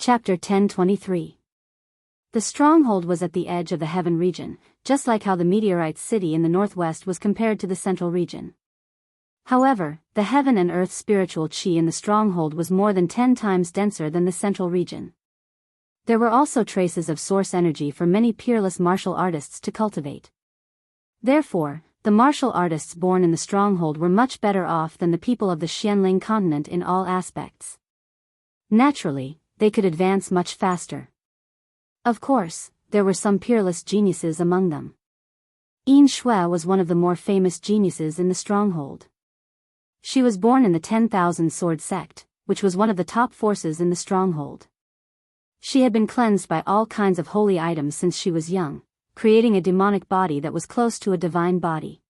Chapter 1023. The stronghold was at the edge of the heaven region, just like how the meteorite city in the northwest was compared to the central region. However, the heaven and earth spiritual chi in the stronghold was more than 10 times denser than the central region. There were also traces of source energy for many peerless martial artists to cultivate. Therefore, the martial artists born in the stronghold were much better off than the people of the Xianling continent in all aspects. Naturally, they could advance much faster. Of course, there were some peerless geniuses among them. Yin Shui was one of the more famous geniuses in the stronghold. She was born in the 10,000 Sword sect, which was one of the top forces in the stronghold. She had been cleansed by all kinds of holy items since she was young, creating a demonic body that was close to a divine body.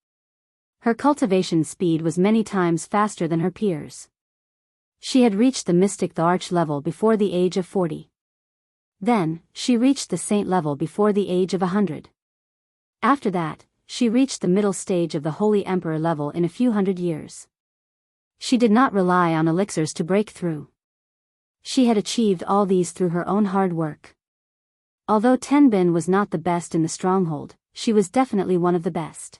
Her cultivation speed was many times faster than her peers. She had reached the mystic the arch level before the age of 40. Then, she reached the saint level before the age of 100. After that, she reached the middle stage of the holy emperor level in a few hundred years. She did not rely on elixirs to break through. She had achieved all these through her own hard work. Although Tenbin was not the best in the stronghold, she was definitely one of the best.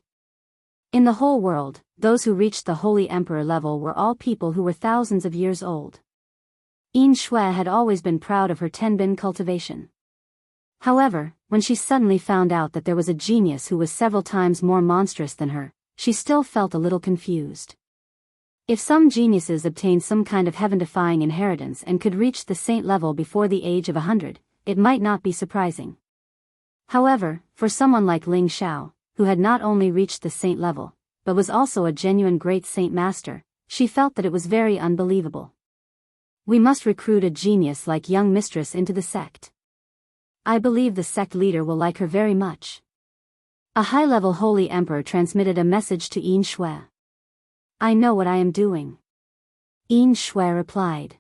In the whole world, those who reached the holy emperor level were all people who were thousands of years old. Yin Shui had always been proud of her Tenbin cultivation. However, when she suddenly found out that there was a genius who was several times more monstrous than her, she still felt a little confused. If some geniuses obtained some kind of heaven-defying inheritance and could reach the saint level before the age of 100, it might not be surprising. However, for someone like Ling Xiao, who had not only reached the saint level, but was also a genuine great saint master, she felt that it was very unbelievable. We must recruit a genius like young mistress into the sect. I believe the sect leader will like her very much. A high-level holy emperor transmitted a message to Yin Shui. I know what I am doing. Yin Shui replied.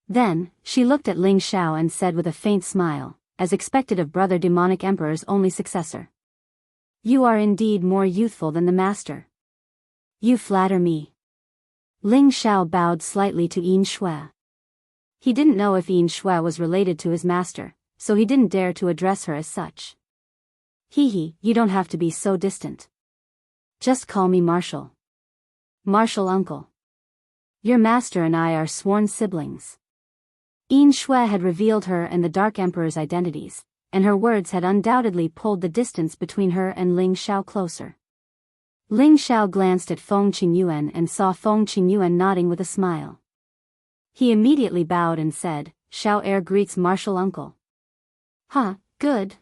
Then, she looked at Ling Xiao and said with a faint smile, as expected of brother demonic emperor's only successor. You are indeed more youthful than the master. You flatter me. Ling Xiao bowed slightly to Yin Shui. He didn't know if Yin Shui was related to his master, so he didn't dare to address her as such. Hee, you don't have to be so distant. Just call me Marshal. Marshal uncle. Your master and I are sworn siblings. Yin Shui had revealed her and the Dark Emperor's identities, and her words had undoubtedly pulled the distance between her and Ling Xiao closer. Ling Xiao glanced at Feng Qingyuan and saw Feng Qingyuan nodding with a smile. He immediately bowed and said, Xiao Air greets Marshal uncle. Good,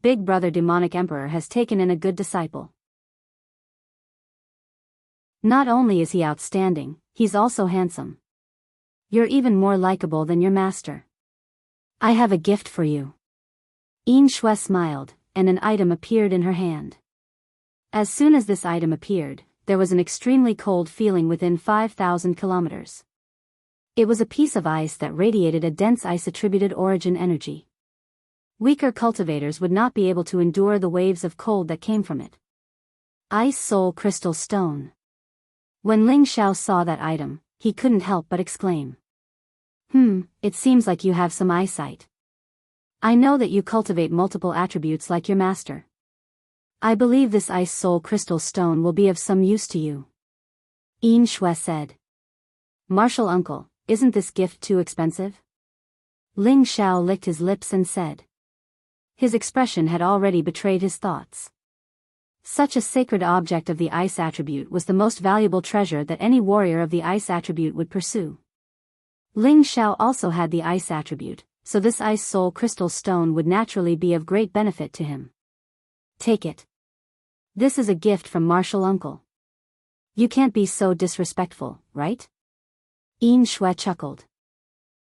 big brother demonic emperor has taken in a good disciple. Not only is he outstanding, he's also handsome. You're even more likable than your master. I have a gift for you. Yin Shui smiled, and an item appeared in her hand. As soon as this item appeared, there was an extremely cold feeling within 5,000 kilometers. It was a piece of ice that radiated a dense ice-attributed origin energy. Weaker cultivators would not be able to endure the waves of cold that came from it. Ice Soul Crystal Stone. When Ling Xiao saw that item, he couldn't help but exclaim. It seems like you have some eyesight. I know that you cultivate multiple attributes like your master. I believe this Ice Soul Crystal Stone will be of some use to you. Yin Shui said. Marshal uncle, isn't this gift too expensive? Ling Xiao licked his lips and said. His expression had already betrayed his thoughts. Such a sacred object of the ice attribute was the most valuable treasure that any warrior of the ice attribute would pursue. Ling Xiao also had the ice attribute, so this Ice Soul Crystal Stone would naturally be of great benefit to him. Take it. This is a gift from Marshal uncle. You can't be so disrespectful, right? Yin Shui chuckled.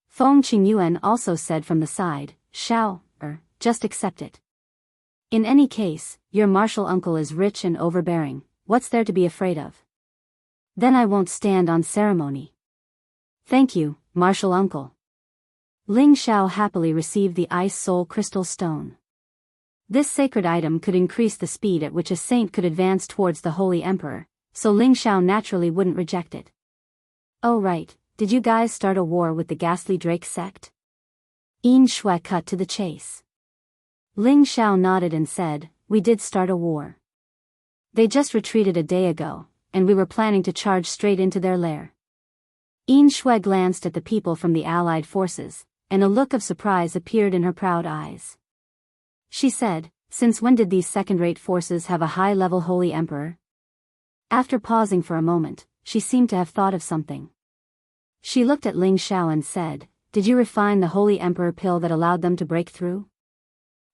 Feng Qingyuan also said from the side, Xiao, just accept it. In any case, your martial uncle is rich and overbearing, what's there to be afraid of? Then I won't stand on ceremony. Thank you, martial uncle. Ling Xiao happily received the Ice Soul Crystal Stone. This sacred item could increase the speed at which a saint could advance towards the Holy Emperor, so Ling Xiao naturally wouldn't reject it. Oh right, did you guys start a war with the Ghastly Drake sect? Yin Shui cut to the chase. Ling Xiao nodded and said, "We did start a war. They just retreated a day ago, and we were planning to charge straight into their lair." Yin Shui glanced at the people from the allied forces, and a look of surprise appeared in her proud eyes. She said, "Since when did these second-rate forces have a high-level holy emperor?" After pausing for a moment, she seemed to have thought of something. She looked at Ling Xiao and said, "Did you refine the holy emperor pill that allowed them to break through?"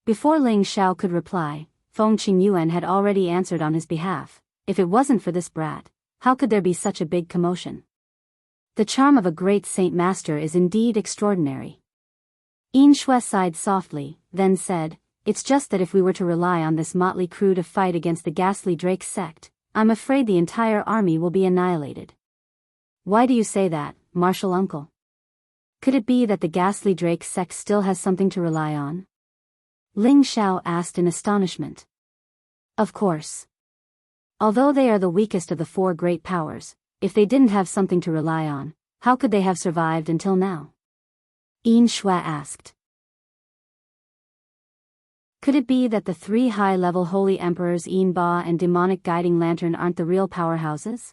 Before Ling Xiao could reply, Feng Qingyuan had already answered on his behalf. "If it wasn't for this brat, how could there be such a big commotion? The charm of a great Saint Master is indeed extraordinary." Yin Shui sighed softly, then said, "It's just that if we were to rely on this motley crew to fight against the ghastly Drake sect, I'm afraid the entire army will be annihilated." "Why do you say that, Martial Uncle? Could it be that the ghastly Drake sect still has something to rely on?" Ling Xiao asked in astonishment. "Of course. Although they are the weakest of the four great powers, if they didn't have something to rely on, how could they have survived until now?" Yin Shui asked. "Could it be that the three high-level holy emperors Yin Ba and demonic guiding lantern aren't the real powerhouses?"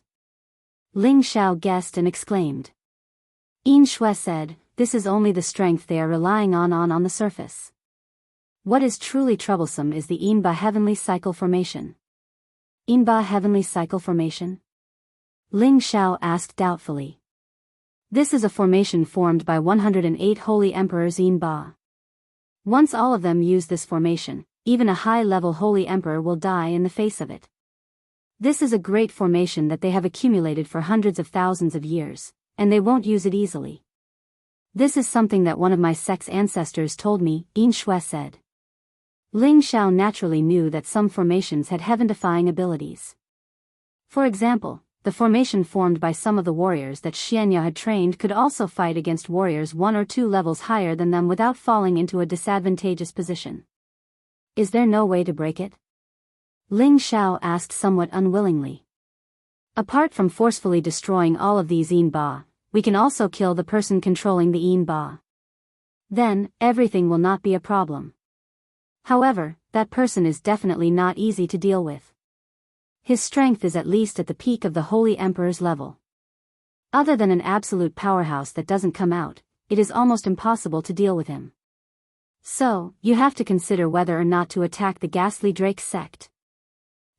Ling Xiao guessed and exclaimed. Yin Shui said, "This is only the strength they are relying on the surface. What is truly troublesome is the Yin Ba heavenly cycle formation." "Yin Ba heavenly cycle formation?" Ling Xiao asked doubtfully. "This is a formation formed by 108 holy emperors Yin Ba. Once all of them use this formation, even a high-level holy emperor will die in the face of it. This is a great formation that they have accumulated for hundreds of thousands of years, and they won't use it easily. This is something that one of my sect's ancestors told me," Yin Shui said. Ling Xiao naturally knew that some formations had heaven-defying abilities. For example, the formation formed by some of the warriors that Xianya had trained could also fight against warriors 1 or 2 levels higher than them without falling into a disadvantageous position. "Is there no way to break it?" Ling Xiao asked somewhat unwillingly. "Apart from forcefully destroying all of these Yin Ba, we can also kill the person controlling the Yin Ba. Then, everything will not be a problem. However, that person is definitely not easy to deal with. His strength is at least at the peak of the Holy Emperor's level. Other than an absolute powerhouse that doesn't come out, it is almost impossible to deal with him. So, you have to consider whether or not to attack the ghastly Drake sect."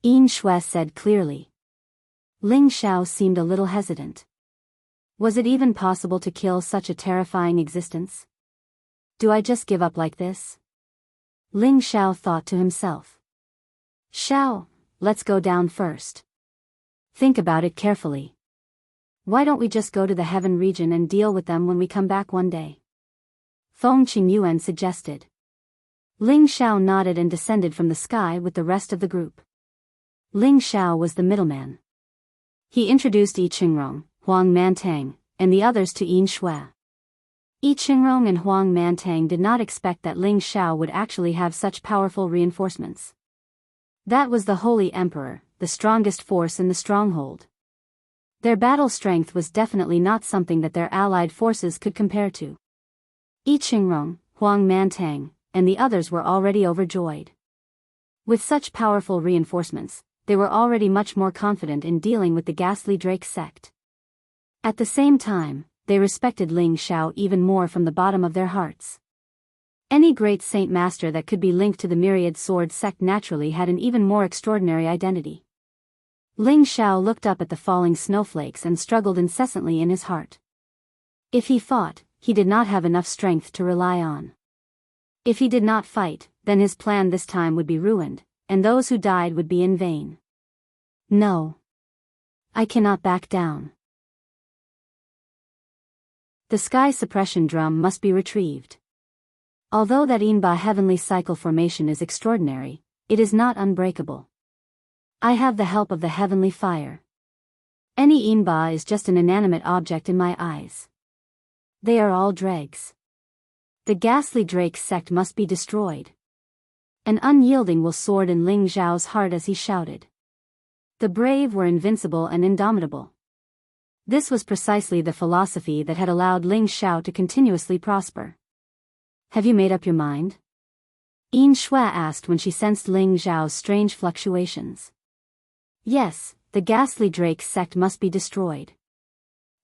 Yin Shui said clearly. Ling Xiao seemed a little hesitant. Was it even possible to kill such a terrifying existence? "Do I just give up like this?" Ling Xiao thought to himself. "Xiao, let's go down first. Think about it carefully. Why don't we just go to the heaven region and deal with them when we come back one day?" Feng Qingyuan suggested. Ling Xiao nodded and descended from the sky with the rest of the group. Ling Xiao was the middleman. He introduced Yi Qingrong, Huang Mantang, and the others to Yin Shui. Yi Qingrong and Huang Mantang did not expect that Ling Xiao would actually have such powerful reinforcements. That was the Holy Emperor, the strongest force in the stronghold. Their battle strength was definitely not something that their allied forces could compare to. Yi Qingrong, Huang Mantang, and the others were already overjoyed. With such powerful reinforcements, they were already much more confident in dealing with the ghastly Drake sect. At the same time, they respected Ling Xiao even more from the bottom of their hearts. Any great Saint Master that could be linked to the Myriad Sword sect naturally had an even more extraordinary identity. Ling Xiao looked up at the falling snowflakes and struggled incessantly in his heart. If he fought, he did not have enough strength to rely on. If he did not fight, then his plan this time would be ruined, and those who died would be in vain. "No. I cannot back down. The sky suppression drum must be retrieved. Although that Inba heavenly cycle formation is extraordinary, it is not unbreakable. I have the help of the heavenly fire. Any Inba is just an inanimate object in my eyes. They are all dregs. The ghastly Drake sect must be destroyed." An unyielding will soared in Ling Zhao's heart as he shouted. The brave were invincible and indomitable. This was precisely the philosophy that had allowed Ling Xiao to continuously prosper. Have you made up your mind? Yin Shui asked when she sensed Ling Zhao's strange fluctuations. Yes, the ghastly Drake sect must be destroyed.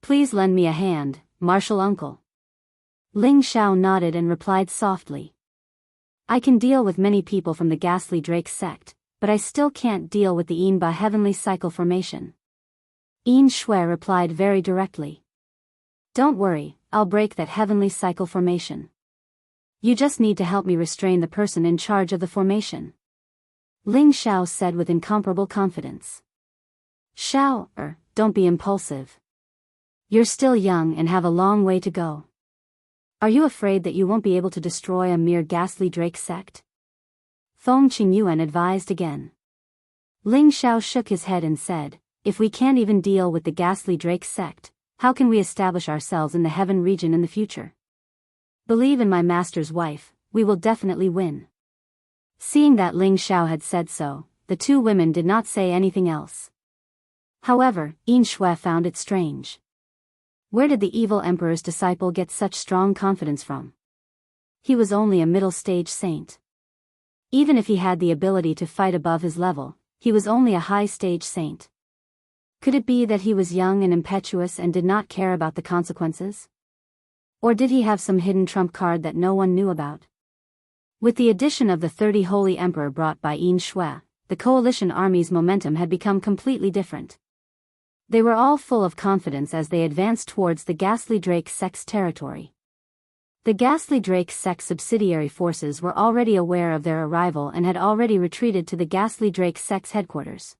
Please lend me a hand, Martial Uncle. Ling Zhao nodded and replied softly. I can deal with many people from the ghastly Drake sect, but I still can't deal with the Yinba heavenly cycle formation. Yin Shui replied very directly. Don't worry, I'll break that heavenly cycle formation. You just need to help me restrain the person in charge of the formation. Ling Zhao said with incomparable confidence. Zhao, don't be impulsive. You're still young and have a long way to go. Are you afraid that you won't be able to destroy a mere ghastly Drake sect? Feng Qingyuan advised again. Ling Zhao shook his head and said, if we can't even deal with the ghastly Drake sect, how can we establish ourselves in the heaven region in the future? Believe in my master's wife, we will definitely win. Seeing that Ling Zhao had said so, the two women did not say anything else. However, Yin Shui found it strange. Where did the evil emperor's disciple get such strong confidence from? He was only a middle-stage saint. Even if he had the ability to fight above his level, he was only a high-stage saint. Could it be that he was young and impetuous and did not care about the consequences? Or did he have some hidden trump card that no one knew about? With the addition of the 30 Holy Emperor brought by Yin Shui, the coalition army's momentum had become completely different. They were all full of confidence as they advanced towards the ghastly Drake sect's territory. The ghastly Drake sect subsidiary forces were already aware of their arrival and had already retreated to the ghastly Drake sect's headquarters.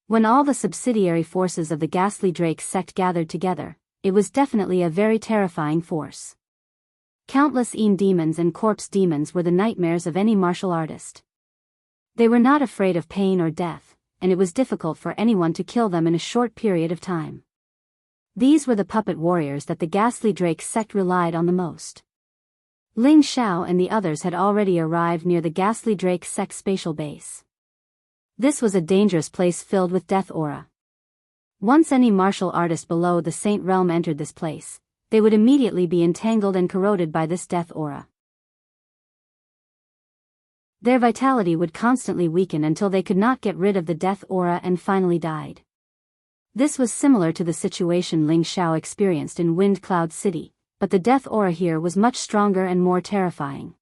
When all the subsidiary forces of the ghastly Drake sect gathered together, it was definitely a very terrifying force. Countless Yin demons and corpse demons were the nightmares of any martial artist. They were not afraid of pain or death, and it was difficult for anyone to kill them in a short period of time. These were the puppet warriors that the ghastly Drake sect relied on the most. Ling Zhao and the others had already arrived near the ghastly Drake sect spatial base. This was a dangerous place filled with death aura. Once any martial artist below the Saint Realm entered this place, they would immediately be entangled and corroded by this death aura. Their vitality would constantly weaken until they could not get rid of the death aura and finally died. This was similar to the situation Ling Zhao experienced in Wind Cloud City, but the death aura here was much stronger and more terrifying.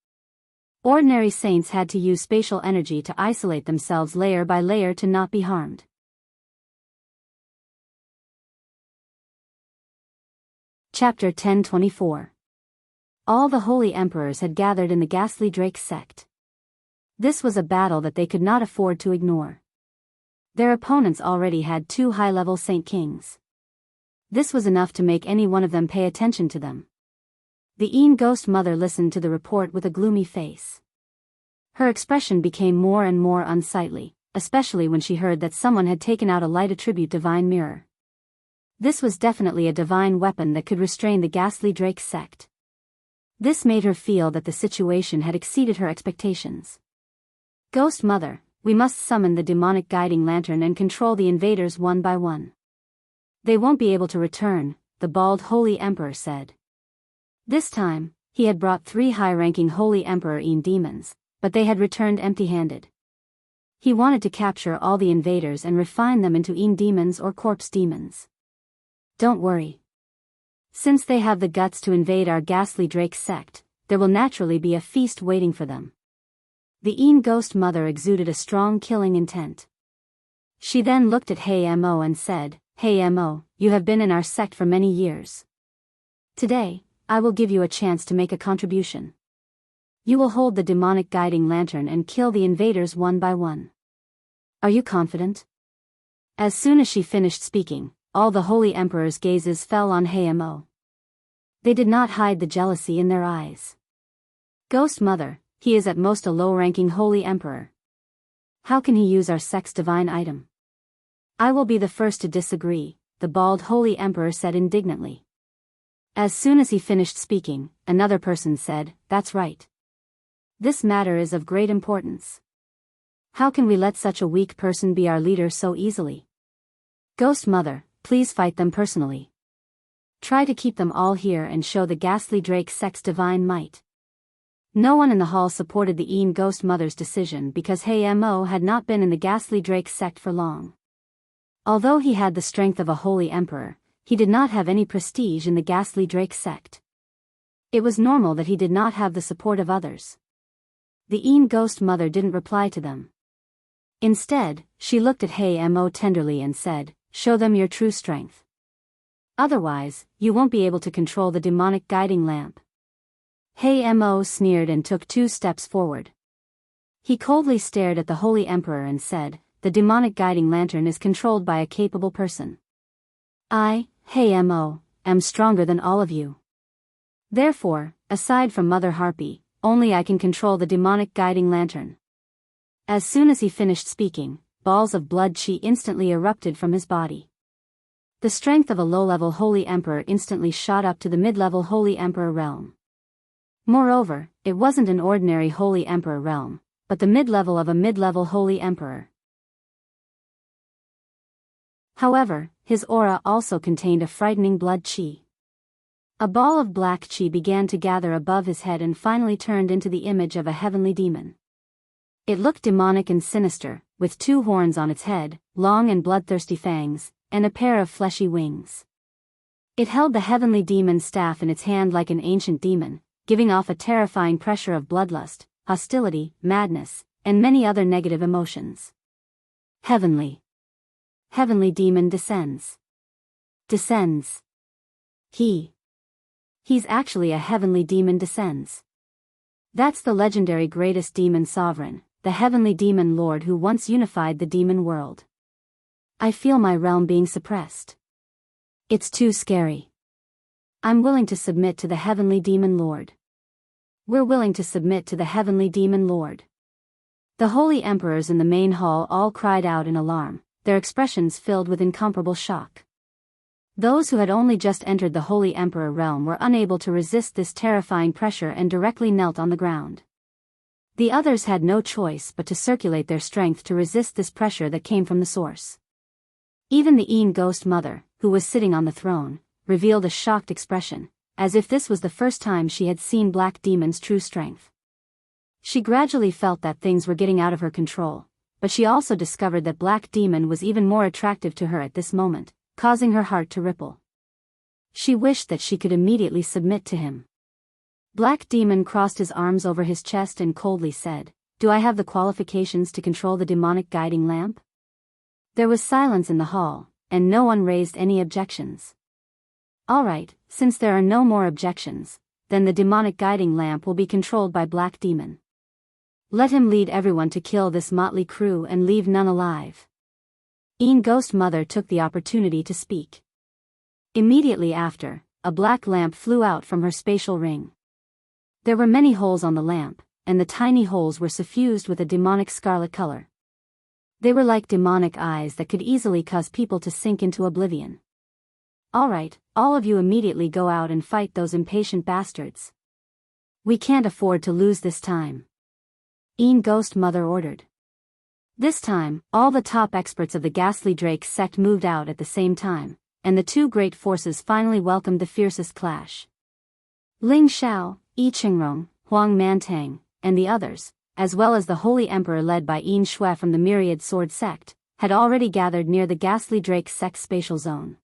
Ordinary saints had to use spatial energy to isolate themselves layer by layer to not be harmed. Chapter 1024. All the holy emperors had gathered in the ghastly Drake sect. This was a battle that they could not afford to ignore. Their opponents already had 2 high-level saint kings. This was enough to make any one of them pay attention to them. The Yin ghost mother listened to the report with a gloomy face. Her expression became more and more unsightly, especially when she heard that someone had taken out a light attribute divine mirror. This was definitely a divine weapon that could restrain the ghastly Drake sect. This made her feel that the situation had exceeded her expectations. Ghost Mother, we must summon the demonic guiding lantern and control the invaders one by one. They won't be able to return, the bald Holy Emperor said. This time, he had brought 3 high-ranking Holy Emperor Yin demons, but they had returned empty-handed. He wanted to capture all the invaders and refine them into Yin demons or corpse demons. Don't worry. Since they have the guts to invade our ghastly Drake sect, there will naturally be a feast waiting for them. The Yin ghost mother exuded a strong killing intent. She then looked at Hey Mo and said, Hey Mo, you have been in our sect for many years. Today, I will give you a chance to make a contribution. You will hold the demonic guiding lantern and kill the invaders one by one. Are you confident? As soon as she finished speaking, all the holy emperors' gazes fell on Hey Mo. They did not hide the jealousy in their eyes. Ghost Mother, he is at most a low-ranking holy emperor. How can he use our sect's divine item? I will be the first to disagree, the bald holy emperor said indignantly. As soon as he finished speaking, another person said, That's right. This matter is of great importance. How can we let such a weak person be our leader so easily? Ghost Mother, please fight them personally. Try to keep them all here and show the ghastly Drake sect's divine might. No one in the hall supported the Een Ghost Mother's decision because Mo had not been in the Ghastly Drake sect for long. Although he had the strength of a holy emperor, he did not have any prestige in the Ghastly Drake sect. It was normal that he did not have the support of others. The Een Ghost Mother didn't reply to them. Instead, she looked at Mo tenderly and said, "Show them your true strength. Otherwise, you won't be able to control the demonic guiding lamp." Mo sneered and took 2 steps forward. He coldly stared at the Holy Emperor and said, "The demonic guiding lantern is controlled by a capable person. I, Mo, am stronger than all of you. Therefore, aside from Mother Harpy, only I can control the demonic guiding lantern." As soon as he finished speaking, balls of blood chi instantly erupted from his body. The strength of a low-level Holy Emperor instantly shot up to the mid-level Holy Emperor realm. Moreover, it wasn't an ordinary Holy Emperor realm, but the mid-level of a mid-level Holy Emperor. However, his aura also contained a frightening blood chi. A ball of black chi began to gather above his head and finally turned into the image of a heavenly demon. It looked demonic and sinister, with 2 horns on its head, long and bloodthirsty fangs, and a pair of fleshy wings. It held the heavenly demon's staff in its hand like an ancient demon, giving off a terrifying pressure of bloodlust, hostility, madness, and many other negative emotions. Heavenly demon descends. He's actually a heavenly demon descends. That's the legendary greatest demon sovereign, the heavenly demon lord who once unified the demon world. I feel my realm being suppressed. It's too scary. I'm willing to submit to the heavenly demon lord. We're willing to submit to the heavenly demon lord. The holy emperors in the main hall all cried out in alarm, their expressions filled with incomparable shock. Those who had only just entered the holy emperor realm were unable to resist this terrifying pressure and directly knelt on the ground. The others had no choice but to circulate their strength to resist this pressure that came from the source. Even the Een Ghost Mother, who was sitting on the throne, revealed a shocked expression, as if this was the first time she had seen Black Demon's true strength. She gradually felt that things were getting out of her control, but she also discovered that Black Demon was even more attractive to her at this moment, causing her heart to ripple. She wished that she could immediately submit to him. Black Demon crossed his arms over his chest and coldly said, "Do I have the qualifications to control the demonic guiding lamp?" There was silence in the hall, and no one raised any objections. Alright, since there are no more objections, then the demonic guiding lamp will be controlled by Black Demon. Let him lead everyone to kill this motley crew and leave none alive. Een Ghost Mother took the opportunity to speak. Immediately after, a black lamp flew out from her spatial ring. There were many holes on the lamp, and the tiny holes were suffused with a demonic scarlet color. They were like demonic eyes that could easily cause people to sink into oblivion. Alright, all of you immediately go out and fight those impatient bastards. We can't afford to lose this time. Een Ghost Mother ordered. This time, all the top experts of the Ghastly Drake sect moved out at the same time, and the 2 great forces finally welcomed the fiercest clash. Ling Xiao, Yi Qingrong, Huang Mantang, and the others, as well as the Holy Emperor led by Yin Shui from the Myriad Sword sect, had already gathered near the Ghastly Drake sect's spatial zone.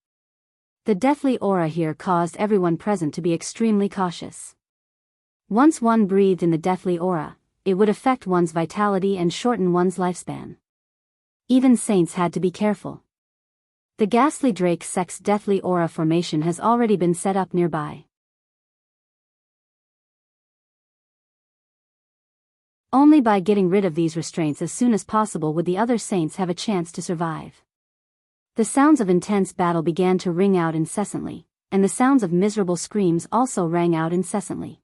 The deathly aura here caused everyone present to be extremely cautious. Once one breathed in the deathly aura, it would affect one's vitality and shorten one's lifespan. Even saints had to be careful. The Ghastly Drake sect's deathly aura formation has already been set up nearby. Only by getting rid of these restraints as soon as possible would the other saints have a chance to survive. The sounds of intense battle began to ring out incessantly, and the sounds of miserable screams also rang out incessantly.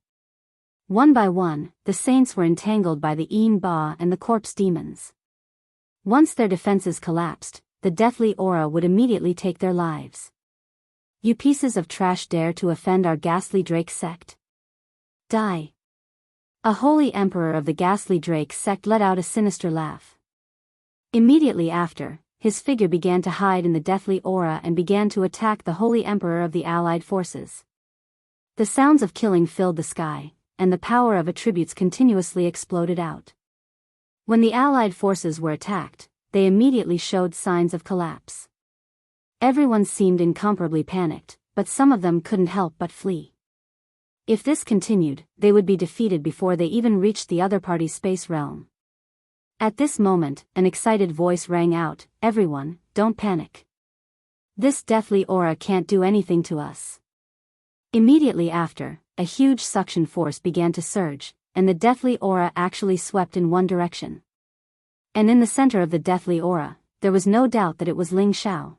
One by one, the saints were entangled by the Een Ba and the corpse demons. Once their defenses collapsed, the deathly aura would immediately take their lives. You pieces of trash dare to offend our Ghastly Drake sect? Die! A holy emperor of the Ghastly Drake sect let out a sinister laugh. Immediately after, his figure began to hide in the deathly aura and began to attack the holy emperor of the allied forces. The sounds of killing filled the sky, and the power of attributes continuously exploded out. When the Allied forces were attacked, they immediately showed signs of collapse. Everyone seemed incomparably panicked, but some of them couldn't help but flee. If this continued, they would be defeated before they even reached the other party's space realm. At this moment, an excited voice rang out, "Everyone, don't panic. This deathly aura can't do anything to us." Immediately after, a huge suction force began to surge, and the deathly aura actually swept in one direction. And in the center of the deathly aura, there was no doubt that it was Ling Xiao.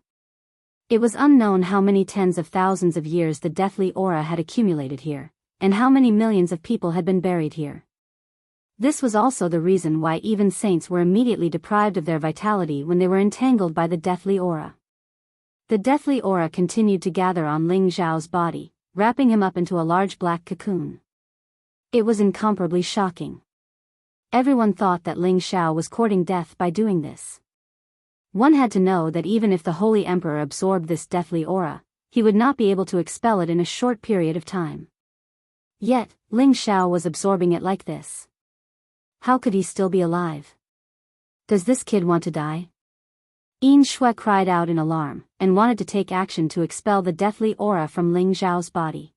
It was unknown how many tens of thousands of years the deathly aura had accumulated here, and how many millions of people had been buried here. This was also the reason why even saints were immediately deprived of their vitality when they were entangled by the deathly aura. The deathly aura continued to gather on Ling Xiao's body, wrapping him up into a large black cocoon. It was incomparably shocking. Everyone thought that Ling Xiao was courting death by doing this. One had to know that even if the Holy Emperor absorbed this deathly aura, he would not be able to expel it in a short period of time. Yet, Ling Xiao was absorbing it like this. How could he still be alive? Does this kid want to die? Yin Shui cried out in alarm, and wanted to take action to expel the deathly aura from Ling Xiao's body.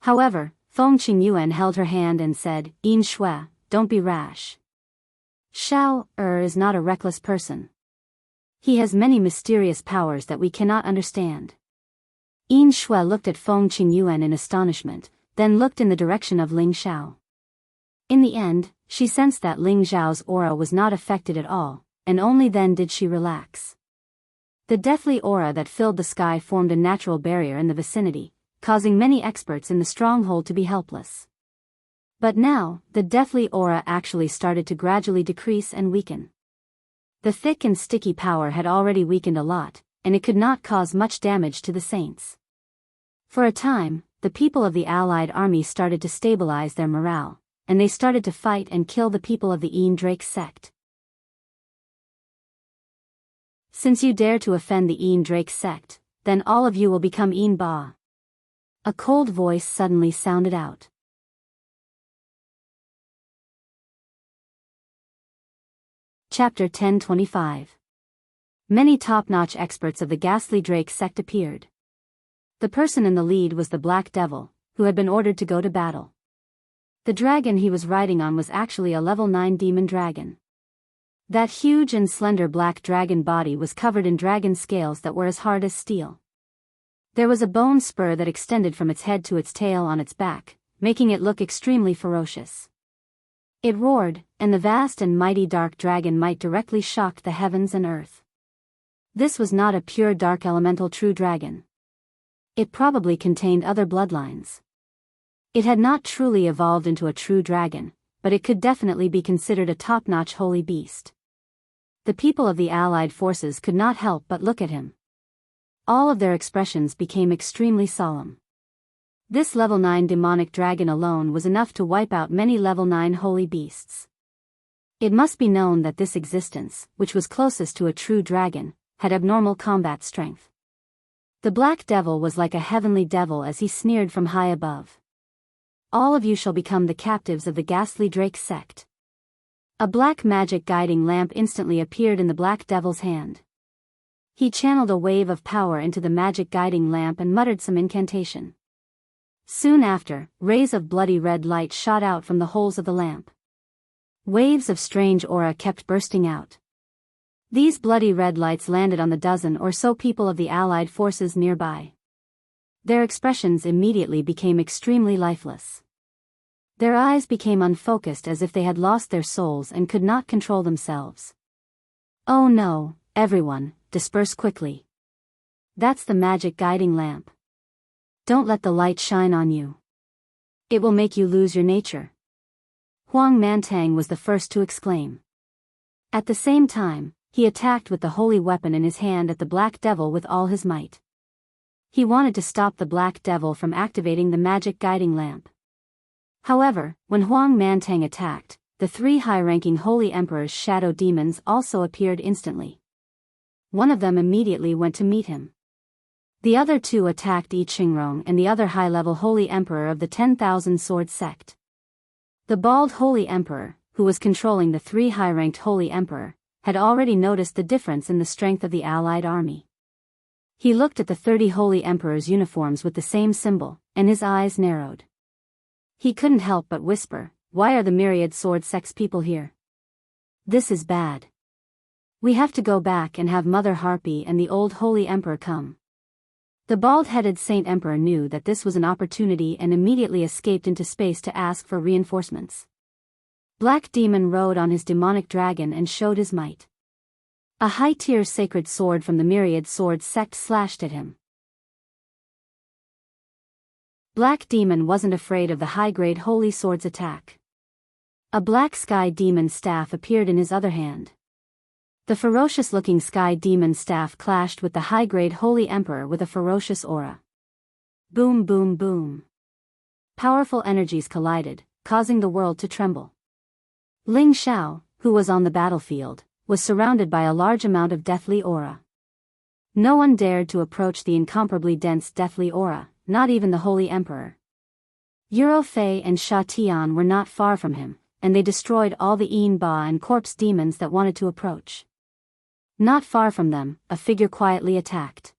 However, Feng Qingyuan held her hand and said, "Yin Shui, don't be rash. Xiao is not a reckless person. He has many mysterious powers that we cannot understand." Yin Shui looked at Feng Qingyuan in astonishment, then looked in the direction of Ling Xiao. In the end, she sensed that Ling Xiao's aura was not affected at all, and only then did she relax. The deathly aura that filled the sky formed a natural barrier in the vicinity, causing many experts in the stronghold to be helpless. But now, the deathly aura actually started to gradually decrease and weaken. The thick and sticky power had already weakened a lot, and it could not cause much damage to the saints. For a time, the people of the Allied army started to stabilize their morale, and they started to fight and kill the people of the Yin Drake sect. "Since you dare to offend the Yin Drake sect, then all of you will become Yin Ba." A cold voice suddenly sounded out. Chapter 1025. Many top-notch experts of the ghastly Drake sect appeared. The person in the lead was the Black Devil, who had been ordered to go to battle. The dragon he was riding on was actually a level 9 demon dragon. That huge and slender black dragon body was covered in dragon scales that were as hard as steel. There was a bone spur that extended from its head to its tail on its back, making it look extremely ferocious. It roared, and the vast and mighty dark dragon might directly shocked the heavens and earth. This was not a pure dark elemental true dragon. It probably contained other bloodlines. It had not truly evolved into a true dragon, but it could definitely be considered a top-notch holy beast. The people of the Allied forces could not help but look at him. All of their expressions became extremely solemn. This level 9 demonic dragon alone was enough to wipe out many level 9 holy beasts. It must be known that this existence, which was closest to a true dragon, had abnormal combat strength. The Black Devil was like a heavenly devil as he sneered from high above. "All of you shall become the captives of the ghastly Drake sect." A black magic guiding lamp instantly appeared in the Black Devil's hand. He channeled a wave of power into the magic guiding lamp and muttered some incantation. Soon after, rays of bloody red light shot out from the holes of the lamp. Waves of strange aura kept bursting out. These bloody red lights landed on the dozen or so people of the Allied forces nearby. Their expressions immediately became extremely lifeless. Their eyes became unfocused as if they had lost their souls and could not control themselves. "Oh no, everyone, disperse quickly. That's the magic guiding lamp. Don't let the light shine on you. It will make you lose your nature." Huang Mantang was the first to exclaim. At the same time, he attacked with the holy weapon in his hand at the Black Devil with all his might. He wanted to stop the Black Devil from activating the magic guiding lamp. However, when Huang Mantang attacked, the 3 high-ranking Holy Emperor's shadow demons also appeared instantly. One of them immediately went to meet him. The other 2 attacked Yi Qingrong and the other high-level Holy Emperor of the 10,000 Sword sect. The bald Holy Emperor, who was controlling the 3 high-ranked Holy Emperor, had already noticed the difference in the strength of the allied army. He looked at the 30 Holy Emperors' uniforms with the same symbol, and his eyes narrowed. He couldn't help but whisper, "Why are the myriad sword sex people here? This is bad. We have to go back and have Mother Harpy and the old Holy Emperor come." The bald-headed Saint Emperor knew that this was an opportunity and immediately escaped into space to ask for reinforcements. Black Demon rode on his demonic dragon and showed his might. A high-tier sacred sword from the myriad sword sect slashed at him. Black Demon wasn't afraid of the high-grade holy sword's attack. A black sky demon staff appeared in his other hand. The ferocious-looking sky demon staff clashed with the high-grade Holy Emperor with a ferocious aura. Boom boom boom. Powerful energies collided, causing the world to tremble. Ling Xiao, who was on the battlefield, was surrounded by a large amount of deathly aura. No one dared to approach the incomparably dense deathly aura, not even the Holy Emperor. Euro Fei and Sha Tian were not far from him, and they destroyed all the Yin Ba and corpse demons that wanted to approach. Not far from them, a figure quietly attacked.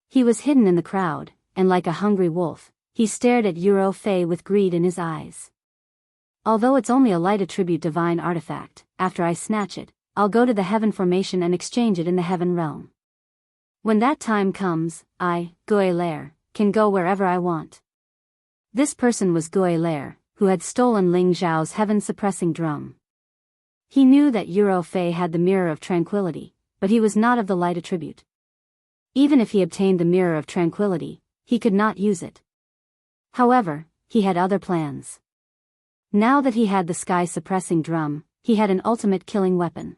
He was hidden in the crowd, and like a hungry wolf, he stared at Euro Fei with greed in his eyes. "Although it's only a light attribute divine artifact, after I snatch it, I'll go to the heaven formation and exchange it in the heaven realm. When that time comes, I, Gui Lair, can go wherever I want." This person was Gui Lair, who had stolen Ling Zhao's heaven-suppressing drum. He knew that Euro Fei had the Mirror of Tranquility, but he was not of the light attribute. Even if he obtained the Mirror of Tranquility, he could not use it. However, he had other plans. Now that he had the sky-suppressing drum, he had an ultimate killing weapon.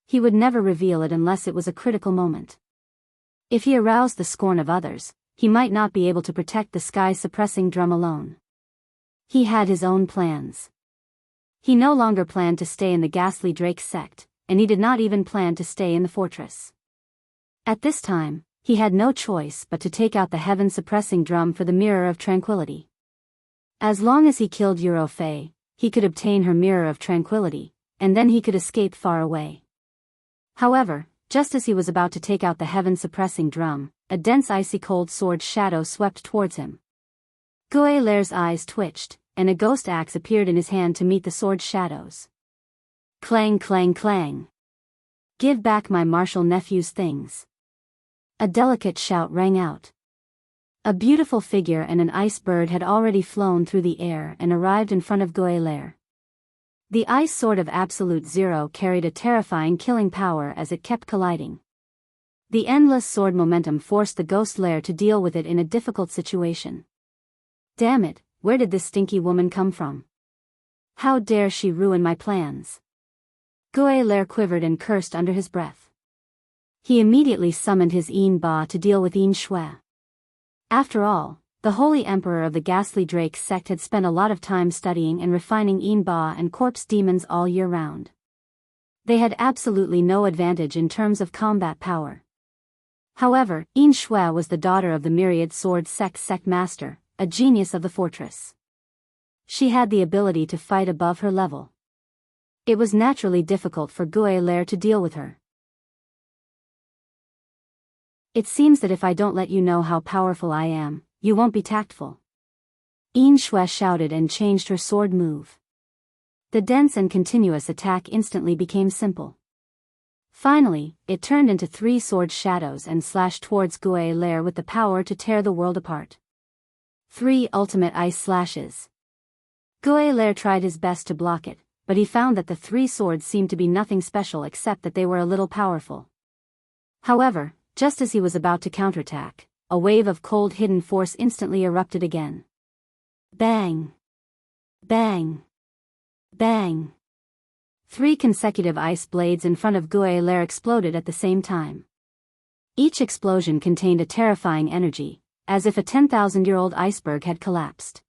He would never reveal it unless it was a critical moment. If he aroused the scorn of others, he might not be able to protect the sky-suppressing drum alone. He had his own plans. He no longer planned to stay in the ghastly Drake sect, and he did not even plan to stay in the fortress. At this time, he had no choice but to take out the heaven-suppressing drum for the Mirror of Tranquility. As long as he killed Euro Fei, he could obtain her Mirror of Tranquility, and then he could escape far away. However, just as he was about to take out the heaven-suppressing drum, a dense icy-cold sword shadow swept towards him. Gui Lair's eyes twitched, and a ghost axe appeared in his hand to meet the sword's shadows. Clang clang clang. "Give back my martial nephew's things." A delicate shout rang out. A beautiful figure and an ice bird had already flown through the air and arrived in front of Gui Lair. The ice sword of Absolute Zero carried a terrifying killing power as it kept colliding. The endless sword momentum forced the ghost Lair to deal with it in a difficult situation. Damn it, where did this stinky woman come from? How dare she ruin my plans? Gui Lair quivered and cursed under his breath. He immediately summoned his Yin Ba to deal with Yin Shui. After all, the Holy Emperor of the Ghastly Drake sect had spent a lot of time studying and refining Yin Ba and corpse demons all year round. They had absolutely no advantage in terms of combat power. However, Yin Shui was the daughter of the Myriad Sword sect master, a genius of the fortress. She had the ability to fight above her level. It was naturally difficult for Gui Lair to deal with her. "It seems that if I don't let you know how powerful I am, you won't be tactful." Yin Shui shouted and changed her sword move. The dense and continuous attack instantly became simple. Finally, it turned into 3 sword shadows and slashed towards Gui Lair with the power to tear the world apart. 3 ultimate ice slashes. Gui Lair tried his best to block it, but he found that the 3 swords seemed to be nothing special except that they were a little powerful. However, just as he was about to counterattack, a wave of cold hidden force instantly erupted again. Bang! Bang! Bang! 3 consecutive ice blades in front of Gui Lair exploded at the same time. Each explosion contained a terrifying energy, as if a 10,000-year-old iceberg had collapsed.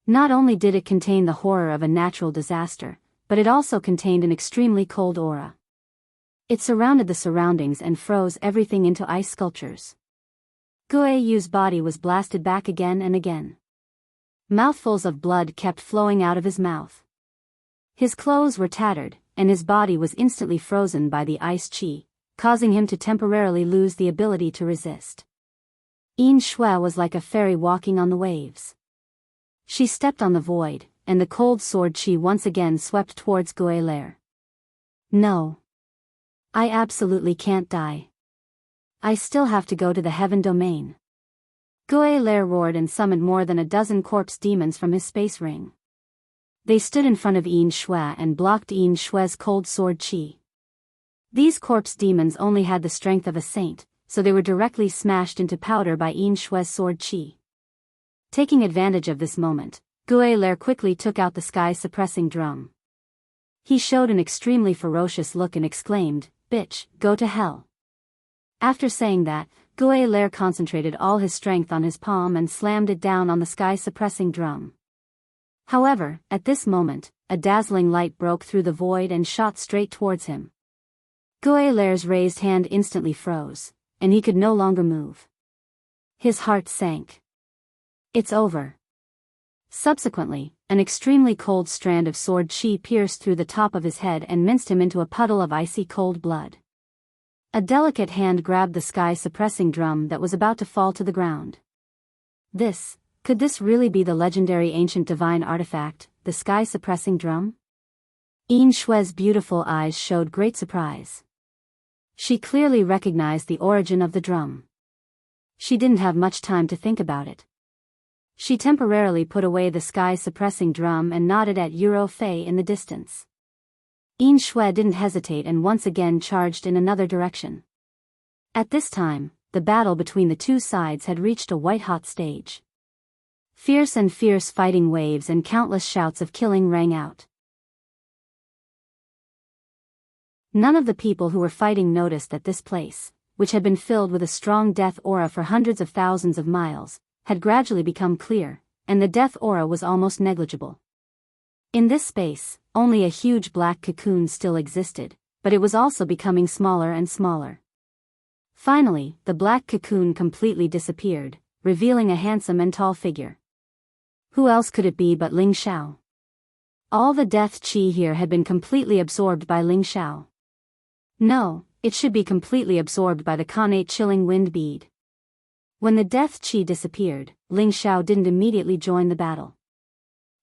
Not only did it contain the horror of a natural disaster, but it also contained an extremely cold aura. It surrounded the surroundings and froze everything into ice sculptures. Gui Yu's body was blasted back again and again. Mouthfuls of blood kept flowing out of his mouth. His clothes were tattered, and his body was instantly frozen by the ice chi, causing him to temporarily lose the ability to resist. Yin Shui was like a fairy walking on the waves. She stepped on the void, and the cold sword chi once again swept towards Gue Lair. No. I absolutely can't die. I still have to go to the heaven domain. Gue Lair roared and summoned more than a dozen corpse demons from his space ring. They stood in front of Yin Shui and blocked Yin Shui's cold sword chi. These corpse demons only had the strength of a saint, so they were directly smashed into powder by Yin Shui's sword chi. Taking advantage of this moment, Gue Lair quickly took out the sky-suppressing drum. He showed an extremely ferocious look and exclaimed, "Bitch, go to hell." After saying that, Gue Lair concentrated all his strength on his palm and slammed it down on the sky-suppressing drum. However, at this moment, a dazzling light broke through the void and shot straight towards him. Gue Lair's raised hand instantly froze, and he could no longer move. His heart sank. It's over. Subsequently, an extremely cold strand of sword chi pierced through the top of his head and minced him into a puddle of icy cold blood. A delicate hand grabbed the sky-suppressing drum that was about to fall to the ground. Could this really be the legendary ancient divine artifact, the sky-suppressing drum? Yin Shui's beautiful eyes showed great surprise. She clearly recognized the origin of the drum. She didn't have much time to think about it. She temporarily put away the sky-suppressing drum and nodded at Euro Fei in the distance. Yin Shui didn't hesitate and once again charged in another direction. At this time, the battle between the two sides had reached a white-hot stage. Fierce fighting waves and countless shouts of killing rang out. None of the people who were fighting noticed that this place, which had been filled with a strong death aura for hundreds of thousands of miles, had gradually become clear, and the death aura was almost negligible. In this space, only a huge black cocoon still existed, but it was also becoming smaller and smaller. Finally, the black cocoon completely disappeared, revealing a handsome and tall figure. Who else could it be but Ling Xiao? All the death chi here had been completely absorbed by Ling Xiao. No, it should be completely absorbed by the Khanate chilling wind bead. When the death chi disappeared, Ling Xiao didn't immediately join the battle.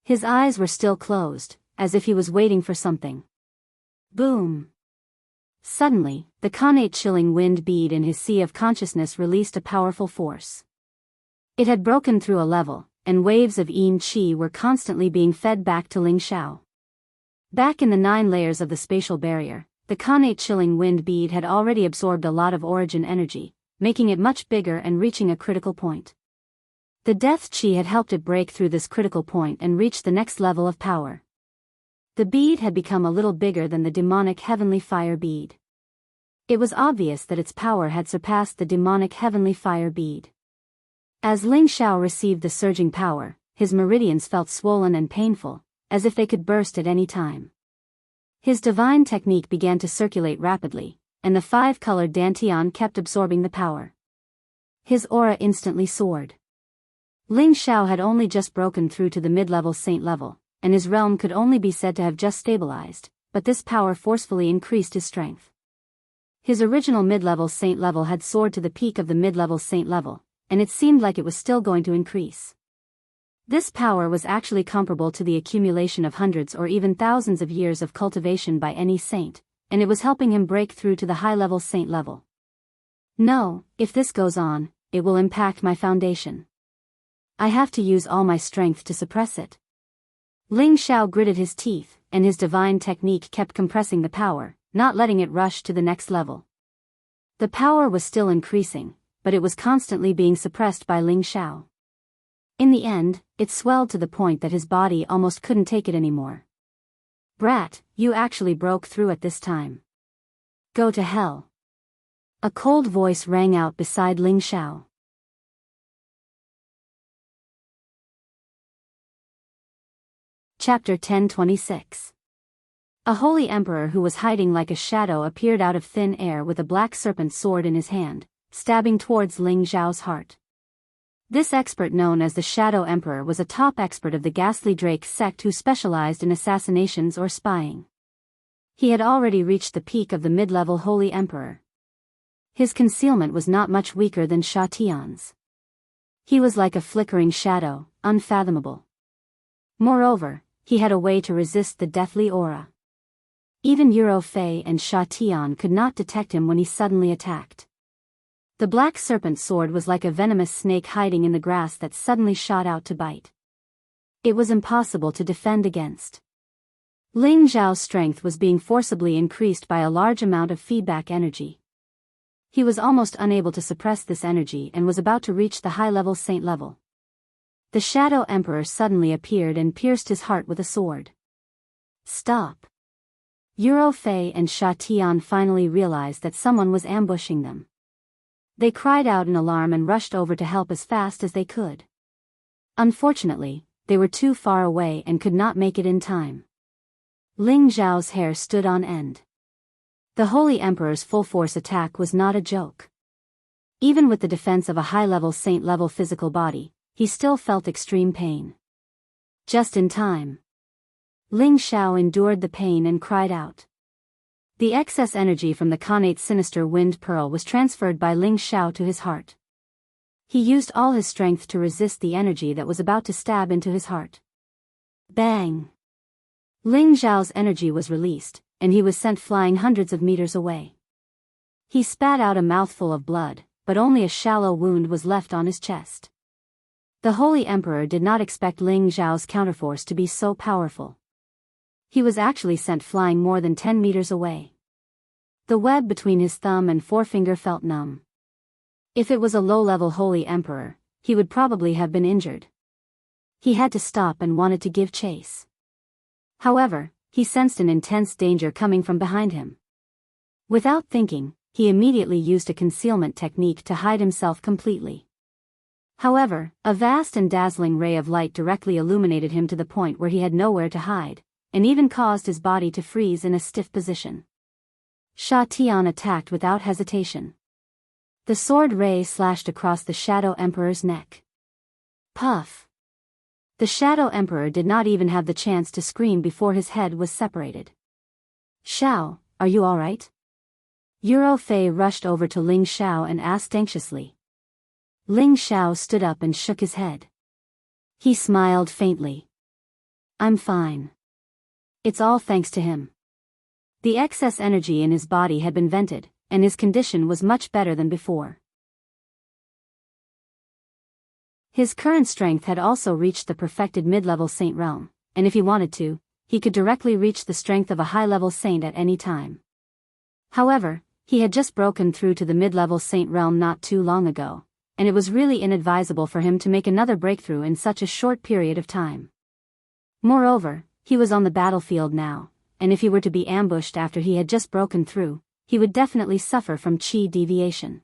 His eyes were still closed, as if he was waiting for something. Boom! Suddenly, the Khanate chilling wind bead in his sea of consciousness released a powerful force. It had broken through a level, and waves of Yin Qi were constantly being fed back to Ling Xiao. Back in the 9 layers of the spatial barrier, the Khanate chilling wind bead had already absorbed a lot of origin energy, making it much bigger and reaching a critical point. The death chi had helped it break through this critical point and reach the next level of power. The bead had become a little bigger than the demonic heavenly fire bead. It was obvious that its power had surpassed the demonic heavenly fire bead. As Ling Xiao received the surging power, his meridians felt swollen and painful, as if they could burst at any time. His divine technique began to circulate rapidly, and the 5-colored dantian kept absorbing the power. His aura instantly soared. Ling Xiao had only just broken through to the mid-level saint level, and his realm could only be said to have just stabilized, but this power forcefully increased his strength. His original mid-level saint level had soared to the peak of the mid-level saint level, and it seemed like it was still going to increase. This power was actually comparable to the accumulation of hundreds or even thousands of years of cultivation by any saint, and it was helping him break through to the high-level saint level. No, if this goes on, it will impact my foundation. I have to use all my strength to suppress it. Ling Xiao gritted his teeth, and his divine technique kept compressing the power, not letting it rush to the next level. The power was still increasing, but it was constantly being suppressed by Ling Xiao. In the end, it swelled to the point that his body almost couldn't take it anymore. Brat, you actually broke through at this time. Go to hell. A cold voice rang out beside Ling Xiao. Chapter 1026. A holy emperor who was hiding like a shadow appeared out of thin air with a black serpent sword in his hand, stabbing towards Ling Xiao's heart. This expert, known as the Shadow Emperor, was a top expert of the Ghastly Drake sect who specialized in assassinations or spying. He had already reached the peak of the mid-level Holy Emperor. His concealment was not much weaker than Sha Tian's. He was like a flickering shadow, unfathomable. Moreover, he had a way to resist the deathly aura. Even Euro Fei and Sha Tian could not detect him when he suddenly attacked. The black serpent sword was like a venomous snake hiding in the grass that suddenly shot out to bite. It was impossible to defend against. Ling Zhao's strength was being forcibly increased by a large amount of feedback energy. He was almost unable to suppress this energy and was about to reach the high-level saint level. The Shadow Emperor suddenly appeared and pierced his heart with a sword. Stop! Euro Fei and Sha Tian finally realized that someone was ambushing them. They cried out in alarm and rushed over to help as fast as they could. Unfortunately, they were too far away and could not make it in time. Ling Zhao's hair stood on end. The Holy Emperor's full-force attack was not a joke. Even with the defense of a high-level saint-level physical body, he still felt extreme pain. Just in time. Ling Zhao endured the pain and cried out. The excess energy from the Khanate Sinister Wind Pearl was transferred by Ling Zhao to his heart. He used all his strength to resist the energy that was about to stab into his heart. Bang! Ling Zhao's energy was released, and he was sent flying hundreds of meters away. He spat out a mouthful of blood, but only a shallow wound was left on his chest. The Holy Emperor did not expect Ling Zhao's counterforce to be so powerful. He was actually sent flying more than 10 meters away. The web between his thumb and forefinger felt numb. If it was a low-level Holy Emperor, he would probably have been injured. He had to stop and wanted to give chase. However, he sensed an intense danger coming from behind him. Without thinking, he immediately used a concealment technique to hide himself completely. However, a vast and dazzling ray of light directly illuminated him to the point where he had nowhere to hide, and even caused his body to freeze in a stiff position. Sha Tian attacked without hesitation. The sword ray slashed across the Shadow Emperor's neck. Puff! The Shadow Emperor did not even have the chance to scream before his head was separated. Xiao, are you alright? Euro Fei rushed over to Ling Zhao and asked anxiously. Ling Zhao stood up and shook his head. He smiled faintly. I'm fine. It's all thanks to him. The excess energy in his body had been vented, and his condition was much better than before. His current strength had also reached the perfected mid-level saint realm, and if he wanted to, he could directly reach the strength of a high-level saint at any time. However, he had just broken through to the mid-level saint realm not too long ago, and it was really inadvisable for him to make another breakthrough in such a short period of time. Moreover, he was on the battlefield now, and if he were to be ambushed after he had just broken through, he would definitely suffer from chi deviation.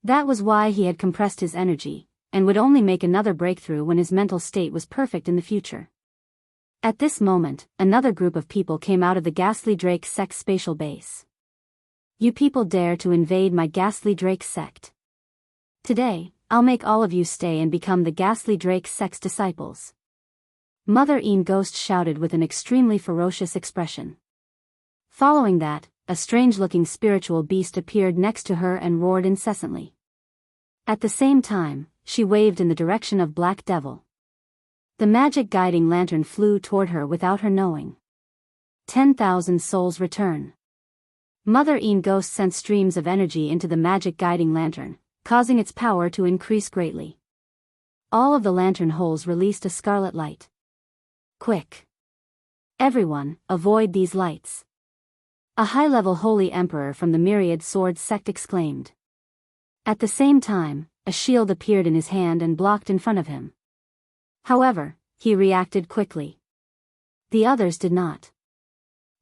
That was why he had compressed his energy, and would only make another breakthrough when his mental state was perfect in the future. At this moment, another group of people came out of the Ghastly Drake sect spatial base. You people dare to invade my Ghastly Drake sect. Today, I'll make all of you stay and become the Ghastly Drake sect's disciples. Mother Een Ghost shouted with an extremely ferocious expression. Following that, a strange-looking spiritual beast appeared next to her and roared incessantly. At the same time, she waved in the direction of Black Devil. The magic guiding lantern flew toward her without her knowing. 10,000 souls return. Mother Een Ghost sent streams of energy into the magic guiding lantern, causing its power to increase greatly. All of the lantern holes released a scarlet light. Quick! Everyone, avoid these lights! A high-level Holy Emperor from the Myriad Sword sect exclaimed. At the same time, a shield appeared in his hand and blocked in front of him. However, he reacted quickly. The others did not.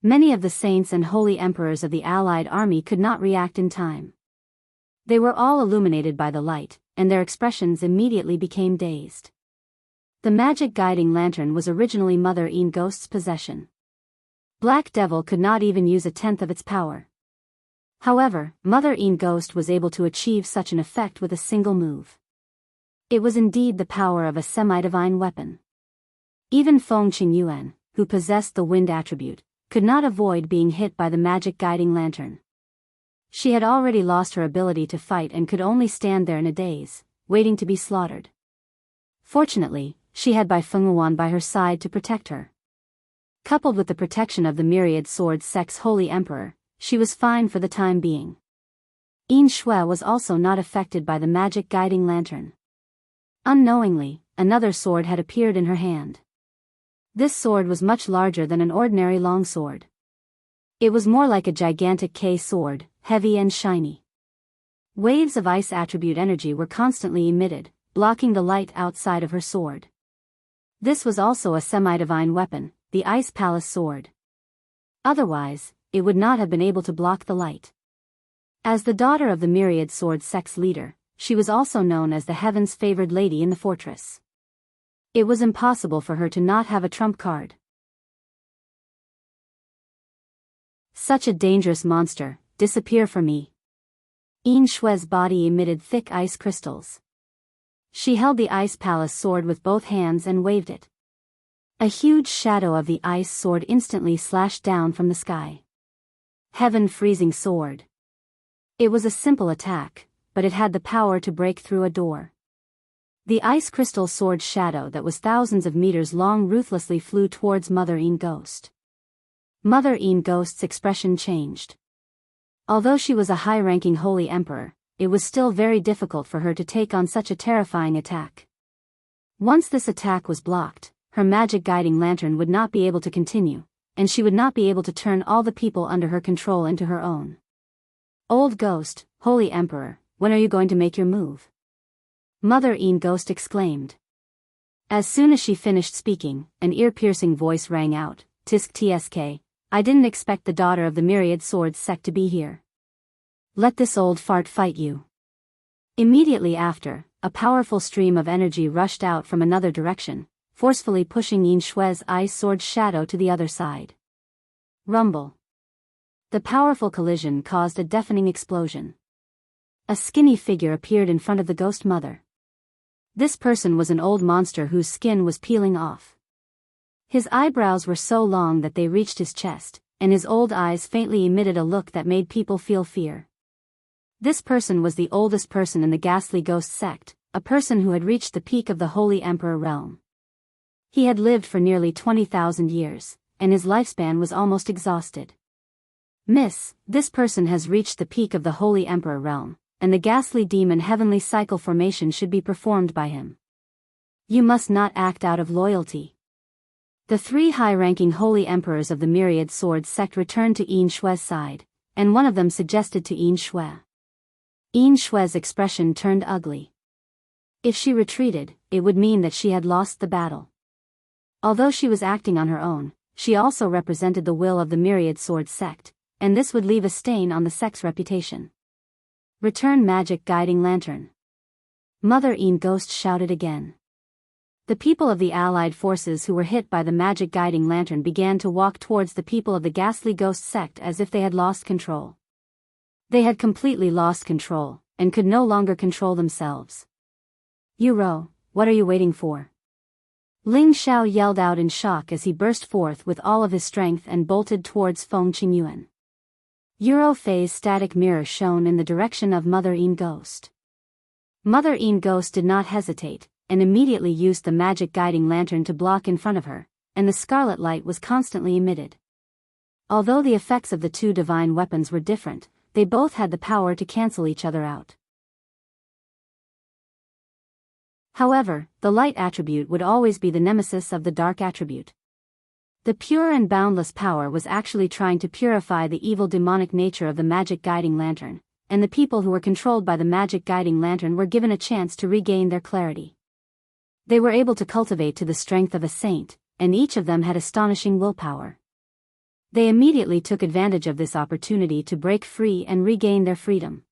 Many of the saints and holy emperors of the allied army could not react in time. They were all illuminated by the light, and their expressions immediately became dazed. The magic guiding lantern was originally Mother Een Ghost's possession. Black Devil could not even use a tenth of its power. However, Mother Een Ghost was able to achieve such an effect with a single move. It was indeed the power of a semi-divine weapon. Even Feng Qingyuan, who possessed the wind attribute, could not avoid being hit by the magic guiding lantern. She had already lost her ability to fight and could only stand there in a daze, waiting to be slaughtered. Fortunately, she had Bai Fengyuan by her side to protect her. Coupled with the protection of the myriad sword sect's holy emperor, she was fine for the time being. Yin Shui was also not affected by the magic guiding lantern. Unknowingly, another sword had appeared in her hand. This sword was much larger than an ordinary longsword. It was more like a gigantic K sword, heavy and shiny. Waves of ice attribute energy were constantly emitted, blocking the light outside of her sword. This was also a semi-divine weapon, the Ice Palace Sword. Otherwise, it would not have been able to block the light. As the daughter of the myriad sword sect's leader, she was also known as the heaven's favored lady in the fortress. It was impossible for her to not have a trump card. Such a dangerous monster, disappear from me. Yin Shui's body emitted thick ice crystals. She held the Ice Palace sword with both hands and waved it. A huge shadow of the ice sword instantly slashed down from the sky. Heaven freezing sword. It was a simple attack, but it had the power to break through a door. The ice crystal sword shadow that was thousands of meters long ruthlessly flew towards Mother Yin Ghost. Mother Yin Ghost's expression changed. Although she was a high-ranking holy emperor, it was still very difficult for her to take on such a terrifying attack. Once this attack was blocked, her magic guiding lantern would not be able to continue, and she would not be able to turn all the people under her control into her own. Old Ghost, Holy Emperor, when are you going to make your move? Mother Yin Ghost exclaimed. As soon as she finished speaking, an ear-piercing voice rang out, Tisk Tsk, I didn't expect the daughter of the myriad swords sect to be here. Let this old fart fight you. Immediately after, a powerful stream of energy rushed out from another direction, forcefully pushing Yin Shui's ice sword shadow to the other side. Rumble. The powerful collision caused a deafening explosion. A skinny figure appeared in front of the ghost mother. This person was an old monster whose skin was peeling off. His eyebrows were so long that they reached his chest, and his old eyes faintly emitted a look that made people feel fear. This person was the oldest person in the ghastly ghost sect, a person who had reached the peak of the Holy Emperor realm. He had lived for nearly 20,000 years, and his lifespan was almost exhausted. Miss, this person has reached the peak of the Holy Emperor realm, and the ghastly demon heavenly cycle formation should be performed by him. You must not act out of loyalty. The three high-ranking Holy Emperors of the Myriad Sword sect returned to Yin Shui's side, and one of them suggested to Yin Shui. Yin Shui's expression turned ugly. If she retreated, it would mean that she had lost the battle. Although she was acting on her own, she also represented the will of the Myriad Sword sect, and this would leave a stain on the sect's reputation. Return magic guiding lantern. Mother Yin Ghost shouted again. The people of the allied forces who were hit by the magic guiding lantern began to walk towards the people of the ghastly ghost sect as if they had lost control. They had completely lost control, and could no longer control themselves. Yuro, what are you waiting for? Ling Xiao yelled out in shock as he burst forth with all of his strength and bolted towards Feng Qingyuan. Euro Fei's static mirror shone in the direction of Mother Yin Ghost. Mother Yin Ghost did not hesitate, and immediately used the magic guiding lantern to block in front of her, and the scarlet light was constantly emitted. Although the effects of the two divine weapons were different, they both had the power to cancel each other out. However, the light attribute would always be the nemesis of the dark attribute. The pure and boundless power was actually trying to purify the evil demonic nature of the magic guiding lantern, and the people who were controlled by the magic guiding lantern were given a chance to regain their clarity. They were able to cultivate to the strength of a saint, and each of them had astonishing willpower. They immediately took advantage of this opportunity to break free and regain their freedom.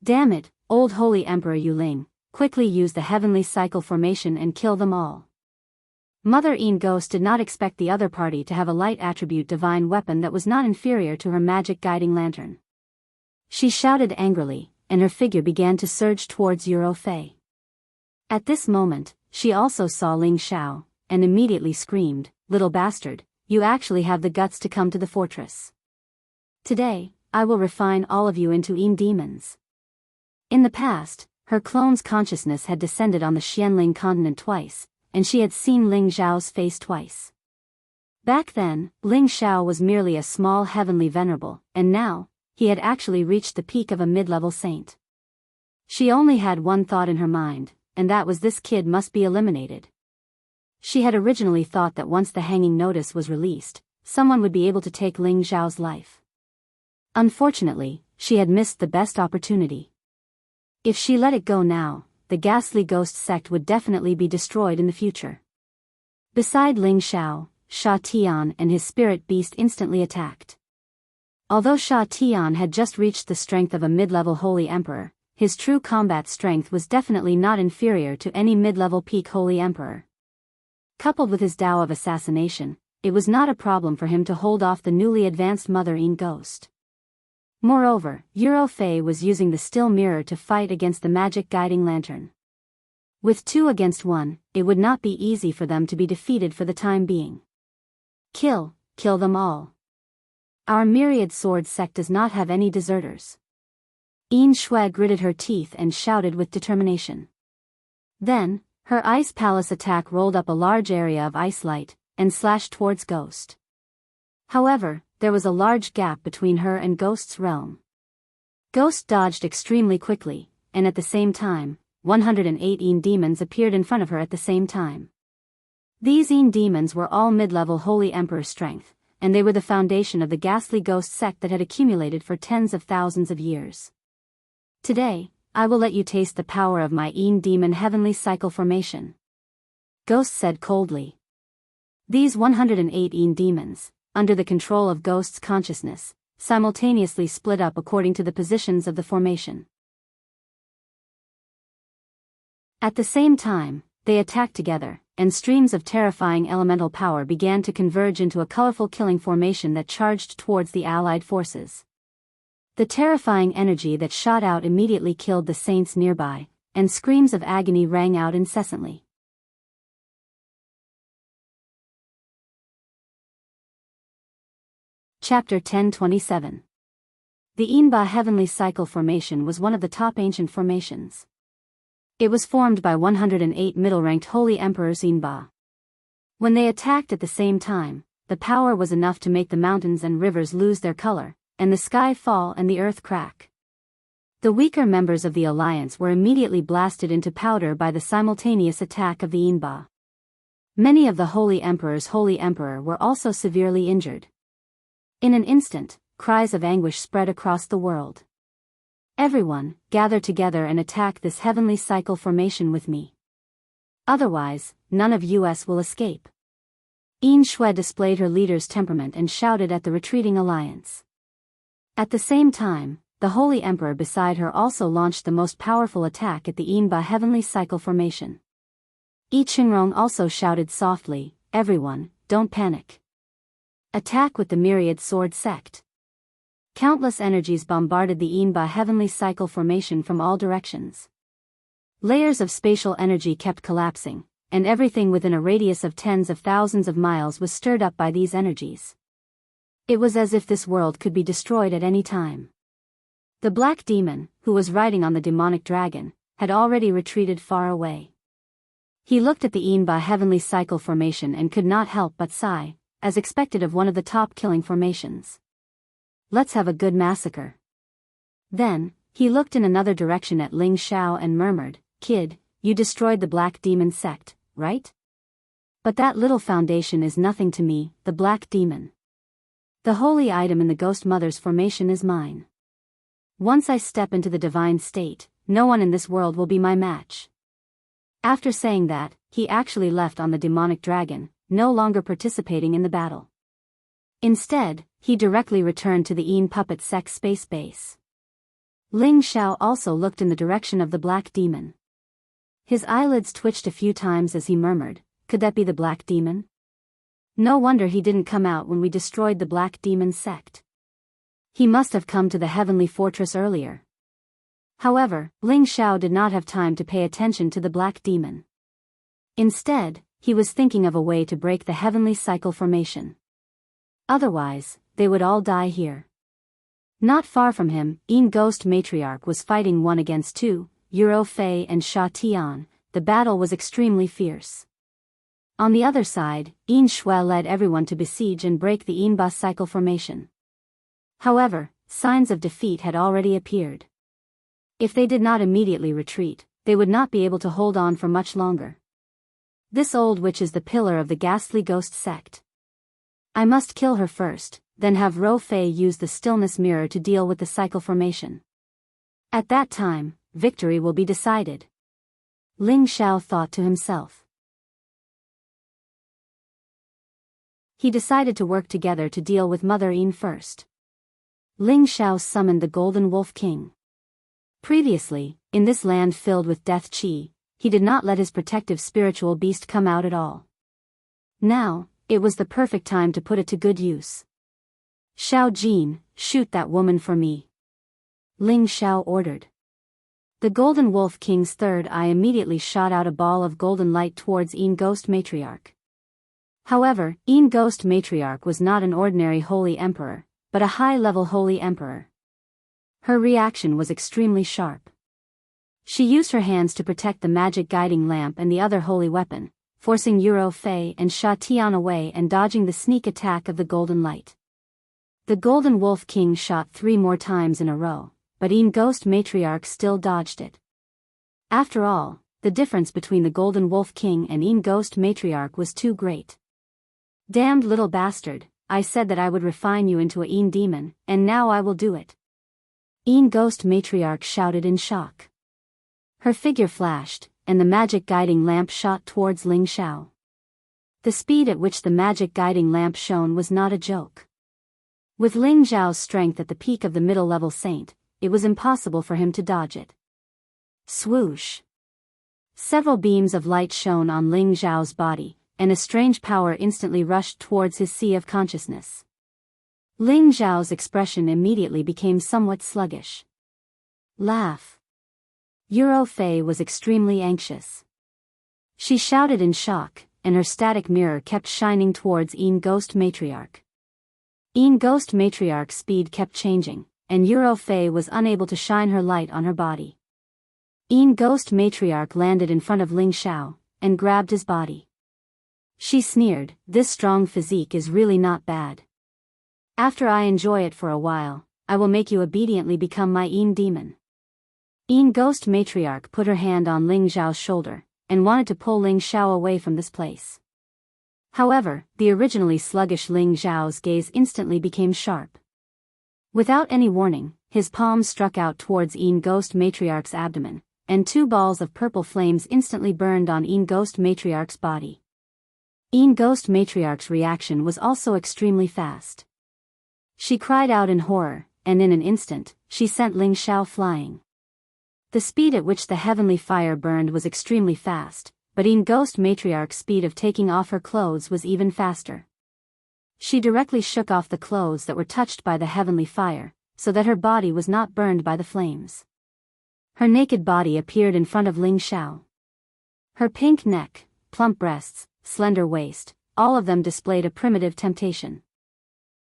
Damn it, old Holy Emperor Yuling, quickly use the heavenly cycle formation and kill them all. Mother Yin Ghost did not expect the other party to have a light attribute divine weapon that was not inferior to her magic guiding lantern. She shouted angrily, and her figure began to surge towards Euro Fei. At this moment, she also saw Ling Xiao, and immediately screamed, "Little bastard, you actually have the guts to come to the fortress. Today, I will refine all of you into demons." In the past, her clone's consciousness had descended on the Xianling continent twice, and she had seen Ling Xiao's face twice. Back then, Ling Xiao was merely a small heavenly venerable, and now, he had actually reached the peak of a mid-level saint. She only had one thought in her mind, and that was this kid must be eliminated. She had originally thought that once the hanging notice was released, someone would be able to take Ling Xiao's life. Unfortunately, she had missed the best opportunity. If she let it go now, the ghastly ghost sect would definitely be destroyed in the future. Beside Ling Xiao, Sha Tian and his spirit beast instantly attacked. Although Sha Tian had just reached the strength of a mid-level holy emperor, his true combat strength was definitely not inferior to any mid-level peak holy emperor. Coupled with his Tao of assassination, it was not a problem for him to hold off the newly advanced Mother Yin ghost. Moreover, Euro Fei was using the still mirror to fight against the magic guiding lantern. With 2 against 1, it would not be easy for them to be defeated for the time being. Kill them all. Our myriad sword sect does not have any deserters. Yin Shui gritted her teeth and shouted with determination. Then, her ice palace attack rolled up a large area of ice light, and slashed towards Ghost. However, there was a large gap between her and Ghost's realm. Ghost dodged extremely quickly, and at the same time, 118 demons appeared in front of her at the same time. These demons were all mid-level holy emperor strength, and they were the foundation of the ghastly ghost sect that had accumulated for tens of thousands of years. Today, I will let you taste the power of my demon heavenly cycle formation. Ghost said coldly. These 118 demons, under the control of Ghost's consciousness, simultaneously split up according to the positions of the formation. At the same time, they attacked together, and streams of terrifying elemental power began to converge into a colorful killing formation that charged towards the allied forces. The terrifying energy that shot out immediately killed the saints nearby, and screams of agony rang out incessantly. Chapter 1027. The Yinba Heavenly Cycle Formation was one of the top ancient formations. It was formed by 108 middle-ranked holy emperors Yinba. When they attacked at the same time, the power was enough to make the mountains and rivers lose their color, and the sky fall and the earth crack. The weaker members of the alliance were immediately blasted into powder by the simultaneous attack of the Yinba. Many of the holy emperor's holy emperor were also severely injured. In an instant, cries of anguish spread across the world. Everyone, gather together and attack this heavenly cycle formation with me. Otherwise, none of us will escape. Yin Shui displayed her leader's temperament and shouted at the retreating alliance. At the same time, the Holy Emperor beside her also launched the most powerful attack at the Yinba Heavenly Cycle Formation. Yi Qingrong also shouted softly, "Everyone, don't panic. Attack with the myriad sword sect." Countless energies bombarded the Yinba Heavenly Cycle Formation from all directions. Layers of spatial energy kept collapsing, and everything within a radius of tens of thousands of miles was stirred up by these energies. It was as if this world could be destroyed at any time. The black demon, who was riding on the demonic dragon, had already retreated far away. He looked at the Yinba Heavenly Cycle Formation and could not help but sigh, as expected of one of the top killing formations. Let's have a good massacre. Then, he looked in another direction at Ling Xiao and murmured, "Kid, you destroyed the black demon sect, right? But that little foundation is nothing to me, the black demon. The holy item in the Ghost Mother's formation is mine. Once I step into the divine state, no one in this world will be my match." After saying that, he actually left on the demonic dragon, no longer participating in the battle. Instead, he directly returned to the Yin Puppet Sect space base. Ling Xiao also looked in the direction of the black demon. His eyelids twitched a few times as he murmured, "Could that be the black demon? No wonder he didn't come out when we destroyed the black demon sect. He must have come to the heavenly fortress earlier." However, Ling Xiao did not have time to pay attention to the black demon. Instead, he was thinking of a way to break the heavenly cycle formation. Otherwise, they would all die here. Not far from him, Ghost Matriarch was fighting 1 against 2, Euro Fei and Sha Tian. The battle was extremely fierce. On the other side, Shui led everyone to besiege and break the Bus cycle formation. However, signs of defeat had already appeared. If they did not immediately retreat, they would not be able to hold on for much longer. This old witch is the pillar of the ghastly ghost sect. I must kill her first, then have Ro Fei use the stillness mirror to deal with the cycle formation. At that time, victory will be decided. Ling Xiao thought to himself. He decided to work together to deal with Mother Yin first. Ling Xiao summoned the Golden Wolf King. Previously, in this land filled with death qi, he did not let his protective spiritual beast come out at all. Now, it was the perfect time to put it to good use. Xiao Jin, shoot that woman for me. Ling Xiao ordered. The Golden Wolf King's third eye immediately shot out a ball of golden light towards Ghost Matriarch. However, Ghost Matriarch was not an ordinary holy emperor, but a high-level holy emperor. Her reaction was extremely sharp. She used her hands to protect the magic guiding lamp and the other holy weapon, forcing Euro Fei and Sha Tian away and dodging the sneak attack of the golden light. The Golden Wolf King shot 3 more times in a row, but Ghost Matriarch still dodged it. After all, the difference between the Golden Wolf King and Ghost Matriarch was too great. Damned little bastard, I said that I would refine you into a demon, and now I will do it. Ghost Matriarch shouted in shock. Her figure flashed, and the magic guiding lamp shot towards Ling Xiao. The speed at which the magic guiding lamp shone was not a joke. With Ling Xiao's strength at the peak of the middle-level saint, it was impossible for him to dodge it. Swoosh! Several beams of light shone on Ling Xiao's body, and a strange power instantly rushed towards his sea of consciousness. Ling Xiao's expression immediately became somewhat sluggish. Laugh. Euro Fei was extremely anxious. She shouted in shock, and her static mirror kept shining towards Ghost Matriarch. Ghost Matriarch's speed kept changing, and Euro Fei was unable to shine her light on her body. Ghost Matriarch landed in front of Ling Xiao, and grabbed his body. She sneered, "This strong physique is really not bad. After I enjoy it for a while, I will make you obediently become my demon." Ghost Matriarch put her hand on Ling Xiao's shoulder, and wanted to pull Ling Xiao away from this place. However, the originally sluggish Ling Xiao's gaze instantly became sharp. Without any warning, his palm struck out towards Ghost Matriarch's abdomen, and 2 balls of purple flames instantly burned on Ghost Matriarch's body. Ghost Matriarch's reaction was also extremely fast. She cried out in horror, and in an instant, she sent Ling Xiao flying. The speed at which the heavenly fire burned was extremely fast, but Ghost Matriarch's speed of taking off her clothes was even faster. She directly shook off the clothes that were touched by the heavenly fire, so that her body was not burned by the flames. Her naked body appeared in front of Ling Xiao. Her pink neck, plump breasts, slender waist, all of them displayed a primitive temptation.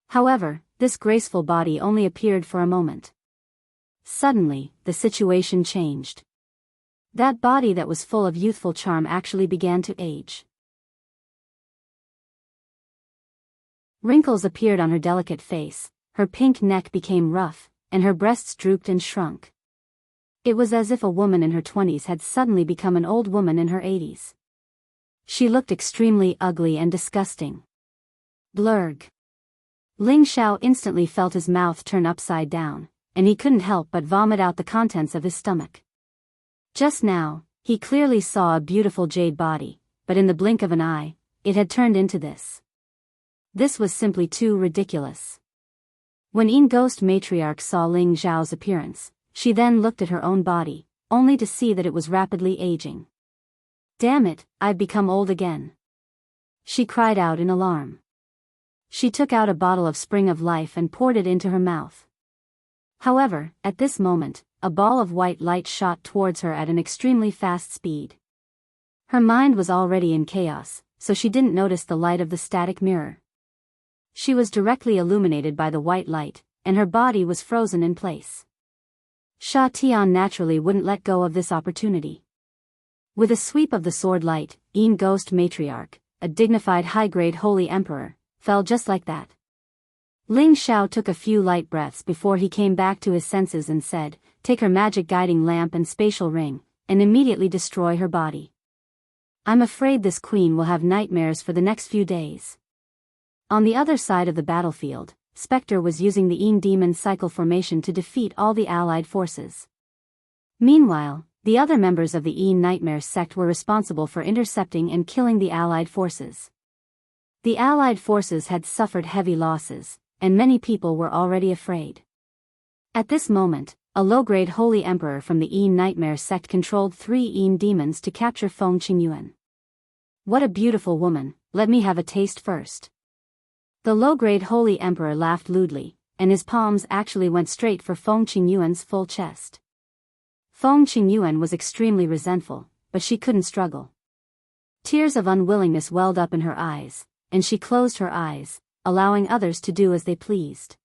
However, this graceful body only appeared for a moment. Suddenly, the situation changed. That body that was full of youthful charm actually began to age. Wrinkles appeared on her delicate face, her pink neck became rough, and her breasts drooped and shrunk. It was as if a woman in her 20s had suddenly become an old woman in her 80s. She looked extremely ugly and disgusting. Blurg. Ling Xiao instantly felt his mouth turn upside down, and he couldn't help but vomit out the contents of his stomach. Just now, he clearly saw a beautiful jade body, but in the blink of an eye, it had turned into this. This was simply too ridiculous. When Ghost Matriarch saw Ling Xiao's appearance, she then looked at her own body, only to see that it was rapidly aging. "Damn it, I've become old again," she cried out in alarm. She took out a bottle of Spring of Life and poured it into her mouth. However, at this moment, a ball of white light shot towards her at an extremely fast speed. Her mind was already in chaos, so she didn't notice the light of the static mirror. She was directly illuminated by the white light, and her body was frozen in place. Sha Tian naturally wouldn't let go of this opportunity. With a sweep of the sword light, Ghost Matriarch, a dignified high-grade holy emperor, fell just like that. Ling Xiao took a few light breaths before he came back to his senses and said, "Take her magic guiding lamp and spatial ring, and immediately destroy her body. I'm afraid this queen will have nightmares for the next few days." On the other side of the battlefield, Spectre was using the Demon cycle formation to defeat all the allied forces. Meanwhile, the other members of the Nightmare sect were responsible for intercepting and killing the allied forces. The allied forces had suffered heavy losses, and many people were already afraid. At this moment, a low-grade holy emperor from the Nightmare sect controlled 3 demons to capture Feng Qingyuan. "What a beautiful woman, let me have a taste first." The low-grade holy emperor laughed lewdly, and his palms actually went straight for Feng Qingyuan's full chest. Feng Qingyuan was extremely resentful, but she couldn't struggle. Tears of unwillingness welled up in her eyes, and she closed her eyes, allowing others to do as they pleased.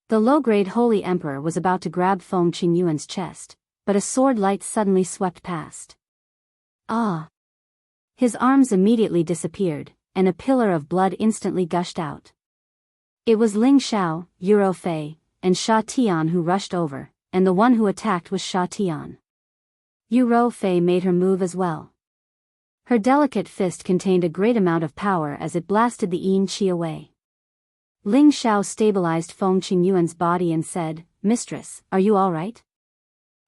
The low-grade holy emperor was about to grab Feng Qingyuan's chest, but a sword light suddenly swept past. Ah! His arms immediately disappeared, and a pillar of blood instantly gushed out. It was Ling Xiao, Yuro Fei, and Sha Tian who rushed over, and the one who attacked was Sha Tian. Yuro Fei made her move as well. Her delicate fist contained a great amount of power as it blasted the Qi away. Ling Xiao stabilized Feng Qingyuan's body and said, "Mistress, are you all right?"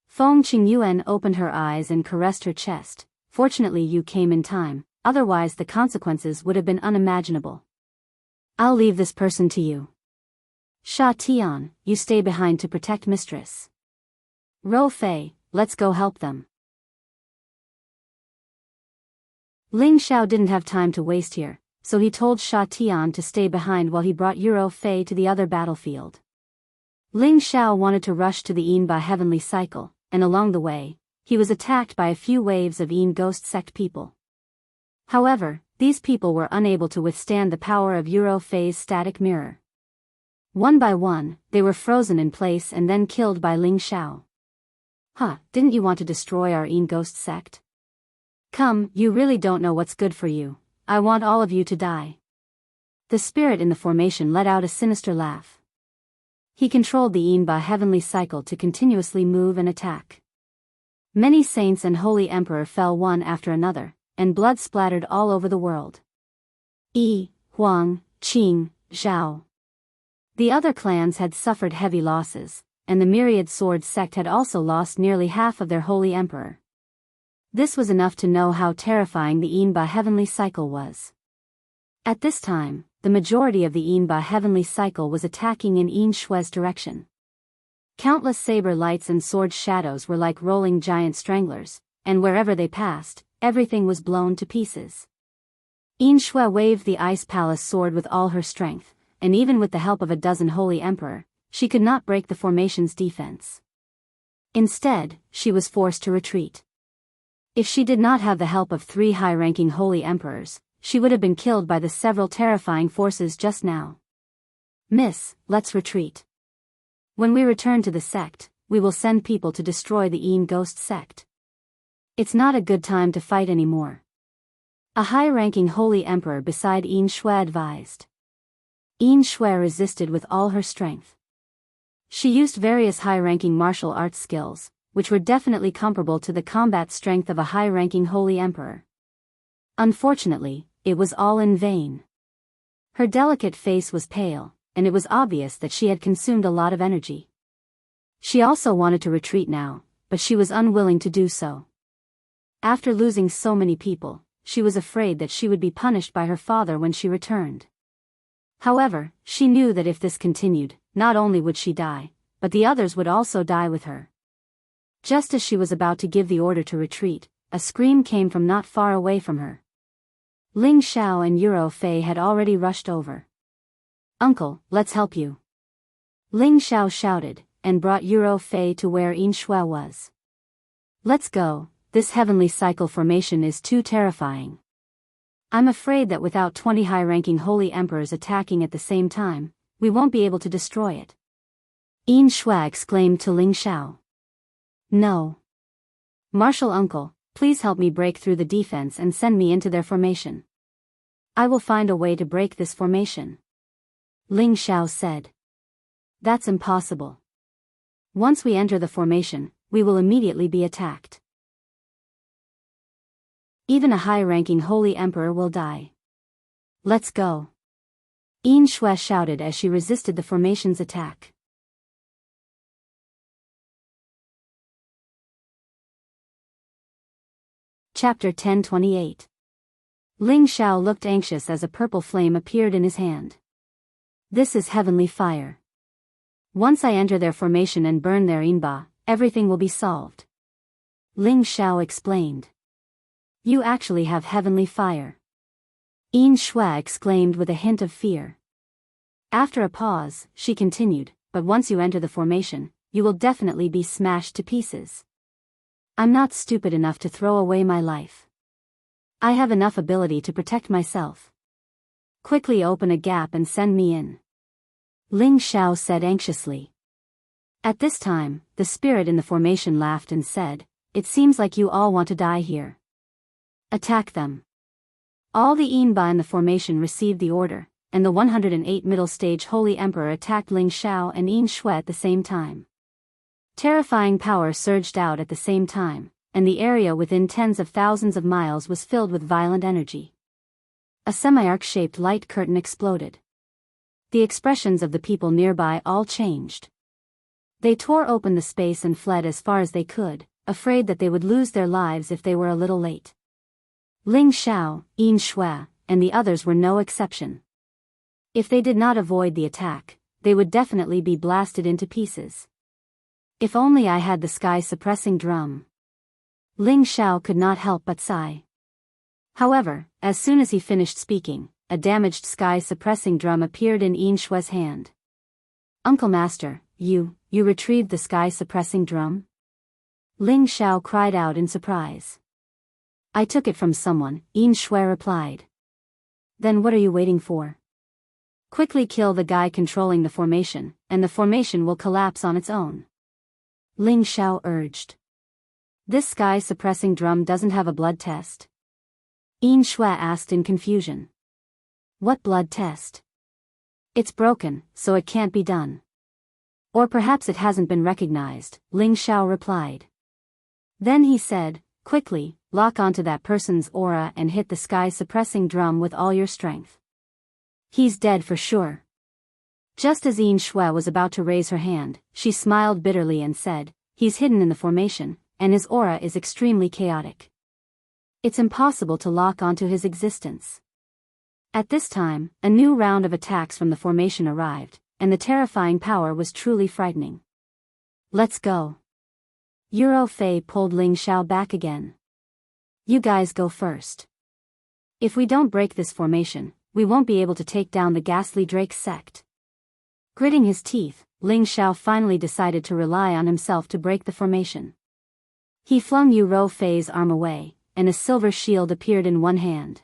Feng Qingyuan opened her eyes and caressed her chest. "Fortunately you came in time, otherwise the consequences would have been unimaginable. I'll leave this person to you. Sha Tian, you stay behind to protect mistress. Ro Fei, let's go help them." Ling Xiao didn't have time to waste here, so he told Sha Tian to stay behind while he brought Yuro Fei to the other battlefield. Ling Xiao wanted to rush to the Yinba heavenly cycle, and along the way, he was attacked by a few waves of Ghost sect people. However, these people were unable to withstand the power of Yuro Fei's static mirror. One by one, they were frozen in place and then killed by Ling Xiao. Didn't you want to destroy our Ghost sect? Come, you really don't know what's good for you. I want all of you to die. The spirit in the formation let out a sinister laugh. He controlled the Yinba heavenly cycle to continuously move and attack. Many saints and holy emperor fell one after another, and blood splattered all over the world. Huang, Qing, Zhao. The other clans had suffered heavy losses, and the Myriad Sword sect had also lost nearly half of their holy emperor. This was enough to know how terrifying the Yinba heavenly cycle was. At this time, the majority of the Yinba heavenly cycle was attacking in Yin Shue's direction. Countless saber lights and sword shadows were like rolling giant stranglers, and wherever they passed, everything was blown to pieces. Yin Shue waved the Ice Palace sword with all her strength, and even with the help of a dozen holy emperor, she could not break the formation's defense. Instead, she was forced to retreat. If she did not have the help of 3 high-ranking holy emperors, she would have been killed by the several terrifying forces just now. "Miss, let's retreat. When we return to the sect, we will send people to destroy the Ghost sect. It's not a good time to fight anymore," a high-ranking holy emperor beside Yin Shui advised. Yin Shui resisted with all her strength. She used various high-ranking martial arts skills, which were definitely comparable to the combat strength of a high-ranking holy emperor. Unfortunately, it was all in vain. Her delicate face was pale, and it was obvious that she had consumed a lot of energy. She also wanted to retreat now, but she was unwilling to do so. After losing so many people, she was afraid that she would be punished by her father when she returned. However, she knew that if this continued, not only would she die, but the others would also die with her. Just as she was about to give the order to retreat, a scream came from not far away from her. Ling Xiao and Yuro Fei had already rushed over. "Uncle, let's help you." Ling Xiao shouted, and brought Euro Fei to where Yin Shui was. Let's go, this heavenly cycle formation is too terrifying. I'm afraid that without 20 high-ranking holy emperors attacking at the same time, we won't be able to destroy it. Yin Shui exclaimed to Ling Xiao. No. Martial uncle, please help me break through the defense and send me into their formation. I will find a way to break this formation. Ling Xiao said. That's impossible. Once we enter the formation, we will immediately be attacked. Even a high-ranking holy emperor will die. Let's go. Yin Shui shouted as she resisted the formation's attack. Chapter 10:28. Ling Xiao looked anxious as a purple flame appeared in his hand. This is heavenly fire. Once I enter their formation and burn their Yinba, everything will be solved. Ling Xiao explained. You actually have heavenly fire. Yin Shui exclaimed with a hint of fear. After a pause, she continued, but once you enter the formation, you will definitely be smashed to pieces. I'm not stupid enough to throw away my life. I have enough ability to protect myself. Quickly open a gap and send me in. Ling Xiao said anxiously. At this time, the spirit in the formation laughed and said, It seems like you all want to die here. Attack them. All the Yinba in the formation received the order, and the 108 middle stage Holy Emperor attacked Ling Xiao and Yin Shui at the same time. Terrifying power surged out at the same time, and the area within tens of thousands of miles was filled with violent energy. A semi-arc-shaped light curtain exploded. The expressions of the people nearby all changed. They tore open the space and fled as far as they could, afraid that they would lose their lives if they were a little late. Ling Xiao, Yin Shui, and the others were no exception. If they did not avoid the attack, they would definitely be blasted into pieces. If only I had the sky-suppressing drum. Ling Xiao could not help but sigh. However, as soon as he finished speaking, a damaged sky-suppressing drum appeared in Yin Shui's hand. Uncle Master, you retrieved the sky-suppressing drum? Ling Xiao cried out in surprise. I took it from someone, Yin Shui replied. Then what are you waiting for? Quickly kill the guy controlling the formation, and the formation will collapse on its own. Ling Xiao urged. This sky-suppressing drum doesn't have a blood test? Yin Shui asked in confusion. What blood test? It's broken, so it can't be done. Or perhaps it hasn't been recognized, Ling Xiao replied. Then he said, quickly, lock onto that person's aura and hit the sky-suppressing drum with all your strength. He's dead for sure. Just as Yin Shui was about to raise her hand, she smiled bitterly and said, He's hidden in the formation, and his aura is extremely chaotic. It's impossible to lock onto his existence. At this time, a new round of attacks from the formation arrived, and the terrifying power was truly frightening. Let's go. Euro Fei pulled Ling Xiao back again. You guys go first. If we don't break this formation, we won't be able to take down the ghastly Drake sect. Gritting his teeth, Ling Xiao finally decided to rely on himself to break the formation. He flung Euro Fei's arm away, and a silver shield appeared in one hand.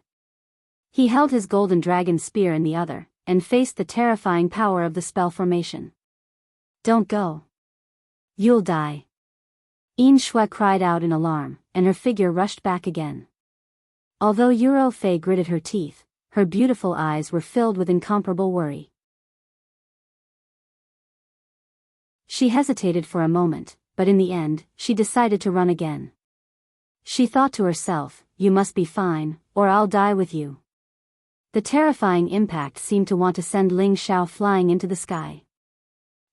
He held his golden dragon spear in the other, and faced the terrifying power of the spell formation. Don't go. You'll die. Yin Shui cried out in alarm, and her figure rushed back again. Although Euro Fei gritted her teeth, her beautiful eyes were filled with incomparable worry. She hesitated for a moment, but in the end, she decided to run again. She thought to herself, you must be fine, or I'll die with you. The terrifying impact seemed to want to send Ling Xiao flying into the sky.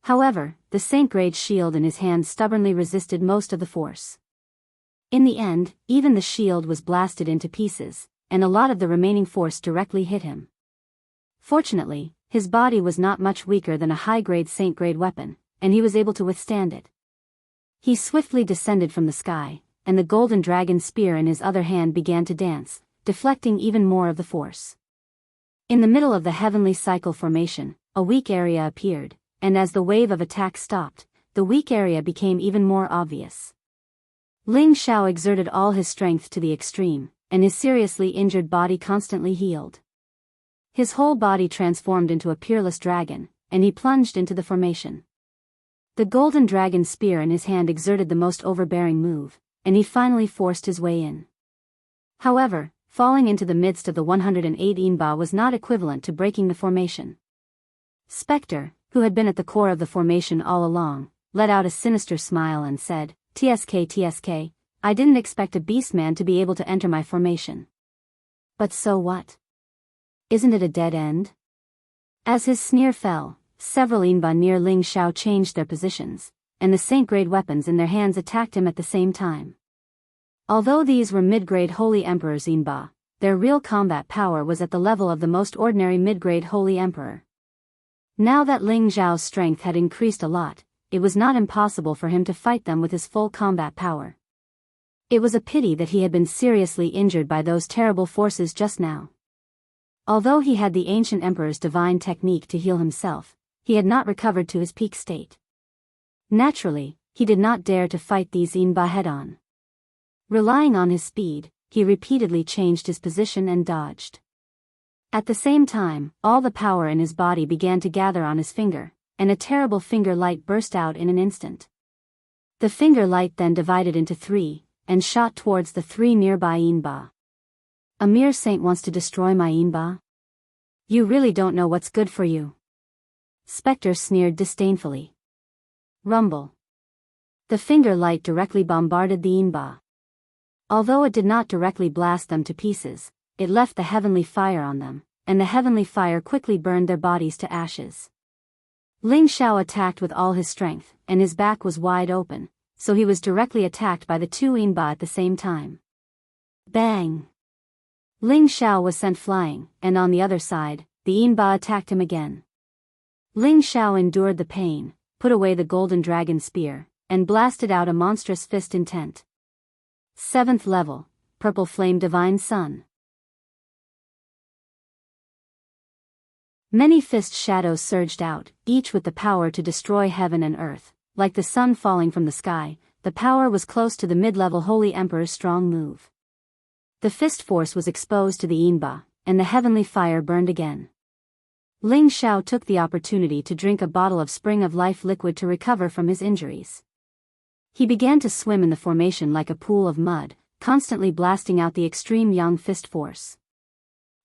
However, the Saint-grade shield in his hand stubbornly resisted most of the force. In the end, even the shield was blasted into pieces, and a lot of the remaining force directly hit him. Fortunately, his body was not much weaker than a high-grade Saint-grade weapon, and he was able to withstand it. He swiftly descended from the sky, and the golden dragon spear in his other hand began to dance, deflecting even more of the force. In the middle of the heavenly cycle formation, a weak area appeared, and as the wave of attack stopped, the weak area became even more obvious. Ling Xiao exerted all his strength to the extreme, and his seriously injured body constantly healed. His whole body transformed into a peerless dragon, and he plunged into the formation. The golden dragon spear in his hand exerted the most overbearing move, and he finally forced his way in. However, falling into the midst of the 108 Inba was not equivalent to breaking the formation. Spectre, who had been at the core of the formation all along, let out a sinister smile and said, "TSK, I didn't expect a beastman to be able to enter my formation. But so what? Isn't it a dead end?" As his sneer fell, several Inba near Ling Xiao changed their positions, and the saint-grade weapons in their hands attacked him at the same time. Although these were mid-grade Holy Emperor's Inba, their real combat power was at the level of the most ordinary mid-grade Holy Emperor. Now that Ling Xiao's strength had increased a lot, it was not impossible for him to fight them with his full combat power. It was a pity that he had been seriously injured by those terrible forces just now. Although he had the ancient emperor's divine technique to heal himself, he had not recovered to his peak state. Naturally, he did not dare to fight these Inba head-on. Relying on his speed, he repeatedly changed his position and dodged. At the same time, all the power in his body began to gather on his finger, and a terrible finger light burst out in an instant. The finger light then divided into three, and shot towards the three nearby Inba. "A mere saint wants to destroy my Inba? You really don't know what's good for you." Spectre sneered disdainfully. Rumble. The finger light directly bombarded the Inba. Although it did not directly blast them to pieces, it left the heavenly fire on them, and the heavenly fire quickly burned their bodies to ashes. Ling Xiao attacked with all his strength, and his back was wide open, so he was directly attacked by the two Inba at the same time. Bang! Ling Xiao was sent flying, and on the other side, the Inba attacked him again. Ling Xiao endured the pain, put away the golden dragon spear, and blasted out a monstrous fist intent. 7th level, Purple Flame Divine Sun. Many fist shadows surged out, each with the power to destroy heaven and earth. Like the sun falling from the sky, the power was close to the mid-level Holy Emperor's strong move. The fist force was exposed to the Inba, and the heavenly fire burned again. Ling Xiao took the opportunity to drink a bottle of Spring of Life liquid to recover from his injuries. He began to swim in the formation like a pool of mud, constantly blasting out the extreme young fist force.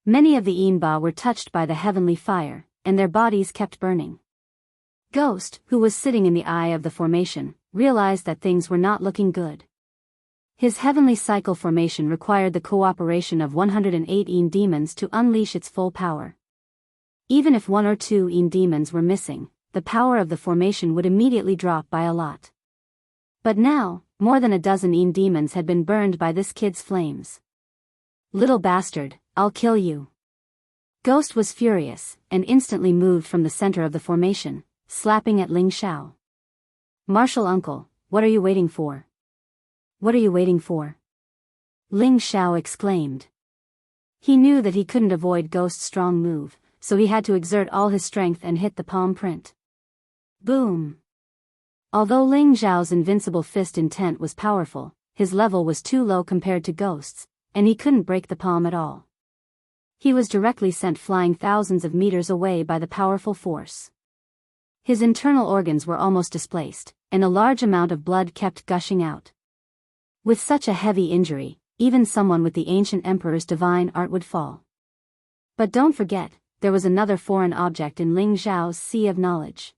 Many of the Inba were touched by the heavenly fire, and their bodies kept burning. Ghost, who was sitting in the eye of the formation, realized that things were not looking good. His heavenly cycle formation required the cooperation of 108 demons to unleash its full power. Even if 1 or 2 demons were missing, the power of the formation would immediately drop by a lot. But now, more than a dozen demons had been burned by this kid's flames. "Little bastard, I'll kill you." Ghost was furious, and instantly moved from the center of the formation, slapping at Ling Xiao. "Martial uncle, what are you waiting for? What are you waiting for?" Ling Xiao exclaimed. He knew that he couldn't avoid Ghost's strong move, so he had to exert all his strength and hit the palm print. Boom! Although Ling Xiao's invincible fist intent was powerful, his level was too low compared to Ghost's, and he couldn't break the palm at all. He was directly sent flying thousands of meters away by the powerful force. His internal organs were almost displaced, and a large amount of blood kept gushing out. With such a heavy injury, even someone with the ancient emperor's divine art would fall. But don't forget, there was another foreign object in Ling Xiao's sea of knowledge.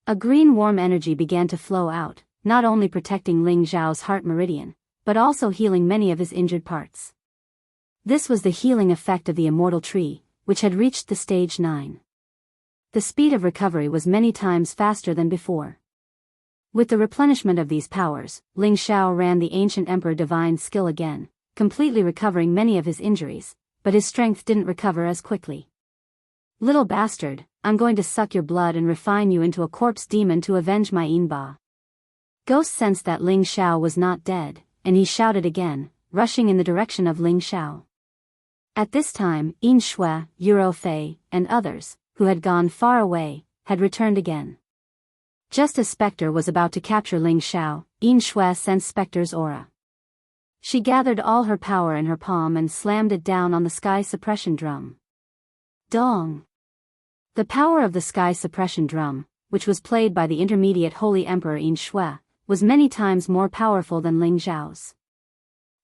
A green warm energy began to flow out, not only protecting Ling Xiao's heart meridian, but also healing many of his injured parts. This was the healing effect of the immortal tree, which had reached the stage 9. The speed of recovery was many times faster than before. With the replenishment of these powers, Ling Xiao ran the ancient emperor divine skill again, completely recovering many of his injuries, but his strength didn't recover as quickly. "Little bastard, I'm going to suck your blood and refine you into a corpse demon to avenge my Inba." Ghost sensed that Ling Xiao was not dead, and he shouted again, rushing in the direction of Ling Xiao. At this time, Yin Shui, Euro Fei, and others, who had gone far away, had returned again. Just as Spectre was about to capture Ling Xiao, Yin Shui sensed Spectre's aura. She gathered all her power in her palm and slammed it down on the sky suppression drum. Dong! The power of the sky suppression drum, which was played by the intermediate Holy Emperor Yin Shui, was many times more powerful than Ling Xiao's.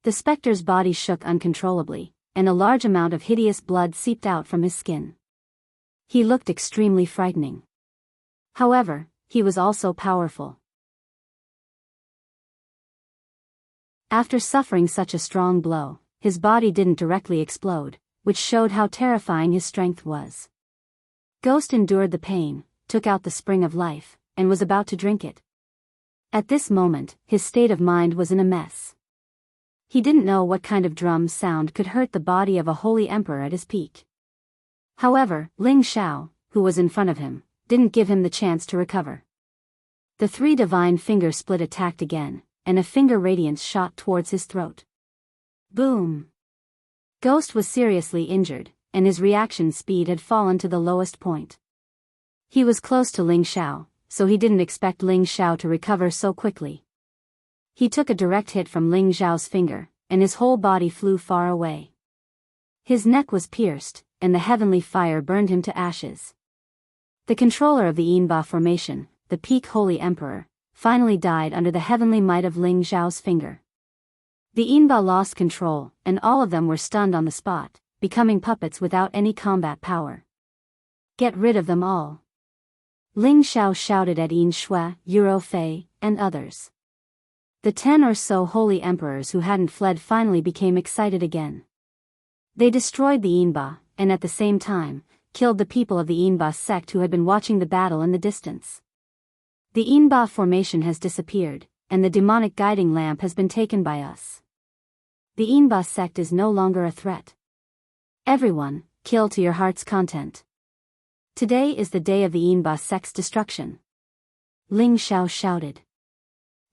The Spectre's body shook uncontrollably, and a large amount of hideous blood seeped out from his skin. He looked extremely frightening. However, he was also powerful. After suffering such a strong blow, his body didn't directly explode, which showed how terrifying his strength was. Ghost endured the pain, took out the spring of life, and was about to drink it. At this moment, his state of mind was in a mess. He didn't know what kind of drum sound could hurt the body of a holy emperor at his peak. However, Ling Xiao, who was in front of him, didn't give him the chance to recover. The three divine finger split attacked again, and a finger radiance shot towards his throat. Boom! Ghost was seriously injured, and his reaction speed had fallen to the lowest point. He was close to Ling Xiao, so he didn't expect Ling Xiao to recover so quickly. He took a direct hit from Ling Xiao's finger, and his whole body flew far away. His neck was pierced, and the heavenly fire burned him to ashes. The controller of the Yinba formation, the peak Holy Emperor, finally died under the heavenly might of Ling Xiao's finger. The Yinba lost control, and all of them were stunned on the spot, becoming puppets without any combat power. Get rid of them all! Ling Xiao shouted at Yin Shui, Euro Fei, and others. The 10 or so holy emperors who hadn't fled finally became excited again. They destroyed the Yinba, and at the same time, killed the people of the Yinba sect who had been watching the battle in the distance. The Yinba formation has disappeared, and the demonic guiding lamp has been taken by us. The Yinba sect is no longer a threat. Everyone, kill to your heart's content. Today is the day of the Yinba sect's destruction. Ling Xiao shouted.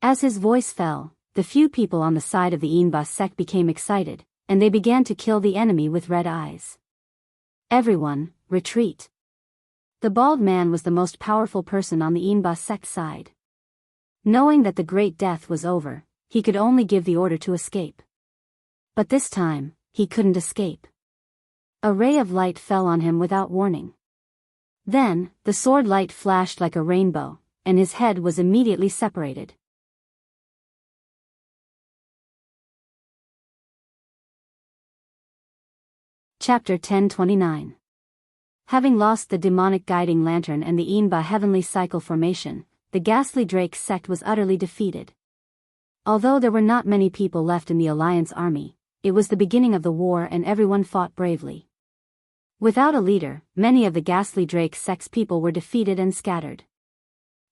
As his voice fell, the few people on the side of the Yinba sect became excited, and they began to kill the enemy with red eyes. Everyone, retreat. The bald man was the most powerful person on the Yinba sect side. Knowing that the great death was over, he could only give the order to escape. But this time, he couldn't escape. A ray of light fell on him without warning. Then, the sword light flashed like a rainbow, and his head was immediately separated. Chapter 1029. Having lost the demonic guiding lantern and the Yinba heavenly cycle formation, the ghastly Drake sect was utterly defeated. Although there were not many people left in the Alliance army, it was the beginning of the war and everyone fought bravely. Without a leader, many of the ghastly Drake sect's people were defeated and scattered.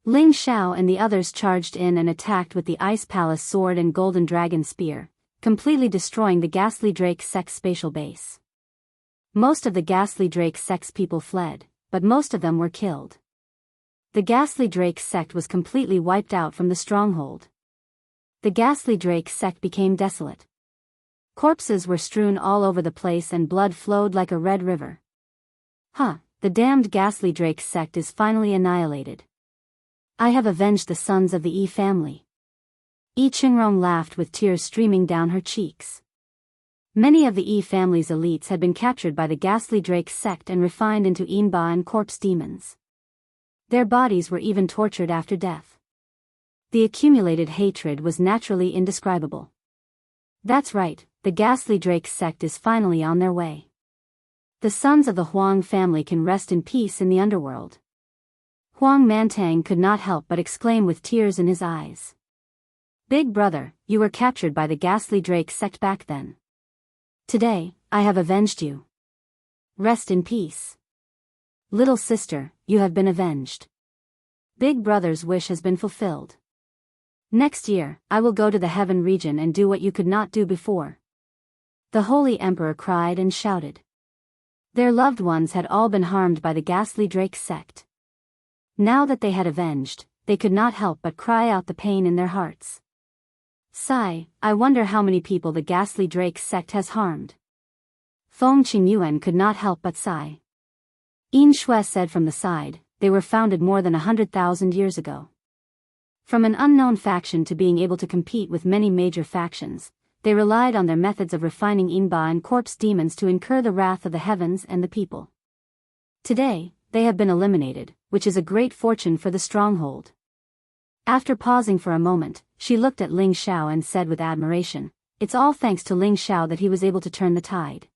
Ling Xiao and the others charged in and attacked with the Ice Palace sword and Golden Dragon spear, completely destroying the ghastly Drake sect's spatial base. Most of the ghastly Drake sect's people fled, but most of them were killed. The ghastly Drake sect was completely wiped out from the stronghold. The ghastly Drake sect became desolate. Corpses were strewn all over the place and blood flowed like a red river. The damned ghastly Drake sect is finally annihilated. I have avenged the sons of the Yi family. Yi Qingrong laughed with tears streaming down her cheeks. Many of the Yi family's elites had been captured by the ghastly Drake sect and refined into Yinba and corpse demons. Their bodies were even tortured after death. The accumulated hatred was naturally indescribable. That's right, the ghastly Drake sect is finally on their way. The sons of the Huang family can rest in peace in the underworld. Huang Mantang could not help but exclaim with tears in his eyes. Big brother, you were captured by the ghastly Drake sect back then. Today, I have avenged you. Rest in peace. Little sister, you have been avenged. Big brother's wish has been fulfilled. Next year, I will go to the heaven region and do what you could not do before. The holy emperor cried and shouted. Their loved ones had all been harmed by the ghastly Drake sect. Now that they had avenged, they could not help but cry out the pain in their hearts. Sigh, I wonder how many people the ghastly Drake sect has harmed. Feng Qingyuan could not help but sigh. Yin Shui said from the side, they were founded more than 100,000 years ago. From an unknown faction to being able to compete with many major factions, they relied on their methods of refining Inba and corpse demons to incur the wrath of the heavens and the people. Today, they have been eliminated, which is a great fortune for the stronghold. After pausing for a moment, she looked at Ling Xiao and said with admiration, "It's all thanks to Ling Xiao that he was able to turn the tide.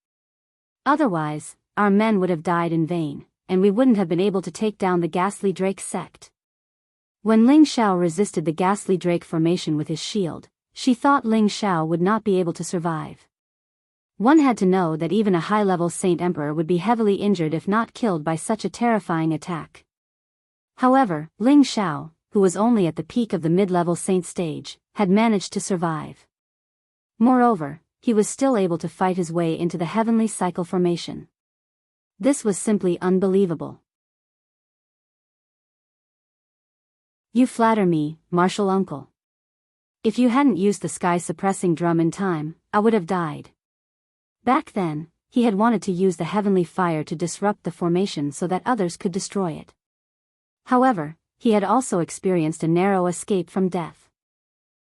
Otherwise, our men would have died in vain, and we wouldn't have been able to take down the Ghastly Drake sect." When Ling Xiao resisted the Ghastly Drake formation with his shield, she thought Ling Xiao would not be able to survive. One had to know that even a high-level Saint Emperor would be heavily injured if not killed by such a terrifying attack. However, Ling Xiao, who was only at the peak of the mid-level Saint stage, had managed to survive. Moreover, he was still able to fight his way into the heavenly cycle formation. This was simply unbelievable. "You flatter me, martial uncle. If you hadn't used the sky-suppressing drum in time, I would have died." Back then, he had wanted to use the heavenly fire to disrupt the formation so that others could destroy it. However, he had also experienced a narrow escape from death.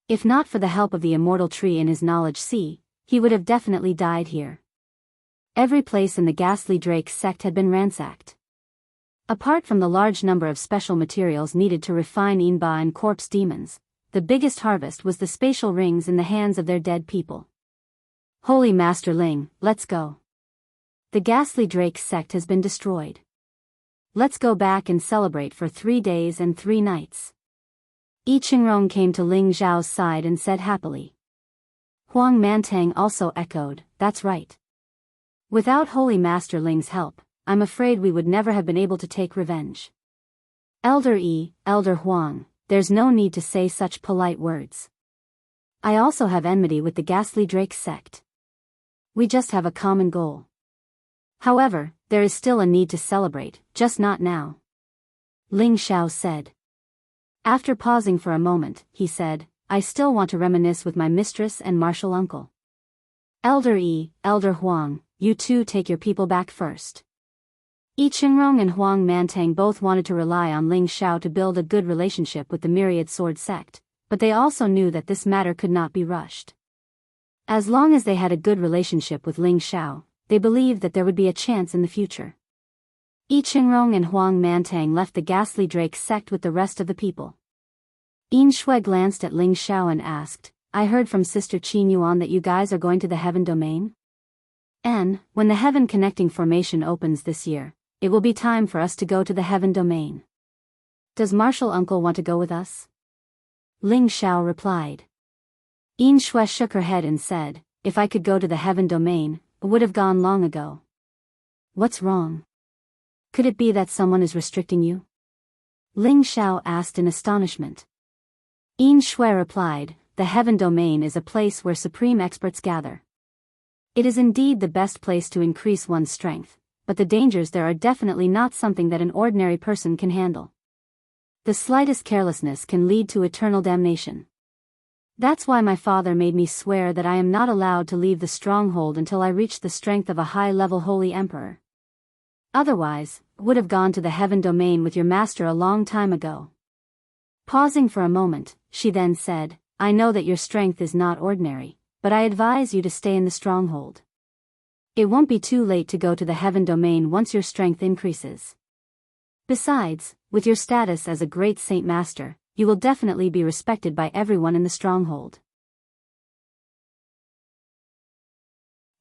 If not for the help of the immortal tree in his knowledge sea, he would have definitely died here. Every place in the Ghastly Drake sect had been ransacked. Apart from the large number of special materials needed to refine Inba and corpse demons, the biggest harvest was the spatial rings in the hands of their dead people. "Holy Master Ling, let's go. The Ghastly Drake sect has been destroyed. Let's go back and celebrate for 3 days and 3 nights. Yi Qingrong came to Ling Zhao's side and said happily. Huang Mantang also echoed, "That's right. Without Holy Master Ling's help, I'm afraid we would never have been able to take revenge." "Elder Yi, Elder Huang, there's no need to say such polite words. I also have enmity with the Ghastly Drake sect. We just have a common goal. However, there is still a need to celebrate, just not now," Ling Xiao said. After pausing for a moment, he said, "I still want to reminisce with my mistress and martial uncle. Elder Yi, Elder Huang, you two take your people back first." Yi Qingrong and Huang Mantang both wanted to rely on Ling Xiao to build a good relationship with the Myriad Sword sect, but they also knew that this matter could not be rushed. As long as they had a good relationship with Ling Xiao, they believed that there would be a chance in the future. Yi Qingrong and Huang Mantang left the Ghastly Drake sect with the rest of the people. Yin Shui glanced at Ling Xiao and asked, "I heard from Sister Qin Yuan that you guys are going to the Heaven Domain? And, when the Heaven Connecting Formation opens this year, it will be time for us to go to the Heaven Domain. Does Martial Uncle want to go with us?" Ling Xiao replied. Yin Shui shook her head and said, "If I could go to the Heaven Domain, I would have gone long ago." "What's wrong? Could it be that someone is restricting you?" Ling Xiao asked in astonishment. Yin Shui replied, "The Heaven Domain is a place where supreme experts gather. It is indeed the best place to increase one's strength, but the dangers there are definitely not something that an ordinary person can handle. The slightest carelessness can lead to eternal damnation. That's why my father made me swear that I am not allowed to leave the stronghold until I reach the strength of a high-level holy emperor. Otherwise, I would have gone to the Heaven Domain with your master a long time ago." Pausing for a moment, she then said, "I know that your strength is not ordinary, but I advise you to stay in the stronghold. It won't be too late to go to the Heaven Domain once your strength increases. Besides, with your status as a great Saint Master, you will definitely be respected by everyone in the stronghold.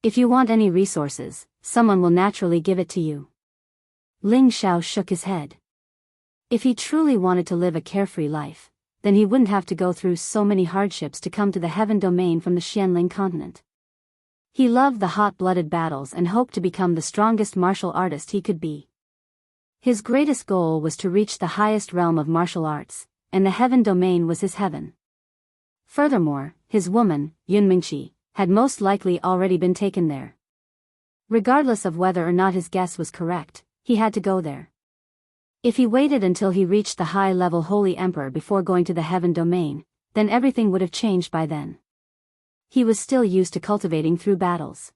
If you want any resources, someone will naturally give it to you." Ling Xiao shook his head. If he truly wanted to live a carefree life, then he wouldn't have to go through so many hardships to come to the Heaven Domain from the Xianling continent. He loved the hot-blooded battles and hoped to become the strongest martial artist he could be. His greatest goal was to reach the highest realm of martial arts, and the Heaven Domain was his heaven. Furthermore, his woman, Yun Mingqi, had most likely already been taken there. Regardless of whether or not his guess was correct, he had to go there. If he waited until he reached the high-level Holy Emperor before going to the Heaven Domain, then everything would have changed by then. He was still used to cultivating through battles.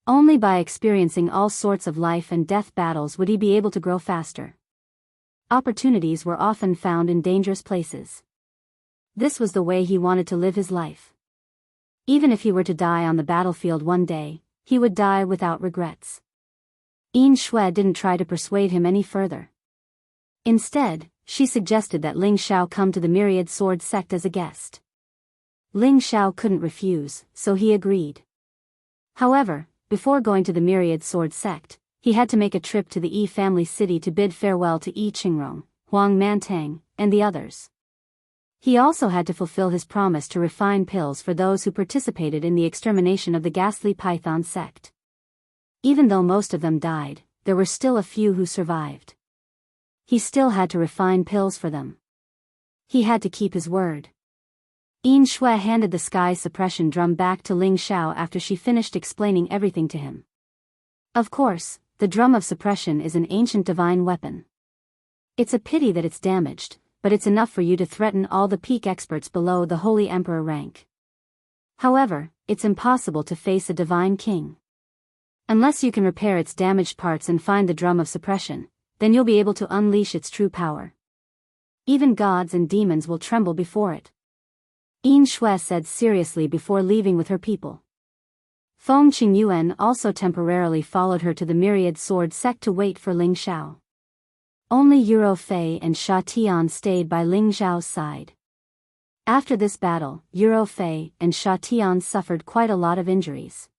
Only by experiencing all sorts of life and death battles would he be able to grow faster. Opportunities were often found in dangerous places. This was the way he wanted to live his life. Even if he were to die on the battlefield one day, he would die without regrets. Yin Shui didn't try to persuade him any further. Instead, she suggested that Ling Xiao come to the Myriad Sword sect as a guest. Ling Xiao couldn't refuse, so he agreed. However, before going to the Myriad Sword sect, he had to make a trip to the Yi family city to bid farewell to Yi Qingrong, Huang Mantang, and the others. He also had to fulfill his promise to refine pills for those who participated in the extermination of the ghastly Python sect. Even though most of them died, there were still a few who survived. He still had to refine pills for them. He had to keep his word. Yin Shui handed the sky suppression drum back to Ling Xiao after she finished explaining everything to him. Of course, the drum of suppression is an ancient divine weapon. It's a pity that it's damaged, but it's enough for you to threaten all the peak experts below the Holy Emperor rank. However, it's impossible to face a divine king. Unless you can repair its damaged parts and find the drum of suppression, then you'll be able to unleash its true power. Even gods and demons will tremble before it. Yin Shui said seriously before leaving with her people. Feng Qingyuan also temporarily followed her to the Myriad Sword sect to wait for Ling Xiao. Only Yuro Fei and Sha Tian stayed by Ling Xiao's side. After this battle, Yuro Fei and Sha Tian suffered quite a lot of injuries.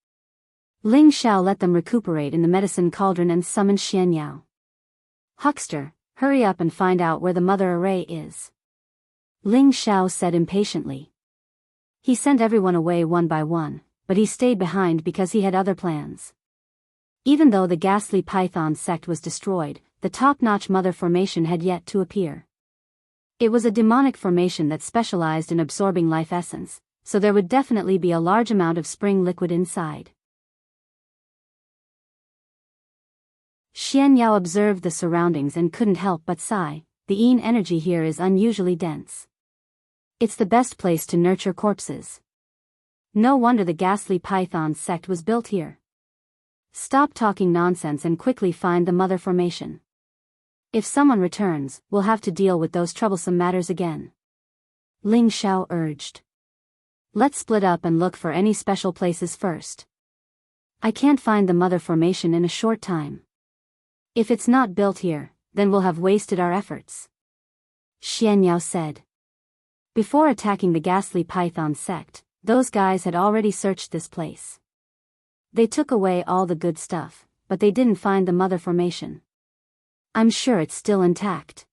Ling Xiao let them recuperate in the medicine cauldron and summoned Xianyao. "Huckster, hurry up and find out where the mother array is," Ling Xiao said impatiently. He sent everyone away one by one, but he stayed behind because he had other plans. Even though the ghastly Python sect was destroyed, the top-notch Mother Formation had yet to appear. It was a demonic formation that specialized in absorbing life essence, so there would definitely be a large amount of spring liquid inside. Xianyao observed the surroundings and couldn't help but sigh. The Yin energy here is unusually dense. It's the best place to nurture corpses. No wonder the ghastly Python sect was built here. Stop talking nonsense and quickly find the Mother Formation. If someone returns, we'll have to deal with those troublesome matters again, Ling Xiao urged. Let's split up and look for any special places first. I can't find the Mother Formation in a short time. If it's not built here, then we'll have wasted our efforts, Xianyao said. Before attacking the ghastly Python sect, those guys had already searched this place. They took away all the good stuff, but they didn't find the Mother Formation. I'm sure it's still intact.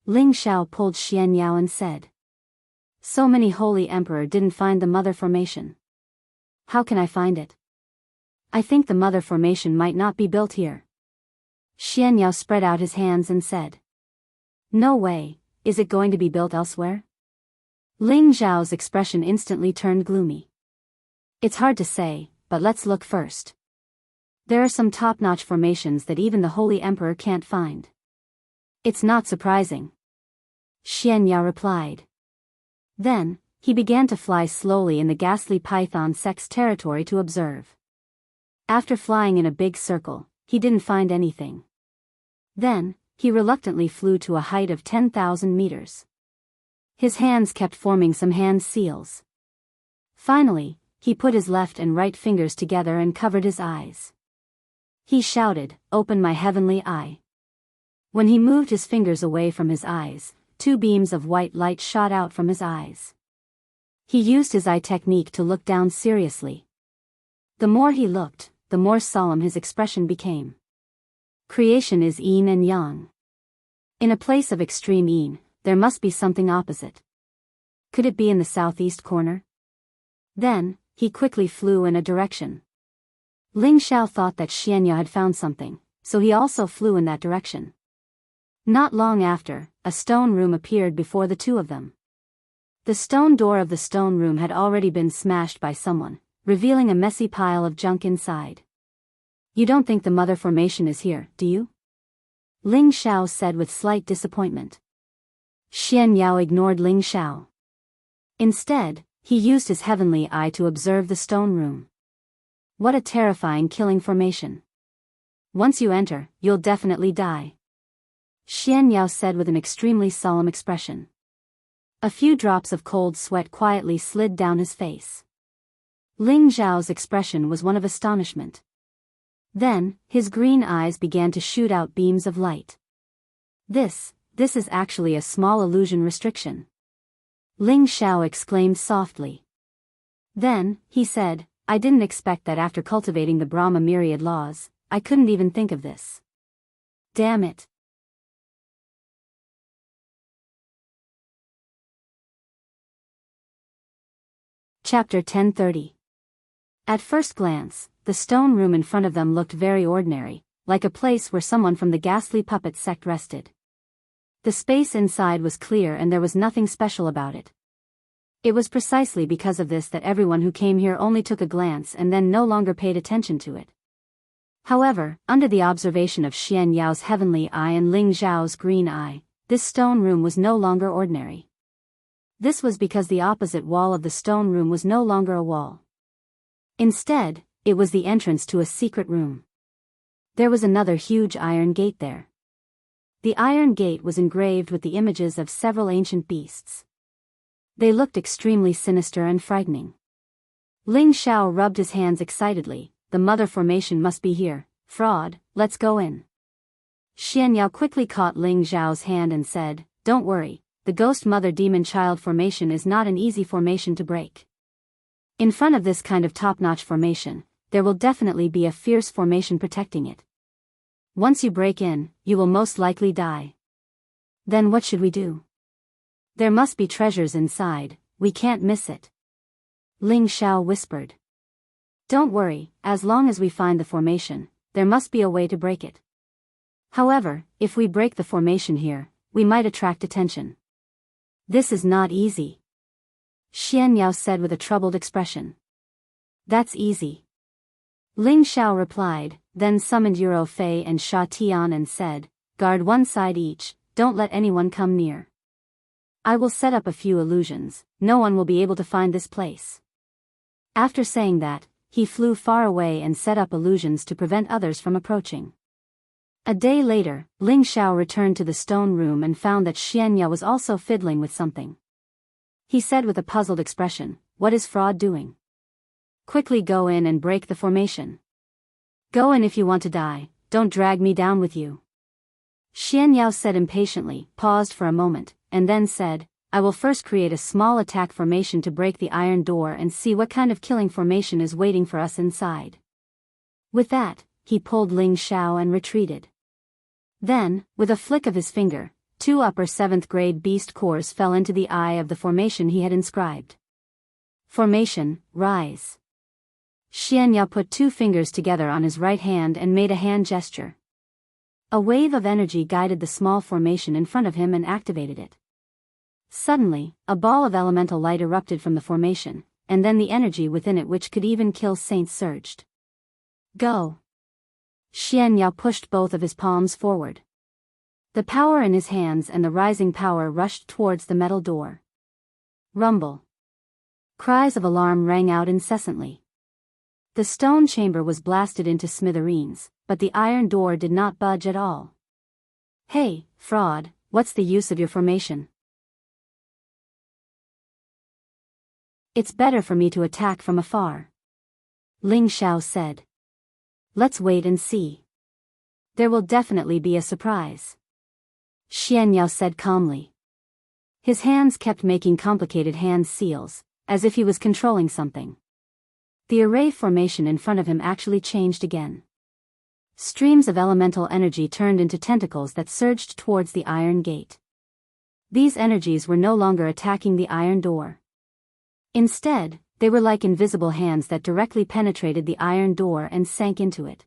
Ling Xiao pulled Xianyao and said. So many Holy Emperor didn't find the Mother Formation. How can I find it? I think the Mother Formation might not be built here. Xianyao spread out his hands and said. No way, is it going to be built elsewhere? Ling Xiao's expression instantly turned gloomy. It's hard to say, but let's look first. There are some top-notch formations that even the Holy Emperor can't find. It's not surprising, Xianyao replied. Then, he began to fly slowly in the ghastly Python sect's territory to observe. After flying in a big circle, he didn't find anything. Then, he reluctantly flew to a height of 10,000 meters. His hands kept forming some hand seals. Finally, he put his left and right fingers together and covered his eyes. He shouted, "Open my heavenly eye." When he moved his fingers away from his eyes, 2 beams of white light shot out from his eyes. He used his eye technique to look down seriously. The more he looked, the more solemn his expression became. Creation is yin and yang. In a place of extreme yin, there must be something opposite. Could it be in the southeast corner? Then, he quickly flew in a direction. Ling Xiao thought that Xianyao had found something, so he also flew in that direction. Not long after, a stone room appeared before the two of them. The stone door of the stone room had already been smashed by someone, revealing a messy pile of junk inside. You don't think the Mother Formation is here, do you? Ling Xiao said with slight disappointment. Xianyao ignored Ling Xiao. Instead, he used his heavenly eye to observe the stone room. What a terrifying killing formation. Once you enter, you'll definitely die. Xian Yao said with an extremely solemn expression. A few drops of cold sweat quietly slid down his face. Ling Zhao's expression was one of astonishment. Then, his green eyes began to shoot out beams of light. This is actually a small illusion restriction. Ling Xiao exclaimed softly. Then, he said, I didn't expect that after cultivating the Brahma myriad laws, I couldn't even think of this. Damn it. Chapter 1030. At first glance, the stone room in front of them looked very ordinary, like a place where someone from the ghastly puppet sect rested. The space inside was clear and there was nothing special about it. It was precisely because of this that everyone who came here only took a glance and then no longer paid attention to it. However, under the observation of Xian Yao's heavenly eye and Ling Zhao's green eye, this stone room was no longer ordinary. This was because the opposite wall of the stone room was no longer a wall. Instead, it was the entrance to a secret room. There was another huge iron gate there. The iron gate was engraved with the images of several ancient beasts. They looked extremely sinister and frightening. Ling Xiao rubbed his hands excitedly. The mother formation must be here. Fraud, let's go in. Xian Yao quickly caught Ling Zhao's hand and said, Don't worry, the ghost mother demon child formation is not an easy formation to break. In front of this kind of top-notch formation, there will definitely be a fierce formation protecting it. Once you break in, you will most likely die. Then what should we do? There must be treasures inside, we can't miss it. Ling Xiao whispered. Don't worry, as long as we find the formation, there must be a way to break it. However, if we break the formation here, we might attract attention. This is not easy. Xian Yao said with a troubled expression. That's easy. Ling Xiao replied, then summoned Yuro Fei and Sha Tian and said, Guard one side each, don't let anyone come near. I will set up a few illusions, no one will be able to find this place. After saying that, he flew far away and set up illusions to prevent others from approaching. A day later, Ling Xiao returned to the stone room and found that Xian Yao was also fiddling with something. He said with a puzzled expression, What is Fraud doing? Quickly go in and break the formation. Go in if you want to die, don't drag me down with you. Xian Yao said impatiently, paused for a moment, and then said, I will first create a small attack formation to break the iron door and see what kind of killing formation is waiting for us inside. With that, he pulled Ling Xiao and retreated. Then, with a flick of his finger, 2 upper 7th grade beast cores fell into the eye of the formation he had inscribed. Formation, rise. Xian Yao put 2 fingers together on his right hand and made a hand gesture. A wave of energy guided the small formation in front of him and activated it. Suddenly, a ball of elemental light erupted from the formation, and then the energy within it which could even kill saints surged. Go! Xian Yao pushed both of his palms forward. The power in his hands and the rising power rushed towards the metal door. Rumble! Cries of alarm rang out incessantly. The stone chamber was blasted into smithereens, but the iron door did not budge at all. Hey, fraud, what's the use of your formation? It's better for me to attack from afar. Ling Xiao said. Let's wait and see. There will definitely be a surprise. Xian Yao said calmly. His hands kept making complicated hand seals, as if he was controlling something. The array formation in front of him actually changed again. Streams of elemental energy turned into tentacles that surged towards the iron gate. These energies were no longer attacking the iron door. Instead, they were like invisible hands that directly penetrated the iron door and sank into it.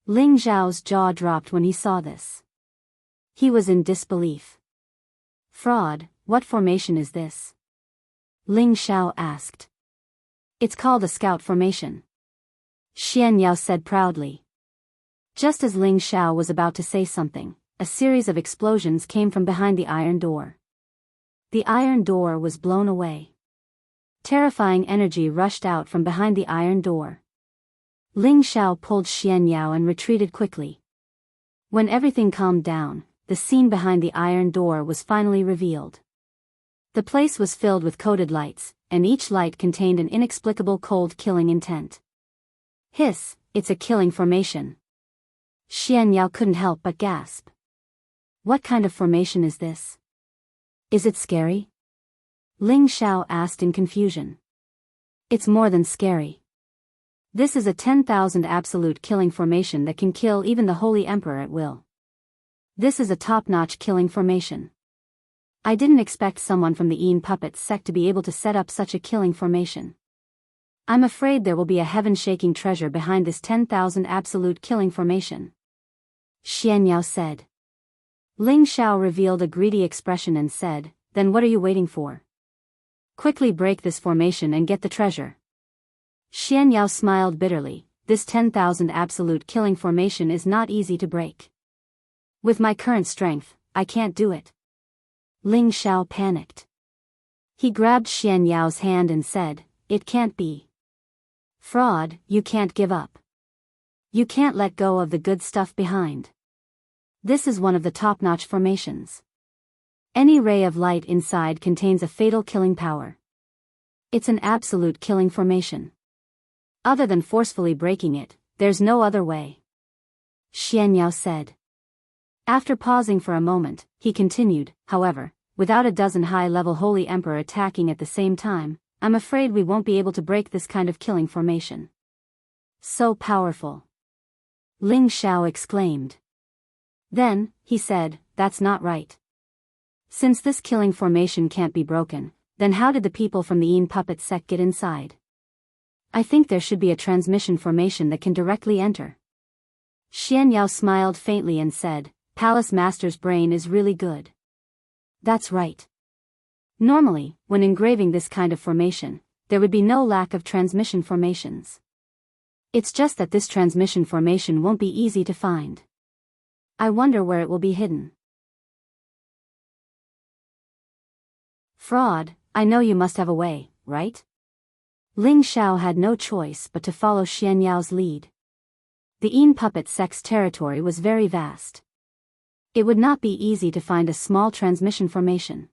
Ling Zhao's jaw dropped when he saw this. He was in disbelief. Fraud, what formation is this? Ling Xiao asked. It's called a scout formation. Xian Yao said proudly. Just as Ling Xiao was about to say something, a series of explosions came from behind the iron door. The iron door was blown away. Terrifying energy rushed out from behind the iron door. Ling Xiao pulled Xian Yao and retreated quickly. When everything calmed down, the scene behind the iron door was finally revealed. The place was filled with coded lights, and each light contained an inexplicable cold killing intent. Hiss, it's a killing formation. Xian Yao couldn't help but gasp. What kind of formation is this? Is it scary? Ling Xiao asked in confusion. It's more than scary. This is a 10,000 absolute killing formation that can kill even the Holy Emperor at will. This is a top-notch killing formation. I didn't expect someone from the Een puppet sect to be able to set up such a killing formation. I'm afraid there will be a heaven-shaking treasure behind this 10,000 absolute killing formation. Xian Yao said. Ling Xiao revealed a greedy expression and said, then what are you waiting for? Quickly break this formation and get the treasure. Xian Yao smiled bitterly. This 10,000 absolute killing formation is not easy to break. With my current strength, I can't do it. Ling Xiao panicked. He grabbed Xian Yao's hand and said, it can't be. Fraud, you can't give up. You can't let go of the good stuff behind. This is one of the top-notch formations. Any ray of light inside contains a fatal killing power. It's an absolute killing formation. Other than forcefully breaking it, there's no other way. Xian Yao said. After pausing for a moment, he continued, however, without a dozen high-level Holy Emperor attacking at the same time, I'm afraid we won't be able to break this kind of killing formation. So powerful. Ling Xiao exclaimed. Then, he said, that's not right. Since this killing formation can't be broken, then how did the people from the Een puppet sect get inside? I think there should be a transmission formation that can directly enter. Xian Yao smiled faintly and said, Palace Master's brain is really good. That's right. Normally, when engraving this kind of formation, there would be no lack of transmission formations. It's just that this transmission formation won't be easy to find. I wonder where it will be hidden. Fraud, I know you must have a way, right? Ling Xiao had no choice but to follow Xian Yao's lead. The Een puppet sect's territory was very vast. It would not be easy to find a small transmission formation.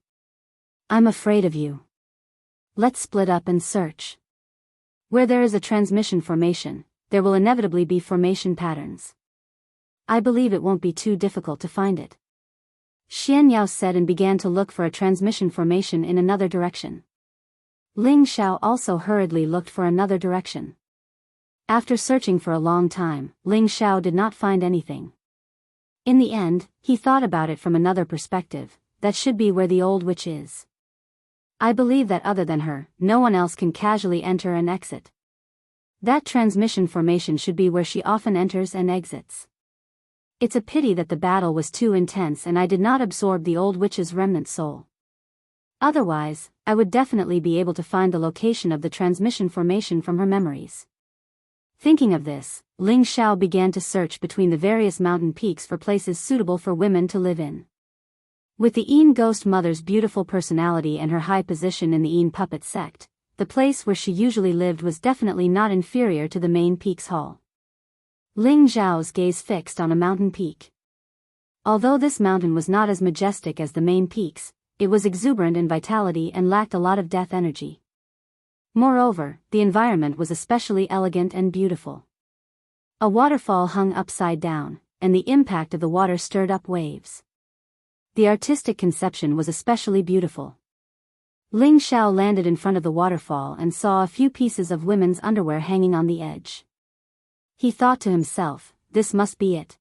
I'm afraid of you. Let's split up and search. Where there is a transmission formation, there will inevitably be formation patterns. I believe it won't be too difficult to find it. Xian Yao said and began to look for a transmission formation in another direction. Ling Xiao also hurriedly looked for another direction. After searching for a long time, Ling Xiao did not find anything. In the end, he thought about it from another perspective. That should be where the old witch is. I believe that other than her, no one else can casually enter and exit. That transmission formation should be where she often enters and exits. It's a pity that the battle was too intense and I did not absorb the old witch's remnant soul. Otherwise, I would definitely be able to find the location of the transmission formation from her memories. Thinking of this, Ling Xiao began to search between the various mountain peaks for places suitable for women to live in. With the Een ghost mother's beautiful personality and her high position in the Een puppet sect, the place where she usually lived was definitely not inferior to the main peak's hall. Ling Xiao's gaze fixed on a mountain peak. Although this mountain was not as majestic as the main peaks, it was exuberant in vitality and lacked a lot of death energy. Moreover, the environment was especially elegant and beautiful. A waterfall hung upside down, and the impact of the water stirred up waves. The artistic conception was especially beautiful. Ling Xiao landed in front of the waterfall and saw a few pieces of women's underwear hanging on the edge. He thought to himself, this must be it.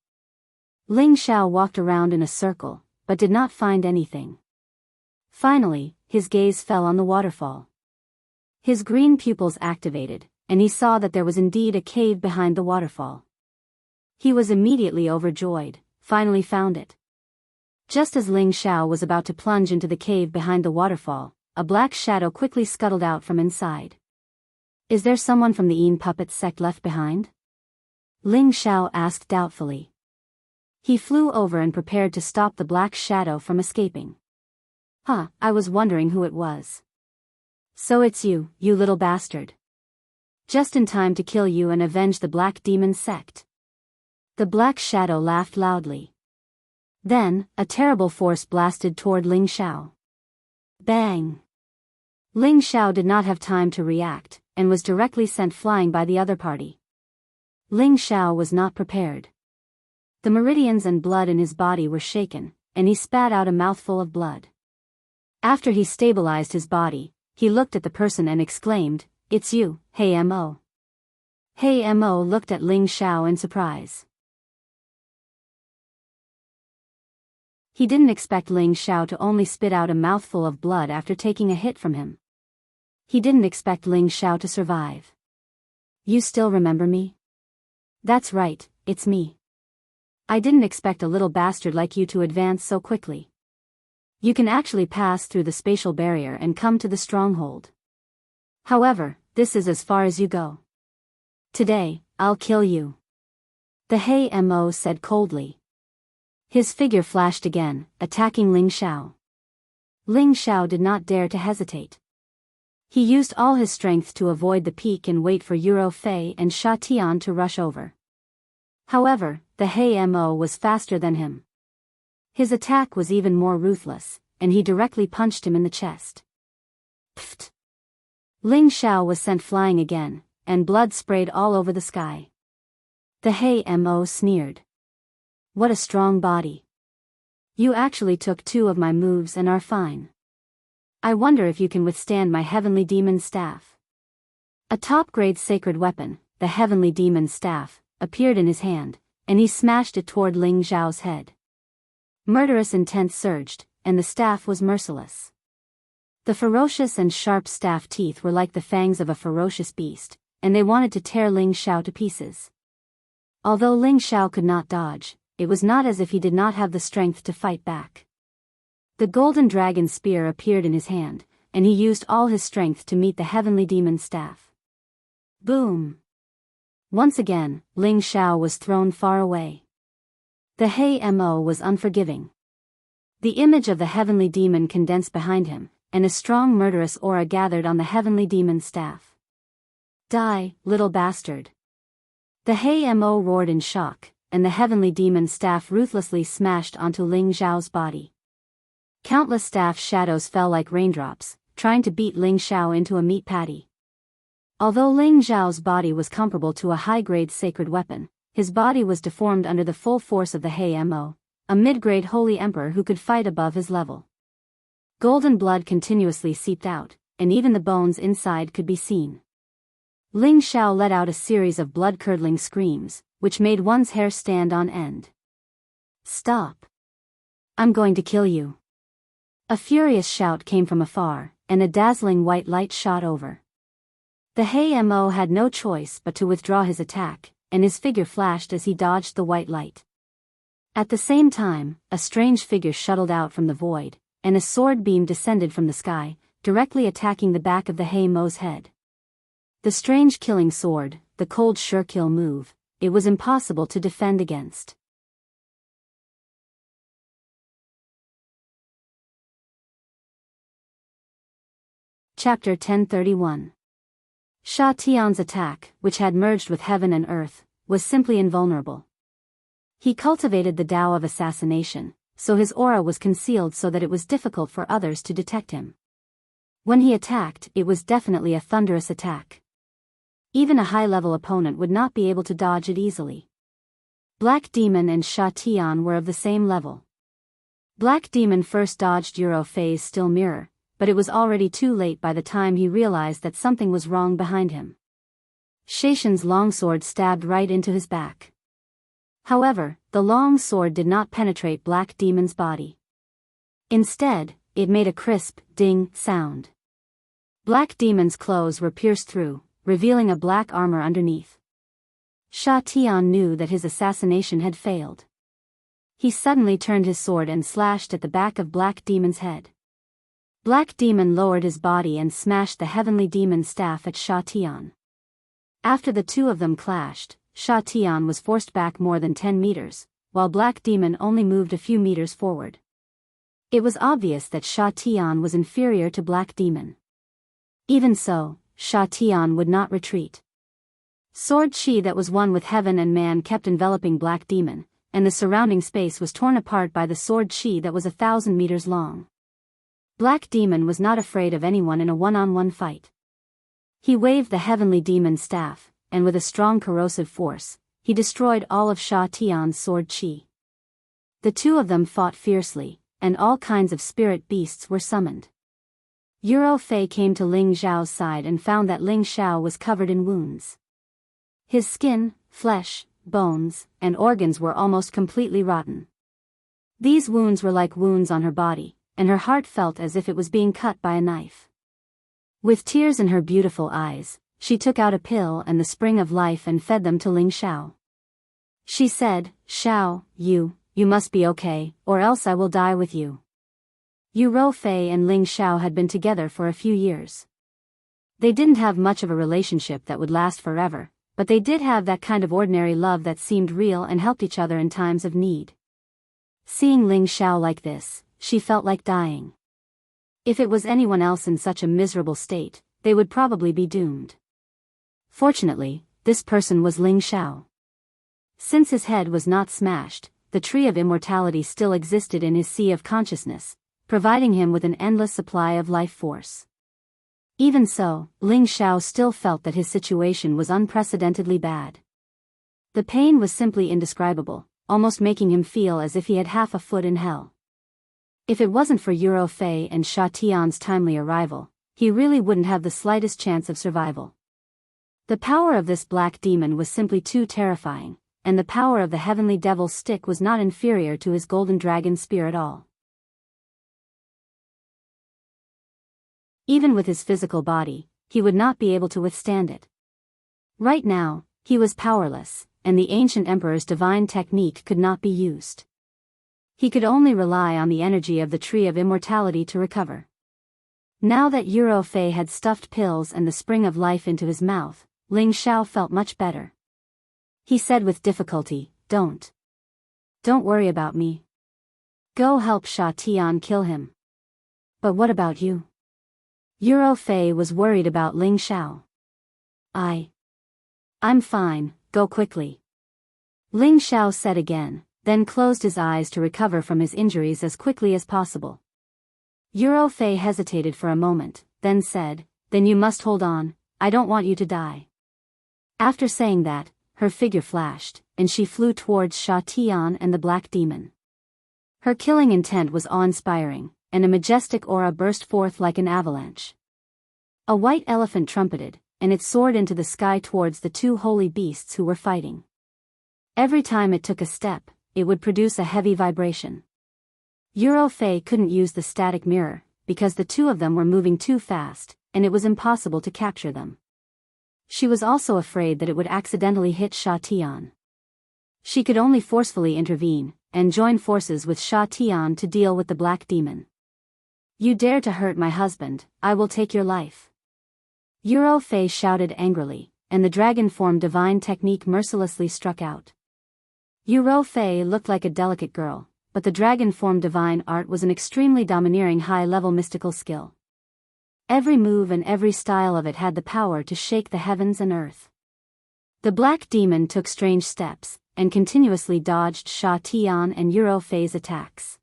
Ling Xiao walked around in a circle, but did not find anything. Finally, his gaze fell on the waterfall. His green pupils activated, and he saw that there was indeed a cave behind the waterfall. He was immediately overjoyed, finally found it. Just as Ling Xiao was about to plunge into the cave behind the waterfall, a black shadow quickly scuttled out from inside. Is there someone from the Een puppet sect left behind? Ling Xiao asked doubtfully. He flew over and prepared to stop the black shadow from escaping. I was wondering who it was. So it's you, you little bastard. Just in time to kill you and avenge the Black Demon sect. The black shadow laughed loudly. Then, a terrible force blasted toward Ling Xiao. Bang! Ling Xiao did not have time to react, and was directly sent flying by the other party. Ling Xiao was not prepared. The meridians and blood in his body were shaken, and he spat out a mouthful of blood. After he stabilized his body, he looked at the person and exclaimed, "It's you, Hey Mo." Hey Mo looked at Ling Xiao in surprise. He didn't expect Ling Xiao to only spit out a mouthful of blood after taking a hit from him. He didn't expect Ling Xiao to survive. "You still remember me?" "That's right, it's me. I didn't expect a little bastard like you to advance so quickly. You can actually pass through the spatial barrier and come to the stronghold. However, this is as far as you go. Today, I'll kill you," the Hey Mo said coldly. His figure flashed again, attacking Ling Xiao. Ling Xiao did not dare to hesitate. He used all his strength to avoid the peak and wait for Euro Fei and Sha Tian to rush over. However, the Hey Mo was faster than him. His attack was even more ruthless, and he directly punched him in the chest. Pfft! Ling Xiao was sent flying again, and blood sprayed all over the sky. The Hey Mo sneered. "What a strong body. You actually took 2 of my moves and are fine. I wonder if you can withstand my heavenly demon staff." A top-grade sacred weapon, the heavenly demon staff, appeared in his hand, and he smashed it toward Ling Xiao's head. Murderous intent surged, and the staff was merciless. The ferocious and sharp staff teeth were like the fangs of a ferocious beast, and they wanted to tear Ling Xiao to pieces. Although Ling Xiao could not dodge, it was not as if he did not have the strength to fight back. The golden dragon spear appeared in his hand, and he used all his strength to meet the heavenly demon staff. Boom! Once again, Ling Xiao was thrown far away. The Hey Mo was unforgiving. The image of the heavenly demon condensed behind him, and a strong murderous aura gathered on the heavenly demon staff. "Die, little bastard!" The Hey Mo roared in shock, and the heavenly demon staff ruthlessly smashed onto Ling Xiao's body. Countless staff shadows fell like raindrops, trying to beat Ling Xiao into a meat patty. Although Ling Xiao's body was comparable to a high-grade sacred weapon, his body was deformed under the full force of the Hey Mo, a mid-grade holy emperor who could fight above his level. Golden blood continuously seeped out, and even the bones inside could be seen. Ling Xiao let out a series of blood-curdling screams, which made one's hair stand on end. "Stop! I'm going to kill you." A furious shout came from afar, and a dazzling white light shot over. The Hey Mo had no choice but to withdraw his attack, and his figure flashed as he dodged the white light. At the same time, a strange figure shuttled out from the void, and a sword beam descended from the sky, directly attacking the back of the Hey Mo's head. The strange killing sword, the cold sure kill move, it was impossible to defend against. Chapter 1031. Sha Tian's attack, which had merged with heaven and earth, was simply invulnerable. He cultivated the Tao of assassination, so his aura was concealed so that it was difficult for others to detect him. When he attacked, it was definitely a thunderous attack. Even a high-level opponent would not be able to dodge it easily. Black Demon and Sha Tian were of the same level. Black Demon first dodged Euro Fei's still mirror, but it was already too late by the time he realized that something was wrong behind him. Shaishan's longsword stabbed right into his back. However, the long sword did not penetrate Black Demon's body. Instead, it made a crisp, ding sound. Black Demon's clothes were pierced through, revealing a black armor underneath. Sha Tian knew that his assassination had failed. He suddenly turned his sword and slashed at the back of Black Demon's head. Black Demon lowered his body and smashed the heavenly demon staff at Sha Tian. After the two of them clashed, Sha Tian was forced back more than 10 meters, while Black Demon only moved a few meters forward. It was obvious that Sha Tian was inferior to Black Demon. Even so, Sha Tian would not retreat. Sword chi that was one with heaven and man kept enveloping Black Demon, and the surrounding space was torn apart by the sword chi that was 1,000 meters long. Black Demon was not afraid of anyone in a one-on-one fight. He waved the heavenly demon staff, and with a strong corrosive force, he destroyed all of Sha Tian's sword chi. The two of them fought fiercely, and all kinds of spirit beasts were summoned. Yuro Fei came to Ling Xiao's side and found that Ling Xiao was covered in wounds. His skin, flesh, bones, and organs were almost completely rotten. These wounds were like wounds on her body, and her heart felt as if it was being cut by a knife. With tears in her beautiful eyes, she took out a pill and the spring of life and fed them to Ling Xiao. She said, "Xiao, you must be okay, or else I will die with you." Yuro Fei and Ling Xiao had been together for a few years. They didn't have much of a relationship that would last forever, but they did have that kind of ordinary love that seemed real and helped each other in times of need. Seeing Ling Xiao like this, she felt like dying. If it was anyone else in such a miserable state, they would probably be doomed. Fortunately, this person was Ling Xiao. Since his head was not smashed, the tree of immortality still existed in his sea of consciousness, providing him with an endless supply of life force. Even so, Ling Xiao still felt that his situation was unprecedentedly bad. The pain was simply indescribable, almost making him feel as if he had half a foot in hell. If it wasn't for Yuro Fei and Sha Tian's timely arrival, he really wouldn't have the slightest chance of survival. The power of this black demon was simply too terrifying, and the power of the heavenly devil's stick was not inferior to his golden dragon spear at all. Even with his physical body, he would not be able to withstand it. Right now, he was powerless, and the ancient emperor's divine technique could not be used. He could only rely on the energy of the tree of immortality to recover. Now that Yuro Fei had stuffed pills and the spring of life into his mouth, Ling Xiao felt much better. He said with difficulty, Don't worry about me. Go help Sha Tian kill him." "But what about you?" Yuro Fei was worried about Ling Xiao. I'm fine, go quickly," Ling Xiao said again, then closed his eyes to recover from his injuries as quickly as possible. Yuro Fei hesitated for a moment, then said, "Then you must hold on, I don't want you to die." After saying that, her figure flashed, and she flew towards Sha Tian and the black demon. Her killing intent was awe-inspiring, and a majestic aura burst forth like an avalanche. A white elephant trumpeted, and it soared into the sky towards the two holy beasts who were fighting. Every time it took a step, it would produce a heavy vibration. Yuro Fei couldn't use the static mirror, because the two of them were moving too fast, and it was impossible to capture them. She was also afraid that it would accidentally hit Sha Tian. She could only forcefully intervene, and join forces with Sha Tian to deal with the black demon. "You dare to hurt my husband, I will take your life," Yuro Fei shouted angrily, and the dragon form divine technique mercilessly struck out. Yuro Fei looked like a delicate girl, but the dragon form divine art was an extremely domineering high-level mystical skill. Every move and every style of it had the power to shake the heavens and earth. The black demon took strange steps, and continuously dodged Sha Tian and Yuro Fei's attacks.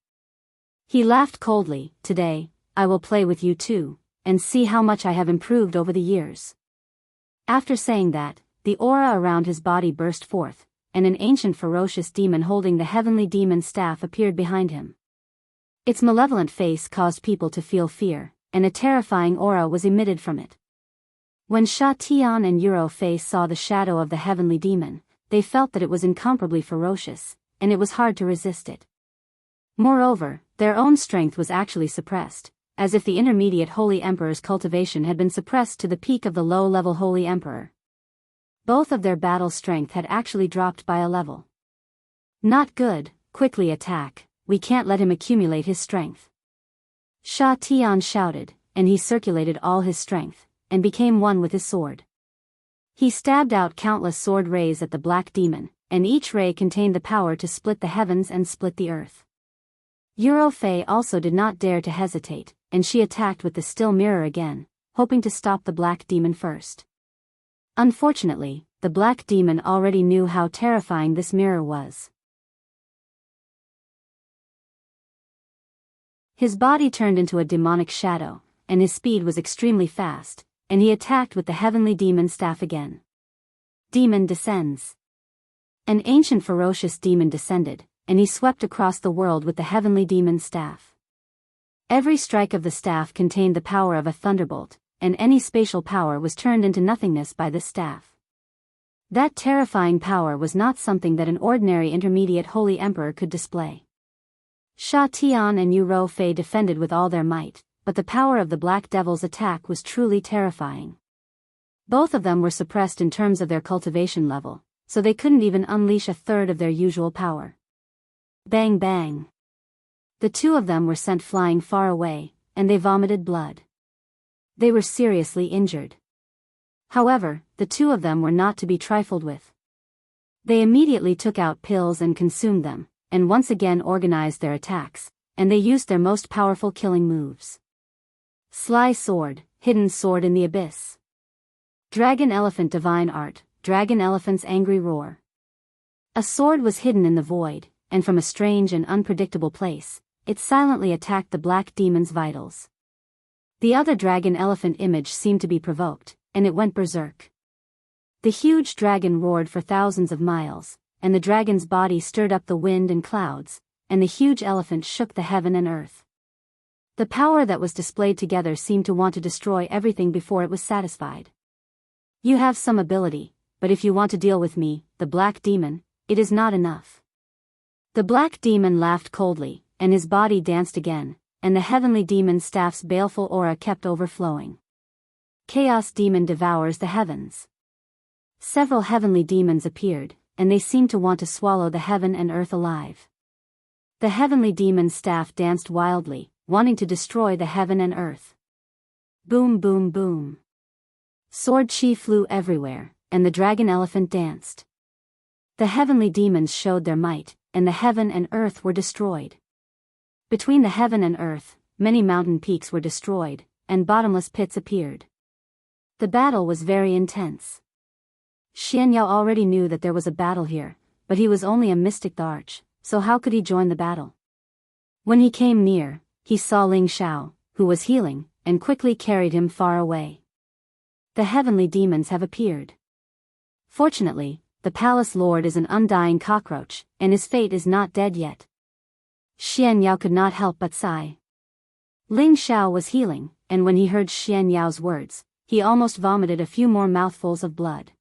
He laughed coldly, "Today, I will play with you too, and see how much I have improved over the years." After saying that, the aura around his body burst forth, and an ancient ferocious demon holding the heavenly demon staff appeared behind him. Its malevolent face caused people to feel fear, and a terrifying aura was emitted from it. When Sha Tian and Yuro Fei saw the shadow of the heavenly demon, they felt that it was incomparably ferocious, and it was hard to resist it. Moreover, their own strength was actually suppressed, as if the intermediate Holy Emperor's cultivation had been suppressed to the peak of the low-level Holy Emperor. Both of their battle strength had actually dropped by a level. "Not good, quickly attack, we can't let him accumulate his strength," Sha Tian shouted, and he circulated all his strength, and became one with his sword. He stabbed out countless sword rays at the black demon, and each ray contained the power to split the heavens and split the earth. Yuro Fei also did not dare to hesitate, and she attacked with the still mirror again, hoping to stop the black demon first. Unfortunately, the black demon already knew how terrifying this mirror was. His body turned into a demonic shadow, and his speed was extremely fast, and he attacked with the heavenly demon staff again. Demon descends. An ancient ferocious demon descended, and he swept across the world with the heavenly demon staff. Every strike of the staff contained the power of a thunderbolt, and any spatial power was turned into nothingness by this staff. That terrifying power was not something that an ordinary intermediate holy emperor could display. Sha Tian and Yu Ro Fei defended with all their might, but the power of the Black Devil's attack was truly terrifying. Both of them were suppressed in terms of their cultivation level, so they couldn't even unleash a third of their usual power. Bang bang. The two of them were sent flying far away, and they vomited blood. They were seriously injured. However, the two of them were not to be trifled with. They immediately took out pills and consumed them, and once again organized their attacks, and they used their most powerful killing moves. Sly Sword, Hidden Sword in the Abyss. Dragon Elephant Divine Art, Dragon Elephant's Angry Roar. A sword was hidden in the void, and from a strange and unpredictable place, it silently attacked the black demon's vitals. The other dragon elephant image seemed to be provoked, and it went berserk. The huge dragon roared for thousands of miles, and the dragon's body stirred up the wind and clouds, and the huge elephant shook the heaven and earth. The power that was displayed together seemed to want to destroy everything before it was satisfied. You have some ability, but if you want to deal with me, the black demon, it is not enough. The black demon laughed coldly, and his body danced again, and the heavenly demon staff's baleful aura kept overflowing. Chaos demon devours the heavens. Several heavenly demons appeared, and they seemed to want to swallow the heaven and earth alive. The heavenly demon staff danced wildly, wanting to destroy the heaven and earth. Boom boom boom. Sword chi flew everywhere, and the dragon elephant danced. The heavenly demons showed their might, and the heaven and earth were destroyed. Between the heaven and earth, many mountain peaks were destroyed, and bottomless pits appeared. The battle was very intense. Xian Yao already knew that there was a battle here, but he was only a mystic the arch, so how could he join the battle? When he came near, he saw Ling Xiao, who was healing, and quickly carried him far away. The heavenly demons have appeared. Fortunately, the palace lord is an undying cockroach, and his fate is not dead yet. Xian Yao could not help but sigh. Ling Xiao was healing, and when he heard Xian Yao's words, he almost vomited a few more mouthfuls of blood.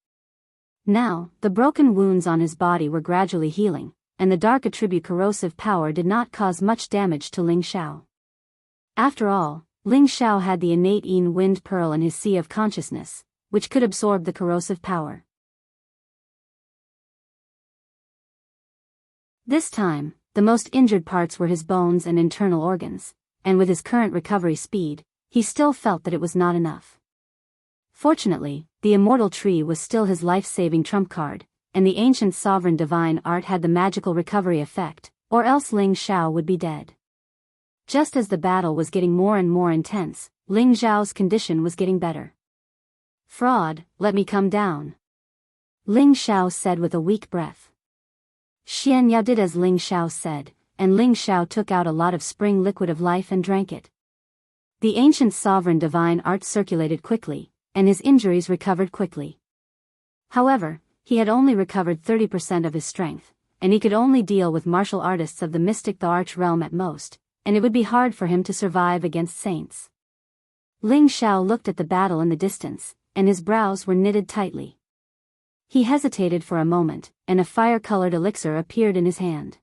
Now, the broken wounds on his body were gradually healing, and the dark attribute corrosive power did not cause much damage to Ling Xiao. After all, Ling Xiao had the innate Yin Wind Pearl in his sea of consciousness, which could absorb the corrosive power. This time, the most injured parts were his bones and internal organs, and with his current recovery speed, he still felt that it was not enough. Fortunately, the immortal tree was still his life-saving trump card, and the ancient sovereign divine art had the magical recovery effect, or else Ling Xiao would be dead. Just as the battle was getting more and more intense, Ling Xiao's condition was getting better. "Fraud, let me come down," Ling Xiao said with a weak breath. Xian Yao did as Ling Xiao said, and Ling Xiao took out a lot of spring liquid of life and drank it. The ancient sovereign divine art circulated quickly, and his injuries recovered quickly. However, he had only recovered 30% of his strength, and he could only deal with martial artists of the mystic the arch realm at most, and it would be hard for him to survive against saints. Ling Xiao looked at the battle in the distance, and his brows were knitted tightly. He hesitated for a moment, and a fire-colored elixir appeared in his hand.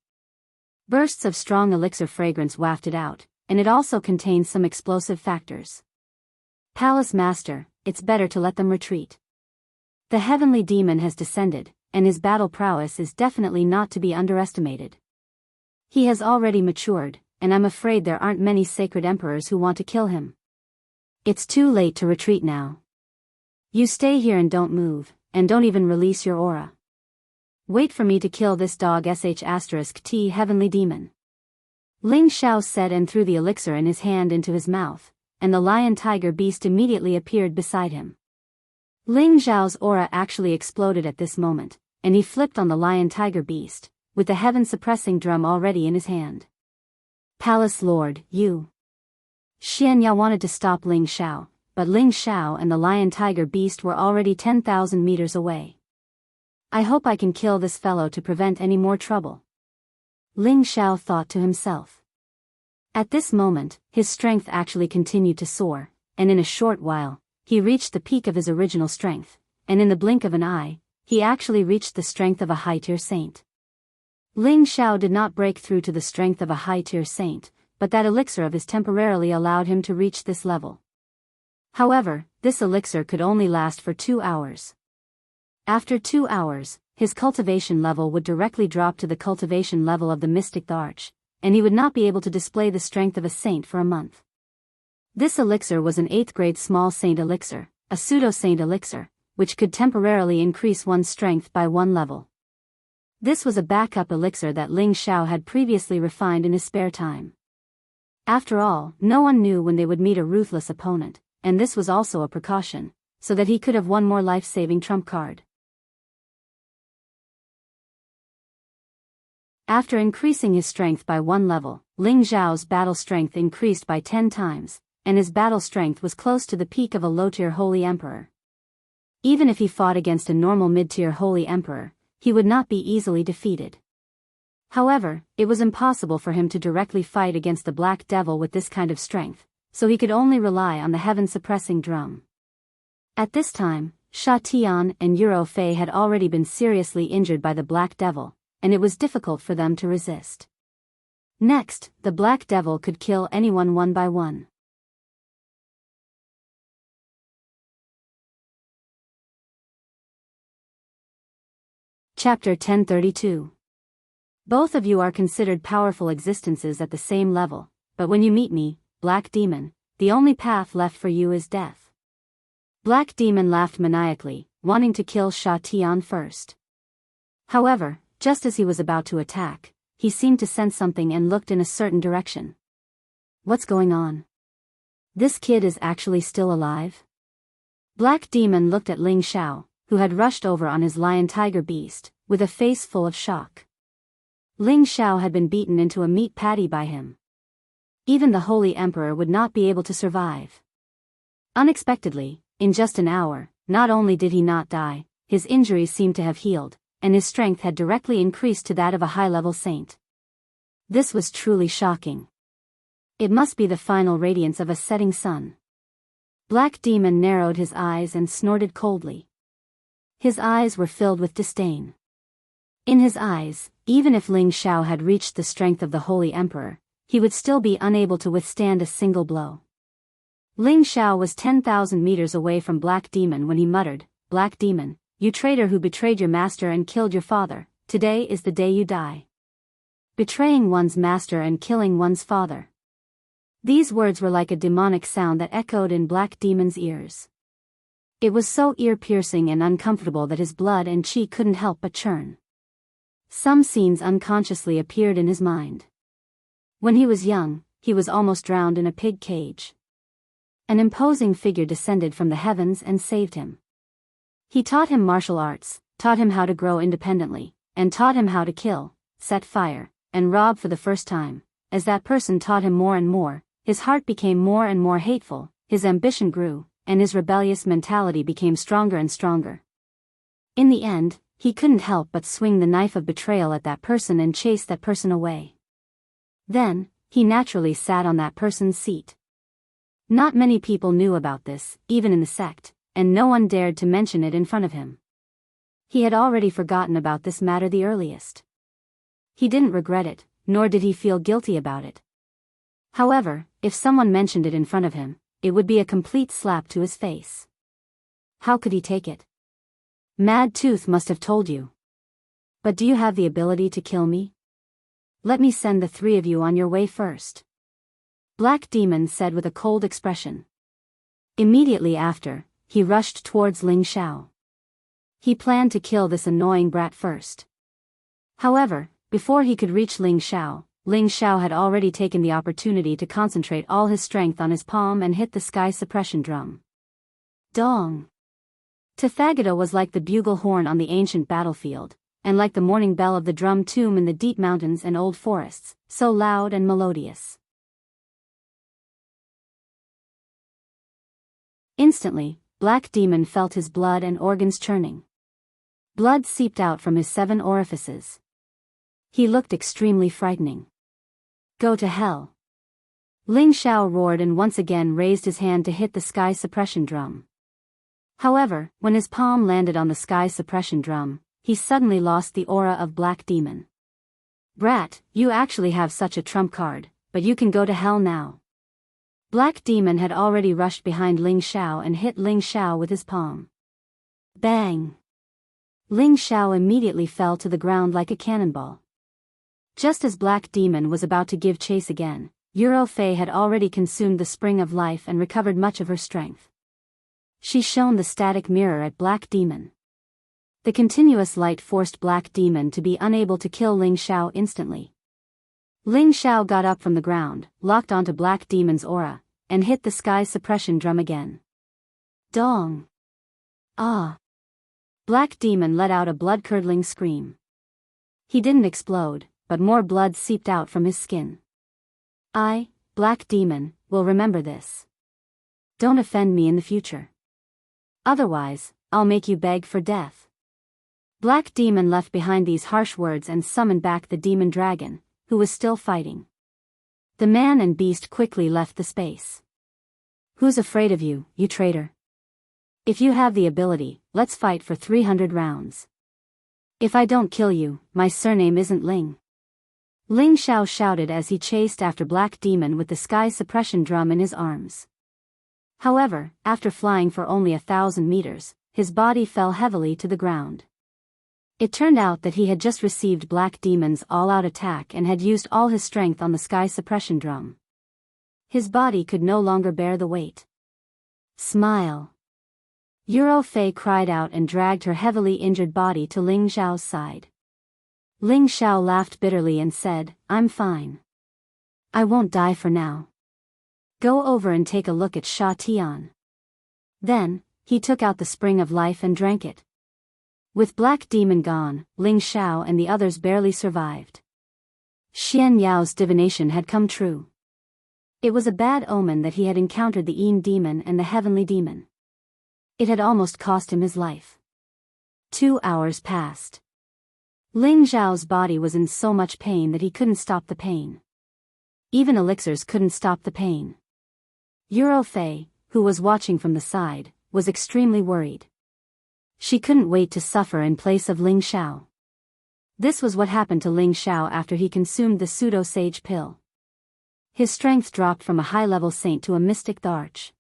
Bursts of strong elixir fragrance wafted out, and it also contained some explosive factors. "Palace Master, it's better to let them retreat. The heavenly demon has descended, and his battle prowess is definitely not to be underestimated. He has already matured, and I'm afraid there aren't many sacred emperors who want to kill him. It's too late to retreat now. You stay here and don't move, and don't even release your aura. Wait for me to kill this dog *T heavenly demon." Ling Xiao said and threw the elixir in his hand into his mouth, and the lion-tiger beast immediately appeared beside him. Ling Xiao's aura actually exploded at this moment, and he flipped on the lion-tiger beast, with the heaven-suppressing drum already in his hand. Palace Lord, you. Xianya wanted to stop Ling Xiao, but Ling Xiao and the lion-tiger beast were already 10,000 meters away. I hope I can kill this fellow to prevent any more trouble. Ling Xiao thought to himself. At this moment, his strength actually continued to soar, and in a short while, he reached the peak of his original strength, and in the blink of an eye, he actually reached the strength of a high-tier saint. Ling Xiao did not break through to the strength of a high-tier saint, but that elixir of his temporarily allowed him to reach this level. However, this elixir could only last for 2 hours. After 2 hours, his cultivation level would directly drop to the cultivation level of the mystic arch, and he would not be able to display the strength of a saint for a month. This elixir was an 8th grade small saint elixir, a pseudo-saint elixir, which could temporarily increase one's strength by 1 level. This was a backup elixir that Ling Xiao had previously refined in his spare time. After all, no one knew when they would meet a ruthless opponent, and this was also a precaution, so that he could have one more life-saving trump card. After increasing his strength by 1 level, Ling Xiao's battle strength increased by 10 times, and his battle strength was close to the peak of a low-tier holy emperor. Even if he fought against a normal mid-tier holy emperor, he would not be easily defeated. However, it was impossible for him to directly fight against the Black Devil with this kind of strength, so he could only rely on the heaven-suppressing drum. At this time, Sha Tian and Euro Fei had already been seriously injured by the Black Devil, and it was difficult for them to resist. Next, the Black Devil could kill anyone one by one. Chapter 1032. Both of you are considered powerful existences at the same level, but when you meet me, Black Demon, the only path left for you is death. Black Demon laughed maniacally, wanting to kill Sha Tian first. However, just as he was about to attack, he seemed to sense something and looked in a certain direction. What's going on? This kid is actually still alive? Black Demon looked at Ling Xiao, who had rushed over on his lion-tiger beast, with a face full of shock. Ling Xiao had been beaten into a meat patty by him. Even the Holy Emperor would not be able to survive. Unexpectedly, in just an hour, not only did he not die, his injuries seemed to have healed, and his strength had directly increased to that of a high-level saint. This was truly shocking. It must be the final radiance of a setting sun. Black Demon narrowed his eyes and snorted coldly. His eyes were filled with disdain. In his eyes, even if Ling Xiao had reached the strength of the Holy Emperor, he would still be unable to withstand a single blow. Ling Xiao was 10,000 meters away from Black Demon when he muttered, "Black Demon, you traitor who betrayed your master and killed your father, today is the day you die." Betraying one's master and killing one's father. These words were like a demonic sound that echoed in Black Demon's ears. It was so ear-piercing and uncomfortable that his blood and chi couldn't help but churn. Some scenes unconsciously appeared in his mind. When he was young, he was almost drowned in a pig cage. An imposing figure descended from the heavens and saved him. He taught him martial arts, taught him how to grow independently, and taught him how to kill, set fire, and rob for the first time. As that person taught him more and more, his heart became more and more hateful, his ambition grew, and his rebellious mentality became stronger and stronger. In the end, he couldn't help but swing the knife of betrayal at that person and chase that person away. Then, he naturally sat on that person's seat. Not many people knew about this, even in the sect, and no one dared to mention it in front of him. He had already forgotten about this matter the earliest. He didn't regret it, nor did he feel guilty about it. However, if someone mentioned it in front of him, it would be a complete slap to his face. How could he take it? Mad Tooth must have told you. But do you have the ability to kill me? Let me send the 3 of you on your way first. Black Demon said with a cold expression. Immediately after, he rushed towards Ling Xiao. He planned to kill this annoying brat first. However, before he could reach Ling Xiao had already taken the opportunity to concentrate all his strength on his palm and hit the sky suppression drum. Dong! Tathagata was like the bugle horn on the ancient battlefield, and like the morning bell of the drum tomb in the deep mountains and old forests, so loud and melodious. Instantly, Black Demon felt his blood and organs churning. Blood seeped out from his 7 orifices. He looked extremely frightening. Go to hell. Ling Xiao roared and once again raised his hand to hit the sky suppression drum. However, when his palm landed on the sky suppression drum, he suddenly lost the aura of Black Demon. Brat, you actually have such a trump card, but you can go to hell now. Black Demon had already rushed behind Ling Xiao and hit Ling Xiao with his palm. Bang! Ling Xiao immediately fell to the ground like a cannonball. Just as Black Demon was about to give chase again, Euro Fei had already consumed the spring of life and recovered much of her strength. She shone the static mirror at Black Demon. The continuous light forced Black Demon to be unable to kill Ling Xiao instantly. Ling Xiao got up from the ground, locked onto Black Demon's aura, and hit the sky suppression drum again. Dong! Ah! Black Demon let out a blood-curdling scream. He didn't explode, but more blood seeped out from his skin. I, Black Demon, will remember this. Don't offend me in the future. Otherwise, I'll make you beg for death. Black Demon left behind these harsh words and summoned back the demon dragon, who was still fighting. The man and beast quickly left the space. Who's afraid of you, you traitor? If you have the ability, let's fight for 300 rounds. If I don't kill you, my surname isn't Ling. Ling Xiao shouted as he chased after Black Demon with the sky suppression drum in his arms. However, after flying for only 1,000 meters, his body fell heavily to the ground. It turned out that he had just received Black Demon's all-out attack and had used all his strength on the sky suppression drum. His body could no longer bear the weight. Smile. Euro Fei cried out and dragged her heavily injured body to Ling Xiao's side. Ling Xiao laughed bitterly and said, I'm fine. I won't die for now. Go over and take a look at Sha Tian. Then, he took out the spring of life and drank it. With Black Demon gone, Ling Xiao and the others barely survived. Xian Yao's divination had come true. It was a bad omen that he had encountered the Yin Demon and the Heavenly Demon. It had almost cost him his life. 2 hours passed. Ling Xiao's body was in so much pain that he couldn't stop the pain. Even elixirs couldn't stop the pain. Euro Fei, who was watching from the side, was extremely worried. She couldn't wait to suffer in place of Ling Xiao. This was what happened to Ling Xiao after he consumed the pseudo-sage pill. His strength dropped from a high-level saint to a mystic Tharch.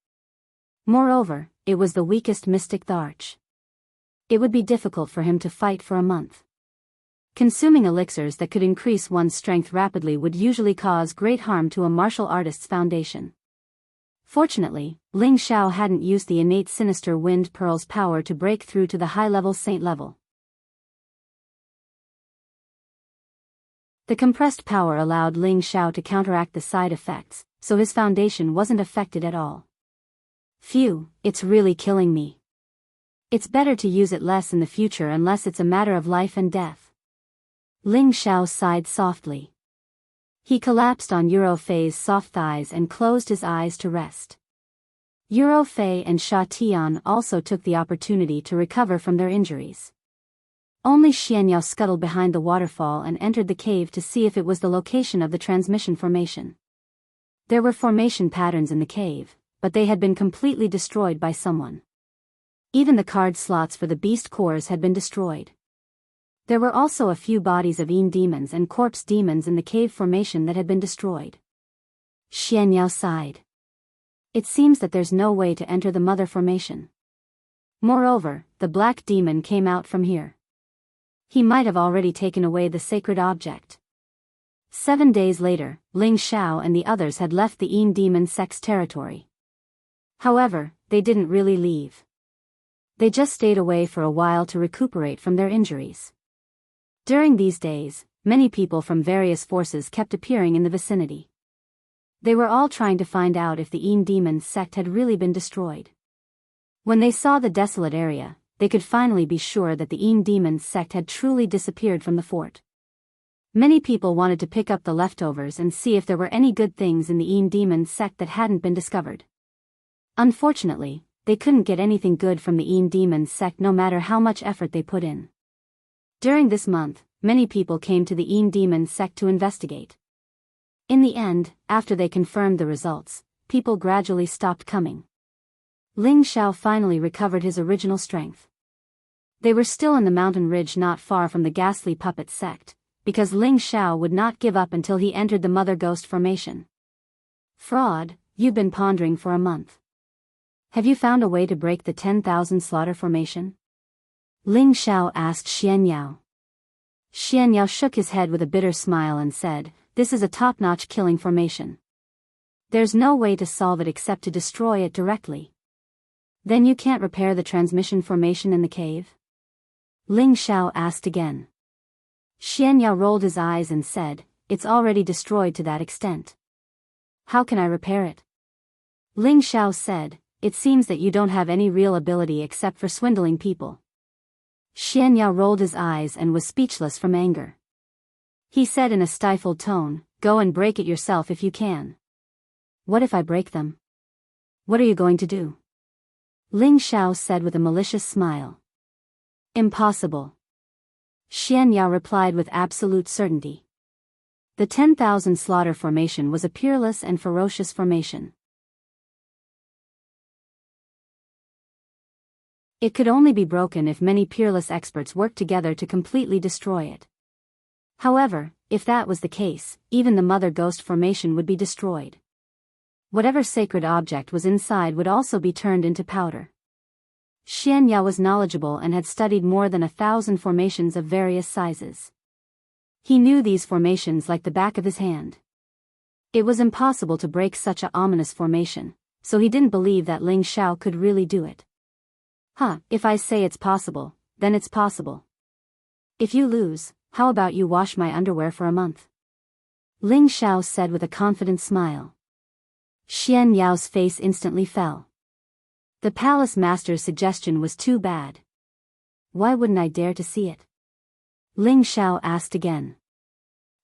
Moreover, it was the weakest mystic Tharch. It would be difficult for him to fight for a month. Consuming elixirs that could increase one's strength rapidly would usually cause great harm to a martial artist's foundation. Fortunately, Ling Xiao hadn't used the innate sinister wind pearl's power to break through to the high-level saint level. The compressed power allowed Ling Xiao to counteract the side effects, so his foundation wasn't affected at all. Phew, it's really killing me. It's better to use it less in the future unless it's a matter of life and death. Ling Xiao sighed softly. He collapsed on Euro Fei's soft thighs and closed his eyes to rest. Euro Fei and Sha Tian also took the opportunity to recover from their injuries. Only Xianyao scuttled behind the waterfall and entered the cave to see if it was the location of the transmission formation. There were formation patterns in the cave, but they had been completely destroyed by someone. Even the card slots for the beast cores had been destroyed. There were also a few bodies of Yin demons and corpse demons in the cave formation that had been destroyed. Xianyao sighed. It seems that there's no way to enter the mother formation. Moreover, the Black Demon came out from here. He might have already taken away the sacred object. 7 days later, Ling Xiao and the others had left the Yin demon sect's territory. However, they didn't really leave. They just stayed away for a while to recuperate from their injuries. During these days, many people from various forces kept appearing in the vicinity. They were all trying to find out if the Yin demon sect had really been destroyed. When they saw the desolate area, they could finally be sure that the demon sect had truly disappeared from the fort. Many people wanted to pick up the leftovers and see if there were any good things in the demon sect that hadn't been discovered. Unfortunately, they couldn't get anything good from the demon sect no matter how much effort they put in. During this month, many people came to the demon sect to investigate. In the end, after they confirmed the results, people gradually stopped coming. Ling Xiao finally recovered his original strength. They were still in the mountain ridge not far from the ghastly puppet sect, because Ling Xiao would not give up until he entered the Mother Ghost formation. Fraud, you've been pondering for a month. Have you found a way to break the 10,000 slaughter formation? Ling Xiao asked Xian Yao. Xian Yao shook his head with a bitter smile and said, "This is a top-notch killing formation. There's no way to solve it except to destroy it directly." "Then you can't repair the transmission formation in the cave?" Ling Xiao asked again. Xian Yao rolled his eyes and said, "It's already destroyed to that extent. How can I repair it?" Ling Xiao said, "It seems that you don't have any real ability except for swindling people." Xian Yao rolled his eyes and was speechless from anger. He said in a stifled tone, "Go and break it yourself if you can." "What if I break them? What are you going to do?" Ling Xiao said with a malicious smile. "Impossible." Xian Yao replied with absolute certainty. The 10,000 slaughter formation was a peerless and ferocious formation. It could only be broken if many peerless experts worked together to completely destroy it. However, if that was the case, even the Mother Ghost formation would be destroyed. Whatever sacred object was inside would also be turned into powder. Xian Yao was knowledgeable and had studied more than 1,000 formations of various sizes. He knew these formations like the back of his hand. It was impossible to break such an ominous formation, so he didn't believe that Ling Xiao could really do it. If I say it's possible, then it's possible. If you lose, how about you wash my underwear for a month?" Ling Xiao said with a confident smile. Xian Yao's face instantly fell. The palace master's suggestion was too bad. "Why wouldn't I dare to see it?" Ling Xiao asked again.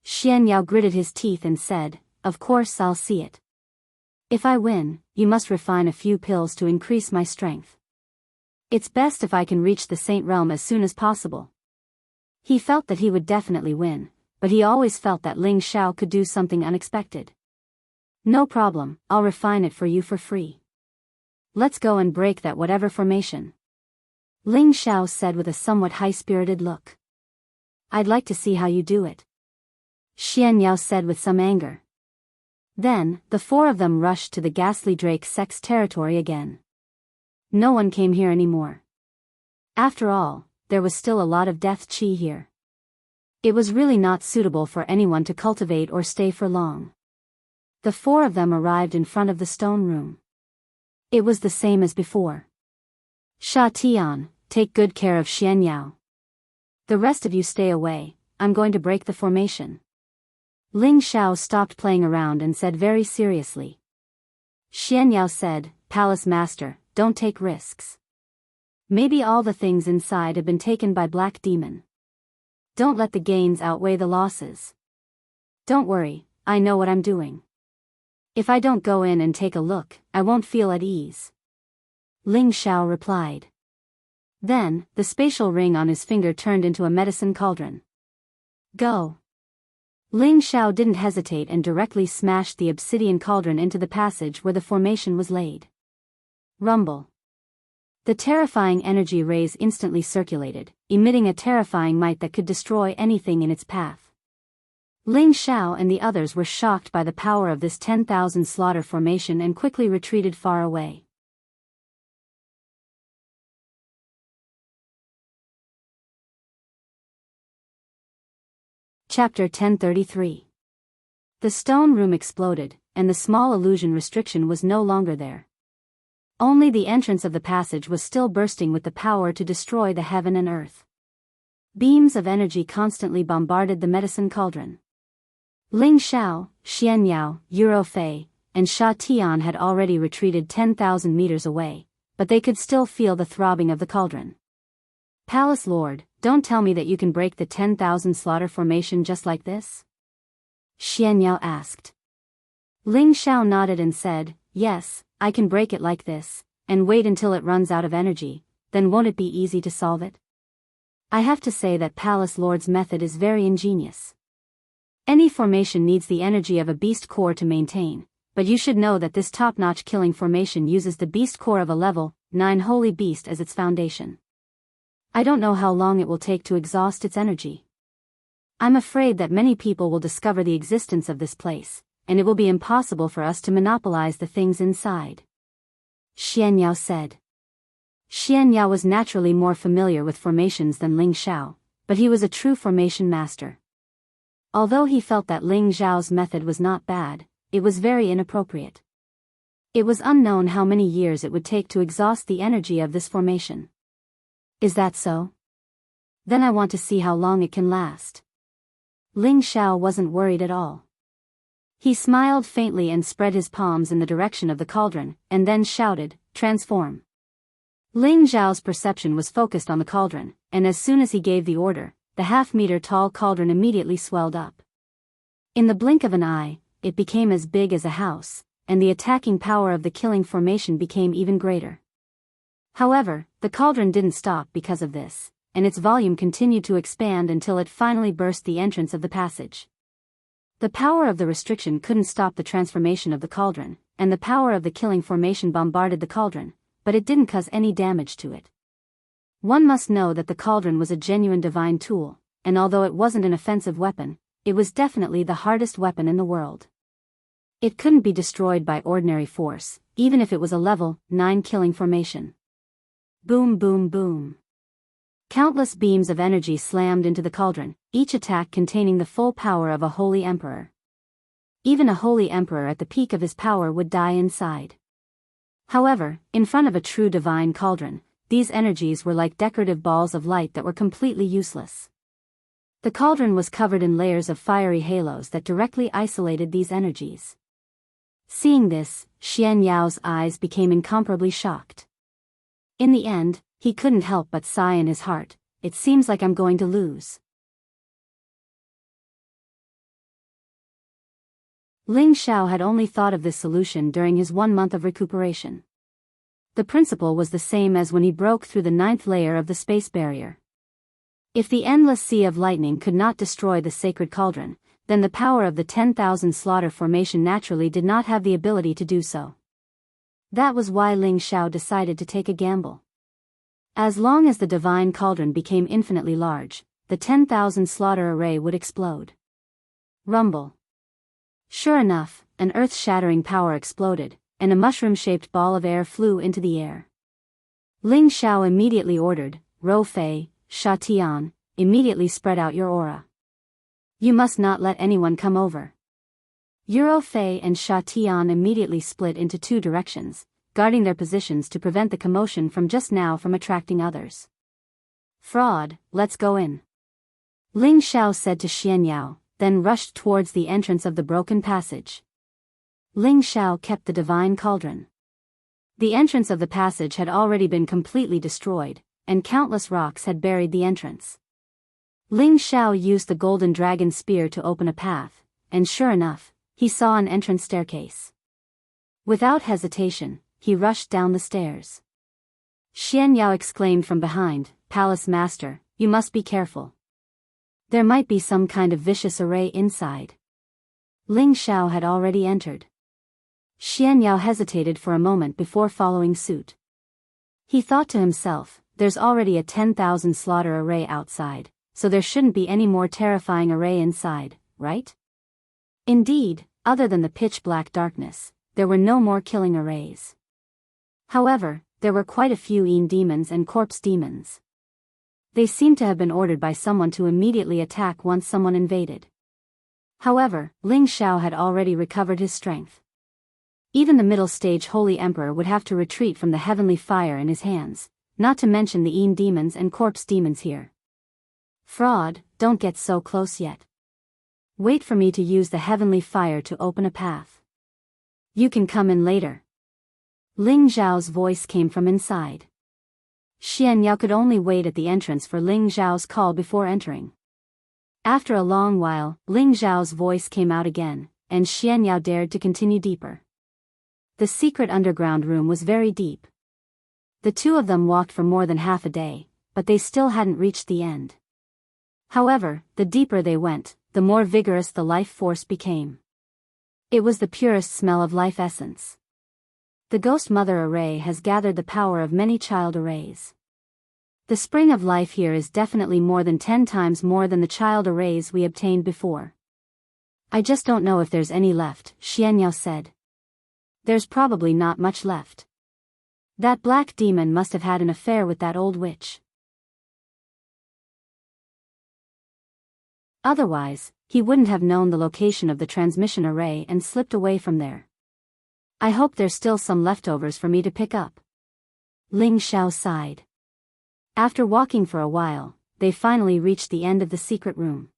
Xian Yao gritted his teeth and said, "Of course I'll see it. If I win, you must refine a few pills to increase my strength. It's best if I can reach the Saint Realm as soon as possible." He felt that he would definitely win, but he always felt that Ling Xiao could do something unexpected. "No problem, I'll refine it for you for free. Let's go and break that whatever formation," Ling Xiao said with a somewhat high-spirited look. "I'd like to see how you do it," Xian Yao said with some anger. Then, the four of them rushed to the ghastly Drake sect's territory again. No one came here anymore. After all, there was still a lot of death chi here. It was really not suitable for anyone to cultivate or stay for long. The four of them arrived in front of the stone room. It was the same as before. "Sha Tian, take good care of Xian Yao. The rest of you stay away, I'm going to break the formation." Ling Xiao stopped playing around and said very seriously. Xian Yao said, "Palace Master, don't take risks. Maybe all the things inside have been taken by Black Demon. Don't let the gains outweigh the losses. Don't worry, I know what I'm doing. If I don't go in and take a look, I won't feel at ease." Ling Xiao replied. Then, the spatial ring on his finger turned into a medicine cauldron. "Go." Ling Xiao didn't hesitate and directly smashed the obsidian cauldron into the passage where the formation was laid. Rumble. The terrifying energy rays instantly circulated, emitting a terrifying might that could destroy anything in its path. Ling Xiao and the others were shocked by the power of this 10,000 slaughter formation and quickly retreated far away. Chapter 1033. The stone room exploded, and the small illusion restriction was no longer there. Only the entrance of the passage was still bursting with the power to destroy the heaven and earth. Beams of energy constantly bombarded the medicine cauldron. Ling Xiao, Xian Yao, Yuro Fei, and Sha Tian had already retreated 10,000 meters away, but they could still feel the throbbing of the cauldron. Palace Lord, don't tell me that you can break the 10,000 slaughter formation just like this? Xianyao asked. Ling Xiao nodded and said, yes, I can break it like this, and wait until it runs out of energy, then won't it be easy to solve it? I have to say that Palace Lord's method is very ingenious. Any formation needs the energy of a beast core to maintain, but you should know that this top-notch killing formation uses the beast core of a level 9 holy beast as its foundation. I don't know how long it will take to exhaust its energy. I'm afraid that many people will discover the existence of this place, and it will be impossible for us to monopolize the things inside. Xianyao said. Xianyao was naturally more familiar with formations than Ling Xiao, but he was a true formation master. Although he felt that Ling Xiao's method was not bad, it was very inappropriate. It was unknown how many years it would take to exhaust the energy of this formation. Is that so? Then I want to see how long it can last. Ling Xiao wasn't worried at all. He smiled faintly and spread his palms in the direction of the cauldron, and then shouted, transform. Ling Xiao's perception was focused on the cauldron, and as soon as he gave the order, the half-meter-tall cauldron immediately swelled up. In the blink of an eye, it became as big as a house, and the attacking power of the killing formation became even greater. However, the cauldron didn't stop because of this, and its volume continued to expand until it finally burst the entrance of the passage. The power of the restriction couldn't stop the transformation of the cauldron, and the power of the killing formation bombarded the cauldron, but it didn't cause any damage to it. One must know that the cauldron was a genuine divine tool, and although it wasn't an offensive weapon, it was definitely the hardest weapon in the world. It couldn't be destroyed by ordinary force, even if it was a level 9 killing formation. Boom boom boom. Countless beams of energy slammed into the cauldron, each attack containing the full power of a holy emperor. Even a holy emperor at the peak of his power would die inside. However, in front of a true divine cauldron, these energies were like decorative balls of light that were completely useless. The cauldron was covered in layers of fiery halos that directly isolated these energies. Seeing this, Xianyao's eyes became incomparably shocked. In the end, he couldn't help but sigh in his heart, it seems like I'm going to lose. Ling Xiao had only thought of this solution during his 1 month of recuperation. The principle was the same as when he broke through the 9th layer of the space barrier. If the endless sea of lightning could not destroy the sacred cauldron, then the power of the 10,000 slaughter formation naturally did not have the ability to do so. That was why Ling Xiao decided to take a gamble. As long as the divine cauldron became infinitely large, the 10,000 slaughter array would explode. Rumble. Sure enough, an earth-shattering power exploded, and a mushroom-shaped ball of air flew into the air. Ling Xiao immediately ordered, Ro Fei, Sha Tian, immediately spread out your aura. You must not let anyone come over. Ro Fei and Sha Tian immediately split into 2 directions, guarding their positions to prevent the commotion from just now from attracting others. Fraud, let's go in. Ling Xiao said to Xianyao, then rushed towards the entrance of the broken passage. Ling Xiao kept the divine cauldron. The entrance of the passage had already been completely destroyed, and countless rocks had buried the entrance. Ling Xiao used the golden dragon spear to open a path, and sure enough, he saw an entrance staircase. Without hesitation, he rushed down the stairs. Xianyao exclaimed from behind, Palace Master, you must be careful. There might be some kind of vicious array inside. Ling Xiao had already entered. Xianyao hesitated for a moment before following suit. He thought to himself, there's already a 10,000 slaughter array outside, so there shouldn't be any more terrifying array inside, right? Indeed, other than the pitch-black darkness, there were no more killing arrays. However, there were quite a few demons and corpse demons. They seemed to have been ordered by someone to immediately attack once someone invaded. However, Ling Xiao had already recovered his strength. Even the middle stage Holy Emperor would have to retreat from the heavenly fire in his hands, not to mention the demons and corpse demons here. Fraud, don't get so close yet. Wait for me to use the heavenly fire to open a path. You can come in later. Ling Xiao's voice came from inside. Xian Yao could only wait at the entrance for Ling Zhao's call before entering. After a long while, Ling Zhao's voice came out again, and Xian Yao dared to continue deeper. The secret underground room was very deep. The two of them walked for more than half a day, but they still hadn't reached the end. However, the deeper they went, the more vigorous the life force became. It was the purest smell of life essence. The Ghost Mother Array has gathered the power of many child arrays. The spring of life here is definitely more than 10 times more than the child arrays we obtained before. I just don't know if there's any left, Xian Yao said. There's probably not much left. That black demon must have had an affair with that old witch. Otherwise, he wouldn't have known the location of the transmission array and slipped away from there. I hope there's still some leftovers for me to pick up. Ling Xiao sighed. After walking for a while, they finally reached the end of the secret room.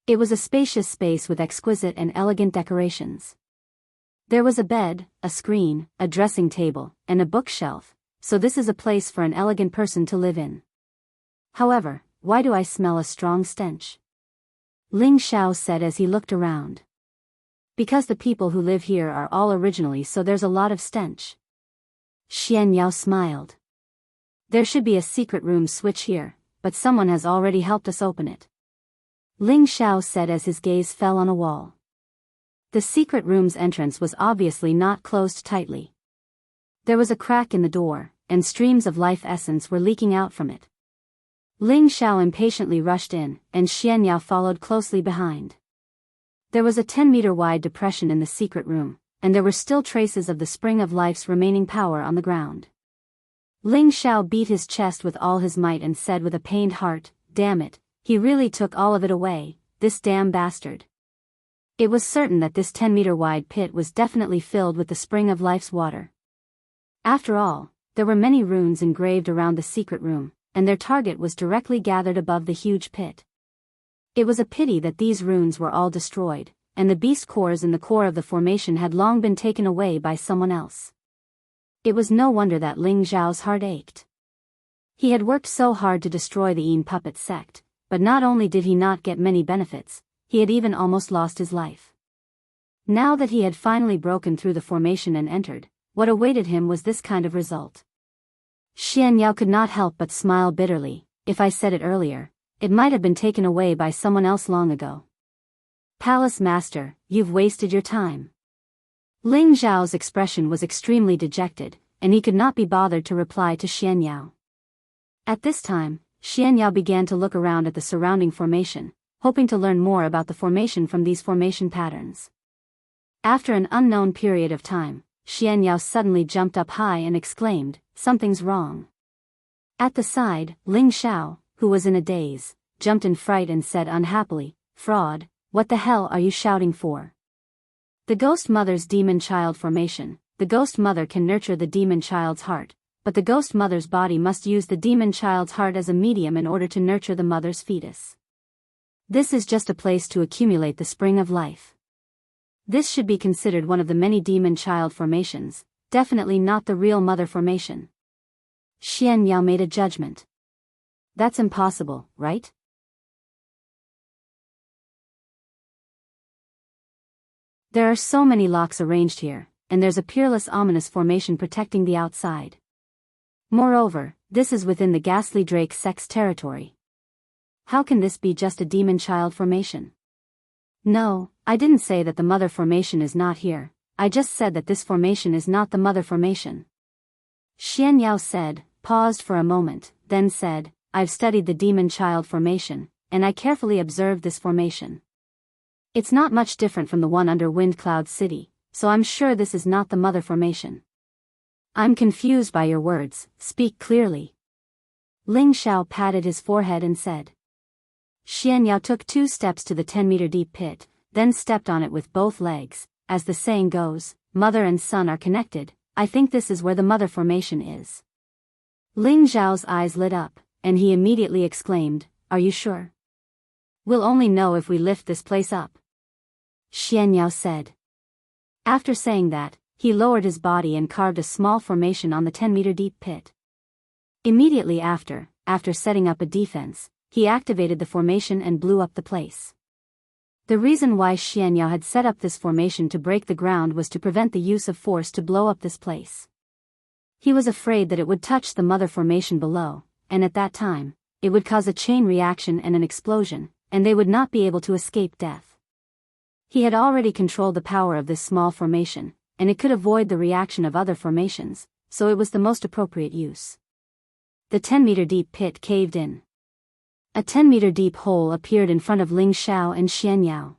It was a spacious space with exquisite and elegant decorations. There was a bed, a screen, a dressing table, and a bookshelf, so this is a place for an elegant person to live in. However, why do I smell a strong stench? Ling Xiao said as he looked around. Because the people who live here are all originally, so there's a lot of stench. Xian Yao smiled. There should be a secret room switch here, but someone has already helped us open it. Ling Xiao said as his gaze fell on a wall. The secret room's entrance was obviously not closed tightly. There was a crack in the door, and streams of life essence were leaking out from it. Ling Xiao impatiently rushed in, and Xian Yao followed closely behind. There was a 10-meter wide depression in the secret room, and there were still traces of the spring of life's remaining power on the ground. Ling Xiao beat his chest with all his might and said with a pained heart, "Damn it, he really took all of it away, this damn bastard." It was certain that this 10-meter wide pit was definitely filled with the spring of life's water. After all, there were many runes engraved around the secret room, and their target was directly gathered above the huge pit. It was a pity that these runes were all destroyed, and the beast cores in the core of the formation had long been taken away by someone else. It was no wonder that Ling Zhao's heart ached. He had worked so hard to destroy the Yin puppet sect, but not only did he not get many benefits, he had even almost lost his life. Now that he had finally broken through the formation and entered, what awaited him was this kind of result. Xian Yao could not help but smile bitterly. If I said it earlier, it might have been taken away by someone else long ago. Palace Master, you've wasted your time. Ling Zhao's expression was extremely dejected, and he could not be bothered to reply to Xian Yao. At this time, Xian Yao began to look around at the surrounding formation, hoping to learn more about the formation from these formation patterns. After an unknown period of time, Xian Yao suddenly jumped up high and exclaimed, "Something's wrong." At the side, Ling Xiao, who was in a daze, jumped in fright and said unhappily, "Fraud, what the hell are you shouting for?" The Ghost Mother's Demon Child formation. The Ghost Mother can nurture the Demon Child's heart, but the Ghost Mother's body must use the Demon Child's heart as a medium in order to nurture the mother's fetus. This is just a place to accumulate the spring of life. This should be considered one of the many Demon Child formations, definitely not the real mother formation. Xian Yao made a judgment. That's impossible, right? There are so many locks arranged here, and there's a peerless ominous formation protecting the outside. Moreover, this is within the ghastly Drake sect's territory. How can this be just a Demon Child formation? No, I didn't say that the mother formation is not here, I just said that this formation is not the mother formation. Xian Yao said, paused for a moment, then said, I've studied the Demon Child formation, and I carefully observed this formation. It's not much different from the one under Wind Cloud City, so I'm sure this is not the mother formation. I'm confused by your words, speak clearly. Ling Xiao patted his forehead and said. Xian Yao took 2 steps to the 10-meter deep pit, then stepped on it with both legs. As the saying goes, mother and son are connected, I think this is where the mother formation is. Ling Zhao's eyes lit up, and he immediately exclaimed, Are you sure? We'll only know if we lift this place up. Xian Yao said. After saying that, he lowered his body and carved a small formation on the 10-meter deep pit. Immediately after setting up a defense, he activated the formation and blew up the place. The reason why Xianyao had set up this formation to break the ground was to prevent the use of force to blow up this place. He was afraid that it would touch the mother formation below, and at that time, it would cause a chain reaction and an explosion, and they would not be able to escape death. He had already controlled the power of this small formation, and it could avoid the reaction of other formations, so it was the most appropriate use. The 10-meter deep pit caved in. A 10-meter deep hole appeared in front of Ling Xiao and Xianyao.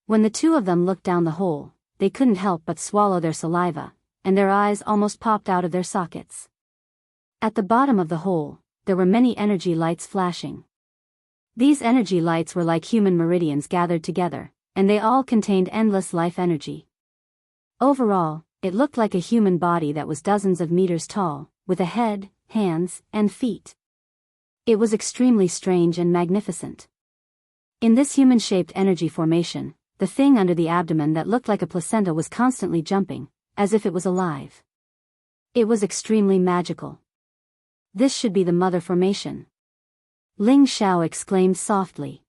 When the two of them looked down the hole, they couldn't help but swallow their saliva, and their eyes almost popped out of their sockets. At the bottom of the hole, there were many energy lights flashing. These energy lights were like human meridians gathered together, and they all contained endless life energy. Overall, it looked like a human body that was dozens of meters tall, with a head, hands, and feet. It was extremely strange and magnificent. In this human-shaped energy formation, the thing under the abdomen that looked like a placenta was constantly jumping, as if it was alive. It was extremely magical. This should be the mother formation. Ling Xiao exclaimed softly.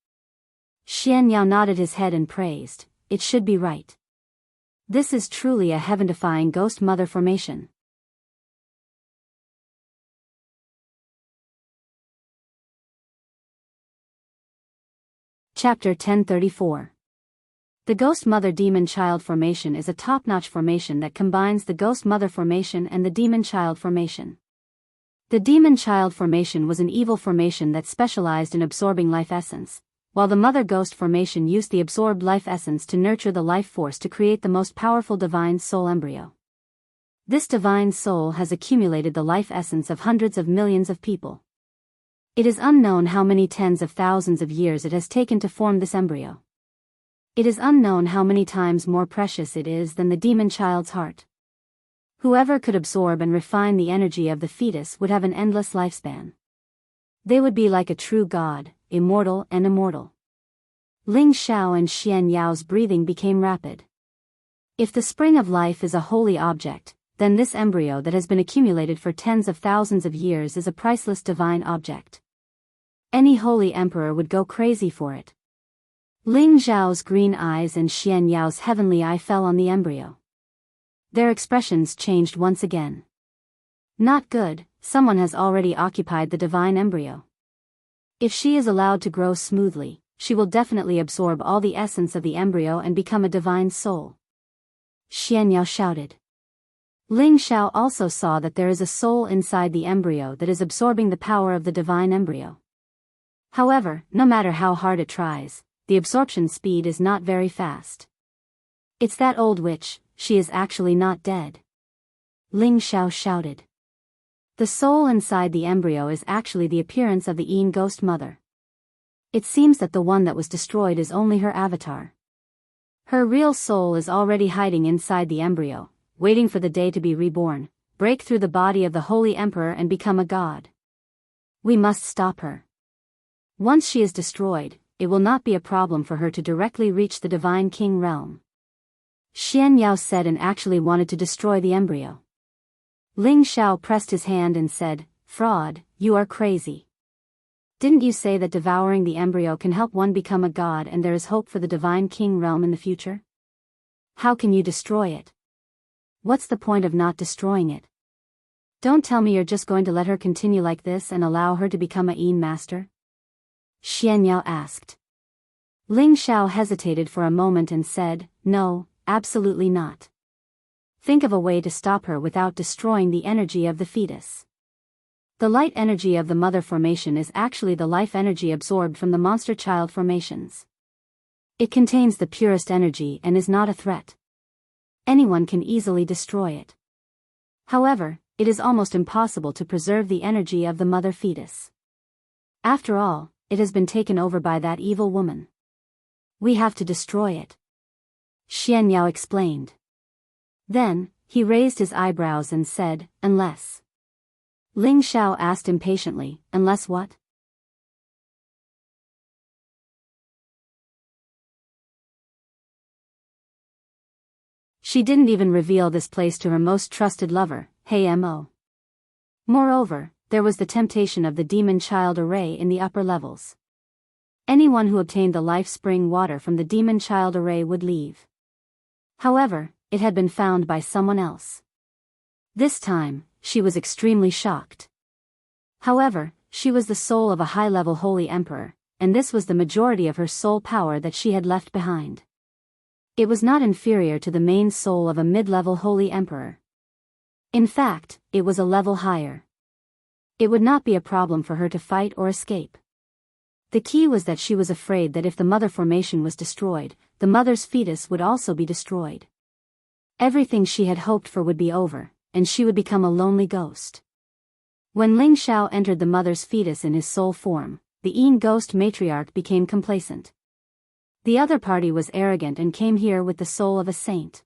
Xianyao nodded his head and praised, it should be right. This is truly a heaven-defying ghost mother formation. Chapter 1034. The Ghost Mother Demon Child Formation is a top-notch formation that combines the Ghost Mother Formation and the Demon Child Formation. The Demon Child Formation was an evil formation that specialized in absorbing life essence, while the Mother Ghost Formation used the absorbed life essence to nurture the life force to create the most powerful divine soul embryo. This divine soul has accumulated the life essence of hundreds of millions of people. It is unknown how many tens of thousands of years it has taken to form this embryo. It is unknown how many times more precious it is than the demon child's heart. Whoever could absorb and refine the energy of the fetus would have an endless lifespan. They would be like a true god, immortal and immortal. Ling Xiao and Xianyao's breathing became rapid. If the spring of life is a holy object, then this embryo that has been accumulated for tens of thousands of years is a priceless divine object. Any holy emperor would go crazy for it. Ling Xiao's green eyes and Xianyao's heavenly eye fell on the embryo. Their expressions changed once again. Not good, someone has already occupied the divine embryo. If she is allowed to grow smoothly, she will definitely absorb all the essence of the embryo and become a divine soul. Xianyao shouted. Ling Xiao also saw that there is a soul inside the embryo that is absorbing the power of the divine embryo. However, no matter how hard it tries, the absorption speed is not very fast. It's that old witch, she is actually not dead. Ling Xiao shouted. The soul inside the embryo is actually the appearance of the Yin ghost mother. It seems that the one that was destroyed is only her avatar. Her real soul is already hiding inside the embryo, waiting for the day to be reborn, break through the body of the holy emperor and become a god. We must stop her. Once she is destroyed, it will not be a problem for her to directly reach the divine king realm. Xianyao said and actually wanted to destroy the embryo. Ling Xiao pressed his hand and said, "Fraud, you are crazy. Didn't you say that devouring the embryo can help one become a god and there is hope for the divine king realm in the future? How can you destroy it? What's the point of not destroying it? Don't tell me you're just going to let her continue like this and allow her to become a Yin master?" Xianyao asked. Ling Xiao hesitated for a moment and said, "No, absolutely not. Think of a way to stop her without destroying the energy of the fetus. The light energy of the mother formation is actually the life energy absorbed from the monster child formations. It contains the purest energy and is not a threat. Anyone can easily destroy it. However, it is almost impossible to preserve the energy of the mother fetus. After all, it has been taken over by that evil woman. We have to destroy it," Xianyao explained. Then, he raised his eyebrows and said, "Unless." Ling Xiao asked impatiently, "Unless what?" She didn't even reveal this place to her most trusted lover, Hey Mo. Moreover, there was the temptation of the demon child array in the upper levels. Anyone who obtained the life spring water from the demon child array would leave. However, it had been found by someone else. This time, she was extremely shocked. However, she was the soul of a high-level holy emperor, and this was the majority of her soul power that she had left behind. It was not inferior to the main soul of a mid-level holy emperor. In fact, it was a level higher. It would not be a problem for her to fight or escape. The key was that she was afraid that if the mother formation was destroyed, the mother's fetus would also be destroyed. Everything she had hoped for would be over, and she would become a lonely ghost. When Ling Xiao entered the mother's fetus in his soul form, the Yin ghost matriarch became complacent. The other party was arrogant and came here with the soul of a saint.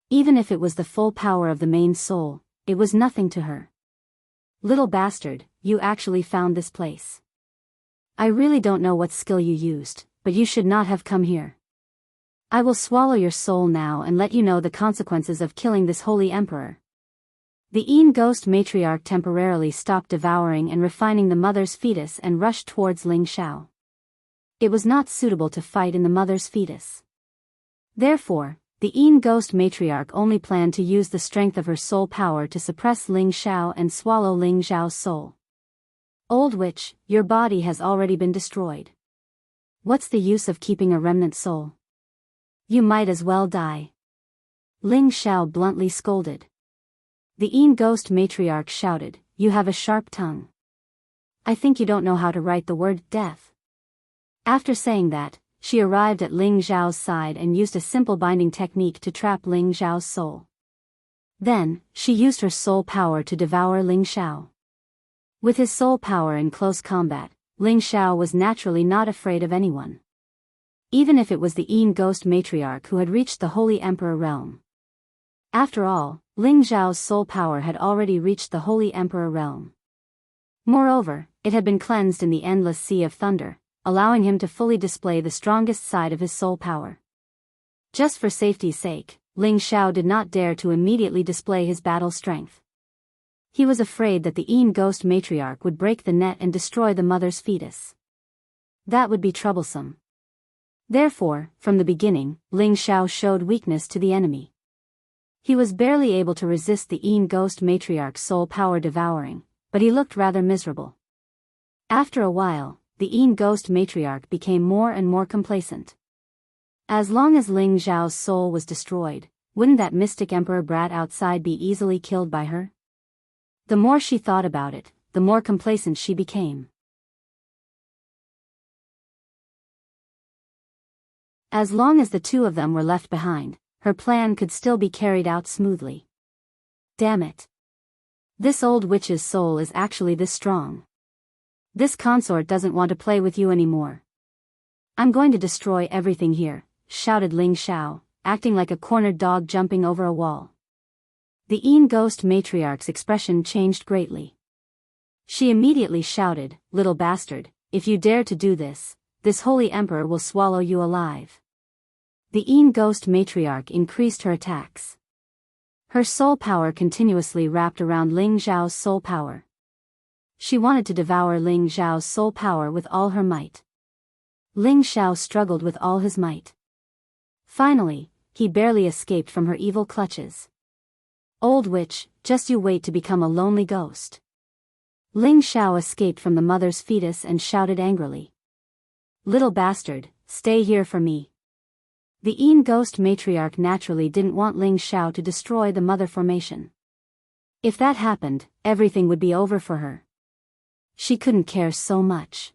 Even if it was the full power of the main soul, it was nothing to her. Little bastard, you actually found this place. I really don't know what skill you used, but you should not have come here. I will swallow your soul now and let you know the consequences of killing this holy emperor. The Yin ghost matriarch temporarily stopped devouring and refining the mother's fetus and rushed towards Ling Xiao. It was not suitable to fight in the mother's fetus. Therefore, the Yin ghost matriarch only planned to use the strength of her soul power to suppress Ling Xiao and swallow Ling Xiao's soul. Old witch, your body has already been destroyed. What's the use of keeping a remnant soul? You might as well die. Ling Xiao bluntly scolded. The Yin ghost matriarch shouted, you have a sharp tongue. I think you don't know how to write the word death. After saying that, she arrived at Ling Xiao's side and used a simple binding technique to trap Ling Xiao's soul. Then, she used her soul power to devour Ling Xiao. With his soul power in close combat, Ling Xiao was naturally not afraid of anyone. Even if it was the Yin ghost matriarch who had reached the Holy Emperor realm. After all, Ling Xiao's soul power had already reached the Holy Emperor realm. Moreover, it had been cleansed in the endless sea of thunder, allowing him to fully display the strongest side of his soul power. Just for safety's sake, Ling Xiao did not dare to immediately display his battle strength. He was afraid that the Yin ghost matriarch would break the net and destroy the mother's fetus. That would be troublesome. Therefore, from the beginning, Ling Xiao showed weakness to the enemy. He was barely able to resist the Yin ghost matriarch's soul power devouring, but he looked rather miserable. After a while, the Yin ghost matriarch became more and more complacent. As long as Ling Xiao's soul was destroyed, wouldn't that mystic emperor brat outside be easily killed by her? The more she thought about it, the more complacent she became. As long as the two of them were left behind, her plan could still be carried out smoothly. Damn it. This old witch's soul is actually this strong. This consort doesn't want to play with you anymore. I'm going to destroy everything here, shouted Ling Xiao, acting like a cornered dog jumping over a wall. The Yin ghost matriarch's expression changed greatly. She immediately shouted, little bastard, if you dare to do this, this holy emperor will swallow you alive. The Yin ghost matriarch increased her attacks. Her soul power continuously wrapped around Ling Xiao's soul power. She wanted to devour Ling Xiao's soul power with all her might. Ling Xiao struggled with all his might. Finally, he barely escaped from her evil clutches. Old witch, just you wait to become a lonely ghost. Ling Xiao escaped from the mother's fetus and shouted angrily. Little bastard, stay here for me. The Yin ghost matriarch naturally didn't want Ling Xiao to destroy the mother formation. If that happened, everything would be over for her. She couldn't care so much.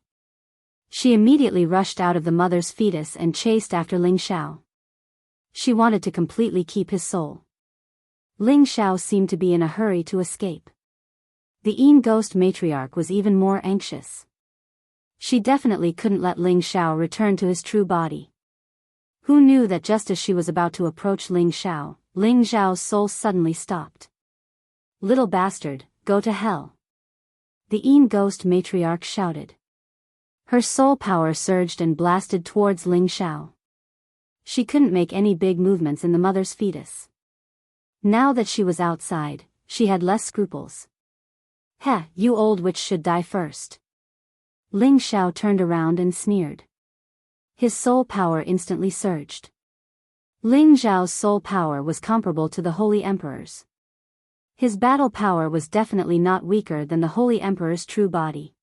She immediately rushed out of the mother's fetus and chased after Ling Xiao. She wanted to completely keep his soul. Ling Xiao seemed to be in a hurry to escape. The Yin ghost matriarch was even more anxious. She definitely couldn't let Ling Xiao return to his true body. Who knew that just as she was about to approach Ling Xiao's soul suddenly stopped. Little bastard, go to hell. The Yin ghost matriarch shouted. Her soul power surged and blasted towards Ling Xiao. She couldn't make any big movements in the mother's fetus. Now that she was outside, she had less scruples. Heh, you old witch should die first. Ling Xiao turned around and sneered. His soul power instantly surged. Ling Xiao's soul power was comparable to the Holy Emperor's. His battle power was definitely not weaker than the Holy Emperor's true body.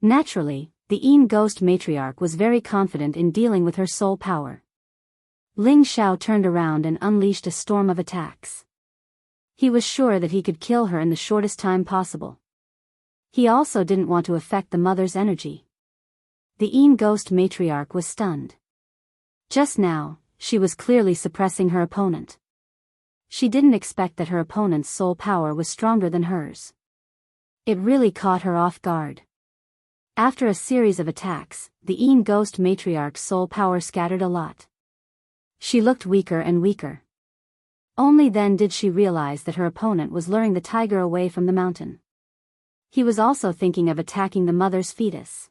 Naturally, the Yin Ghost Matriarch was very confident in dealing with her soul power. Ling Xiao turned around and unleashed a storm of attacks. He was sure that he could kill her in the shortest time possible. He also didn't want to affect the mother's energy. The Yin Ghost Matriarch was stunned. Just now, she was clearly suppressing her opponent. She didn't expect that her opponent's soul power was stronger than hers. It really caught her off guard. After a series of attacks, the Yin Ghost Matriarch's soul power scattered a lot. She looked weaker and weaker. Only then did she realize that her opponent was luring the tiger away from the mountain. He was also thinking of attacking the mother's fetus.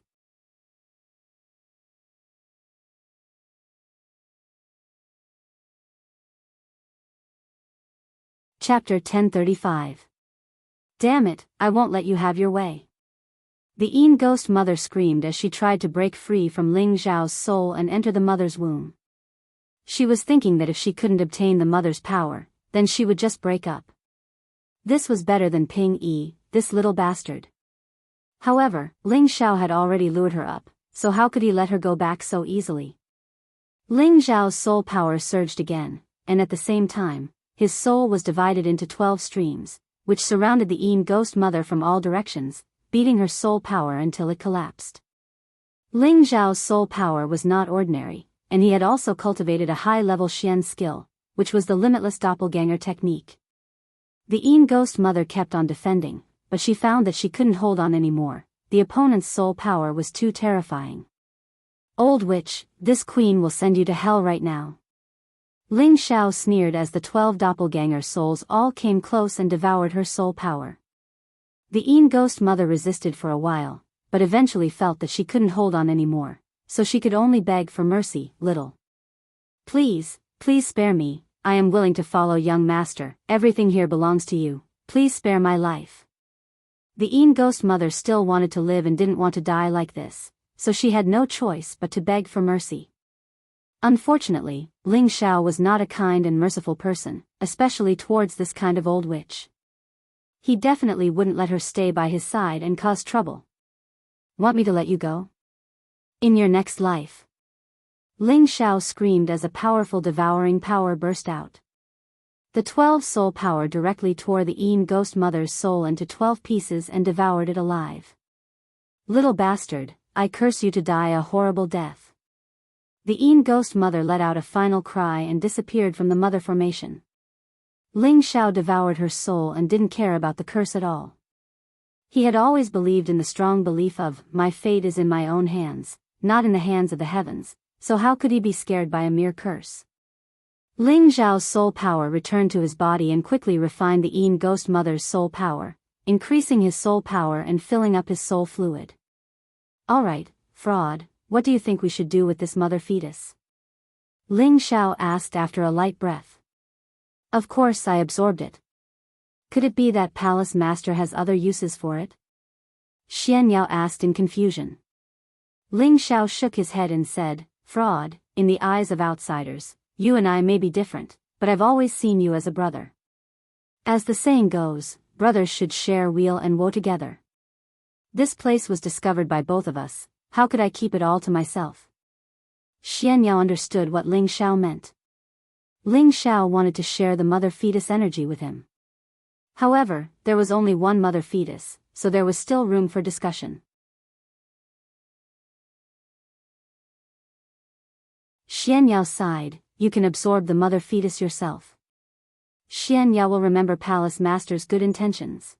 Chapter 1035. Damn it, I won't let you have your way. The Yin Ghost Mother screamed as she tried to break free from Ling Xiao's soul and enter the mother's womb. She was thinking that if she couldn't obtain the mother's power, then she would just break up. This was better than Ping Yi, this little bastard. However, Ling Xiao had already lured her up, so how could he let her go back so easily? Ling Xiao's soul power surged again, and at the same time, his soul was divided into 12 streams, which surrounded the Yin Ghost Mother from all directions, beating her soul power until it collapsed. Ling Xiao's soul power was not ordinary, and he had also cultivated a high-level Xian skill, which was the limitless doppelganger technique. The Yin Ghost Mother kept on defending, but she found that she couldn't hold on anymore. The opponent's soul power was too terrifying. Old witch, this queen will send you to hell right now. Ling Xiao sneered as the 12 doppelganger souls all came close and devoured her soul power. The Yin Ghost Mother resisted for a while, but eventually felt that she couldn't hold on anymore, so she could only beg for mercy, little. Please, please spare me, I am willing to follow young master, everything here belongs to you, please spare my life. The Yin Ghost Mother still wanted to live and didn't want to die like this, so she had no choice but to beg for mercy. Unfortunately, Ling Xiao was not a kind and merciful person, especially towards this kind of old witch. He definitely wouldn't let her stay by his side and cause trouble. Want me to let you go? In your next life. Ling Xiao screamed as a powerful devouring power burst out. The 12 soul power directly tore the Yin Ghost Mother's soul into 12 pieces and devoured it alive. Little bastard, I curse you to die a horrible death. The Yin Ghost Mother let out a final cry and disappeared from the mother formation. Ling Xiao devoured her soul and didn't care about the curse at all. He had always believed in the strong belief of, my fate is in my own hands, not in the hands of the heavens, so how could he be scared by a mere curse? Ling Xiao's soul power returned to his body and quickly refined the Yin Ghost Mother's soul power, increasing his soul power and filling up his soul fluid. Alright, fraud, what do you think we should do with this mother fetus? Ling Xiao asked after a light breath. Of course I absorbed it. Could it be that Palace Master has other uses for it? Xian Yao asked in confusion. Ling Xiao shook his head and said, fraud, in the eyes of outsiders, you and I may be different, but I've always seen you as a brother. As the saying goes, brothers should share weal and woe together. This place was discovered by both of us, how could I keep it all to myself? Xian Yao understood what Ling Xiao meant. Ling Xiao wanted to share the mother fetus energy with him. However, there was only one mother fetus, so there was still room for discussion. Xian Yao sighed, you can absorb the mother fetus yourself. Xian Yao will remember Palace Master's good intentions.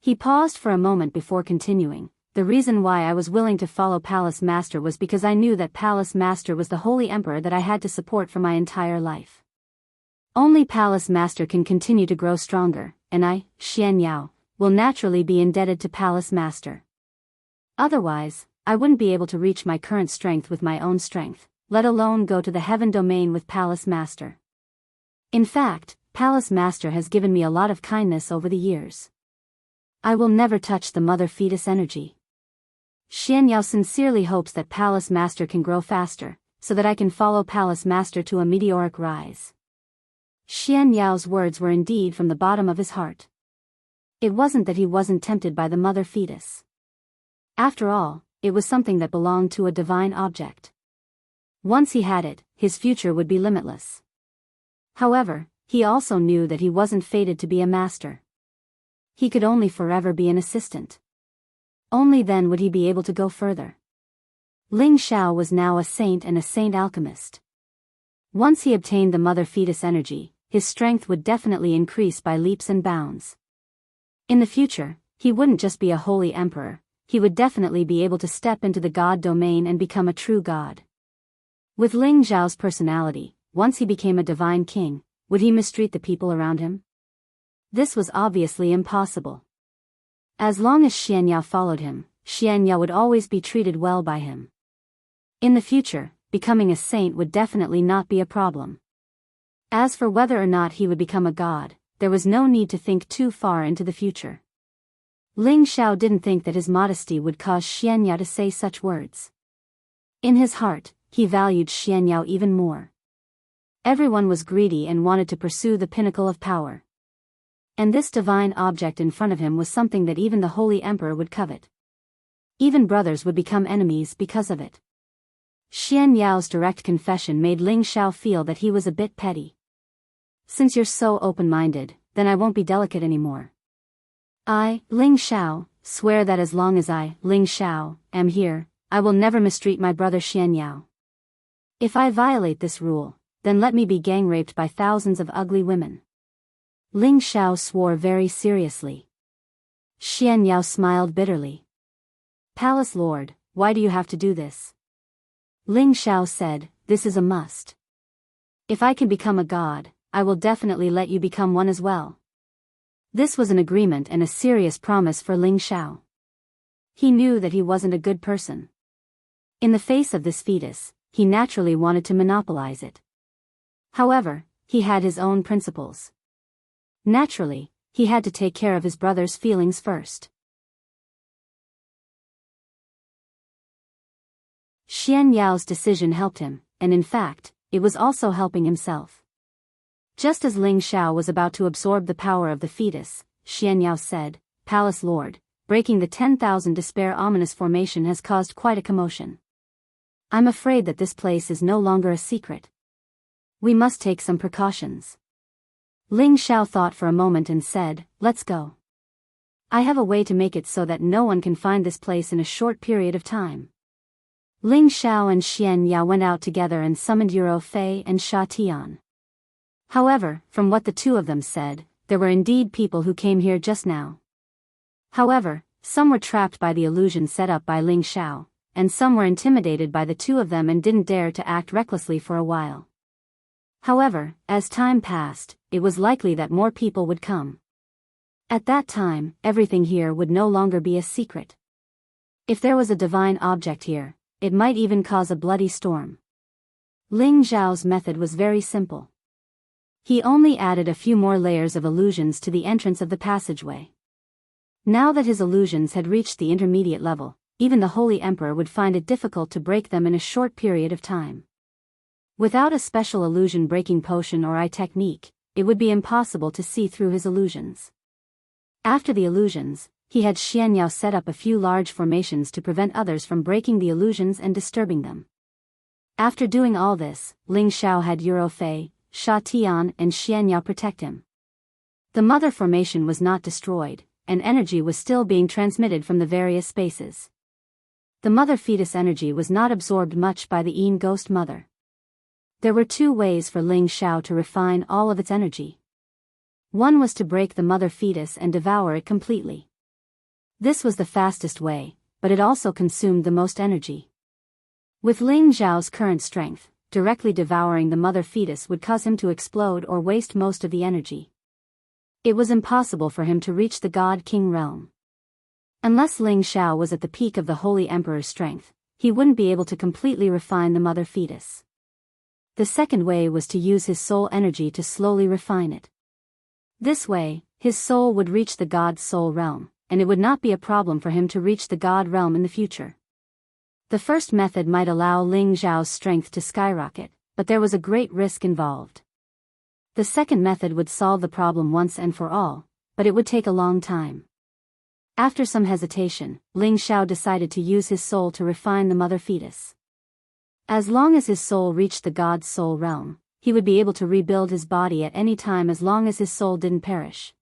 He paused for a moment before continuing. The reason why I was willing to follow Palace Master was because I knew that Palace Master was the Holy Emperor that I had to support for my entire life. Only Palace Master can continue to grow stronger, and I, Xian Yao, will naturally be indebted to Palace Master. Otherwise, I wouldn't be able to reach my current strength with my own strength, let alone go to the heaven domain with Palace Master. In fact, Palace Master has given me a lot of kindness over the years. I will never touch the mother fetus energy. Xianyao sincerely hopes that Palace Master can grow faster, so that I can follow Palace Master to a meteoric rise. Xianyao's words were indeed from the bottom of his heart. It wasn't that he wasn't tempted by the mother fetus. After all, it was something that belonged to a divine object. Once he had it, his future would be limitless. However, he also knew that he wasn't fated to be a master. He could only forever be an assistant. Only then would he be able to go further. Ling Xiao was now a saint and a saint alchemist. Once he obtained the mother fetus energy, his strength would definitely increase by leaps and bounds. In the future, he wouldn't just be a holy emperor, he would definitely be able to step into the god domain and become a true god. With Ling Xiao's personality, once he became a divine king, would he mistreat the people around him? This was obviously impossible. As long as Xianyao followed him, Xianyao would always be treated well by him. In the future, becoming a saint would definitely not be a problem. As for whether or not he would become a god, there was no need to think too far into the future. Ling Xiao didn't think that his modesty would cause Xianyao to say such words. In his heart, he valued Xianyao even more. Everyone was greedy and wanted to pursue the pinnacle of power. And this divine object in front of him was something that even the holy emperor would covet. Even brothers would become enemies because of it. Xianyao's direct confession made Ling Xiao feel that he was a bit petty. Since you're so open-minded, then I won't be delicate anymore. I, Ling Xiao, swear that as long as I, Ling Xiao, am here, I will never mistreat my brother Xianyao. If I violate this rule, then let me be gang-raped by thousands of ugly women. Ling Xiao swore very seriously. Xianyao smiled bitterly. Palace Lord, why do you have to do this? Ling Xiao said, this is a must. If I can become a god, I will definitely let you become one as well. This was an agreement and a serious promise for Ling Xiao. He knew that he wasn't a good person. In the face of this fetus, he naturally wanted to monopolize it. However, he had his own principles. Naturally, he had to take care of his brother's feelings first. Xianyao's decision helped him, and in fact, it was also helping himself. Just as Ling Xiao was about to absorb the power of the fetus, Xianyao said, Palace Lord, breaking the 10,000 despair ominous formation has caused quite a commotion. I'm afraid that this place is no longer a secret. We must take some precautions. Ling Xiao thought for a moment and said, let's go. I have a way to make it so that no one can find this place in a short period of time. Ling Xiao and Xianyao went out together and summoned Euro Fei and Sha Tian. However, from what the two of them said, there were indeed people who came here just now. However, some were trapped by the illusion set up by Ling Xiao, and some were intimidated by the two of them and didn't dare to act recklessly for a while. However, as time passed, it was likely that more people would come. At that time, everything here would no longer be a secret. If there was a divine object here, it might even cause a bloody storm. Ling Xiao's method was very simple. He only added a few more layers of illusions to the entrance of the passageway. Now that his illusions had reached the intermediate level, even the Holy Emperor would find it difficult to break them in a short period of time. Without a special illusion-breaking potion or eye technique, it would be impossible to see through his illusions. After the illusions, he had Xianyao set up a few large formations to prevent others from breaking the illusions and disturbing them. After doing all this, Ling Xiao had Euro Fei, Sha Tian and Xianyao protect him. The mother formation was not destroyed, and energy was still being transmitted from the various spaces. The mother fetus energy was not absorbed much by the Yin ghost mother. There were two ways for Ling Xiao to refine all of its energy. One was to break the mother fetus and devour it completely. This was the fastest way, but it also consumed the most energy. With Ling Xiao's current strength, directly devouring the mother fetus would cause him to explode or waste most of the energy. It was impossible for him to reach the God-King realm. Unless Ling Xiao was at the peak of the Holy Emperor's strength, he wouldn't be able to completely refine the mother fetus. The second way was to use his soul energy to slowly refine it. This way, his soul would reach the God's soul realm, and it would not be a problem for him to reach the God realm in the future. The first method might allow Ling Zhao's strength to skyrocket, but there was a great risk involved. The second method would solve the problem once and for all, but it would take a long time. After some hesitation, Ling Zhao decided to use his soul to refine the mother fetus. As long as his soul reached the God's soul realm, he would be able to rebuild his body at any time as long as his soul didn't perish.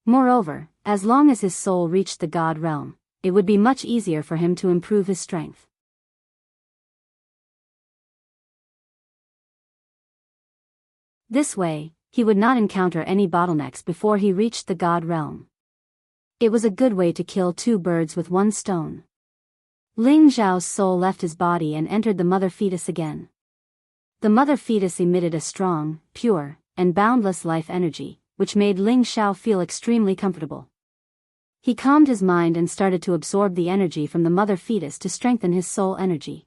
Moreover, as long as his soul reached the God realm, it would be much easier for him to improve his strength. This way, he would not encounter any bottlenecks before he reached the God realm. It was a good way to kill two birds with one stone. Ling Zhao's soul left his body and entered the mother fetus again. The mother fetus emitted a strong, pure, and boundless life energy, which made Ling Zhao feel extremely comfortable. He calmed his mind and started to absorb the energy from the mother fetus to strengthen his soul energy.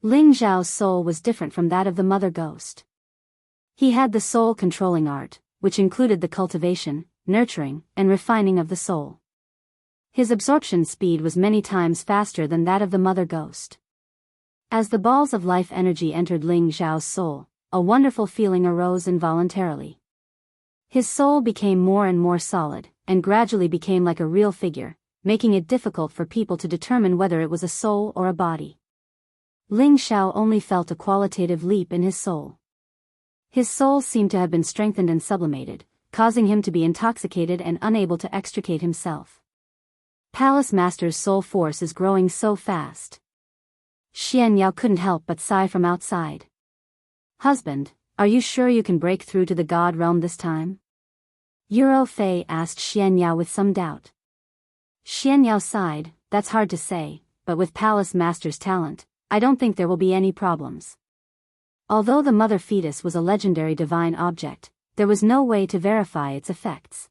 Ling Zhao's soul was different from that of the mother ghost. He had the soul-controlling art, which included the cultivation, nurturing, and refining of the soul. His absorption speed was many times faster than that of the mother ghost. As the balls of life energy entered Ling Zhao's soul, a wonderful feeling arose involuntarily. His soul became more and more solid, and gradually became like a real figure, making it difficult for people to determine whether it was a soul or a body. Ling Zhao only felt a qualitative leap in his soul. His soul seemed to have been strengthened and sublimated, causing him to be intoxicated and unable to extricate himself. Palace Master's soul force is growing so fast. Xian Yao couldn't help but sigh from outside. Husband, are you sure you can break through to the God realm this time? Euro Fei asked Xian Yao with some doubt. Xian Yao sighed, that's hard to say, but with Palace Master's talent, I don't think there will be any problems. Although the mother fetus was a legendary divine object, there was no way to verify its effects.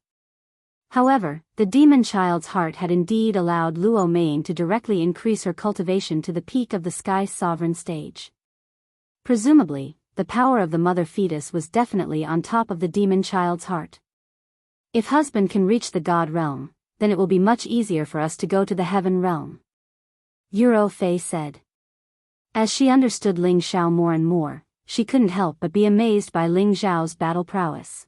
However, the demon child's heart had indeed allowed Luo Ming to directly increase her cultivation to the peak of the Sky Sovereign stage. Presumably, the power of the mother fetus was definitely on top of the demon child's heart. If husband can reach the God realm, then it will be much easier for us to go to the heaven realm. Euro Fei said. As she understood Ling Zhao more and more, she couldn't help but be amazed by Ling Zhao's battle prowess.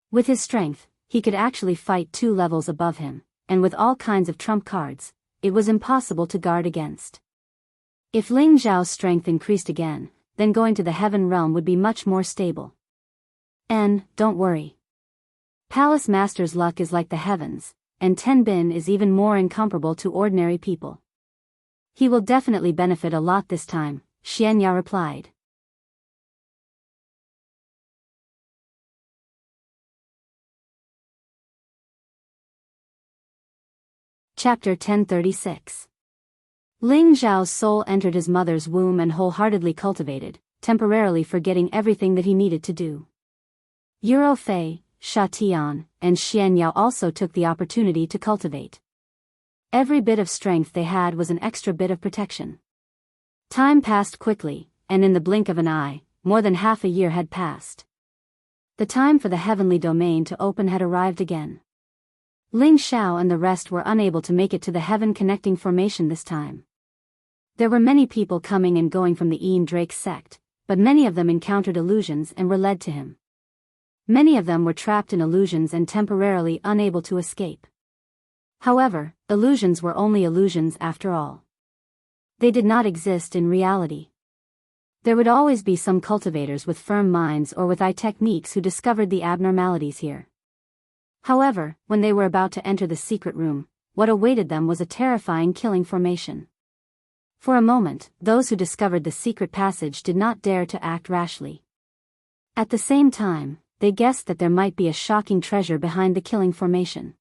With his strength, he could actually fight 2 levels above him, and with all kinds of trump cards, it was impossible to guard against. If Ling Zhao's strength increased again, then going to the heaven realm would be much more stable. And, don't worry. Palace Master's luck is like the heavens, and Ten Bin is even more incomparable to ordinary people. He will definitely benefit a lot this time, Xian Ya replied. Chapter 1036. Ling Zhao's soul entered his mother's womb and wholeheartedly cultivated, temporarily forgetting everything that he needed to do. Euro Fei, Sha Tian, and Xian Yao also took the opportunity to cultivate. Every bit of strength they had was an extra bit of protection. Time passed quickly, and in the blink of an eye, more than half a year had passed. The time for the heavenly domain to open had arrived again. Ling Zhao and the rest were unable to make it to the heaven-connecting formation this time. There were many people coming and going from the Ian Drake sect, but many of them encountered illusions and were led to him. Many of them were trapped in illusions and temporarily unable to escape. However, illusions were only illusions after all. They did not exist in reality. There would always be some cultivators with firm minds or with eye techniques who discovered the abnormalities here. However, when they were about to enter the secret room, what awaited them was a terrifying killing formation. For a moment, those who discovered the secret passage did not dare to act rashly. At the same time, they guessed that there might be a shocking treasure behind the killing formation.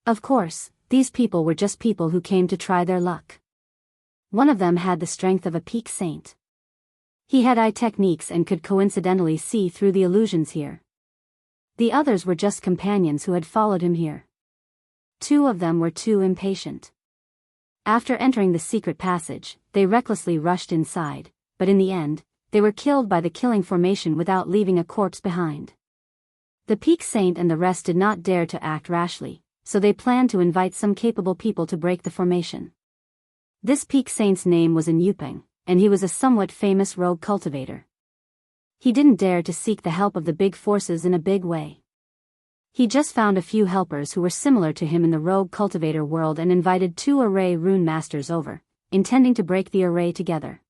Of course, these people were just people who came to try their luck. One of them had the strength of a peak saint. He had eye techniques and could coincidentally see through the illusions here. The others were just companions who had followed him here. 2 of them were too impatient. After entering the secret passage, they recklessly rushed inside, but in the end, they were killed by the killing formation without leaving a corpse behind. The peak saint and the rest did not dare to act rashly, so they planned to invite some capable people to break the formation. This peak saint's name was Enchanting, and he was a somewhat famous rogue cultivator. He didn't dare to seek the help of the big forces in a big way. He just found a few helpers who were similar to him in the rogue cultivator world and invited 2 array rune masters over, intending to break the array together.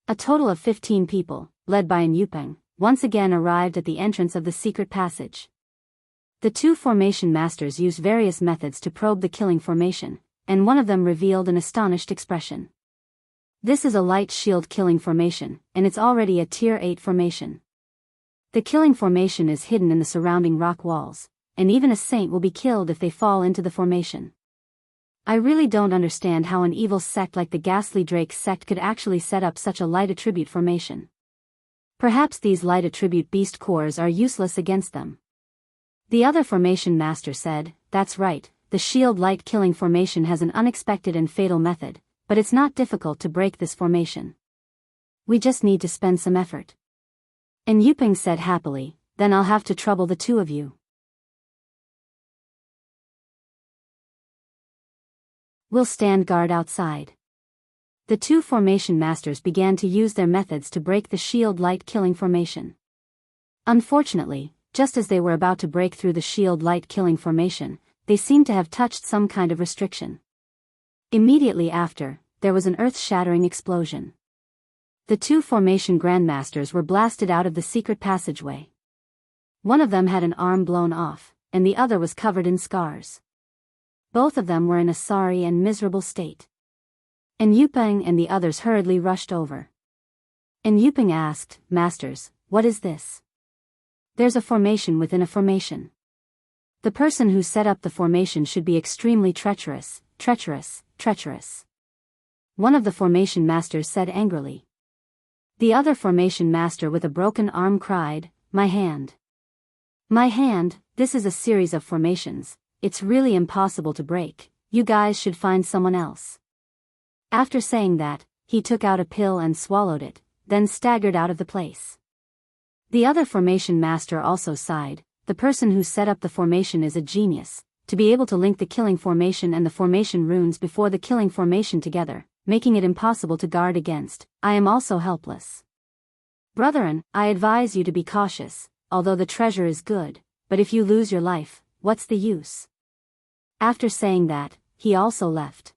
A total of 15 people, led by Enchanting, once again arrived at the entrance of the secret passage. The 2 formation masters used various methods to probe the killing formation, and one of them revealed an astonished expression. This is a light shield killing formation, and it's already a tier 8 formation. The killing formation is hidden in the surrounding rock walls, and even a saint will be killed if they fall into the formation. I really don't understand how an evil sect like the Ghastly Drake sect could actually set up such a light attribute formation. Perhaps these light attribute beast cores are useless against them. The other formation master said, "That's right, the shield light killing formation has an unexpected and fatal method, but it's not difficult to break this formation. We just need to spend some effort." And Enchanting said happily, "Then I'll have to trouble the 2 of you. We'll stand guard outside." The 2 formation masters began to use their methods to break the shield light killing formation. Unfortunately, just as they were about to break through the shield light killing formation, they seemed to have touched some kind of restriction. Immediately after, there was an earth-shattering explosion. The 2 formation grandmasters were blasted out of the secret passageway. One of them had an arm blown off, and the other was covered in scars. Both of them were in a sorry and miserable state. Enchanting and the others hurriedly rushed over. Enchanting asked, "Masters, what is this?" "There's a formation within a formation. The person who set up the formation should be extremely treacherous, treacherous." One of the formation masters said angrily. The other formation master with a broken arm cried, "My hand. My hand, this is a series of formations. It's really impossible to break, you guys should find someone else." After saying that, he took out a pill and swallowed it, then staggered out of the place. The other formation master also sighed, "The person who set up the formation is a genius, to be able to link the killing formation and the formation runes before the killing formation together, making it impossible to guard against. I am also helpless. Brethren, I advise you to be cautious, although the treasure is good, but if you lose your life, what's the use?" After saying that, he also left.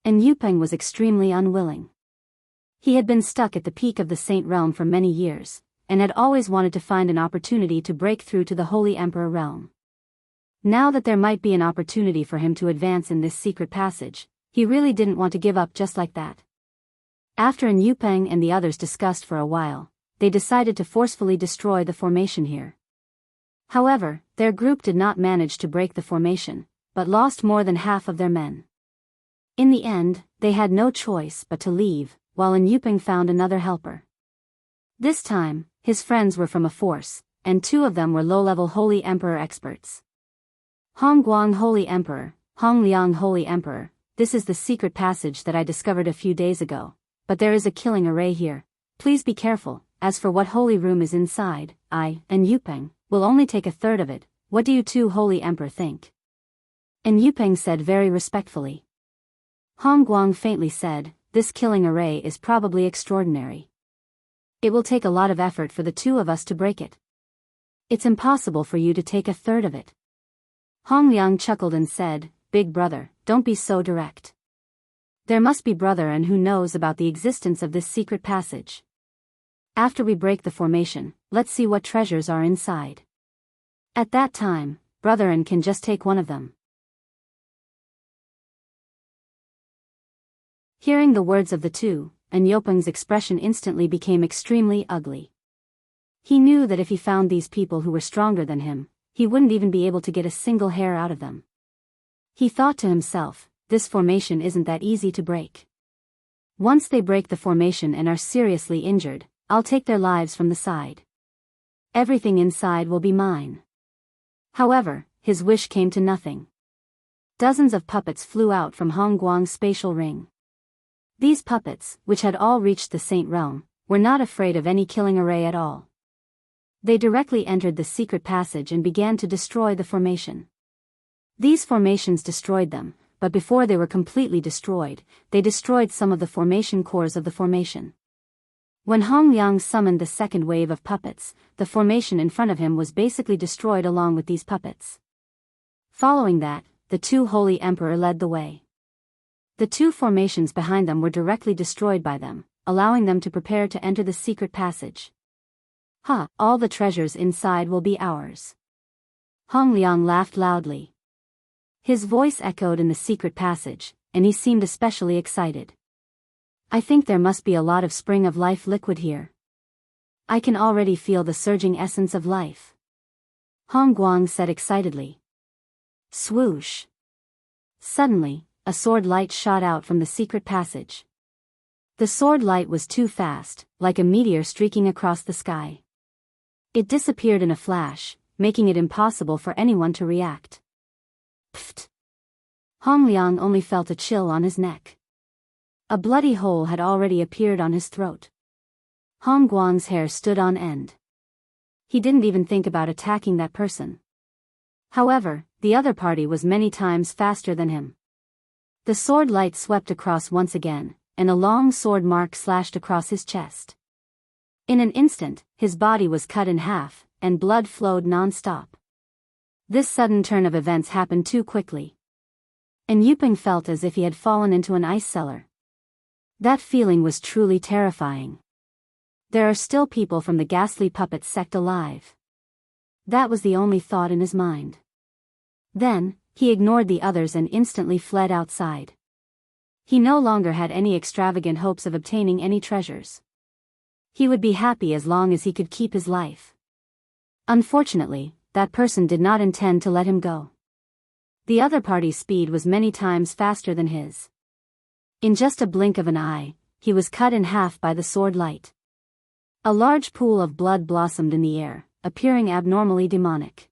Enchanting was extremely unwilling. He had been stuck at the peak of the Saint Realm for many years, and had always wanted to find an opportunity to break through to the Holy Emperor Realm. Now that there might be an opportunity for him to advance in this secret passage, he really didn't want to give up just like that. After Enchanting and the others discussed for a while, they decided to forcefully destroy the formation here. However, their group did not manage to break the formation, but lost more than half of their men. In the end, they had no choice but to leave, while Enchanting found another helper. This time, his friends were from a force, and 2 of them were low-level Holy Emperor experts. "Hongguang Holy Emperor, Hongliang Holy Emperor, this is the secret passage that I discovered a few days ago, but there is a killing array here. Please be careful. As for what holy room is inside, I, Enchanting, will only take 1/3 of it. What do you 2 Holy Emperor think?" Enchanting said very respectfully. Hongguang faintly said, "This killing array is probably extraordinary. It will take a lot of effort for the 2 of us to break it. It's impossible for you to take 1/3 of it." Hongliang chuckled and said, "Big brother, don't be so direct. There must be brother and who knows about the existence of this secret passage. After we break the formation, let's see what treasures are inside. At that time, brethren can just take one of them." Hearing the words of the 2, Enchanting's expression instantly became extremely ugly. He knew that if he found these people who were stronger than him, he wouldn't even be able to get a single hair out of them. He thought to himself, this formation isn't that easy to break. Once they break the formation and are seriously injured, I'll take their lives from the side. Everything inside will be mine. However, his wish came to nothing. Dozens of puppets flew out from Hongguang's spatial ring. These puppets, which had all reached the Saint Realm, were not afraid of any killing array at all. They directly entered the secret passage and began to destroy the formation. These formations destroyed them, but before they were completely destroyed, they destroyed some of the formation cores of the formation. When Hong Liang summoned the second wave of puppets, the formation in front of him was basically destroyed along with these puppets. Following that, the two Holy Emperor led the way. The two formations behind them were directly destroyed by them, allowing them to prepare to enter the secret passage. All the treasures inside will be ours. Hong Liang laughed loudly. His voice echoed in the secret passage, and he seemed especially excited. I think there must be a lot of spring of life liquid here. I can already feel the surging essence of life. Hong Guang said excitedly. Swoosh! Suddenly, a sword light shot out from the secret passage. The sword light was too fast, like a meteor streaking across the sky. It disappeared in a flash, making it impossible for anyone to react. Pfft! Hong Liang only felt a chill on his neck. A bloody hole had already appeared on his throat. Hong Guang's hair stood on end. He didn't even think about attacking that person. However, the other party was many times faster than him. The sword light swept across once again, and a long sword mark slashed across his chest. In an instant, his body was cut in half, and blood flowed non-stop. This sudden turn of events happened too quickly. And Yuping felt as if he had fallen into an ice cellar. That feeling was truly terrifying. There are still people from the ghastly puppet sect alive. That was the only thought in his mind. Then, he ignored the others and instantly fled outside. He no longer had any extravagant hopes of obtaining any treasures. He would be happy as long as he could keep his life. Unfortunately, that person did not intend to let him go. The other party's speed was many times faster than his. In just a blink of an eye, he was cut in half by the sword light. A large pool of blood blossomed in the air, appearing abnormally demonic.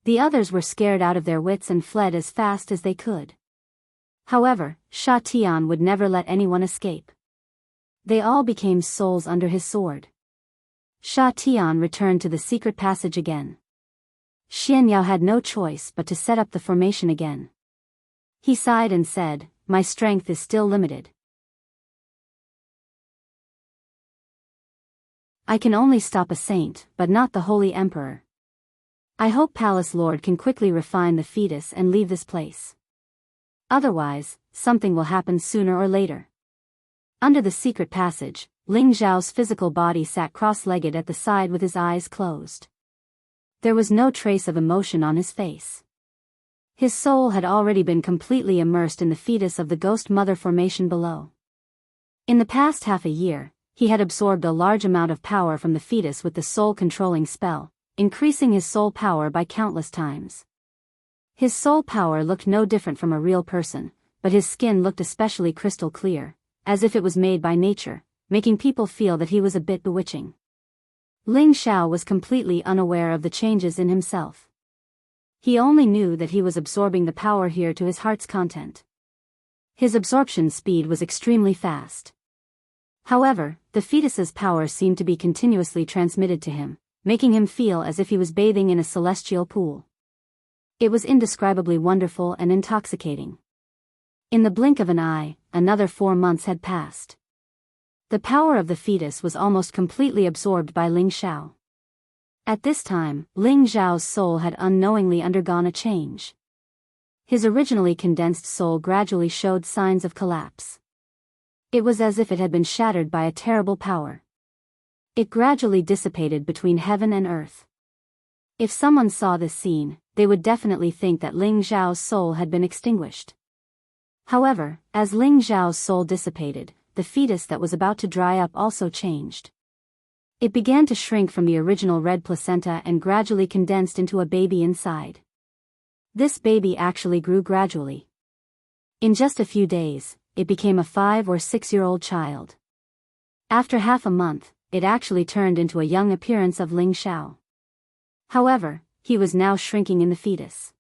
The others were scared out of their wits and fled as fast as they could. However, Sha Tian would never let anyone escape. They all became souls under his sword. Sha Tian returned to the secret passage again. Xian Yao had no choice but to set up the formation again. He sighed and said, "My strength is still limited. I can only stop a saint, but not the Holy Emperor. I hope Palace Lord can quickly refine the fetus and leave this place. Otherwise, something will happen sooner or later." Under the secret passage, Ling Zhao's physical body sat cross-legged at the side with his eyes closed. There was no trace of emotion on his face. His soul had already been completely immersed in the fetus of the ghost mother formation below. In the past half a year, he had absorbed a large amount of power from the fetus with the soul-controlling spell, increasing his soul power by countless times. His soul power looked no different from a real person, but his skin looked especially crystal clear, as if it was made by nature, making people feel that he was a bit bewitching. Ling Xiao was completely unaware of the changes in himself. He only knew that he was absorbing the power here to his heart's content. His absorption speed was extremely fast. However, the fetus's power seemed to be continuously transmitted to him, making him feel as if he was bathing in a celestial pool. It was indescribably wonderful and intoxicating. In the blink of an eye, another 4 months had passed. The power of the fetus was almost completely absorbed by Ling Xiao. At this time, Ling Zhao's soul had unknowingly undergone a change. His originally condensed soul gradually showed signs of collapse. It was as if it had been shattered by a terrible power. It gradually dissipated between heaven and earth. If someone saw this scene, they would definitely think that Ling Zhao's soul had been extinguished. However, as Ling Zhao's soul dissipated, the fetus that was about to dry up also changed. It began to shrink from the original red placenta and gradually condensed into a baby inside. This baby actually grew gradually. In just a few days, it became a 5 or 6-year-old child. After half a month, it actually turned into a young appearance of Ling Xiao. However, he was now shrinking in the fetus.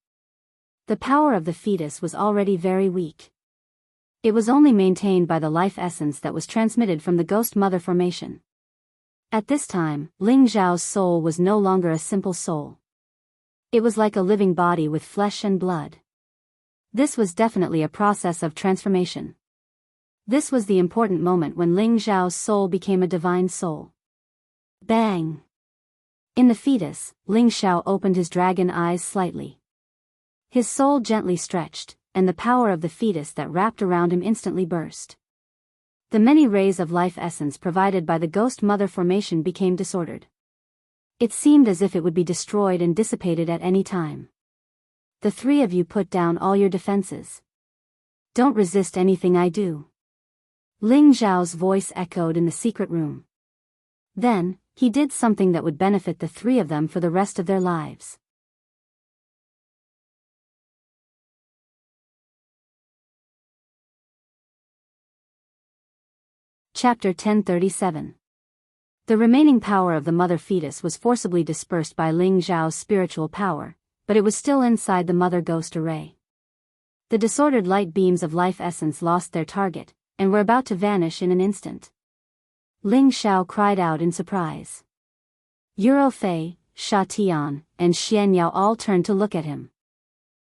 The power of the fetus was already very weak. It was only maintained by the life essence that was transmitted from the ghost mother formation. At this time, Ling Zhao's soul was no longer a simple soul. It was like a living body with flesh and blood. This was definitely a process of transformation. This was the important moment when Ling Zhao's soul became a divine soul. Bang! In the fetus, Ling Zhao opened his dragon eyes slightly. His soul gently stretched, and the power of the fetus that wrapped around him instantly burst. The many rays of life essence provided by the ghost mother formation became disordered. It seemed as if it would be destroyed and dissipated at any time. The three of you put down all your defenses. Don't resist anything I do. Ling Zhao's voice echoed in the secret room. Then, he did something that would benefit the three of them for the rest of their lives. Chapter 1037. The remaining power of the mother fetus was forcibly dispersed by Ling Zhao's spiritual power, but it was still inside the mother ghost array. The disordered light beams of life essence lost their target, and were about to vanish in an instant. Ling Zhao cried out in surprise. Euro Fei, Sha Tian, and Xian Yao all turned to look at him.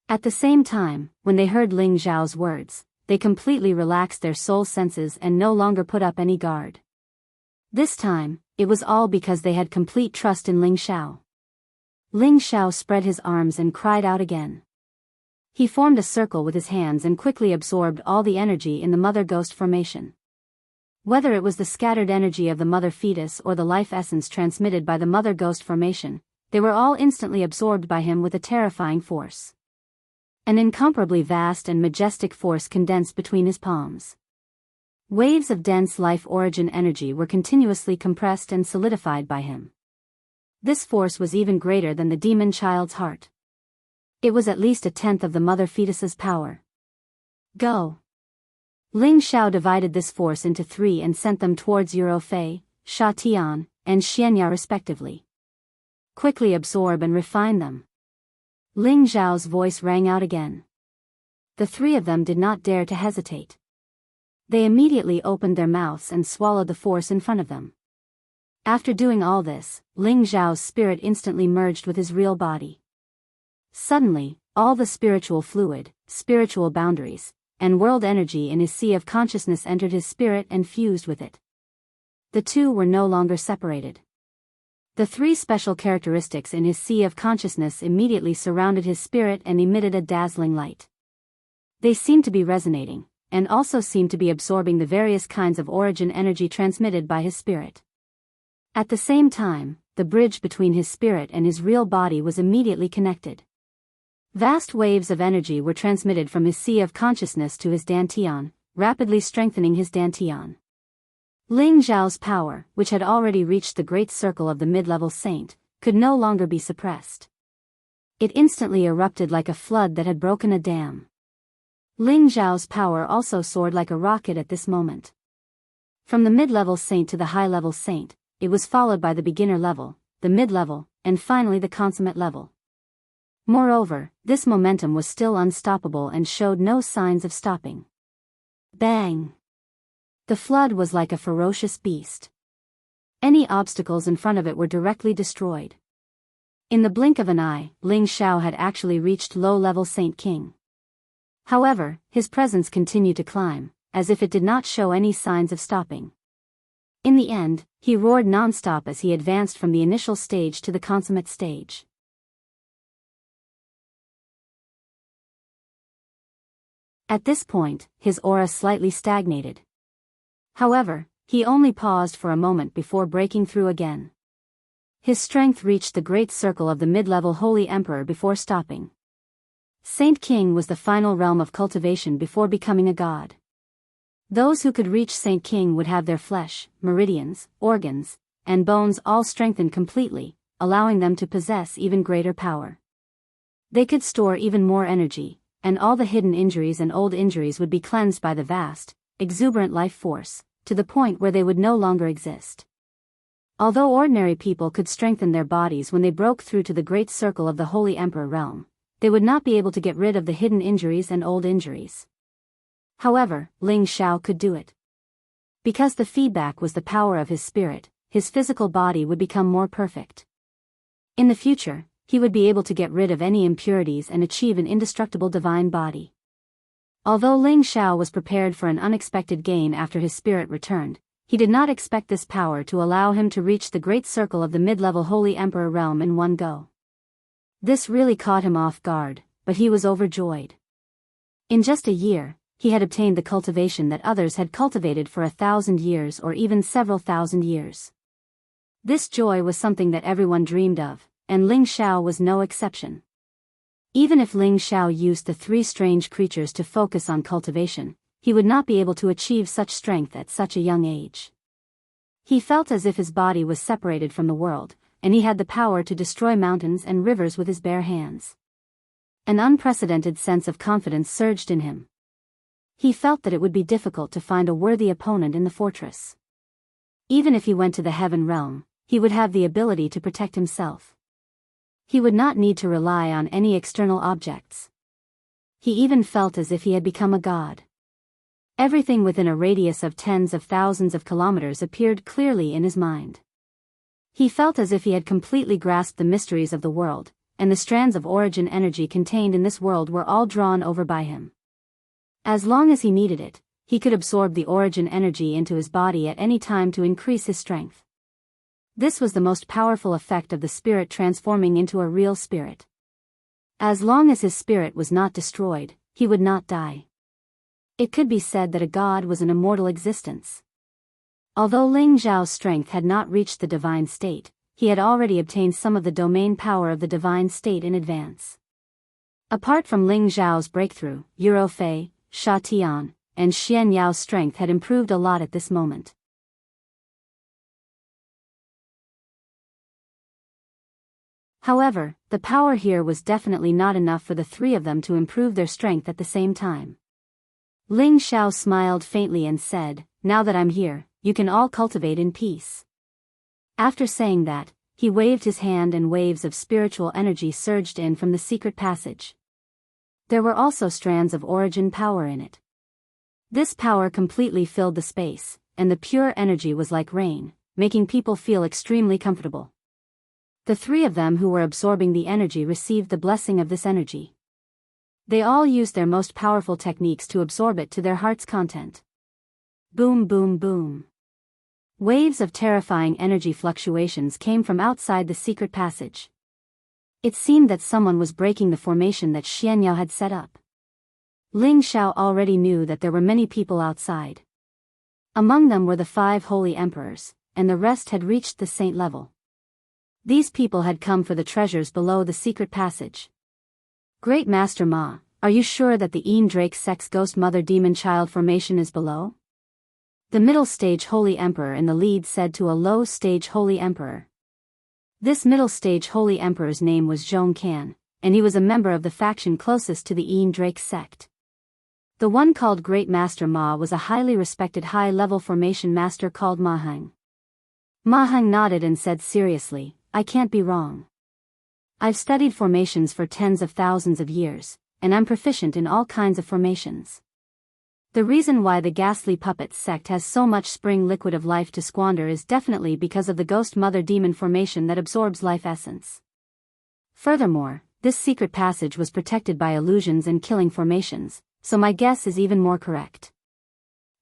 At the same time, when they heard Ling Zhao's words, they completely relaxed their soul senses and no longer put up any guard. This time, it was all because they had complete trust in Ling Zhao. Ling Zhao spread his arms and cried out again. He formed a circle with his hands and quickly absorbed all the energy in the mother ghost formation. Whether it was the scattered energy of the mother fetus or the life essence transmitted by the mother ghost formation, they were all instantly absorbed by him with a terrifying force. An incomparably vast and majestic force condensed between his palms. Waves of dense life origin energy were continuously compressed and solidified by him. This force was even greater than the demon child's heart. It was at least a tenth of the mother fetus's power. Go! Ling Zhao divided this force into three and sent them towards Euro Fei, Sha Tian, and Xianya respectively. Quickly absorb and refine them. Ling Zhao's voice rang out again. The three of them did not dare to hesitate. They immediately opened their mouths and swallowed the force in front of them. After doing all this, Ling Zhao's spirit instantly merged with his real body. Suddenly, all the spiritual fluid, spiritual boundaries, and world energy in his sea of consciousness entered his spirit and fused with it. The two were no longer separated. The three special characteristics in his sea of consciousness immediately surrounded his spirit and emitted a dazzling light. They seemed to be resonating, and also seemed to be absorbing the various kinds of origin energy transmitted by his spirit. At the same time, the bridge between his spirit and his real body was immediately connected. Vast waves of energy were transmitted from his sea of consciousness to his dantian, rapidly strengthening his dantian. Ling Zhao's power, which had already reached the great circle of the mid-level saint, could no longer be suppressed. It instantly erupted like a flood that had broken a dam. Ling Zhao's power also soared like a rocket at this moment. From the mid-level saint to the high-level saint, it was followed by the beginner level, the mid-level, and finally the consummate level. Moreover, this momentum was still unstoppable and showed no signs of stopping. Bang! The flood was like a ferocious beast. Any obstacles in front of it were directly destroyed. In the blink of an eye, Ling Zhao had actually reached low-level Saint King. However, his presence continued to climb, as if it did not show any signs of stopping. In the end, he roared non-stop as he advanced from the initial stage to the consummate stage. At this point, his aura slightly stagnated. However, he only paused for a moment before breaking through again. His strength reached the great circle of the mid-level Holy Emperor before stopping. Saint King was the final realm of cultivation before becoming a god. Those who could reach Saint King would have their flesh, meridians, organs, and bones all strengthened completely, allowing them to possess even greater power. They could store even more energy, and all the hidden injuries and old injuries would be cleansed by the vast, exuberant life force, to the point where they would no longer exist. Although ordinary people could strengthen their bodies when they broke through to the great circle of the Holy Emperor realm, they would not be able to get rid of the hidden injuries and old injuries. However, Ling Zhao could do it. Because the feedback was the power of his spirit, his physical body would become more perfect. In the future, he would be able to get rid of any impurities and achieve an indestructible divine body. Although Ling Xiao was prepared for an unexpected gain after his spirit returned, he did not expect this power to allow him to reach the great circle of the mid-level Holy Emperor realm in one go. This really caught him off guard, but he was overjoyed. In just a year, he had obtained the cultivation that others had cultivated for 1,000 years or even several thousand years. This joy was something that everyone dreamed of, and Ling Xiao was no exception. Even if Ling Xiao used the three strange creatures to focus on cultivation, he would not be able to achieve such strength at such a young age. He felt as if his body was separated from the world, and he had the power to destroy mountains and rivers with his bare hands. An unprecedented sense of confidence surged in him. He felt that it would be difficult to find a worthy opponent in the fortress. Even if he went to the heaven realm, he would have the ability to protect himself. He would not need to rely on any external objects. He even felt as if he had become a god. Everything within a radius of tens of thousands of kilometers appeared clearly in his mind. He felt as if he had completely grasped the mysteries of the world, and the strands of origin energy contained in this world were all drawn over by him. As long as he needed it, he could absorb the origin energy into his body at any time to increase his strength. This was the most powerful effect of the spirit transforming into a real spirit. As long as his spirit was not destroyed, he would not die. It could be said that a god was an immortal existence. Although Ling Xiao's strength had not reached the divine state, he had already obtained some of the domain power of the divine state in advance. Apart from Ling Xiao's breakthrough, Yuro Fei, Sha Tian, and Xian Yao's strength had improved a lot at this moment. However, the power here was definitely not enough for the three of them to improve their strength at the same time. Ling Xiao smiled faintly and said, "Now that I'm here, you can all cultivate in peace." After saying that, he waved his hand and waves of spiritual energy surged in from the secret passage. There were also strands of origin power in it. This power completely filled the space, and the pure energy was like rain, making people feel extremely comfortable. The three of them who were absorbing the energy received the blessing of this energy. They all used their most powerful techniques to absorb it to their heart's content. Boom, boom, boom. Waves of terrifying energy fluctuations came from outside the secret passage. It seemed that someone was breaking the formation that Xianyao had set up. Ling Xiao already knew that there were many people outside. Among them were the 5 holy emperors, and the rest had reached the saint level. These people had come for the treasures below the secret passage. Great Master Ma, are you sure that the Enrich Sex Ghost Mother Demon Child formation is below? The middle stage Holy Emperor in the lead said to a low stage Holy Emperor. This middle stage Holy Emperor's name was Zhong Can, and he was a member of the faction closest to the Enrich sect. The one called Great Master Ma was a highly respected high-level formation master called Ma Heng. Ma Heng nodded and said seriously, "I can't be wrong. I've studied formations for tens of thousands of years, and I'm proficient in all kinds of formations. The reason why the ghastly puppet sect has so much spring liquid of life to squander is definitely because of the ghost mother demon formation that absorbs life essence. Furthermore, this secret passage was protected by illusions and killing formations, so my guess is even more correct.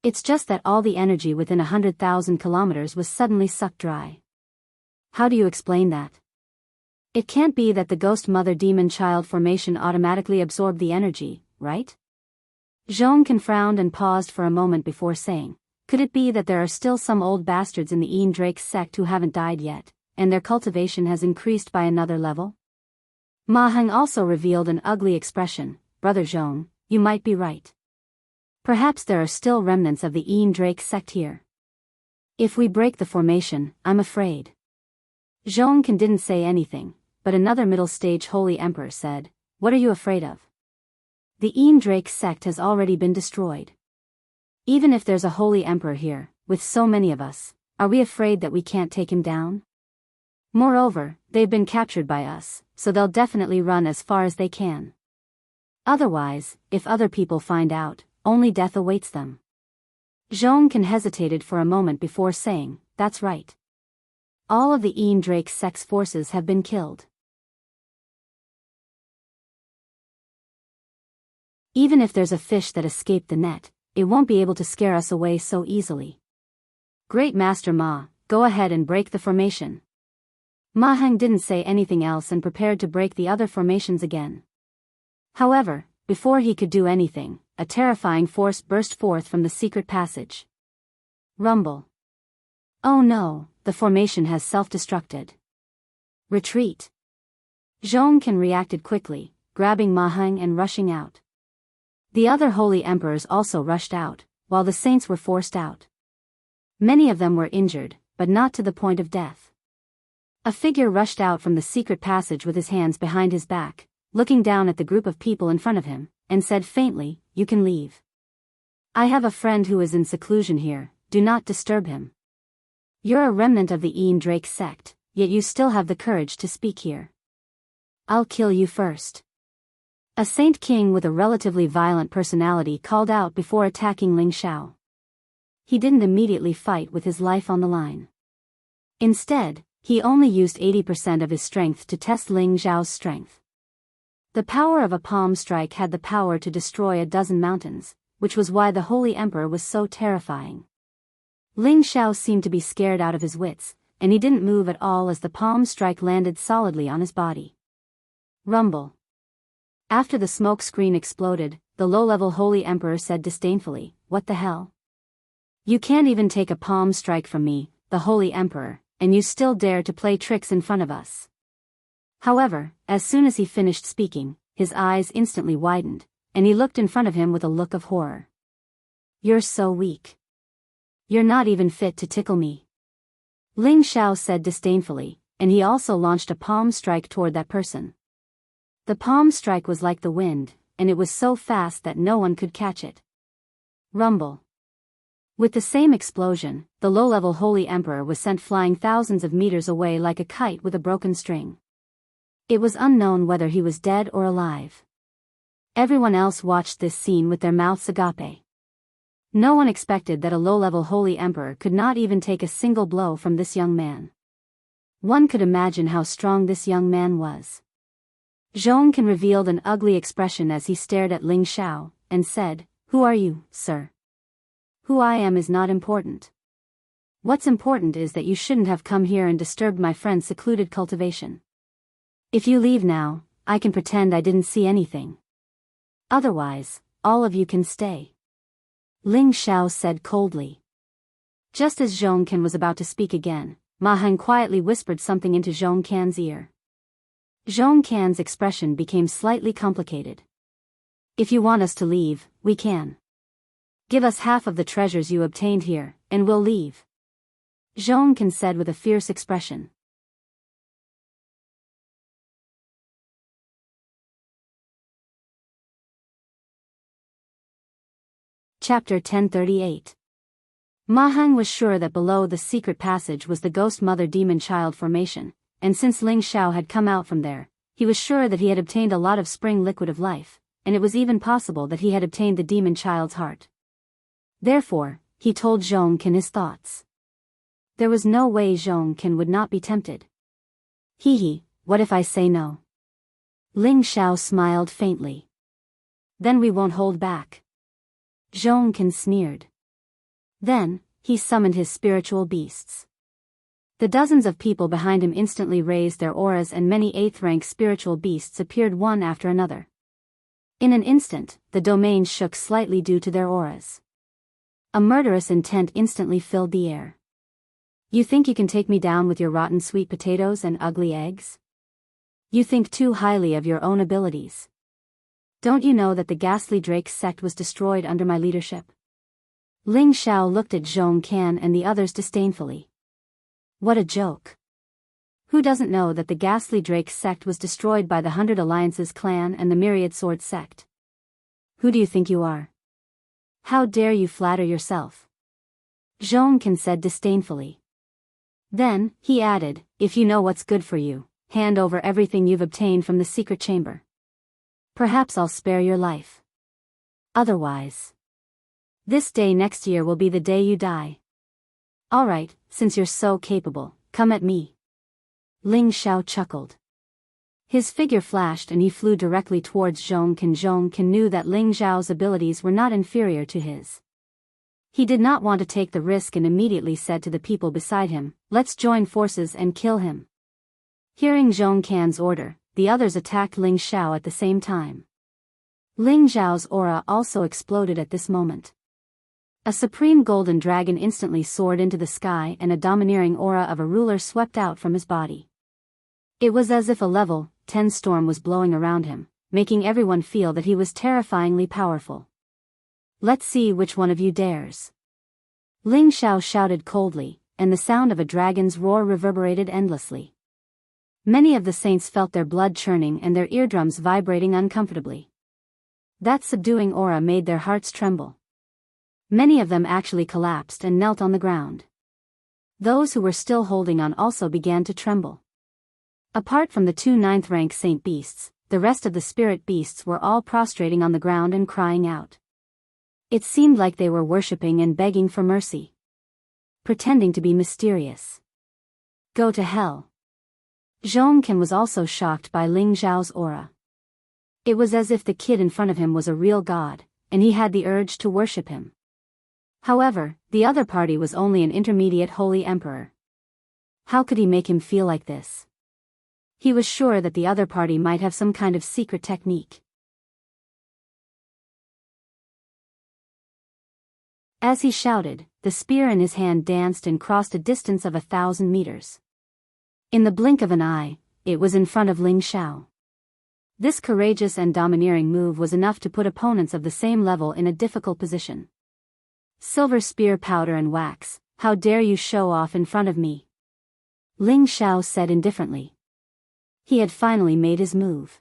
It's just that all the energy within 100,000 kilometers was suddenly sucked dry. How do you explain that? It can't be that the ghost mother demon child formation automatically absorbed the energy, right?" Zhong frowned and paused for a moment before saying, "Could it be that there are still some old bastards in the Enrich sect who haven't died yet, and their cultivation has increased by another level?" Ma Heng also revealed an ugly expression. "Brother Zhong, you might be right. Perhaps there are still remnants of the Enrich sect here. If we break the formation, I'm afraid." Zhong didn't say anything, but another middle-stage Holy Emperor said, "What are you afraid of? The Enrich sect has already been destroyed. Even if there's a Holy Emperor here, with so many of us, are we afraid that we can't take him down? Moreover, they've been captured by us, so they'll definitely run as far as they can. Otherwise, if other people find out, only death awaits them." Zhong hesitated for a moment before saying, "That's right. All of the Enrich sect's forces have been killed. Even if there's a fish that escaped the net, it won't be able to scare us away so easily. Great Master Ma, go ahead and break the formation. Ma Heng didn't say anything else and prepared to break the other formations again. However, before he could do anything, a terrifying force burst forth from the secret passage. Rumble. Oh no, the formation has self-destructed. Retreat. Zhongkan reacted quickly, grabbing Ma Heng and rushing out. The other holy emperors also rushed out, while the saints were forced out. Many of them were injured, but not to the point of death. A figure rushed out from the secret passage with his hands behind his back, looking down at the group of people in front of him, and said faintly, "You can leave. I have a friend who is in seclusion here, do not disturb him. You're a remnant of the Ian Drake sect, yet you still have the courage to speak here. I'll kill you first." A saint king with a relatively violent personality called out before attacking Ling Xiao. He didn't immediately fight with his life on the line. Instead, he only used 80% of his strength to test Ling Xiao's strength. The power of a palm strike had the power to destroy a dozen mountains, which was why the Holy Emperor was so terrifying. Ling Xiao seemed to be scared out of his wits, and he didn't move at all as the palm strike landed solidly on his body. Rumble. After the smoke screen exploded, the low-level Holy Emperor said disdainfully, "What the hell? You can't even take a palm strike from me, the Holy Emperor, and you still dare to play tricks in front of us." However, as soon as he finished speaking, his eyes instantly widened, and he looked in front of him with a look of horror. "You're so weak. You're not even fit to tickle me," Ling Xiao said disdainfully, and he also launched a palm strike toward that person. The palm strike was like the wind, and it was so fast that no one could catch it. Rumble. With the same explosion, the low-level Holy Emperor was sent flying thousands of meters away like a kite with a broken string. It was unknown whether he was dead or alive. Everyone else watched this scene with their mouths agape. No one expected that a low-level Holy Emperor could not even take a single blow from this young man. One could imagine how strong this young man was. Zhongkan revealed an ugly expression as he stared at Ling Xiao, and said, "Who are you, sir? Who I am is not important. What's important is that you shouldn't have come here and disturbed my friend's secluded cultivation. If you leave now, I can pretend I didn't see anything. Otherwise, all of you can stay," Ling Xiao said coldly. Just as Zhongkan was about to speak again, Ma Heng quietly whispered something into Zhongkan's ear. Zhongkan's expression became slightly complicated. "If you want us to leave, we can. Give us half of the treasures you obtained here, and we'll leave," Zhongkan said with a fierce expression. Chapter 1038. Ma Heng was sure that below the secret passage was the Ghost Mother Demon Child formation, and since Ling Xiao had come out from there, he was sure that he had obtained a lot of spring liquid of life, and it was even possible that he had obtained the demon child's heart. Therefore, he told Zhongkan his thoughts. There was no way Zhongkan would not be tempted. Hee, what if I say no?" Ling Xiao smiled faintly. "Then we won't hold back," Zhongkan sneered. Then, he summoned his spiritual beasts. The dozens of people behind him instantly raised their auras and many 8th-rank spiritual beasts appeared one after another. In an instant, the domain shook slightly due to their auras. A murderous intent instantly filled the air. "You think you can take me down with your rotten sweet potatoes and ugly eggs? You think too highly of your own abilities. Don't you know that the ghastly Drake sect was destroyed under my leadership?" Ling Xiao looked at Zhongkan and the others disdainfully. What a joke. Who doesn't know that the ghastly Drake sect was destroyed by the 100 Alliances clan and the Myriad Sword sect? Who do you think you are? How dare you flatter yourself? Zhongkan said disdainfully. Then, he added, "If you know what's good for you, hand over everything you've obtained from the secret chamber. Perhaps I'll spare your life. Otherwise, this day next year will be the day you die. Alright, since you're so capable, come at me." Ling Xiao chuckled. His figure flashed and he flew directly towards Zhong Can. Zhong Can knew that Ling Zhao's abilities were not inferior to his. He did not want to take the risk and immediately said to the people beside him, "Let's join forces and kill him." Hearing Zhong Can's order, the others attacked Ling Zhao at the same time. Ling Zhao's aura also exploded at this moment. A supreme golden dragon instantly soared into the sky and a domineering aura of a ruler swept out from his body. It was as if a level 10 storm was blowing around him, making everyone feel that he was terrifyingly powerful. "Let's see which one of you dares." Ling Zhao shouted coldly, and the sound of a dragon's roar reverberated endlessly. Many of the saints felt their blood churning and their eardrums vibrating uncomfortably. That subduing aura made their hearts tremble. Many of them actually collapsed and knelt on the ground. Those who were still holding on also began to tremble. Apart from the 2 ninth-rank saint beasts, the rest of the spirit beasts were all prostrating on the ground and crying out. It seemed like they were worshipping and begging for mercy. Pretending to be mysterious. Go to hell. Zhong Can was also shocked by Ling Zhao's aura. It was as if the kid in front of him was a real god, and he had the urge to worship him. However, the other party was only an intermediate holy emperor. How could he make him feel like this? He was sure that the other party might have some kind of secret technique. As he shouted, the spear in his hand danced and crossed a distance of 1,000 meters. In the blink of an eye, it was in front of Ling Zhao. This courageous and domineering move was enough to put opponents of the same level in a difficult position. "Silver spear powder and wax, how dare you show off in front of me?" Ling Zhao said indifferently. He had finally made his move.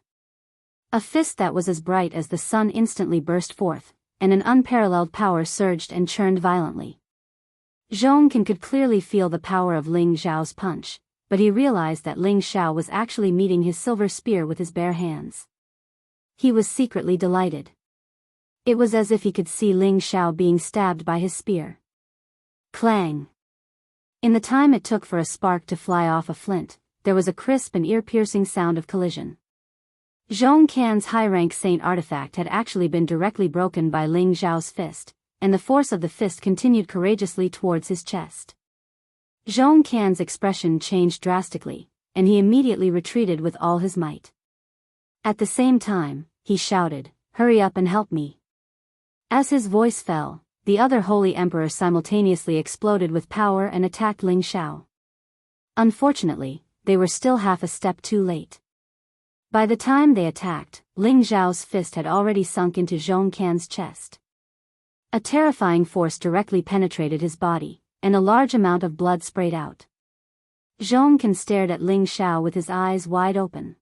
A fist that was as bright as the sun instantly burst forth, and an unparalleled power surged and churned violently. Zhong Can could clearly feel the power of Ling Zhao's punch, but he realized that Ling Zhao was actually meeting his silver spear with his bare hands. He was secretly delighted. It was as if he could see Ling Zhao being stabbed by his spear. Clang! In the time it took for a spark to fly off a flint, there was a crisp and ear-piercing sound of collision. Zhong Can's high-rank saint artifact had actually been directly broken by Ling Zhao's fist, and the force of the fist continued courageously towards his chest. Zhong Can's expression changed drastically, and he immediately retreated with all his might. At the same time, he shouted, "Hurry up and help me." As his voice fell, the other holy emperor simultaneously exploded with power and attacked Ling Zhao. Unfortunately, they were still half a step too late. By the time they attacked, Ling Zhao's fist had already sunk into Zhong Can's chest. A terrifying force directly penetrated his body, and a large amount of blood sprayed out. Zhong Can stared at Ling Zhao with his eyes wide open.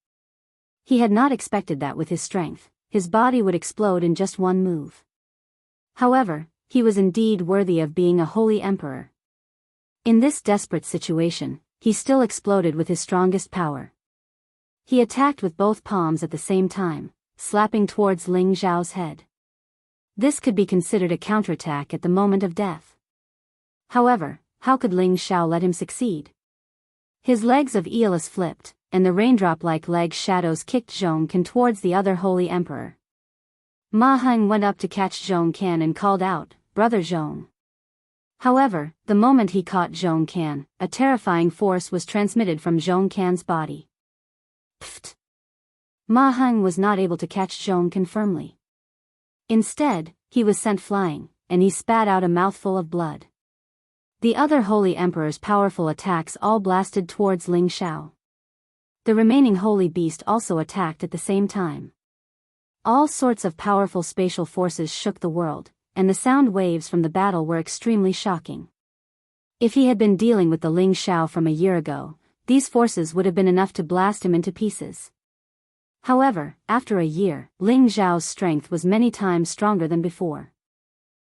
He had not expected that with his strength, his body would explode in just one move. However, he was indeed worthy of being a holy emperor. In this desperate situation, he still exploded with his strongest power. He attacked with both palms at the same time, slapping towards Ling Zhao's head. This could be considered a counterattack at the moment of death. However, how could Ling Zhao let him succeed? His legs of Aeolus flipped, and the raindrop-like leg shadows kicked Zhong Can towards the other holy emperor. Ma Heng went up to catch Zhong Can and called out, "Brother Zhong." However, the moment he caught Zhong Can, a terrifying force was transmitted from Zhong Can's body. Pfft! Ma Heng was not able to catch Zhong Can firmly. Instead, he was sent flying, and he spat out a mouthful of blood. The other holy emperor's powerful attacks all blasted towards Ling Zhao. The remaining holy beast also attacked at the same time. All sorts of powerful spatial forces shook the world, and the sound waves from the battle were extremely shocking. If he had been dealing with the Ling Zhao from a year ago, these forces would have been enough to blast him into pieces. However, after a year, Ling Zhao's strength was many times stronger than before.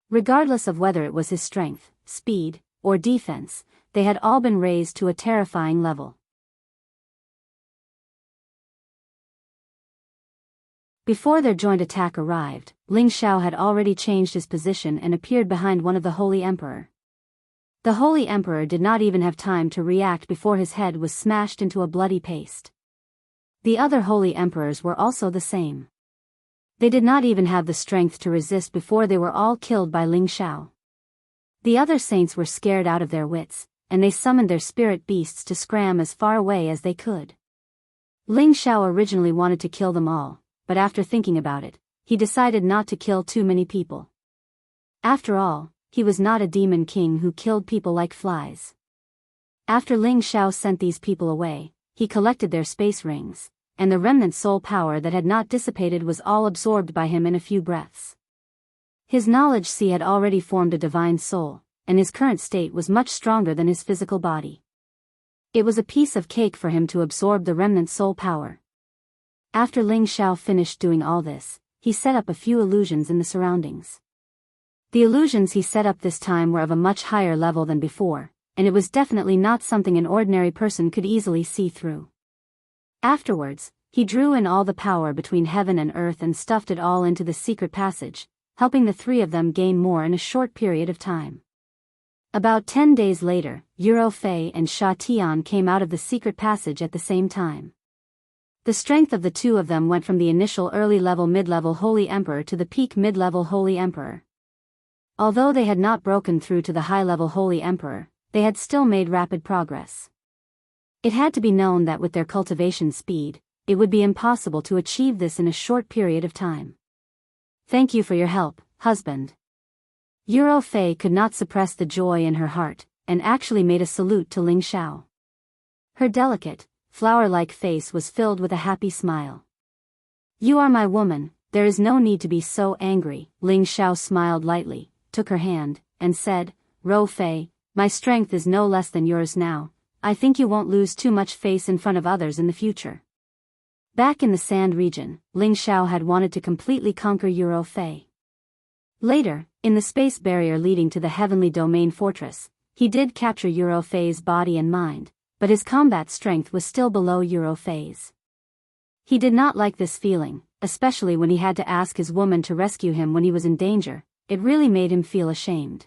Regardless of whether it was his strength, speed, or defense, they had all been raised to a terrifying level. Before their joint attack arrived, Ling Zhao had already changed his position and appeared behind one of the Holy Emperor. The Holy Emperor did not even have time to react before his head was smashed into a bloody paste. The other holy emperors were also the same. They did not even have the strength to resist before they were all killed by Ling Xiao. The other saints were scared out of their wits, and they summoned their spirit beasts to scram as far away as they could. Ling Xiao originally wanted to kill them all, but after thinking about it, he decided not to kill too many people. After all, he was not a demon king who killed people like flies. After Ling Xiao sent these people away, he collected their space rings, and the remnant soul power that had not dissipated was all absorbed by him in a few breaths. His knowledge sea had already formed a divine soul, and his current state was much stronger than his physical body. It was a piece of cake for him to absorb the remnant soul power. After Ling Xiao finished doing all this, he set up a few illusions in the surroundings. The illusions he set up this time were of a much higher level than before, and it was definitely not something an ordinary person could easily see through. Afterwards, he drew in all the power between heaven and earth and stuffed it all into the secret passage, helping the three of them gain more in a short period of time. About 10 days later, Euro Fei and Sha Tian came out of the secret passage at the same time. The strength of the two of them went from the initial early-level mid-level Holy Emperor to the peak mid-level Holy Emperor. Although they had not broken through to the high-level Holy Emperor, they had still made rapid progress. It had to be known that with their cultivation speed, it would be impossible to achieve this in a short period of time. Thank you for your help, husband. Euro Fei could not suppress the joy in her heart, and actually made a salute to Ling Xiao. Her delicate, flower-like face was filled with a happy smile. You are my woman, there is no need to be so angry. Ling Xiao smiled lightly, took her hand, and said, Ro Fei, my strength is no less than yours now. I think you won't lose too much face in front of others in the future. Back in the Sand region, Ling Xiao had wanted to completely conquer Euro Fei. Later, in the space barrier leading to the heavenly domain fortress, he did capture Euro Fei's body and mind, but his combat strength was still below Euro Fei's. He did not like this feeling, especially when he had to ask his woman to rescue him when he was in danger. It really made him feel ashamed.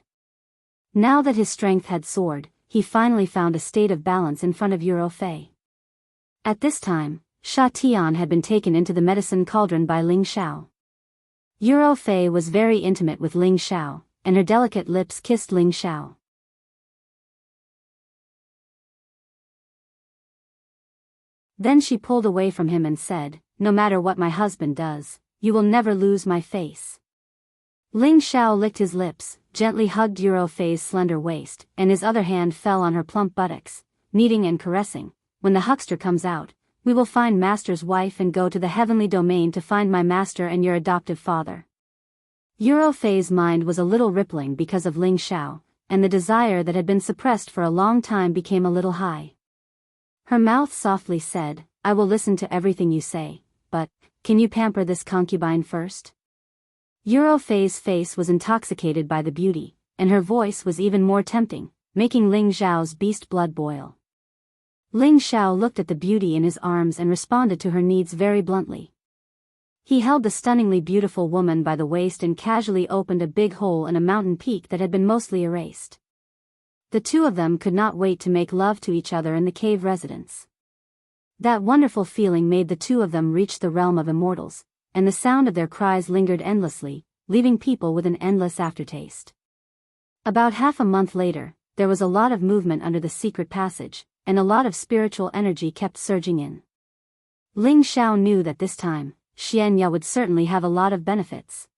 Now that his strength had soared, he finally found a state of balance in front of Euro Fei. At this time, Sha Tian had been taken into the medicine cauldron by Ling Xiao. Euro Fei was very intimate with Ling Xiao, and her delicate lips kissed Ling Xiao. Then she pulled away from him and said, No matter what my husband does, you will never lose my face. Ling Xiao licked his lips, gently hugged Euro Fei's slender waist, and his other hand fell on her plump buttocks, kneading and caressing. When the huckster comes out, we will find Master's wife and go to the heavenly domain to find my master and your adoptive father. Euro Fei's mind was a little rippling because of Ling Xiao, and the desire that had been suppressed for a long time became a little high. Her mouth softly said, I will listen to everything you say, but, can you pamper this concubine first? Euro Fei's face was intoxicated by the beauty, and her voice was even more tempting, making Ling Xiao's beast blood boil. Ling Xiao looked at the beauty in his arms and responded to her needs very bluntly. He held the stunningly beautiful woman by the waist and casually opened a big hole in a mountain peak that had been mostly erased. The two of them could not wait to make love to each other in the cave residence. That wonderful feeling made the two of them reach the realm of immortals, and the sound of their cries lingered endlessly, leaving people with an endless aftertaste. About half a month later, there was a lot of movement under the secret passage, and a lot of spiritual energy kept surging in. Ling Xiao knew that this time, Xianya would certainly have a lot of benefits.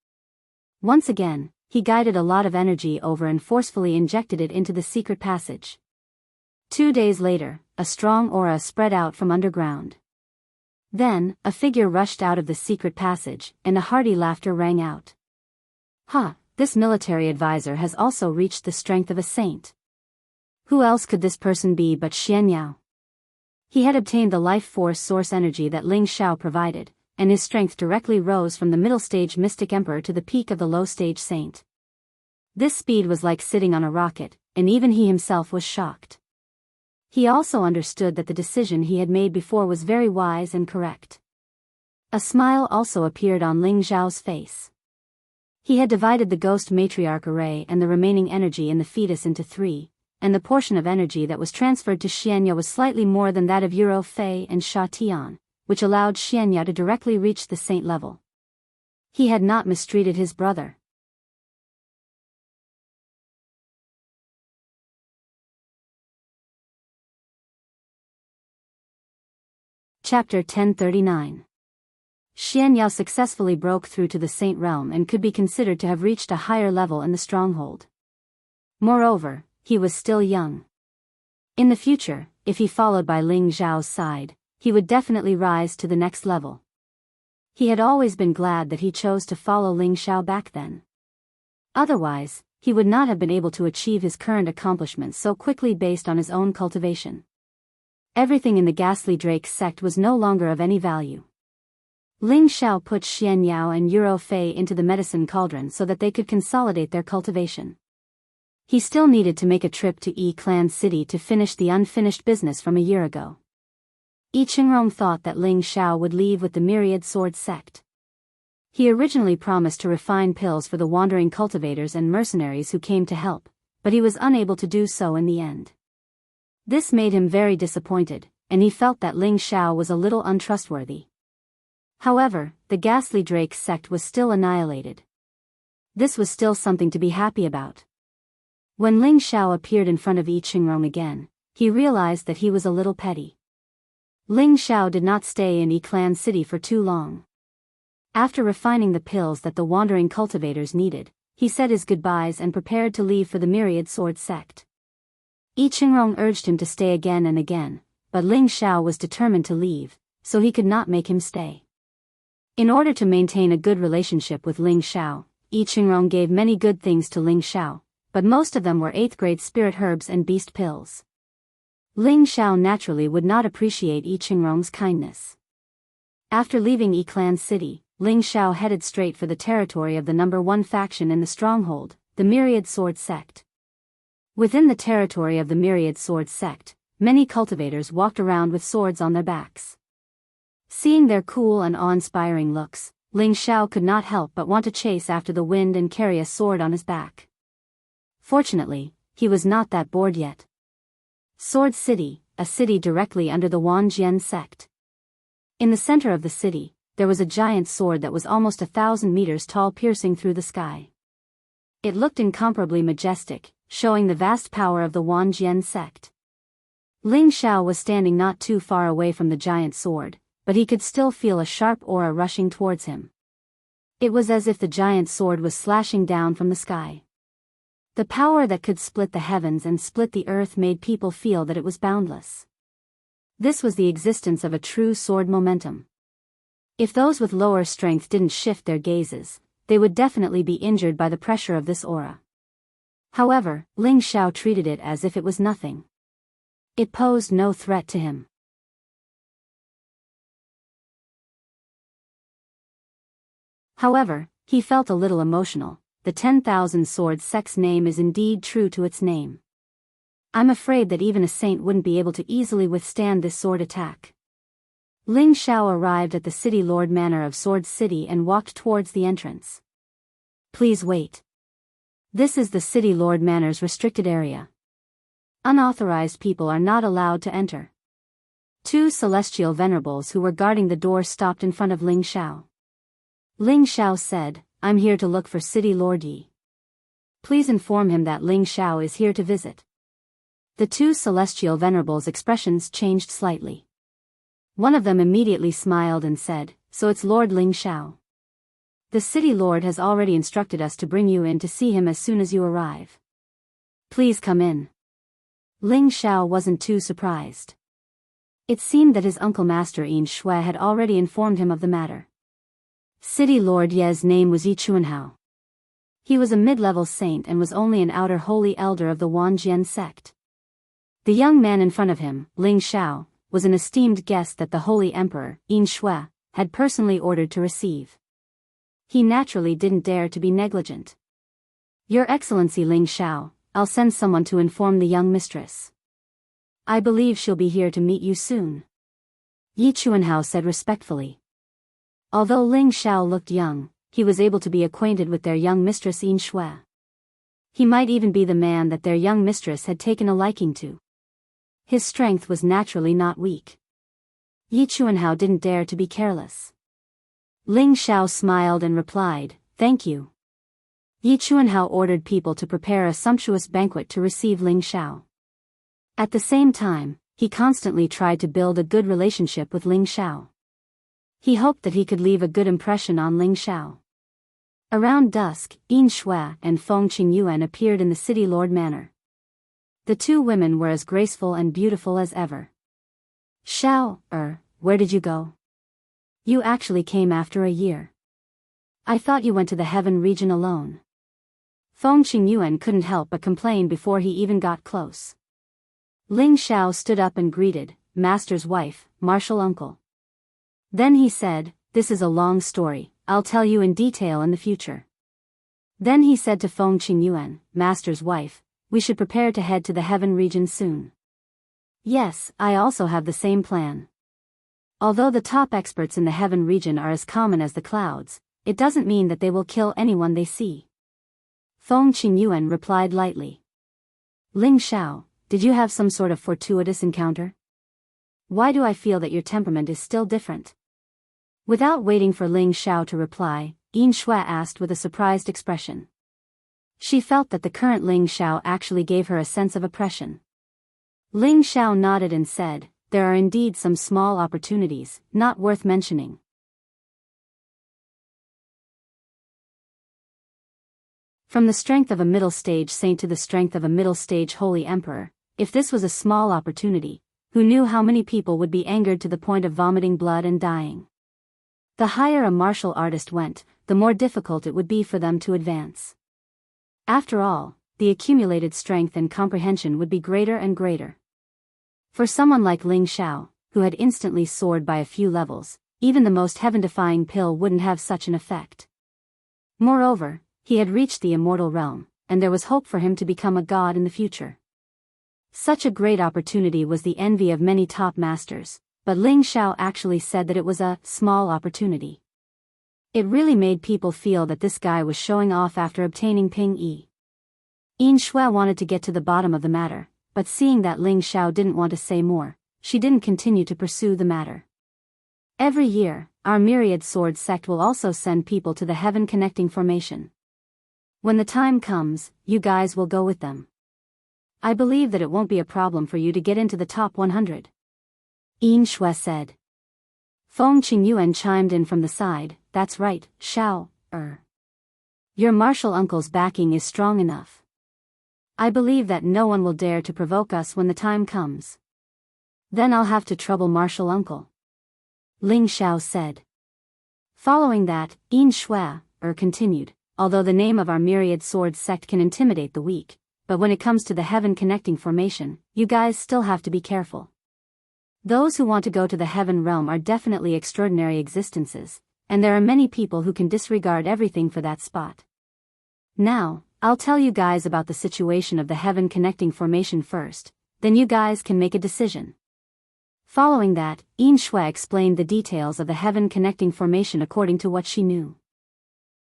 Once again, he guided a lot of energy over and forcefully injected it into the secret passage. 2 days later, a strong aura spread out from underground. Then, a figure rushed out of the secret passage, and a hearty laughter rang out. This military advisor has also reached the strength of a saint. Who else could this person be but Xianyao? He had obtained the life force source energy that Ling Xiao provided, and his strength directly rose from the middle stage mystic emperor to the peak of the low stage saint. This speed was like sitting on a rocket, and even he himself was shocked. He also understood that the decision he had made before was very wise and correct. A smile also appeared on Ling Xiao's face. He had divided the ghost matriarch array and the remaining energy in the fetus into 3, and the portion of energy that was transferred to Xianya was slightly more than that of Euro Fei and Sha Tian, which allowed Xianyao to directly reach the saint level. He had not mistreated his brother. Chapter 1039. Xianyao successfully broke through to the saint realm and could be considered to have reached a higher level in the stronghold. Moreover, he was still young. In the future, if he followed by Ling Zhao's side, he would definitely rise to the next level. He had always been glad that he chose to follow Ling Zhao back then. Otherwise, he would not have been able to achieve his current accomplishments so quickly based on his own cultivation. Everything in the Ghastly Drake sect was no longer of any value. Ling Zhao put Xianyao and Euro Fei into the medicine cauldron so that they could consolidate their cultivation. He still needed to make a trip to Yi Clan City to finish the unfinished business from a year ago. Yi Qingrong thought that Ling Zhao would leave with the Myriad Sword sect. He originally promised to refine pills for the wandering cultivators and mercenaries who came to help, but he was unable to do so in the end. This made him very disappointed, and he felt that Ling Zhao was a little untrustworthy. However, the Ghastly Drake sect was still annihilated. This was still something to be happy about. When Ling Zhao appeared in front of Yi Qingrong again, he realized that he was a little petty. Ling Zhao did not stay in Yi Clan City for too long. After refining the pills that the wandering cultivators needed, he said his goodbyes and prepared to leave for the Myriad Sword sect. Yi Qingrong urged him to stay again and again, but Ling Zhao was determined to leave, so he could not make him stay. In order to maintain a good relationship with Ling Zhao, Yi Qingrong gave many good things to Ling Zhao, but most of them were 8th-grade spirit herbs and beast pills. Ling Zhao naturally would not appreciate Yi Qingrong's kindness. After leaving Yi Clan City, Ling Zhao headed straight for the territory of the number 1 faction in the stronghold, the Myriad Sword sect. Within the territory of the Myriad Sword sect, many cultivators walked around with swords on their backs. Seeing their cool and awe-inspiring looks, Ling Zhao could not help but want to chase after the wind and carry a sword on his back. Fortunately, he was not that bored yet. Sword City, a city directly under the Wanjian sect. In the center of the city, there was a giant sword that was almost 1,000 meters tall piercing through the sky. It looked incomparably majestic, showing the vast power of the Wanjian sect. Ling Zhao was standing not too far away from the giant sword, but he could still feel a sharp aura rushing towards him. It was as if the giant sword was slashing down from the sky. The power that could split the heavens and split the earth made people feel that it was boundless. This was the existence of a true sword momentum. If those with lower strength didn't shift their gazes, they would definitely be injured by the pressure of this aura. However, Ling Zhao treated it as if it was nothing. It posed no threat to him. However, he felt a little emotional. The 10,000 Sword sect's name is indeed true to its name. I'm afraid that even a saint wouldn't be able to easily withstand this sword attack. Ling Zhao arrived at the City Lord Manor of Sword City and walked towards the entrance. Please wait. This is the City Lord Manor's restricted area. Unauthorized people are not allowed to enter. 2 celestial venerables who were guarding the door stopped in front of Ling Zhao. Ling Zhao said, I'm here to look for City Lord Yi. Please inform him that Ling Zhao is here to visit. The 2 celestial venerables' expressions changed slightly. One of them immediately smiled and said, so it's Lord Ling Zhao. The City Lord has already instructed us to bring you in to see him as soon as you arrive. Please come in. Ling Zhao wasn't too surprised. It seemed that his uncle Master Yin Shui had already informed him of the matter. City Lord Ye's name was Yi Chuanhao. He was a mid-level saint and was only an outer holy elder of the Wanjian sect. The young man in front of him, Ling Zhao, was an esteemed guest that the Holy Emperor, Yin Shui, had personally ordered to receive. He naturally didn't dare to be negligent. Your Excellency Ling Zhao, I'll send someone to inform the young mistress. I believe she'll be here to meet you soon. Yi Chuanhao said respectfully. Although Ling Zhao looked young, he was able to be acquainted with their young mistress Yin Shui. He might even be the man that their young mistress had taken a liking to. His strength was naturally not weak. Yi Chuanhao didn't dare to be careless. Ling Xiao smiled and replied, "Thank you." Yi Chuanhao ordered people to prepare a sumptuous banquet to receive Ling Xiao. At the same time, he constantly tried to build a good relationship with Ling Xiao. He hoped that he could leave a good impression on Ling Xiao. Around dusk, Yin Shui and Feng Qingyuan appeared in the city lord manor. The two women were as graceful and beautiful as ever. "Xiao, where did you go? You actually came after a year. I thought you went to the heaven region alone." Feng Qingyuan couldn't help but complain before he even got close. Ling Xiao stood up and greeted, "Master's wife, martial uncle." Then he said, "This is a long story, I'll tell you in detail in the future." Then he said to Feng Qingyuan, "Master's wife, we should prepare to head to the heaven region soon." "Yes, I also have the same plan. Although the top experts in the heaven region are as common as the clouds, it doesn't mean that they will kill anyone they see." Feng Qingyuan replied lightly. "Ling Xiao, did you have some sort of fortuitous encounter? Why do I feel that your temperament is still different?" Without waiting for Ling Xiao to reply, Yin Shui asked with a surprised expression. She felt that the current Ling Xiao actually gave her a sense of oppression. Ling Xiao nodded and said, "There are indeed some small opportunities, not worth mentioning." From the strength of a middle-stage saint to the strength of a middle-stage holy emperor, if this was a small opportunity, who knew how many people would be angered to the point of vomiting blood and dying? The higher a martial artist went, the more difficult it would be for them to advance. After all, the accumulated strength and comprehension would be greater and greater. For someone like Ling Xiao, who had instantly soared by a few levels, even the most heaven-defying pill wouldn't have such an effect. Moreover, he had reached the immortal realm, and there was hope for him to become a god in the future. Such a great opportunity was the envy of many top masters, but Ling Xiao actually said that it was a small opportunity. It really made people feel that this guy was showing off after obtaining Ping Yi. Yin Shui wanted to get to the bottom of the matter, but seeing that Ling Xiao didn't want to say more, she didn't continue to pursue the matter. "Every year, our myriad sword sect will also send people to the heaven connecting formation. When the time comes, you guys will go with them. I believe that it won't be a problem for you to get into the top 100. Yin Shui said. Feng Qingyuan chimed in from the side, "That's right, Xiao, Your martial uncle's backing is strong enough. I believe that no one will dare to provoke us when the time comes. Then I'll have to trouble martial uncle," Ling Xiao said. Following that, Yin Shui, continued, "Although the name of our myriad sword sect can intimidate the weak, but when it comes to the heaven connecting formation, you guys still have to be careful. Those who want to go to the heaven realm are definitely extraordinary existences, and there are many people who can disregard everything for that spot. Now, I'll tell you guys about the situation of the heaven connecting formation first, then you guys can make a decision." Following that, Yin Shui explained the details of the heaven connecting formation according to what she knew.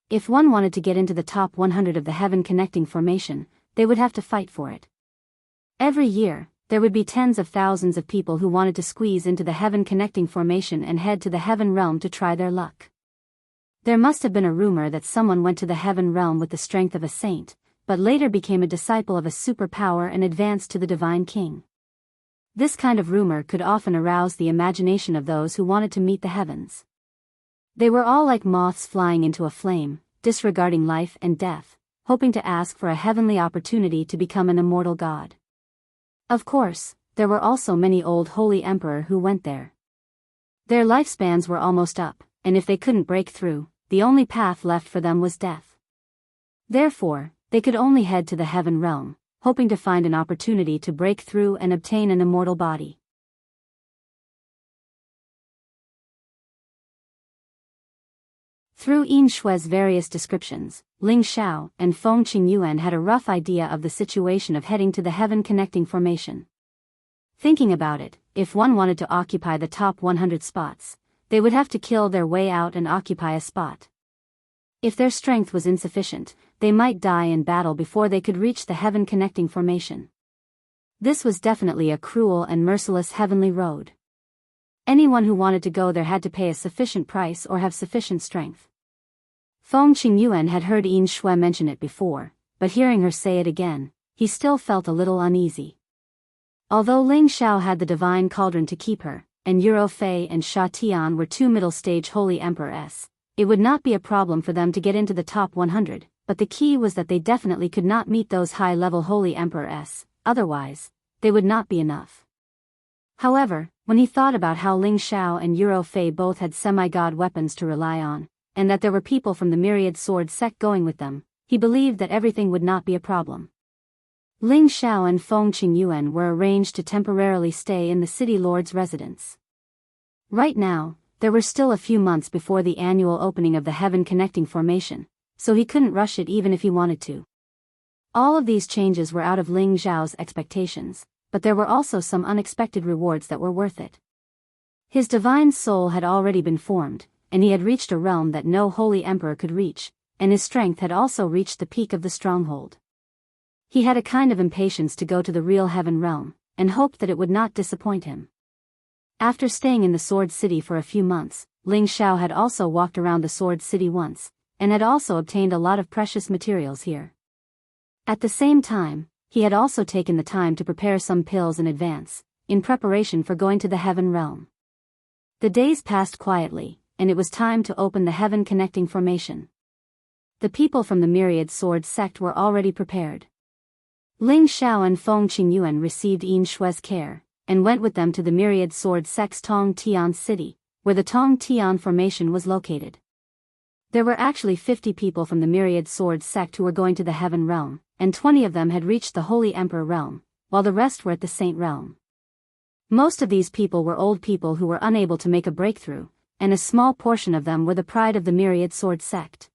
If one wanted to get into the top 100 of the heaven connecting formation, they would have to fight for it. Every year, there would be tens of thousands of people who wanted to squeeze into the heaven connecting formation and head to the heaven realm to try their luck. There must have been a rumor that someone went to the heaven realm with the strength of a saint, but later became a disciple of a superpower and advanced to the divine king. This kind of rumor could often arouse the imagination of those who wanted to meet the heavens. They were all like moths flying into a flame, disregarding life and death, hoping to ask for a heavenly opportunity to become an immortal god. Of course, there were also many old holy emperor who went there. Their lifespans were almost up, and if they couldn't break through, the only path left for them was death. Therefore, they could only head to the heaven realm, hoping to find an opportunity to break through and obtain an immortal body. Through Yin Shui's various descriptions, Ling Xiao and Feng Qingyuan had a rough idea of the situation of heading to the heaven connecting formation. Thinking about it, if one wanted to occupy the top 100 spots, they would have to kill their way out and occupy a spot. If their strength was insufficient, they might die in battle before they could reach the heaven connecting formation. This was definitely a cruel and merciless heavenly road. Anyone who wanted to go there had to pay a sufficient price or have sufficient strength. Feng Qingyuan had heard Yin Shui mention it before, but hearing her say it again, he still felt a little uneasy. Although Ling Xiao had the divine cauldron to keep her, and Yuro Fei and Sha Tian were two middle-stage holy emperors, it would not be a problem for them to get into the top 100, but the key was that they definitely could not meet those high-level holy emperors, otherwise, they would not be enough. However, when he thought about how Ling Xiao and Yuro Fei both had semi-god weapons to rely on, and that there were people from the Myriad Sword sect going with them, he believed that everything would not be a problem. Ling Xiao and Feng Qingyuan were arranged to temporarily stay in the city lord's residence. Right now, there were still a few months before the annual opening of the Heaven Connecting Formation, so he couldn't rush it even if he wanted to. All of these changes were out of Ling Xiao's expectations, but there were also some unexpected rewards that were worth it. His divine soul had already been formed, and he had reached a realm that no holy emperor could reach, and his strength had also reached the peak of the stronghold. He had a kind of impatience to go to the real heaven realm, and hoped that it would not disappoint him. After staying in the Sword City for a few months, Ling Xiao had also walked around the Sword City once, and had also obtained a lot of precious materials here. At the same time, he had also taken the time to prepare some pills in advance, in preparation for going to the heaven realm. The days passed quietly, and it was time to open the Heaven Connecting Formation. The people from the Myriad Sword sect were already prepared. Ling Xiao and Feng Qingyuan received Yin Shui's care, and went with them to the Myriad Sword sect's Tong Tian city, where the Tong Tian Formation was located. There were actually 50 people from the Myriad Sword sect who were going to the Heaven realm, and 20 of them had reached the Holy Emperor realm, while the rest were at the Saint realm. Most of these people were old people who were unable to make a breakthrough, and a small portion of them were the pride of the Myriad Sword sect.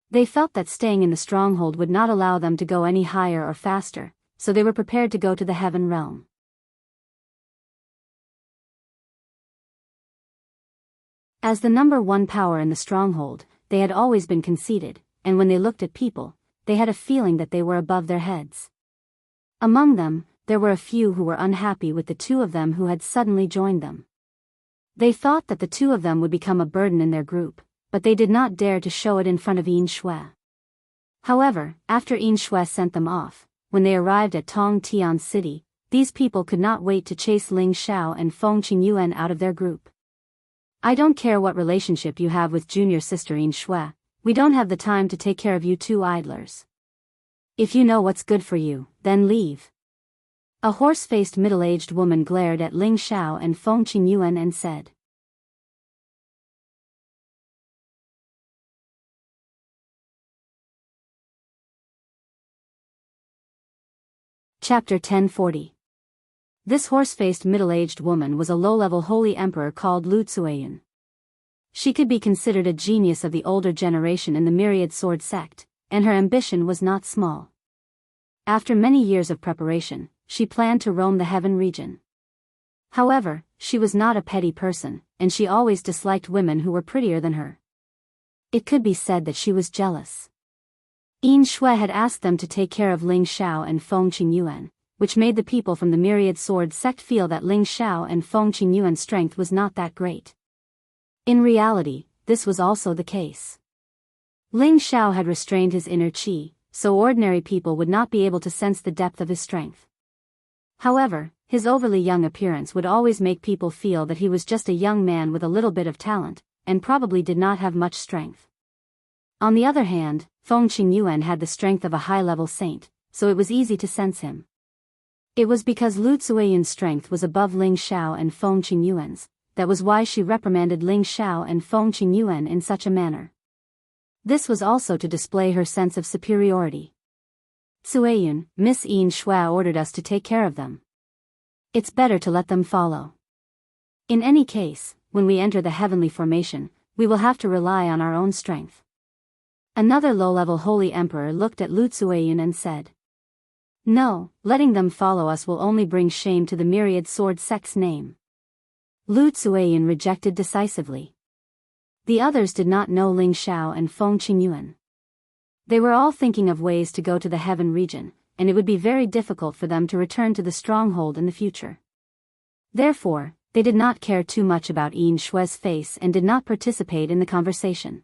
They felt that staying in the stronghold would not allow them to go any higher or faster, so they were prepared to go to the Heaven realm. As the number one power in the stronghold, they had always been conceited, and when they looked at people, they had a feeling that they were above their heads. Among them, there were a few who were unhappy with the two of them who had suddenly joined them. They thought that the two of them would become a burden in their group, but they did not dare to show it in front of Yin Shui. However, after Yin Shui sent them off, when they arrived at Tong Tian City, these people could not wait to chase Ling Xiao and Feng Qingyuan out of their group. I don't care what relationship you have with junior sister Yin Shui, we don't have the time to take care of you two idlers. If you know what's good for you, then leave. A horse-faced middle-aged woman glared at Ling Xiao and Feng Qingyuan and said. Chapter 1040. This horse-faced middle-aged woman was a low-level holy emperor called Lu Tsueyun. She could be considered a genius of the older generation in the Myriad Sword sect, and her ambition was not small. After many years of preparation, she planned to roam the Heaven region. However, she was not a petty person, and she always disliked women who were prettier than her. It could be said that she was jealous. Yin Shui had asked them to take care of Ling Xiao and Feng Qingyuan, which made the people from the Myriad Sword sect feel that Ling Xiao and Feng Qingyuan's strength was not that great. In reality, this was also the case. Ling Xiao had restrained his inner qi, so ordinary people would not be able to sense the depth of his strength. However, his overly young appearance would always make people feel that he was just a young man with a little bit of talent, and probably did not have much strength. On the other hand, Feng Qingyuan had the strength of a high-level saint, so it was easy to sense him. It was because Lu Tsueyun's strength was above Ling Xiao and Feng Qingyuan's, that was why she reprimanded Ling Xiao and Feng Qingyuan in such a manner. This was also to display her sense of superiority. Tsueyun, Miss Yin Shui ordered us to take care of them. It's better to let them follow. In any case, when we enter the heavenly formation, we will have to rely on our own strength. Another low-level holy emperor looked at Lu Tsueyun and said, "No, letting them follow us will only bring shame to the Myriad Sword sect's name." Lu Tsueyun rejected decisively. The others did not know Ling Xiao and Feng Qingyuan. They were all thinking of ways to go to the Heaven region, and it would be very difficult for them to return to the stronghold in the future. Therefore, They did not care too much about Yin Shui's face and did not participate in the conversation.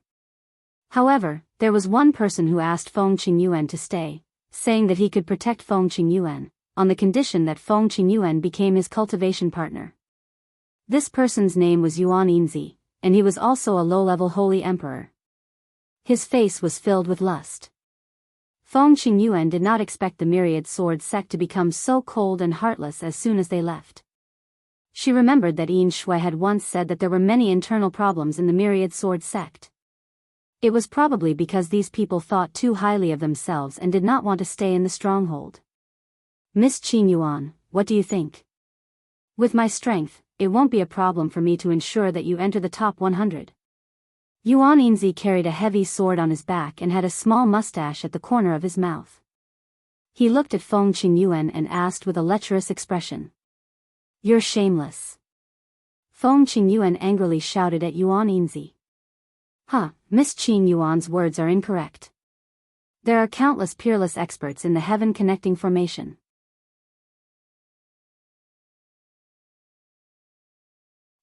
However, there was one person who asked Feng Qingyuan to stay, saying that he could protect Feng Qingyuan, on the condition that Feng Qingyuan became his cultivation partner. This person's name was Yuan Yinzi, and he was also a low-level holy emperor. His face was filled with lust. Feng Qingyuan did not expect the myriad sword sect to become so cold and heartless as soon as they left. She remembered that Yin Shui had once said that there were many internal problems in the myriad sword sect. It was probably because these people thought too highly of themselves and did not want to stay in the stronghold. Miss Qin Yuan, what do you think? With my strength, it won't be a problem for me to ensure that you enter the top 100. Yuan Yinzi carried a heavy sword on his back and had a small mustache at the corner of his mouth. He looked at Feng Qingyuan and asked with a lecherous expression. You're shameless. Feng Qingyuan angrily shouted at Yuan Yinzi. Miss Qin Yuan's words are incorrect. There are countless peerless experts in the heaven-connecting formation.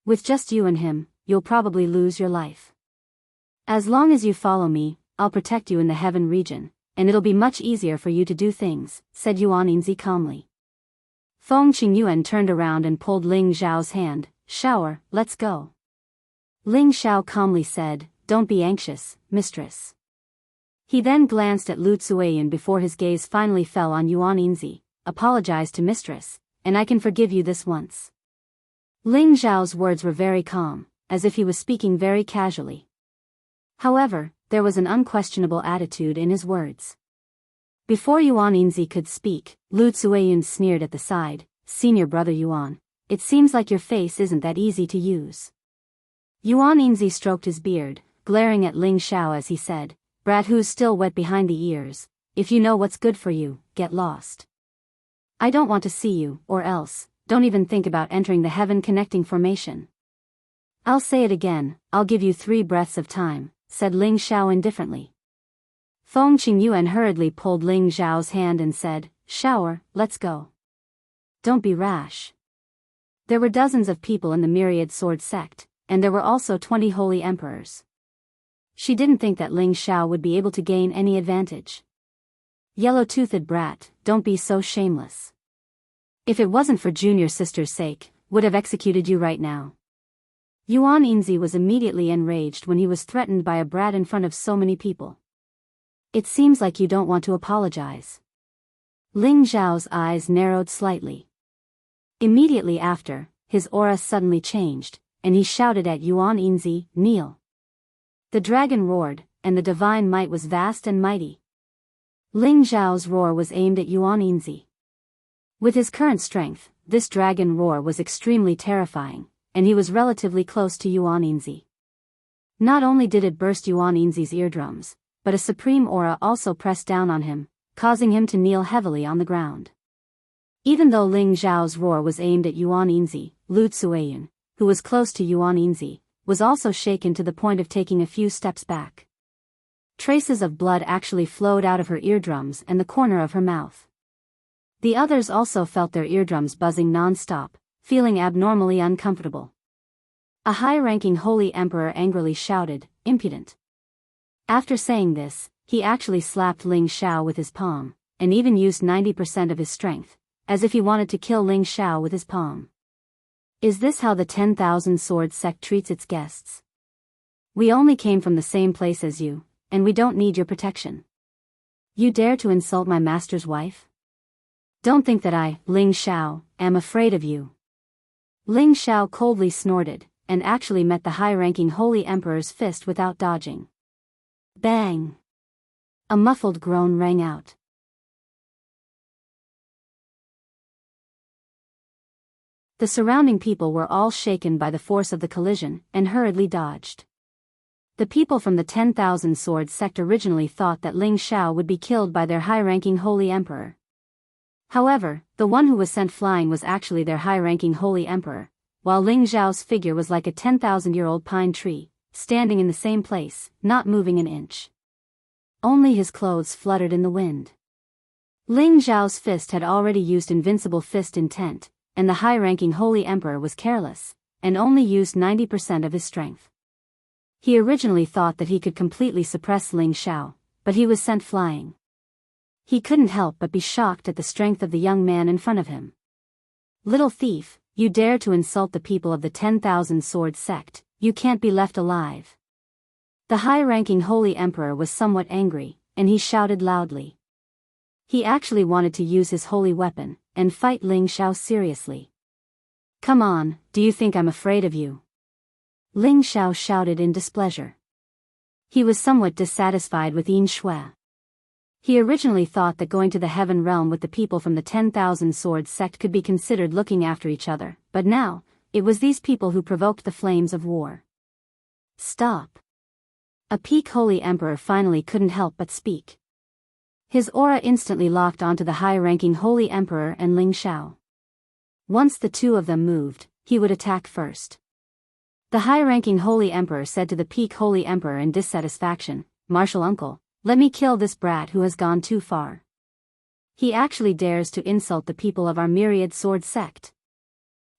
With just you and him, you'll probably lose your life. As long as you follow me, I'll protect you in the heaven region, and it'll be much easier for you to do things, said Yuan Yinzi calmly. Feng Qingyuan turned around and pulled Ling Zhao's hand. Shower, let's go. Ling Zhao calmly said, Don't be anxious, mistress. He then glanced at Lu Tsueyin before his gaze finally fell on Yuan Yinzi. Apologize to mistress, and I can forgive you this once. Ling Zhao's words were very calm, as if he was speaking very casually. However, there was an unquestionable attitude in his words. Before Yuan Yinzi could speak, Lu Tsueyin sneered at the side, Senior brother Yuan, it seems like your face isn't that easy to use. Yuan Yinzi stroked his beard, glaring at Ling Zhao as he said, Brat who's still wet behind the ears, if you know what's good for you, get lost. I don't want to see you, or else, don't even think about entering the heaven-connecting formation. I'll say it again, I'll give you 3 breaths of time, said Ling Zhao indifferently. Feng Qingyuan hurriedly pulled Ling Zhao's hand and said, Shower, let's go. Don't be rash. There were dozens of people in the myriad sword sect, and there were also 20 holy emperors. She didn't think that Ling Zhao would be able to gain any advantage. Yellow-toothed brat, don't be so shameless. If it wasn't for junior sister's sake, would have executed you right now. Yuan Yinzi was immediately enraged when he was threatened by a brat in front of so many people. It seems like you don't want to apologize. Ling Zhao's eyes narrowed slightly. Immediately after, his aura suddenly changed, and he shouted at Yuan Yinzi, Kneel. The dragon roared, and the divine might was vast and mighty. Ling Zhao's roar was aimed at Yuan Yinzi. With his current strength, this dragon roar was extremely terrifying, and he was relatively close to Yuan Yinzi. Not only did it burst Yuan Yinzi's eardrums, but a supreme aura also pressed down on him, causing him to kneel heavily on the ground. Even though Ling Zhao's roar was aimed at Yuan Yinzi, Lu Tsueyin, who was close to Yuan Yinzi, was also shaken to the point of taking a few steps back. Traces of blood actually flowed out of her eardrums and the corner of her mouth. The others also felt their eardrums buzzing non-stop, feeling abnormally uncomfortable. A high-ranking holy emperor angrily shouted, Impudent. After saying this, he actually slapped Ling Zhao with his palm, and even used 90% of his strength, as if he wanted to kill Ling Zhao with his palm. Is this how the 10,000 sword sect treats its guests? We only came from the same place as you, and we don't need your protection. You dare to insult my master's wife? Don't think that I, Ling Zhao, am afraid of you. Ling Zhao coldly snorted, and actually met the high-ranking holy emperor's fist without dodging. Bang! A muffled groan rang out. The surrounding people were all shaken by the force of the collision, and hurriedly dodged. The people from the 10,000 sword sect originally thought that Ling Zhao would be killed by their high-ranking holy emperor. However, the one who was sent flying was actually their high-ranking holy emperor, while Ling Zhao's figure was like a 10,000-year-old pine tree, standing in the same place, not moving an inch. Only his clothes fluttered in the wind. Ling Zhao's fist had already used invincible fist intent, and the high-ranking holy emperor was careless, and only used 90% of his strength. He originally thought that he could completely suppress Ling Xiao, but he was sent flying. He couldn't help but be shocked at the strength of the young man in front of him. "Little thief, you dare to insult the people of the 10,000 Sword Sect, you can't be left alive." The high-ranking Holy Emperor was somewhat angry, and he shouted loudly. He actually wanted to use his holy weapon, and fight Ling Xiao seriously. "Come on, do you think I'm afraid of you?" Ling Xiao shouted in displeasure. He was somewhat dissatisfied with Yin Shui. He originally thought that going to the Heaven Realm with the people from the 10,000 Sword Sect could be considered looking after each other, but now, it was these people who provoked the flames of war. "Stop." A peak Holy Emperor finally couldn't help but speak. His aura instantly locked onto the high-ranking Holy Emperor and Ling Xiao. Once the two of them moved, he would attack first. The high-ranking Holy Emperor said to the peak Holy Emperor in dissatisfaction, "Martial uncle, let me kill this brat who has gone too far. He actually dares to insult the people of our myriad sword sect."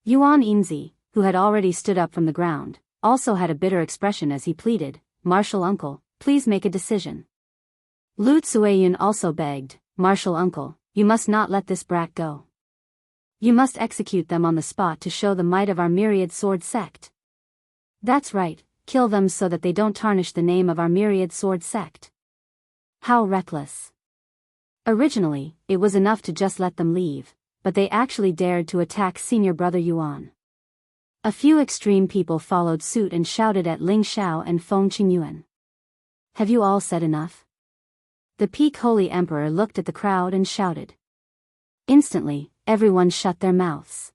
Yuan Yinzi, who had already stood up from the ground, also had a bitter expression as he pleaded, "Martial uncle, please make a decision." Lu Tsueyun also begged, "Martial uncle, you must not let this brat go. You must execute them on the spot to show the might of our myriad sword sect." "That's right, kill them so that they don't tarnish the name of our myriad sword sect." How reckless. Originally, it was enough to just let them leave, but they actually dared to attack senior brother Yuan. A few extreme people followed suit and shouted at Ling Xiao and Feng Qingyuan. "Have you all said enough?" The peak Holy Emperor looked at the crowd and shouted. Instantly, everyone shut their mouths.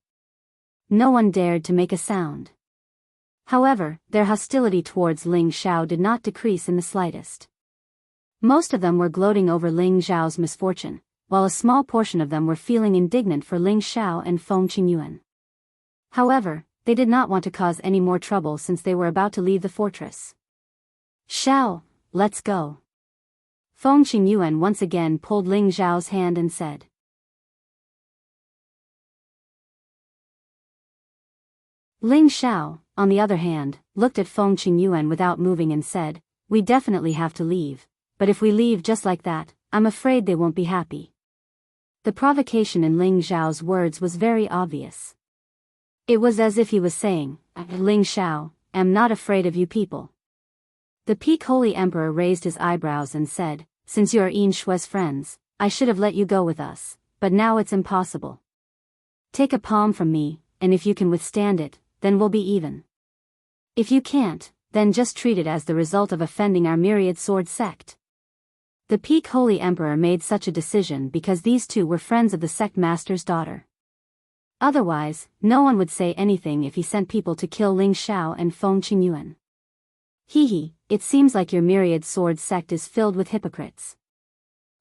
No one dared to make a sound. However, their hostility towards Ling Xiao did not decrease in the slightest. Most of them were gloating over Ling Xiao's misfortune, while a small portion of them were feeling indignant for Ling Xiao and Feng Qingyuan. However, they did not want to cause any more trouble since they were about to leave the fortress. "Xiao, let's go." Feng Qingyuan once again pulled Ling Xiao's hand and said. Ling Xiao, on the other hand, looked at Feng Qingyuan without moving and said, "We definitely have to leave, but if we leave just like that, I'm afraid they won't be happy." The provocation in Ling Xiao's words was very obvious. It was as if he was saying, "Ling Xiao, I'm not afraid of you people." The peak Holy Emperor raised his eyebrows and said, "Since you are Yin Shui's friends, I should have let you go with us, but now it's impossible. Take a palm from me, and if you can withstand it, then we'll be even. If you can't, then just treat it as the result of offending our myriad sword sect." The peak Holy Emperor made such a decision because these two were friends of the sect master's daughter. Otherwise, no one would say anything if he sent people to kill Ling Xiao and Feng Qingyuan. "Hee, it seems like your myriad sword sect is filled with hypocrites."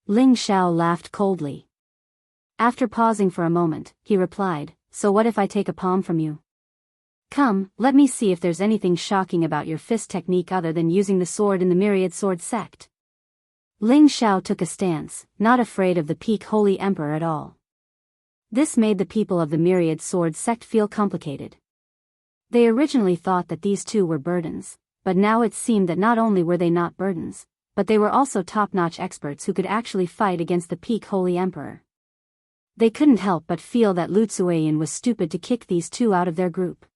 Ling Xiao laughed coldly. After pausing for a moment, he replied, "So what if I take a palm from you? Come, let me see if there's anything shocking about your fist technique other than using the sword in the myriad sword sect." Ling Xiao took a stance, not afraid of the peak Holy Emperor at all. This made the people of the myriad sword sect feel complicated. They originally thought that these two were burdens, but now it seemed that not only were they not burdens, but they were also top-notch experts who could actually fight against the peak Holy Emperor. They couldn't help but feel that Lu Tsueyun was stupid to kick these two out of their group.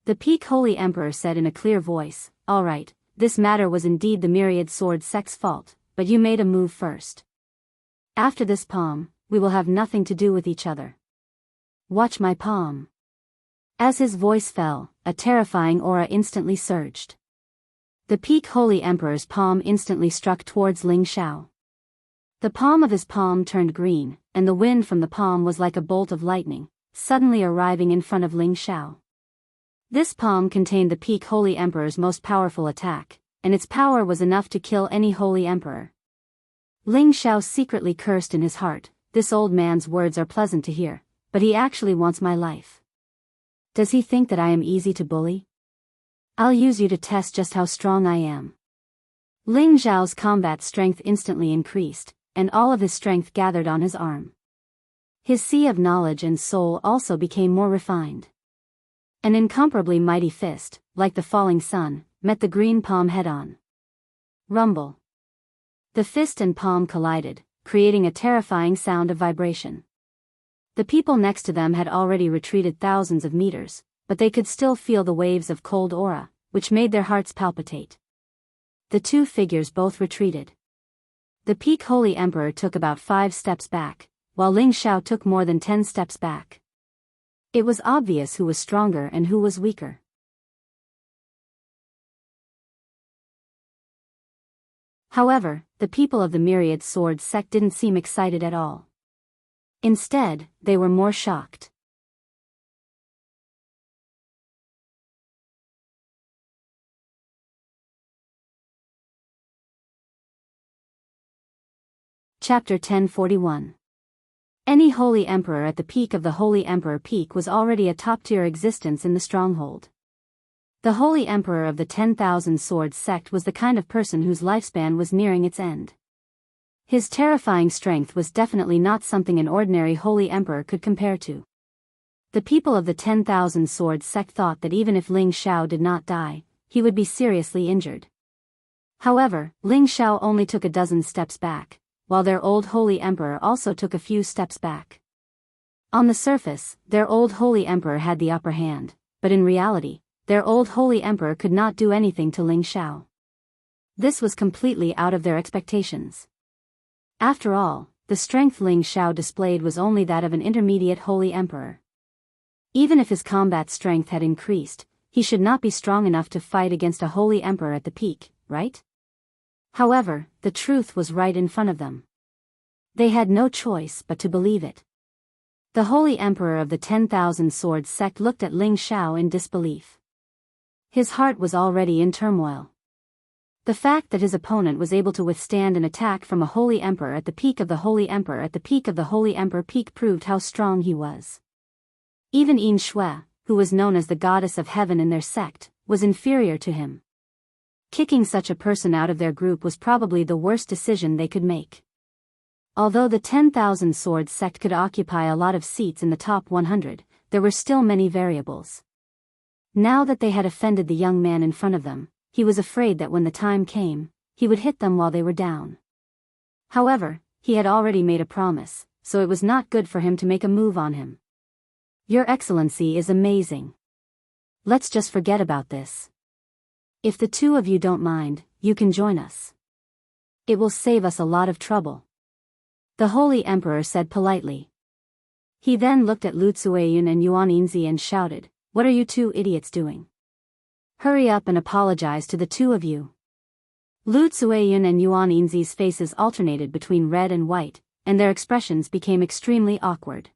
The peak Holy Emperor said in a clear voice, "All right, this matter was indeed the myriad sword sect's fault, but you made a move first. After this palm, we will have nothing to do with each other. Watch my palm." As his voice fell, a terrifying aura instantly surged. The peak Holy Emperor's palm instantly struck towards Ling Xiao. The palm of his palm turned green, and the wind from the palm was like a bolt of lightning, suddenly arriving in front of Ling Xiao. This palm contained the peak Holy Emperor's most powerful attack, and its power was enough to kill any Holy Emperor. Ling Xiao secretly cursed in his heart, "This old man's words are pleasant to hear, but he actually wants my life. Does he think that I am easy to bully? I'll use you to test just how strong I am." Ling Xiao's combat strength instantly increased, and all of his strength gathered on his arm. His sea of knowledge and soul also became more refined. An incomparably mighty fist, like the falling sun, met the green palm head-on. Rumble. The fist and palm collided, creating a terrifying sound of vibration. The people next to them had already retreated thousands of meters, but they could still feel the waves of cold aura, which made their hearts palpitate. The two figures both retreated. The Peak Holy Emperor took about 5 steps back, while Ling Xiao took more than 10 steps back. It was obvious who was stronger and who was weaker. However, the people of the Myriad Sword sect didn't seem excited at all. Instead, they were more shocked. Chapter 1041. Any Holy Emperor at the peak of the Holy Emperor Peak was already a top-tier existence in the stronghold. The Holy Emperor of the 10,000 Swords sect was the kind of person whose lifespan was nearing its end. His terrifying strength was definitely not something an ordinary Holy Emperor could compare to. The people of the 10,000 Swords sect thought that even if Ling Xiao did not die, he would be seriously injured. However, Ling Xiao only took a dozen steps back, while their old Holy Emperor also took a few steps back. On the surface, their old Holy Emperor had the upper hand, but in reality, their old Holy Emperor could not do anything to Ling Xiao. This was completely out of their expectations. After all, the strength Ling Xiao displayed was only that of an intermediate Holy Emperor. Even if his combat strength had increased, he should not be strong enough to fight against a Holy Emperor at the peak, right? However, the truth was right in front of them. They had no choice but to believe it. The Holy Emperor of the 10,000 Swords sect looked at Ling Xiao in disbelief. His heart was already in turmoil. The fact that his opponent was able to withstand an attack from a Holy Emperor at the peak of the Holy Emperor at the peak of the Holy Emperor Peak proved how strong he was. Even Yin Shui, who was known as the goddess of heaven in their sect, was inferior to him. Kicking such a person out of their group was probably the worst decision they could make. Although the 10,000 Swords sect could occupy a lot of seats in the top 100, there were still many variables. Now that they had offended the young man in front of them, he was afraid that when the time came, he would hit them while they were down. However, he had already made a promise, so it was not good for him to make a move on him. Your Excellency is amazing. Let's just forget about this. If the two of you don't mind, you can join us. It will save us a lot of trouble. The Holy Emperor said politely. He then looked at Lu Zueyun and Yuan Yinzi and shouted, "What are you two idiots doing? Hurry up and apologize to the two of you." Lu Zueyun and Yuan Yinzi's faces alternated between red and white, and their expressions became extremely awkward.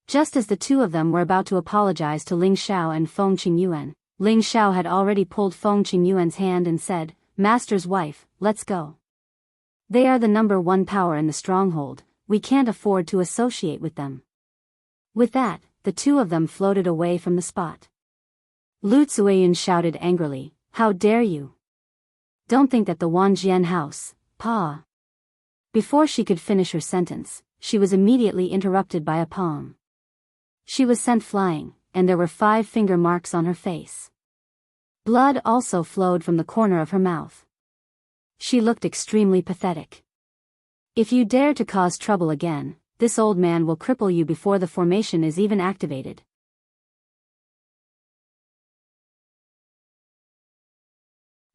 Just as the two of them were about to apologize to Ling Xiao and Feng Qingyuan, Ling Xiao had already pulled Feng Qingyuan's hand and said, "Master's wife, let's go. They are the #1 power in the stronghold, we can't afford to associate with them." With that, the two of them floated away from the spot. Lu Zueyun shouted angrily, "How dare you? Don't think that the Wanjian house, Pa." Before she could finish her sentence, she was immediately interrupted by a palm. She was sent flying, and there were 5 finger marks on her face. Blood also flowed from the corner of her mouth. She looked extremely pathetic. "If you dare to cause trouble again, this old man will cripple you before the formation is even activated."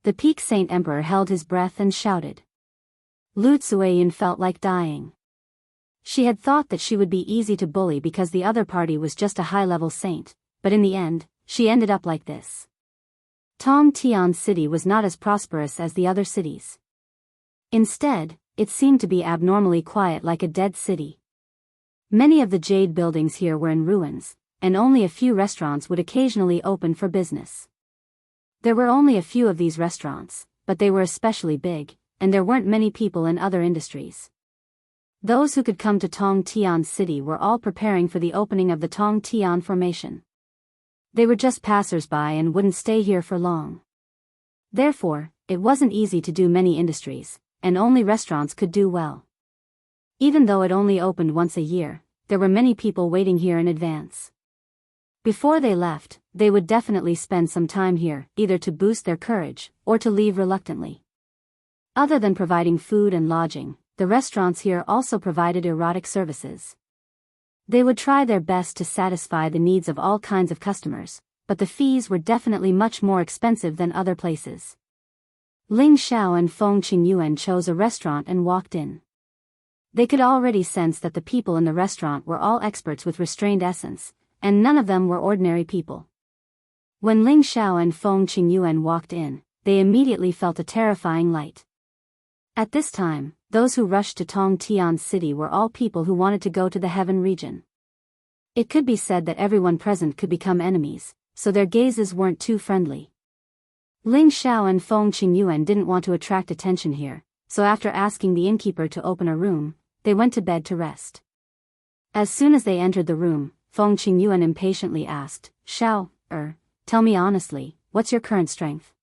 The Peak Saint Emperor held his breath and shouted. Lu Zueyun felt like dying. She had thought that she would be easy to bully because the other party was just a high-level saint, but in the end, she ended up like this. Tong Tian City was not as prosperous as the other cities. Instead, it seemed to be abnormally quiet like a dead city. Many of the jade buildings here were in ruins, and only a few restaurants would occasionally open for business. There were only a few of these restaurants, but they were especially big, and there weren't many people in other industries. Those who could come to Tong Tian City were all preparing for the opening of the Tong Tian Formation. They were just passers-by and wouldn't stay here for long. Therefore, it wasn't easy to do many industries, and only restaurants could do well. Even though it only opened once a year, there were many people waiting here in advance. Before they left, they would definitely spend some time here, either to boost their courage, or to leave reluctantly. Other than providing food and lodging, the restaurants here also provided erotic services. They would try their best to satisfy the needs of all kinds of customers, but the fees were definitely much more expensive than other places. Ling Xiao and Feng Qingyuan chose a restaurant and walked in. They could already sense that the people in the restaurant were all experts with restrained essence, and none of them were ordinary people. When Ling Xiao and Feng Qingyuan walked in, they immediately felt a terrifying light. At this time, those who rushed to Tong Tian City were all people who wanted to go to the heaven region. It could be said that everyone present could become enemies, so their gazes weren't too friendly. Ling Xiao and Feng Qingyuan didn't want to attract attention here, so after asking the innkeeper to open a room, they went to bed to rest. As soon as they entered the room, Feng Qingyuan impatiently asked, Xiao, tell me honestly, what's your current strength?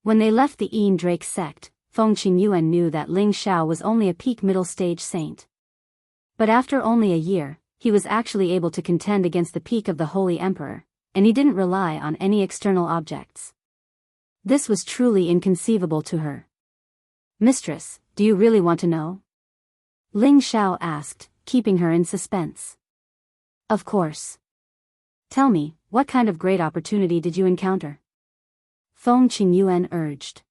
When they left the Enrich sect, Feng Qingyuan knew that Ling Xiao was only a peak middle-stage saint. But after only a year, he was actually able to contend against the peak of the Holy Emperor, and he didn't rely on any external objects. This was truly inconceivable to her. Mistress, do you really want to know? Ling Xiao asked, keeping her in suspense. Of course. Tell me, what kind of great opportunity did you encounter? Feng Qingyuan urged.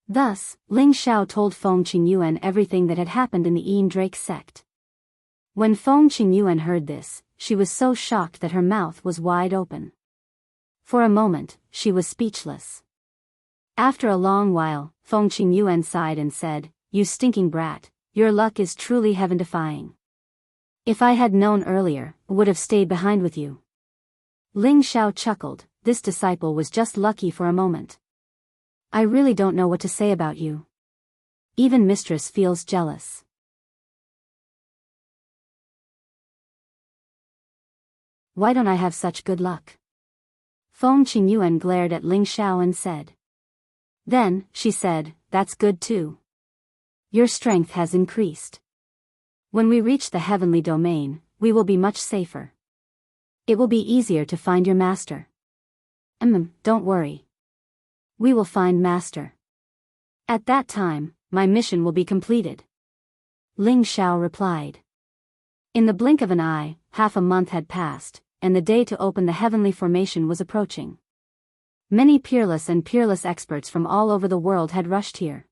Thus, Ling Xiao told Feng Qingyuan everything that had happened in the Enrich sect. When Feng Qingyuan heard this, she was so shocked that her mouth was wide open. For a moment, she was speechless. After a long while, Feng Qingyuan sighed and said, You stinking brat, your luck is truly heaven-defying. If I had known earlier, I would have stayed behind with you. Ling Xiao chuckled, this disciple was just lucky for a moment. I really don't know what to say about you. Even mistress feels jealous. Why don't I have such good luck? Feng Qingyuan glared at Ling Xiao and said. Then, she said, that's good too. Your strength has increased. When we reach the heavenly domain, we will be much safer. It will be easier to find your master. Don't worry. We will find master. At that time, my mission will be completed. Ling Xiao replied. In the blink of an eye, half a month had passed, and the day to open the heavenly formation was approaching. Many peerless experts from all over the world had rushed here.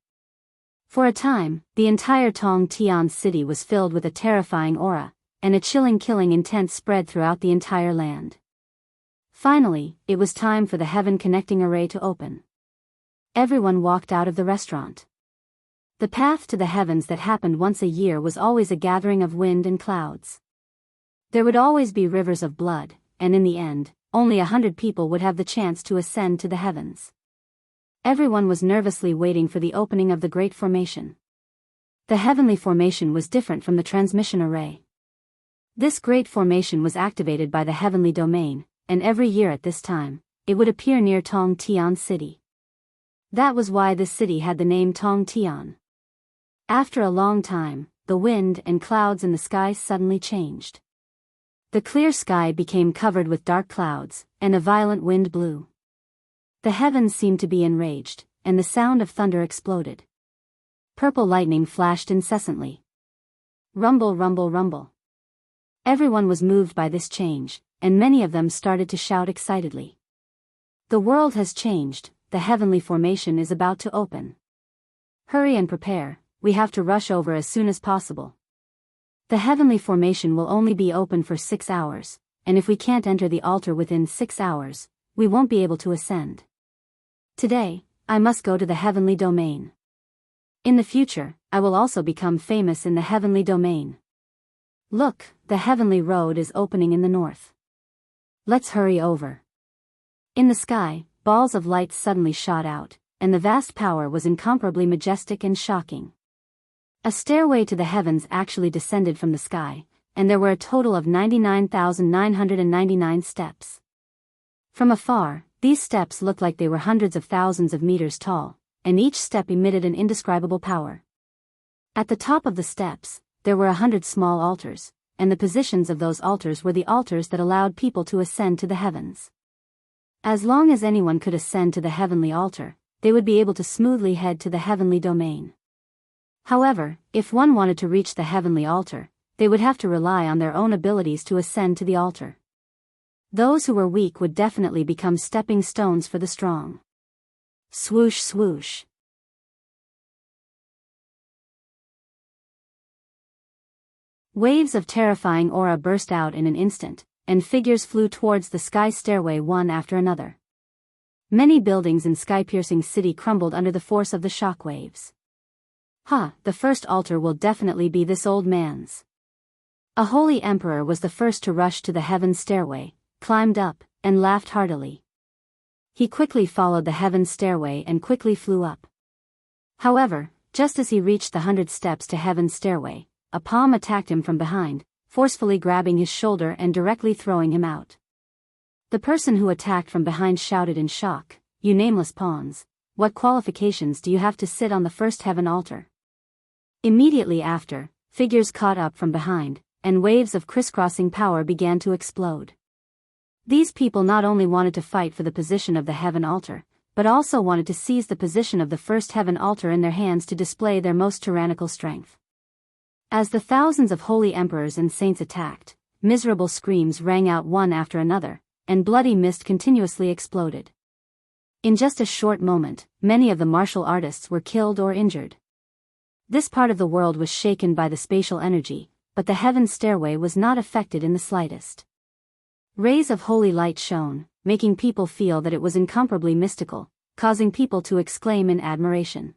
For a time, the entire Tong Tian city was filled with a terrifying aura, and a chilling killing intent spread throughout the entire land. Finally, it was time for the heaven connecting array to open. Everyone walked out of the restaurant. The path to the heavens that happened once a year was always a gathering of wind and clouds. There would always be rivers of blood, and in the end, only 100 people would have the chance to ascend to the heavens. Everyone was nervously waiting for the opening of the great formation. The heavenly formation was different from the transmission array. This great formation was activated by the heavenly domain, and every year at this time, it would appear near Tong Tian City. That was why this city had the name Tong Tian. After a long time, the wind and clouds in the sky suddenly changed. The clear sky became covered with dark clouds, and a violent wind blew. The heavens seemed to be enraged, and the sound of thunder exploded. Purple lightning flashed incessantly. Rumble, rumble, rumble. Everyone was moved by this change, and many of them started to shout excitedly. The world has changed, the heavenly formation is about to open. Hurry and prepare, we have to rush over as soon as possible. The heavenly formation will only be open for 6 hours, and if we can't enter the altar within 6 hours, we won't be able to ascend. Today, I must go to the heavenly domain. In the future, I will also become famous in the heavenly domain. Look, the heavenly road is opening in the north. Let's hurry over. In the sky, balls of light suddenly shot out, and the vast power was incomparably majestic and shocking. A stairway to the heavens actually descended from the sky, and there were a total of 99,999 steps. From afar, these steps looked like they were hundreds of thousands of meters tall, and each step emitted an indescribable power. At the top of the steps, there were 100 small altars, and the positions of those altars were the altars that allowed people to ascend to the heavens. As long as anyone could ascend to the heavenly altar, they would be able to smoothly head to the heavenly domain. However, if one wanted to reach the heavenly altar, they would have to rely on their own abilities to ascend to the altar. Those who were weak would definitely become stepping stones for the strong. Swoosh swoosh. Waves of terrifying aura burst out in an instant, and figures flew towards the sky stairway one after another. Many buildings in sky-piercing city crumbled under the force of the shock waves. The first altar will definitely be this old man's. A holy emperor was the first to rush to the heaven's stairway, climbed up, and laughed heartily. He quickly followed the heaven's stairway and quickly flew up. However, just as he reached the 100 steps to heaven's stairway, a palm attacked him from behind, forcefully grabbing his shoulder and directly throwing him out. The person who attacked from behind shouted in shock, "You nameless pawns, what qualifications do you have to sit on the first heaven altar?" Immediately after, figures caught up from behind, and waves of crisscrossing power began to explode. These people not only wanted to fight for the position of the heaven altar, but also wanted to seize the position of the first heaven altar in their hands to display their most tyrannical strength. As the thousands of holy emperors and saints attacked, miserable screams rang out one after another, and bloody mist continuously exploded. In just a short moment, many of the martial artists were killed or injured. This part of the world was shaken by the spatial energy, but the heaven stairway was not affected in the slightest. Rays of holy light shone, making people feel that it was incomparably mystical, causing people to exclaim in admiration.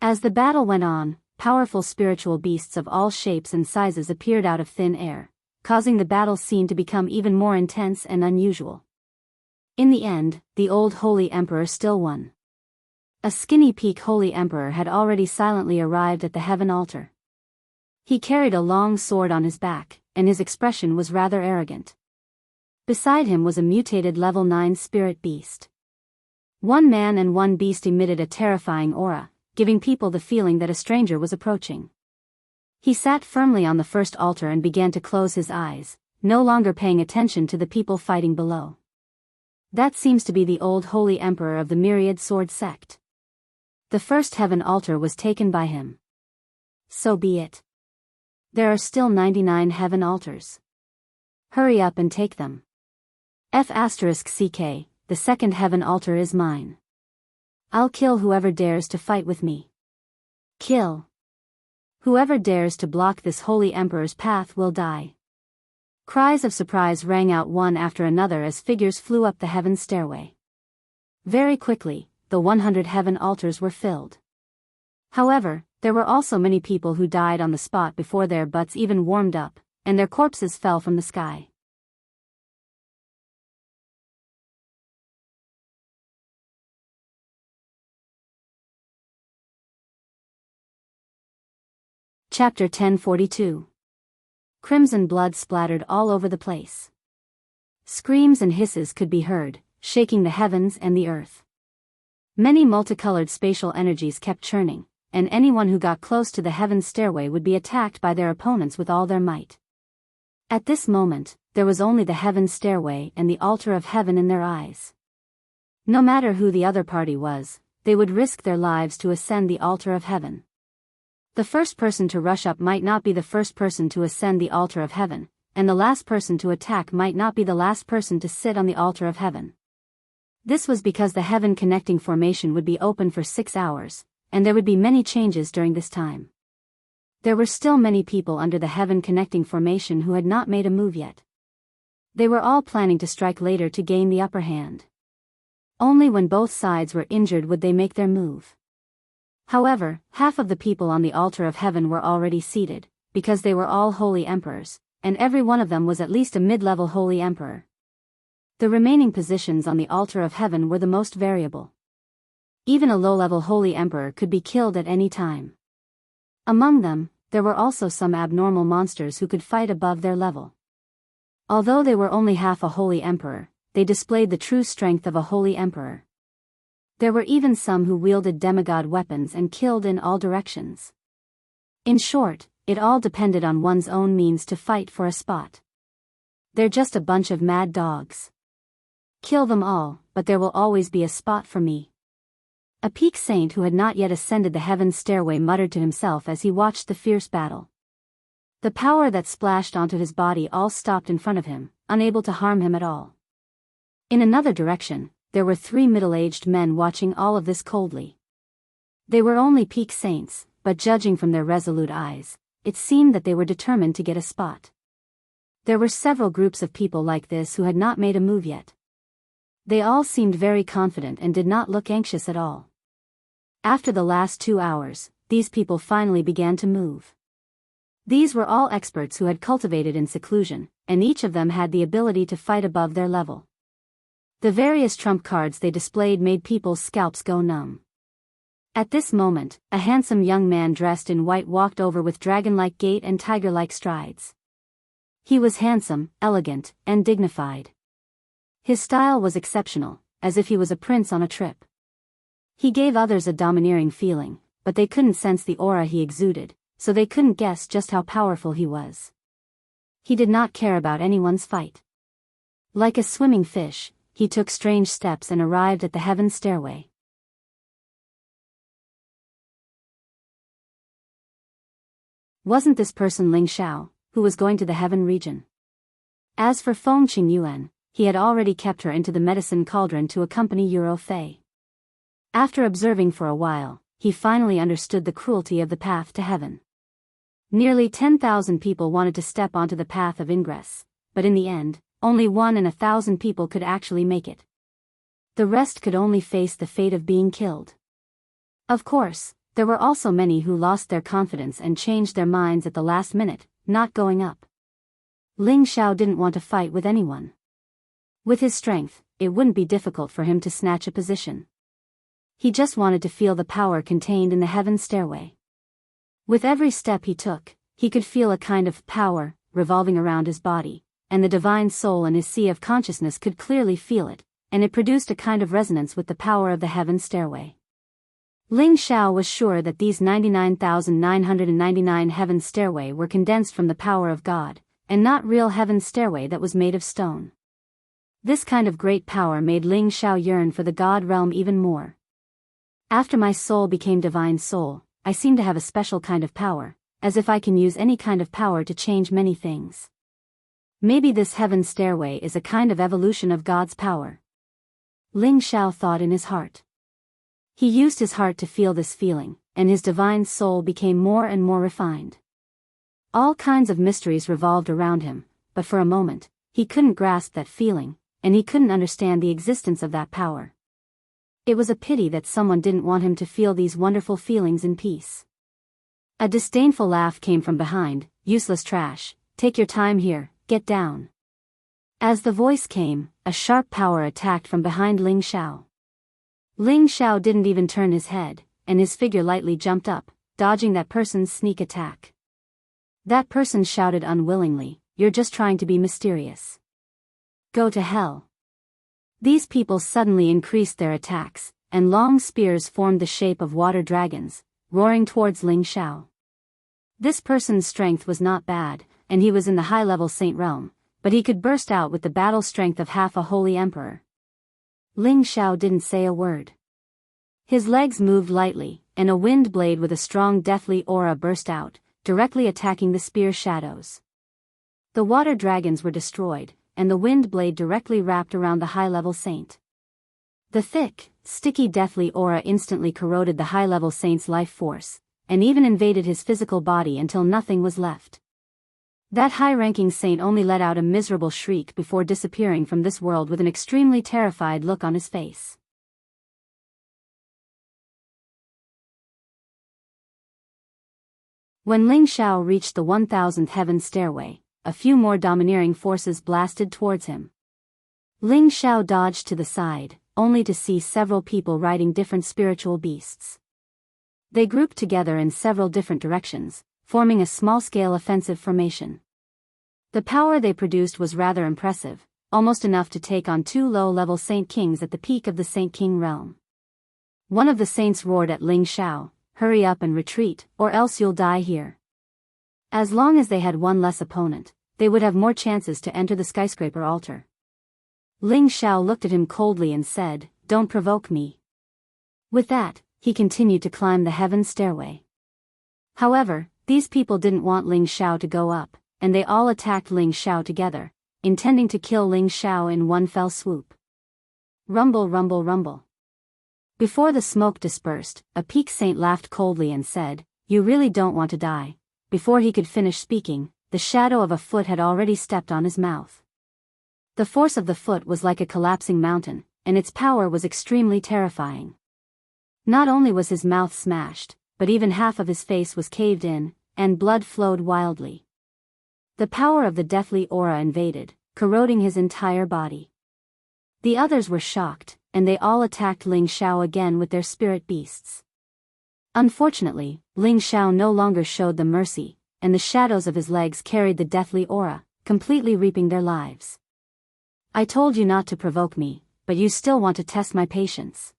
As the battle went on, powerful spiritual beasts of all shapes and sizes appeared out of thin air, causing the battle scene to become even more intense and unusual. In the end, the old holy emperor still won. A skinny peak holy emperor had already silently arrived at the heaven altar. He carried a long sword on his back, and his expression was rather arrogant. Beside him was a mutated level 9 spirit beast. One man and one beast emitted a terrifying aura, giving people the feeling that a stranger was approaching. He sat firmly on the first altar and began to close his eyes, no longer paying attention to the people fighting below. That seems to be the old holy emperor of the myriad sword sect. The first heaven altar was taken by him. So be it. There are still 99 heaven altars. Hurry up and take them. F***CK, the second heaven altar is mine. I'll kill whoever dares to fight with me. Kill. Whoever dares to block this holy emperor's path will die. Cries of surprise rang out one after another as figures flew up the heaven stairway. Very quickly, the 100 heaven altars were filled. However, there were also many people who died on the spot before their butts even warmed up, and their corpses fell from the sky. Chapter 1042. Crimson blood splattered all over the place. Screams and hisses could be heard, shaking the heavens and the earth. Many multicolored spatial energies kept churning, and anyone who got close to the heaven's stairway would be attacked by their opponents with all their might. At this moment, there was only the heaven's stairway and the altar of heaven in their eyes. No matter who the other party was, they would risk their lives to ascend the altar of heaven. The first person to rush up might not be the first person to ascend the altar of heaven, and the last person to attack might not be the last person to sit on the altar of heaven. This was because the heaven connecting formation would be open for 6 hours, and there would be many changes during this time. There were still many people under the heaven connecting formation who had not made a move yet. They were all planning to strike later to gain the upper hand. Only when both sides were injured would they make their move. However, half of the people on the altar of heaven were already seated, because they were all holy emperors, and every one of them was at least a mid-level holy emperor. The remaining positions on the altar of heaven were the most variable. Even a low-level holy emperor could be killed at any time. Among them, there were also some abnormal monsters who could fight above their level. Although they were only half a holy emperor, they displayed the true strength of a holy emperor. There were even some who wielded demigod weapons and killed in all directions. In short, it all depended on one's own means to fight for a spot. They're just a bunch of mad dogs. Kill them all, but there will always be a spot for me. A peak saint who had not yet ascended the heaven's stairway muttered to himself as he watched the fierce battle. The power that splashed onto his body all stopped in front of him, unable to harm him at all. In another direction, there were 3 middle-aged men watching all of this coldly. They were only peak saints, but judging from their resolute eyes, it seemed that they were determined to get a spot. There were several groups of people like this who had not made a move yet. They all seemed very confident and did not look anxious at all. After the last 2 hours, these people finally began to move. These were all experts who had cultivated in seclusion, and each of them had the ability to fight above their level. The various trump cards they displayed made people's scalps go numb. At this moment, a handsome young man dressed in white walked over with dragon-like gait and tiger-like strides. He was handsome, elegant, and dignified. His style was exceptional, as if he was a prince on a trip. He gave others a domineering feeling, but they couldn't sense the aura he exuded, so they couldn't guess just how powerful he was. He did not care about anyone's fight. Like a swimming fish, he took strange steps and arrived at the heaven's stairway. Wasn't this person Ling Xiao, who was going to the heaven region? As for Feng Qingyuan, he had already kept her into the medicine cauldron to accompany Euro Fei. After observing for a while, he finally understood the cruelty of the path to heaven. Nearly 10,000 people wanted to step onto the path of ingress, but in the end, only 1 in 1,000 people could actually make it. The rest could only face the fate of being killed. Of course, there were also many who lost their confidence and changed their minds at the last minute, not going up. Ling Xiao didn't want to fight with anyone. With his strength, it wouldn't be difficult for him to snatch a position. He just wanted to feel the power contained in the heaven stairway. With every step he took, he could feel a kind of power revolving around his body, and the divine soul in his sea of consciousness could clearly feel it, and it produced a kind of resonance with the power of the heaven stairway. Ling Xiao was sure that these 99,999 heaven stairway were condensed from the power of God, and not real heaven stairway that was made of stone. This kind of great power made Ling Xiao yearn for the God realm even more. After my soul became divine soul, I seem to have a special kind of power, as if I can use any kind of power to change many things. Maybe this heaven stairway is a kind of evolution of God's power. Ling Xiao thought in his heart. He used his heart to feel this feeling, and his divine soul became more and more refined. All kinds of mysteries revolved around him, but for a moment, he couldn't grasp that feeling, and he couldn't understand the existence of that power. It was a pity that someone didn't want him to feel these wonderful feelings in peace. A disdainful laugh came from behind. Useless trash, take your time here, get down. As the voice came, a sharp power attacked from behind Ling Xiao. Ling Xiao didn't even turn his head, and his figure lightly jumped up, dodging that person's sneak attack. That person shouted unwillingly, "You're just trying to be mysterious. Go to hell." These people suddenly increased their attacks, and long spears formed the shape of water dragons, roaring towards Ling Xiao. This person's strength was not bad, and he was in the high-level saint realm, but he could burst out with the battle strength of half a holy emperor. Ling Xiao didn't say a word. His legs moved lightly, and a wind blade with a strong deathly aura burst out, directly attacking the spear shadows. The water dragons were destroyed, and the wind blade directly wrapped around the high-level saint. The thick, sticky deathly aura instantly corroded the high-level saint's life force, and even invaded his physical body until nothing was left. That high-ranking saint only let out a miserable shriek before disappearing from this world with an extremely terrified look on his face. When Ling Xiao reached the 1000th heaven stairway, a few more domineering forces blasted towards him. Ling Xiao dodged to the side, only to see several people riding different spiritual beasts. They grouped together in several different directions, forming a small-scale offensive formation. The power they produced was rather impressive, almost enough to take on 2 low-level Saint Kings at the peak of the Saint King realm. One of the saints roared at Ling Xiao, "Hurry up and retreat, or else you'll die here." As long as they had one less opponent, they would have more chances to enter the skyscraper altar. Ling Xiao looked at him coldly and said, "Don't provoke me." With that, he continued to climb the heaven stairway. However, these people didn't want Ling Xiao to go up, and they all attacked Ling Xiao together, intending to kill Ling Xiao in one fell swoop. Rumble, rumble, rumble. Before the smoke dispersed, a peak saint laughed coldly and said, "You really don't want to die." Before he could finish speaking, the shadow of a foot had already stepped on his mouth. The force of the foot was like a collapsing mountain, and its power was extremely terrifying. Not only was his mouth smashed, but even half of his face was caved in, and blood flowed wildly. The power of the deathly aura invaded, corroding his entire body. The others were shocked, and they all attacked Ling Xiao again with their spirit beasts. Unfortunately, Ling Xiao no longer showed them mercy, and the shadows of his legs carried the deathly aura, completely reaping their lives. "I told you not to provoke me, but you still want to test my patience,"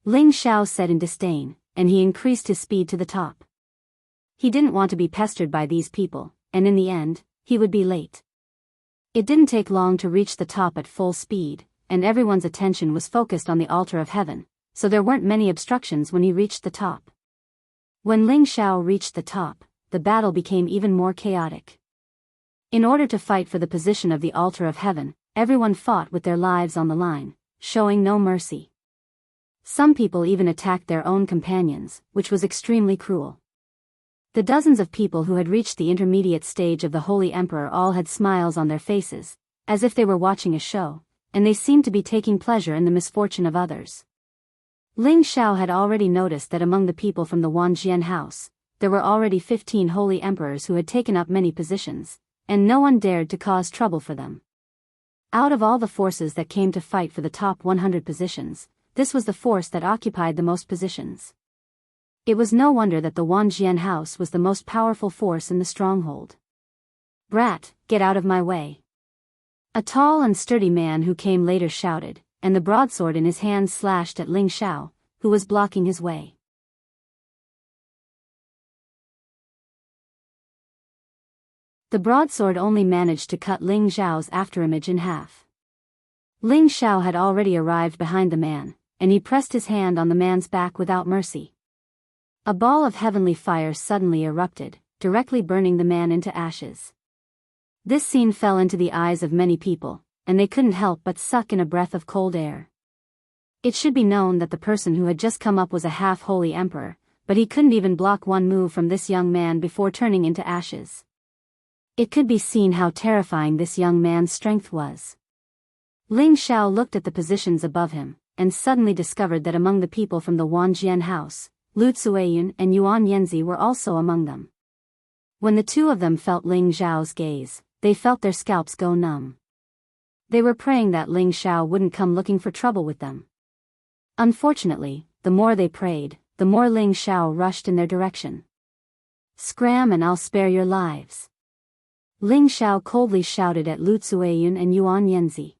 Ling Xiao said in disdain, and he increased his speed to the top. He didn't want to be pestered by these people, and in the end, he would be late. It didn't take long to reach the top at full speed, and everyone's attention was focused on the altar of heaven, so there weren't many obstructions when he reached the top. When Ling Xiao reached the top, the battle became even more chaotic. In order to fight for the position of the altar of heaven, everyone fought with their lives on the line, showing no mercy. Some people even attacked their own companions, which was extremely cruel. The dozens of people who had reached the intermediate stage of the Holy Emperor all had smiles on their faces, as if they were watching a show, and they seemed to be taking pleasure in the misfortune of others. Ling Xiao had already noticed that among the people from the Wanjian house, there were already 15 holy emperors who had taken up many positions, and no one dared to cause trouble for them. Out of all the forces that came to fight for the top 100 positions, this was the force that occupied the most positions. It was no wonder that the Wanjian house was the most powerful force in the stronghold. "Brat, get out of my way!" A tall and sturdy man who came later shouted, and the broadsword in his hand slashed at Ling Xiao, who was blocking his way. The broadsword only managed to cut Ling Xiao's afterimage in half. Ling Xiao had already arrived behind the man, and he pressed his hand on the man's back without mercy. A ball of heavenly fire suddenly erupted, directly burning the man into ashes. This scene fell into the eyes of many people, and they couldn't help but suck in a breath of cold air. It should be known that the person who had just come up was a half-holy emperor, but he couldn't even block one move from this young man before turning into ashes. It could be seen how terrifying this young man's strength was. Ling Xiao looked at the positions above him, and suddenly discovered that among the people from the Wanjian house, Lu Tsueyun and Yuan Yanzi were also among them. When the two of them felt Ling Xiao's gaze, they felt their scalps go numb. They were praying that Ling Xiao wouldn't come looking for trouble with them. Unfortunately, the more they prayed, the more Ling Xiao rushed in their direction. "Scram and I'll spare your lives," Ling Xiao coldly shouted at Lu Tsueyun and Yuan Yanzi.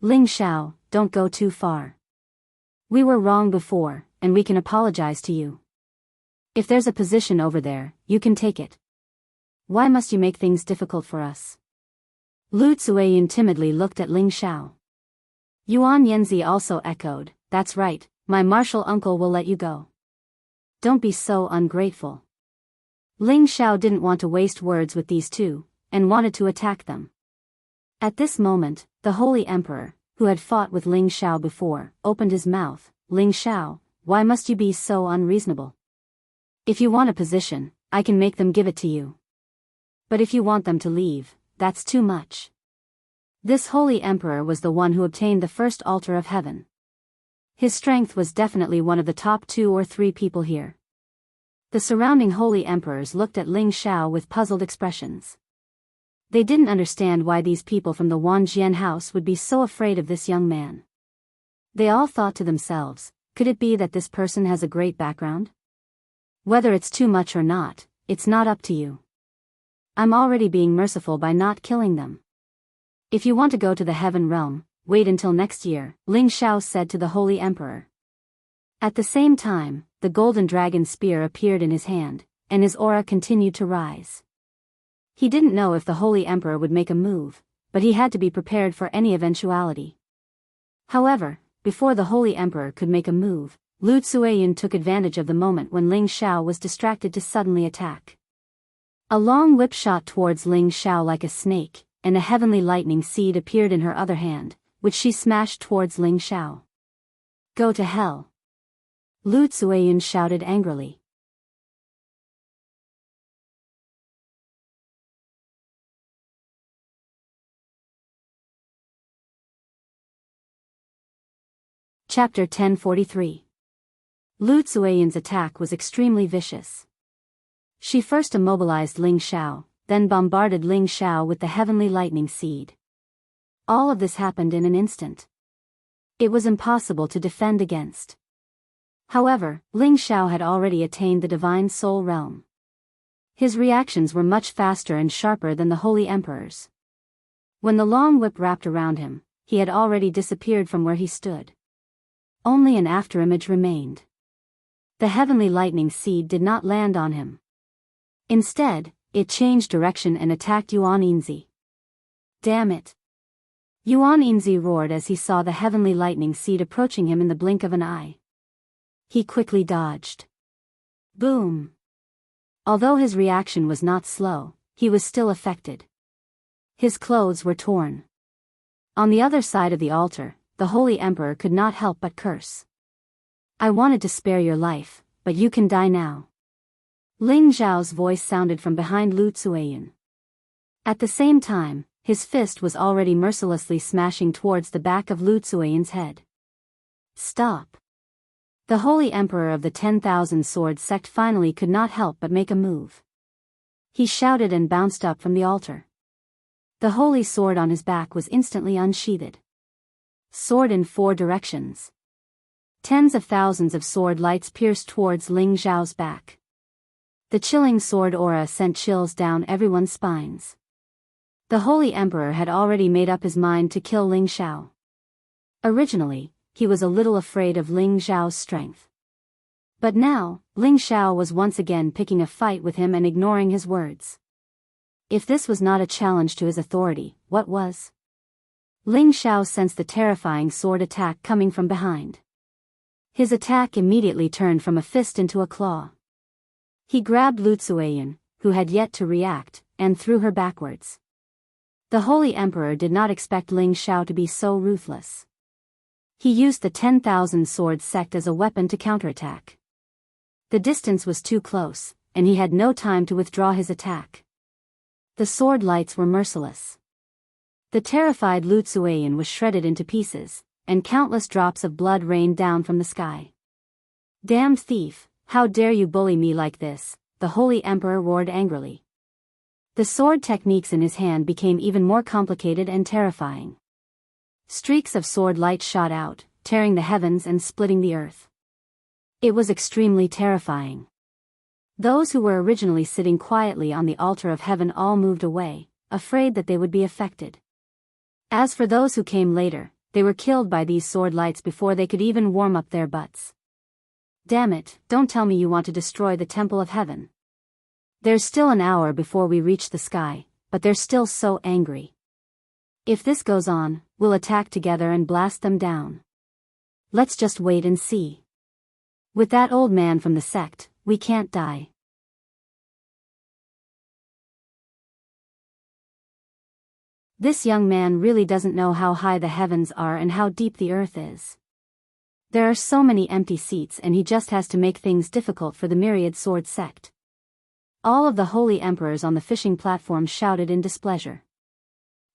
"Ling Xiao, don't go too far. We were wrong before, and we can apologize to you. If there's a position over there, you can take it. Why must you make things difficult for us?" Lu Tsueyun timidly looked at Ling Xiao. Yuan Yanzi also echoed, "That's right, my martial uncle will let you go. Don't be so ungrateful." Ling Xiao didn't want to waste words with these two, and wanted to attack them. At this moment, the Holy Emperor, who had fought with Ling Xiao before, opened his mouth. "Ling Xiao, why must you be so unreasonable? If you want a position, I can make them give it to you. But if you want them to leave, that's too much." This Holy Emperor was the one who obtained the first altar of heaven. His strength was definitely one of the top 2 or 3 people here. The surrounding Holy Emperors looked at Ling Xiao with puzzled expressions. They didn't understand why these people from the Wanjian house would be so afraid of this young man. They all thought to themselves, could it be that this person has a great background? Whether it's too much or not, it's not up to you. I'm already being merciful by not killing them. If you want to go to the heaven realm, wait until next year, Ling Xiao said to the Holy Emperor. At the same time, the golden dragon spear appeared in his hand, and his aura continued to rise. He didn't know if the Holy Emperor would make a move, but he had to be prepared for any eventuality. However, before the Holy Emperor could make a move, Lu Tzueyin took advantage of the moment when Ling Xiao was distracted to suddenly attack. A long whip shot towards Ling Xiao like a snake, and a heavenly lightning seed appeared in her other hand, which she smashed towards Ling Xiao. "Go to hell!" Lu Tzueyin shouted angrily. Chapter 1043. Lu Tzueyin's attack was extremely vicious. She first immobilized Ling Xiao, then bombarded Ling Xiao with the heavenly lightning seed. All of this happened in an instant. It was impossible to defend against. However, Ling Xiao had already attained the divine soul realm. His reactions were much faster and sharper than the Holy Emperor's. When the long whip wrapped around him, he had already disappeared from where he stood. Only an afterimage remained. The heavenly lightning seed did not land on him. Instead, it changed direction and attacked Yuan Yinzi. Damn it! Yuan Yinzi roared as he saw the heavenly lightning seed approaching him in the blink of an eye. He quickly dodged. Boom! Although his reaction was not slow, he was still affected. His clothes were torn. On the other side of the altar, the Holy Emperor could not help but curse. "I wanted to spare your life, but you can die now." Ling Zhao's voice sounded from behind Lu Tzueyin. At the same time, his fist was already mercilessly smashing towards the back of Lu Tzueyin's head. "Stop!" The Holy Emperor of the 10,000 Sword sect finally could not help but make a move. He shouted and bounced up from the altar. The holy sword on his back was instantly unsheathed. Sword in 4 directions. Tens of thousands of sword lights pierced towards Ling Zhao's back. The chilling sword aura sent chills down everyone's spines. The Holy Emperor had already made up his mind to kill Ling Xiao. Originally, he was a little afraid of Ling Zhao's strength. But now, Ling Xiao was once again picking a fight with him and ignoring his words. If this was not a challenge to his authority, what was? Ling Xiao sensed the terrifying sword attack coming from behind. His attack immediately turned from a fist into a claw. He grabbed Lu Tzueyin, who had yet to react, and threw her backwards. The Holy Emperor did not expect Ling Xiao to be so ruthless. He used the 10,000 Sword sect as a weapon to counterattack. The distance was too close, and he had no time to withdraw his attack. The sword lights were merciless. The terrified Lu Tzueyin was shredded into pieces, and countless drops of blood rained down from the sky. "Damned thief, how dare you bully me like this?" the Holy Emperor roared angrily. The sword techniques in his hand became even more complicated and terrifying. Streaks of sword light shot out, tearing the heavens and splitting the earth. It was extremely terrifying. Those who were originally sitting quietly on the altar of heaven all moved away, afraid that they would be affected. As for those who came later, they were killed by these sword lights before they could even warm up their butts. "Damn it, don't tell me you want to destroy the Temple of Heaven. There's still an hour before we reach the sky, but they're still so angry. If this goes on, we'll attack together and blast them down. Let's just wait and see. With that old man from the sect, we can't die." This young man really doesn't know how high the heavens are and how deep the earth is. There are so many empty seats and he just has to make things difficult for the myriad sword sect. All of the holy emperors on the fishing platform shouted in displeasure.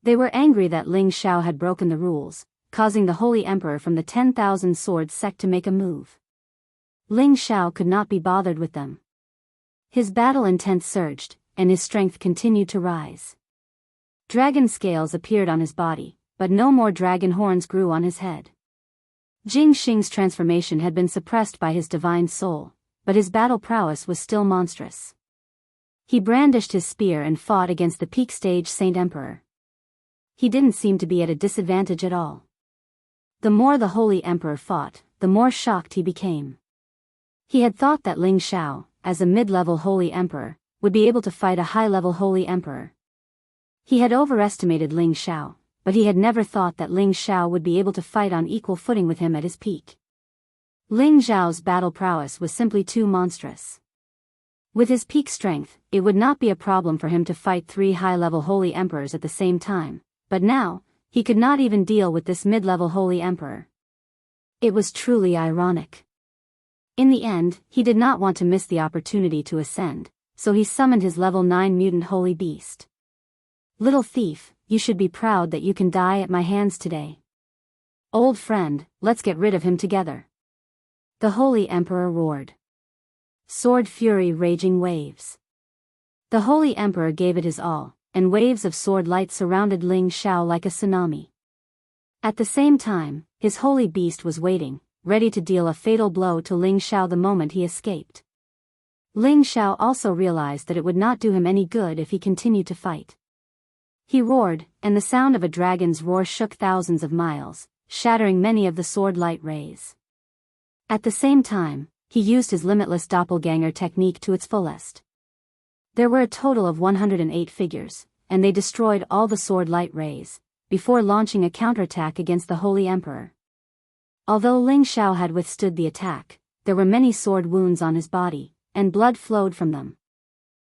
They were angry that Ling Xiao had broken the rules, causing the holy emperor from the 10,000 sword sect to make a move. Ling Xiao could not be bothered with them. His battle intent surged, and his strength continued to rise. Dragon scales appeared on his body, but no more dragon horns grew on his head. Jing Xing's transformation had been suppressed by his divine soul, but his battle prowess was still monstrous. He brandished his spear and fought against the peak stage Saint Emperor. He didn't seem to be at a disadvantage at all. The more the holy emperor fought, the more shocked he became. He had thought that Ling Xiao, as a mid-level holy emperor, would be able to fight a high-level holy emperor. He had overestimated Ling Xiao, but he had never thought that Ling Xiao would be able to fight on equal footing with him at his peak. Ling Xiao's battle prowess was simply too monstrous. With his peak strength, it would not be a problem for him to fight 3 high-level holy emperors at the same time, but now, he could not even deal with this mid-level holy emperor. It was truly ironic. In the end, he did not want to miss the opportunity to ascend, so he summoned his level 9 mutant holy beast. Little thief, you should be proud that you can die at my hands today. Old friend, let's get rid of him together. The holy emperor roared. Sword fury raging waves. The holy emperor gave it his all, and waves of sword light surrounded Ling Xiao like a tsunami. At the same time, his holy beast was waiting, ready to deal a fatal blow to Ling Xiao the moment he escaped. Ling Xiao also realized that it would not do him any good if he continued to fight. He roared, and the sound of a dragon's roar shook thousands of miles, shattering many of the sword light rays. At the same time, he used his limitless doppelganger technique to its fullest. There were a total of 108 figures, and they destroyed all the sword light rays, before launching a counterattack against the Holy Emperor. Although Ling Xiao had withstood the attack, there were many sword wounds on his body, and blood flowed from them.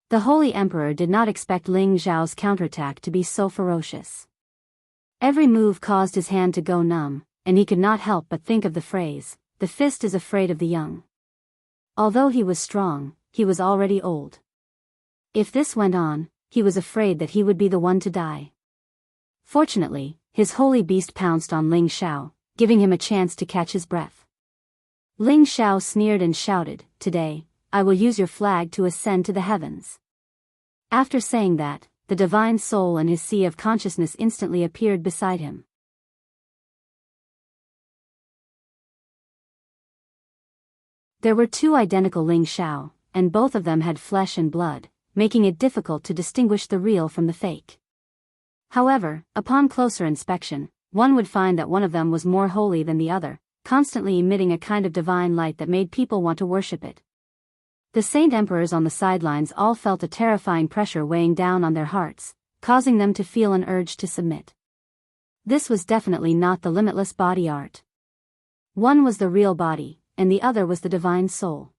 The Holy Emperor did not expect Ling Xiao's counterattack to be so ferocious. Every move caused his hand to go numb, and he could not help but think of the phrase, "The fist is afraid of the young." Although he was strong, he was already old. If this went on, he was afraid that he would be the one to die. Fortunately, his holy beast pounced on Ling Xiao, giving him a chance to catch his breath. Ling Xiao sneered and shouted, "Today, I will use your flag to ascend to the heavens." After saying that, the divine soul and his sea of consciousness instantly appeared beside him. There were 2 identical Ling Xiao, and both of them had flesh and blood, making it difficult to distinguish the real from the fake. However, upon closer inspection, one would find that one of them was more holy than the other, constantly emitting a kind of divine light that made people want to worship it. The saint emperors on the sidelines all felt a terrifying pressure weighing down on their hearts, causing them to feel an urge to submit. This was definitely not the limitless body art. One was the real body, and the other was the divine soul.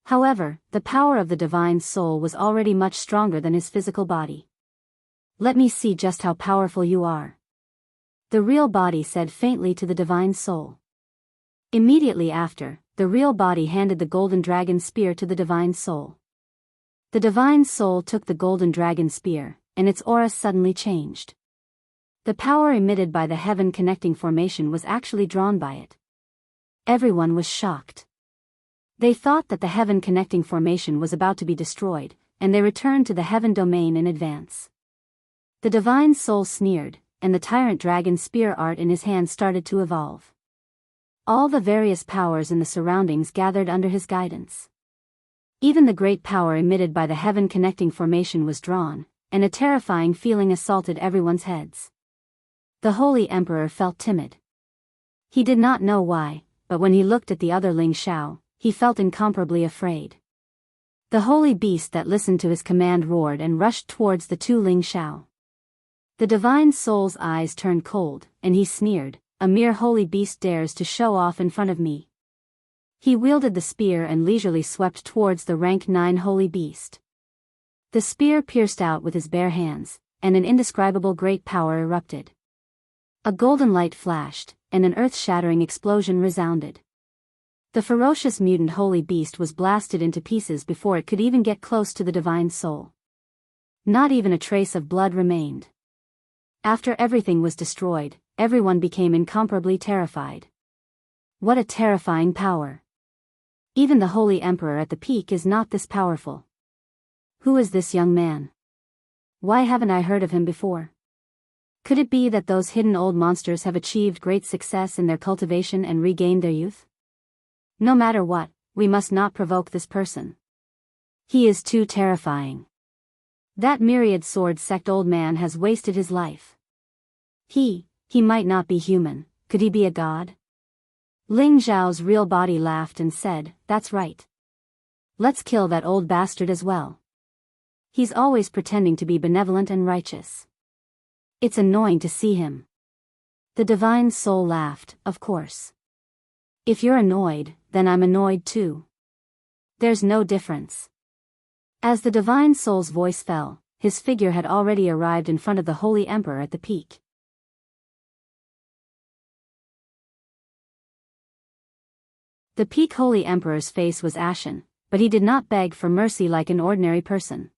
However, the power of the divine soul was already much stronger than his physical body. "Let me see just how powerful you are," the real body said faintly to the divine soul. Immediately after, the real body handed the golden dragon spear to the divine soul. The divine soul took the golden dragon spear, and its aura suddenly changed. The power emitted by the heaven connecting formation was actually drawn by it. Everyone was shocked. They thought that the heaven connecting formation was about to be destroyed, and they returned to the heaven domain in advance. The divine soul sneered, and the tyrant dragon spear art in his hand started to evolve. All the various powers in the surroundings gathered under his guidance. Even the great power emitted by the heaven connecting formation was drawn, and a terrifying feeling assaulted everyone's heads. The Holy Emperor felt timid. He did not know why, but when he looked at the other Ling Xiao, he felt incomparably afraid. The holy beast that listened to his command roared and rushed towards the 2 Ling Xiao. The divine soul's eyes turned cold, and he sneered, "A mere holy beast dares to show off in front of me." He wielded the spear and leisurely swept towards the rank 9 holy beast. The spear pierced out with his bare hands, and an indescribable great power erupted. A golden light flashed, and an earth-shattering explosion resounded. The ferocious mutant holy beast was blasted into pieces before it could even get close to the divine soul. Not even a trace of blood remained. After everything was destroyed, everyone became incomparably terrified. What a terrifying power! Even the Holy Emperor at the peak is not this powerful. Who is this young man? Why haven't I heard of him before? Could it be that those hidden old monsters have achieved great success in their cultivation and regained their youth? No matter what, we must not provoke this person. He is too terrifying. That myriad sword sect old man has wasted his life. He might not be human, could he be a god? Ling Zhao's real body laughed and said, "That's right. let's kill that old bastard as well. He's always pretending to be benevolent and righteous. It's annoying to see him." The divine soul laughed, "Of course. If you're annoyed, then I'm annoyed too. There's no difference." As the divine soul's voice fell, his figure had already arrived in front of the holy emperor at the peak. The peak holy emperor's face was ashen, but he did not beg for mercy like an ordinary person.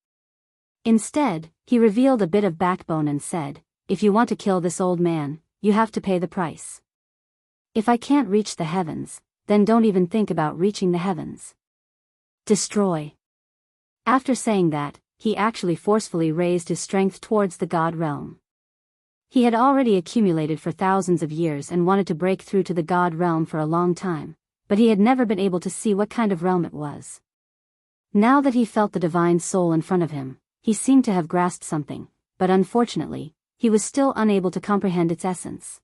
Instead, he revealed a bit of backbone and said, "If you want to kill this old man, you have to pay the price. If I can't reach the heavens, then don't even think about reaching the heavens. Destroy." After saying that, he actually forcefully raised his strength towards the god realm. He had already accumulated for thousands of years and wanted to break through to the god realm for a long time, but he had never been able to see what kind of realm it was. Now that he felt the divine soul in front of him, he seemed to have grasped something, but unfortunately, he was still unable to comprehend its essence.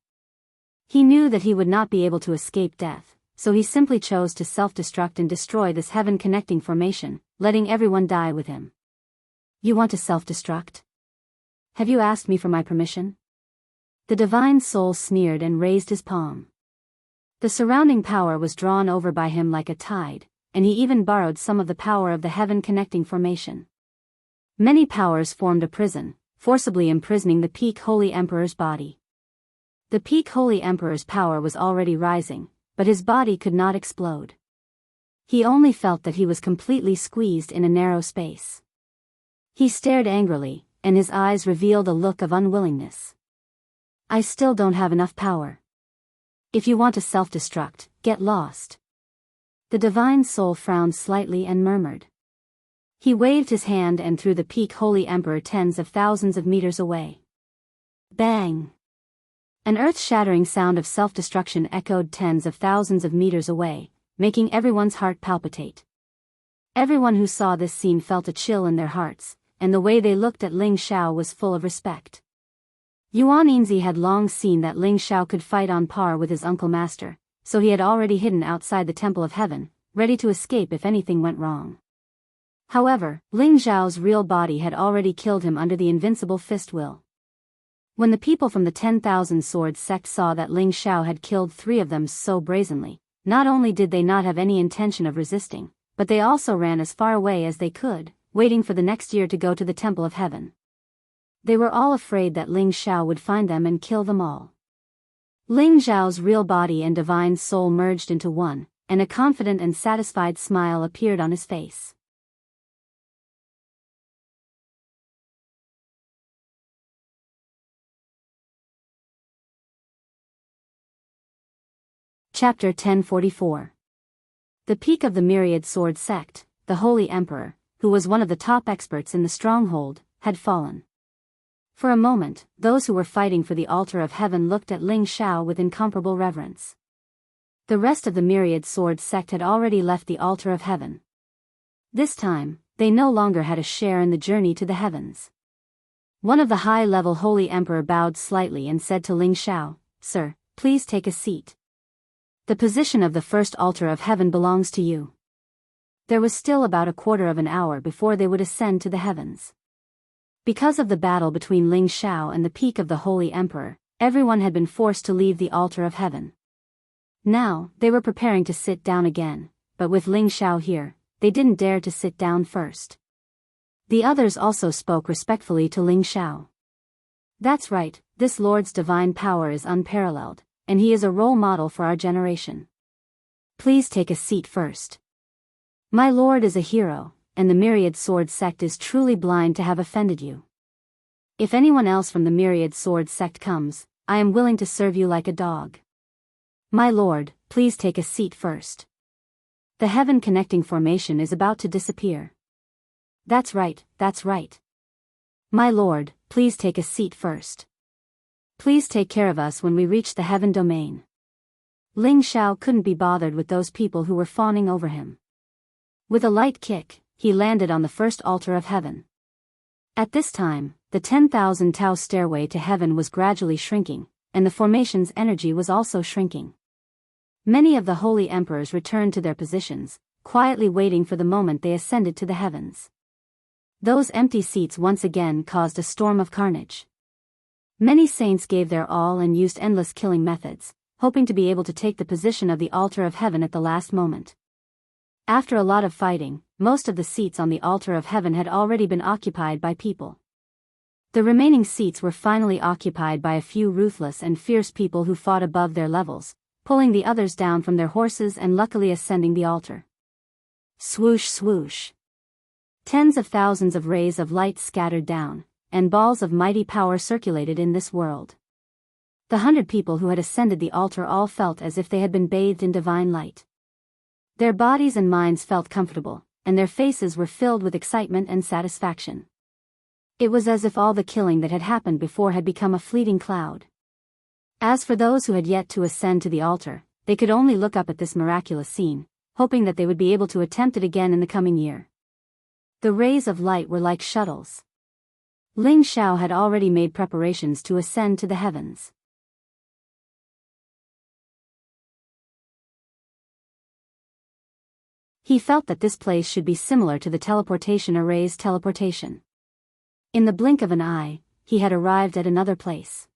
He knew that he would not be able to escape death, so he simply chose to self-destruct and destroy this heaven-connecting formation, letting everyone die with him. "You want to self-destruct? Have you asked me for my permission?" The divine soul sneered and raised his palm. The surrounding power was drawn over by him like a tide, and he even borrowed some of the power of the heaven-connecting formation. Many powers formed a prison, forcibly imprisoning the peak holy emperor's body. The peak holy emperor's power was already rising, but his body could not explode. He only felt that he was completely squeezed in a narrow space. He stared angrily, and his eyes revealed a look of unwillingness. "I still don't have enough power. If you want to self-destruct, get lost." The divine soul frowned slightly and murmured. He waved his hand and threw the peak holy emperor tens of thousands of meters away. Bang! An earth-shattering sound of self-destruction echoed tens of thousands of meters away, making everyone's heart palpitate. Everyone who saw this scene felt a chill in their hearts, and the way they looked at Ling Xiao was full of respect. Yuan Yinzi had long seen that Ling Xiao could fight on par with his uncle master, so he had already hidden outside the Temple of Heaven, ready to escape if anything went wrong. However, Ling Xiao's real body had already killed him under the invincible fist will. When the people from the 10,000 Swords sect saw that Ling Xiao had killed 3 of them so brazenly, not only did they not have any intention of resisting, but they also ran as far away as they could, waiting for the next year to go to the Temple of Heaven. They were all afraid that Ling Xiao would find them and kill them all. Ling Xiao's real body and divine soul merged into one, and a confident and satisfied smile appeared on his face. Chapter 1044. The peak of the Myriad Sword sect, the Holy Emperor, who was one of the top experts in the stronghold, had fallen. For a moment, those who were fighting for the altar of heaven looked at Ling Xiao with incomparable reverence. The rest of the Myriad Sword sect had already left the altar of heaven. This time, they no longer had a share in the journey to the heavens. One of the high-level Holy Emperor bowed slightly and said to Ling Xiao, "Sir, please take a seat. The position of the first altar of heaven belongs to you." There was still about a quarter of an hour before they would ascend to the heavens. Because of the battle between Ling Xiao and the peak of the Holy Emperor, everyone had been forced to leave the altar of heaven. Now, they were preparing to sit down again, but with Ling Xiao here, they didn't dare to sit down first. The others also spoke respectfully to Ling Xiao. "That's right, this Lord's divine power is unparalleled, and he is a role model for our generation. Please take a seat first. My Lord is a hero, and the Myriad Sword sect is truly blind to have offended you. If anyone else from the Myriad Sword sect comes, I am willing to serve you like a dog. My Lord, please take a seat first. The heaven-connecting formation is about to disappear." That's right, that's right. My Lord, please take a seat first. Please take care of us when we reach the heaven domain. Ling Xiao couldn't be bothered with those people who were fawning over him. With a light kick, he landed on the first altar of heaven. At this time, the 10,000 Tao stairway to heaven was gradually shrinking, and the formation's energy was also shrinking. Many of the holy emperors returned to their positions, quietly waiting for the moment they ascended to the heavens. Those empty seats once again caused a storm of carnage. Many saints gave their all and used endless killing methods, hoping to be able to take the position of the altar of heaven at the last moment. After a lot of fighting, most of the seats on the altar of heaven had already been occupied by people. The remaining seats were finally occupied by a few ruthless and fierce people who fought above their levels, pulling the others down from their horses and luckily ascending the altar. Swoosh swoosh. Tens of thousands of rays of light scattered down, and balls of mighty power circulated in this world. The 100 people who had ascended the altar all felt as if they had been bathed in divine light. Their bodies and minds felt comfortable, and their faces were filled with excitement and satisfaction. It was as if all the killing that had happened before had become a fleeting cloud. As for those who had yet to ascend to the altar, they could only look up at this miraculous scene, hoping that they would be able to attempt it again in the coming year. The rays of light were like shuttles. Ling Xiao had already made preparations to ascend to the heavens. He felt that this place should be similar to the teleportation array's teleportation. In the blink of an eye, he had arrived at another place.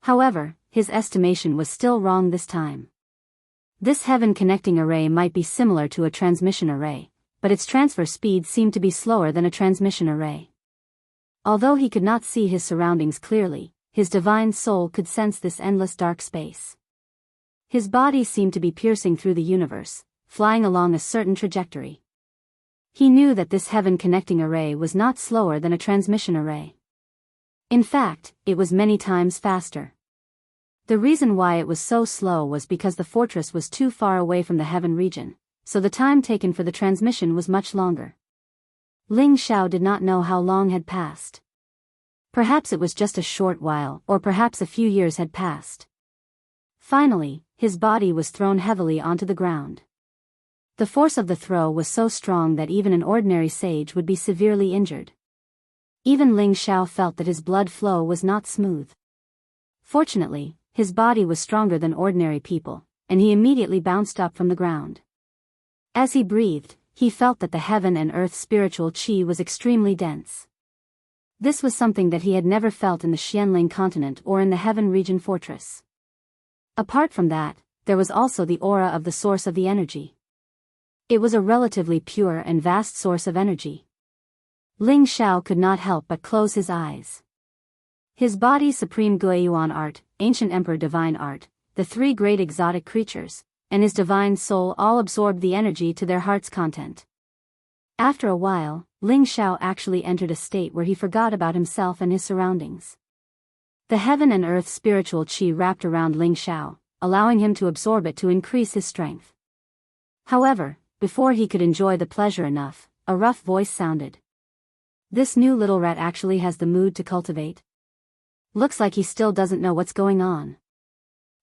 However, his estimation was still wrong this time. This heaven-connecting array might be similar to a transmission array, but its transfer speed seemed to be slower than a transmission array. Although he could not see his surroundings clearly, his divine soul could sense this endless dark space. His body seemed to be piercing through the universe, flying along a certain trajectory. He knew that this heaven-connecting array was not slower than a transmission array. In fact, it was many times faster. The reason why it was so slow was because the fortress was too far away from the heaven region, so the time taken for the transmission was much longer. Ling Xiao did not know how long had passed. Perhaps it was just a short while, or perhaps a few years had passed. Finally, his body was thrown heavily onto the ground. The force of the throw was so strong that even an ordinary sage would be severely injured. Even Ling Xiao felt that his blood flow was not smooth. Fortunately, his body was stronger than ordinary people, and he immediately bounced up from the ground. As he breathed, he felt that the heaven and earth spiritual qi was extremely dense. This was something that he had never felt in the Xianling continent or in the heaven region fortress. Apart from that, there was also the aura of the source of the energy. It was a relatively pure and vast source of energy. Ling Xiao could not help but close his eyes. His body supreme Guiyuan art, ancient emperor divine art, the three great exotic creatures, and his divine soul all absorbed the energy to their heart's content. After a while, Ling Xiao actually entered a state where he forgot about himself and his surroundings. The heaven and earth spiritual qi wrapped around Ling Xiao, allowing him to absorb it to increase his strength. However, before he could enjoy the pleasure enough, a rough voice sounded. This new little rat actually has the mood to cultivate. Looks like he still doesn't know what's going on.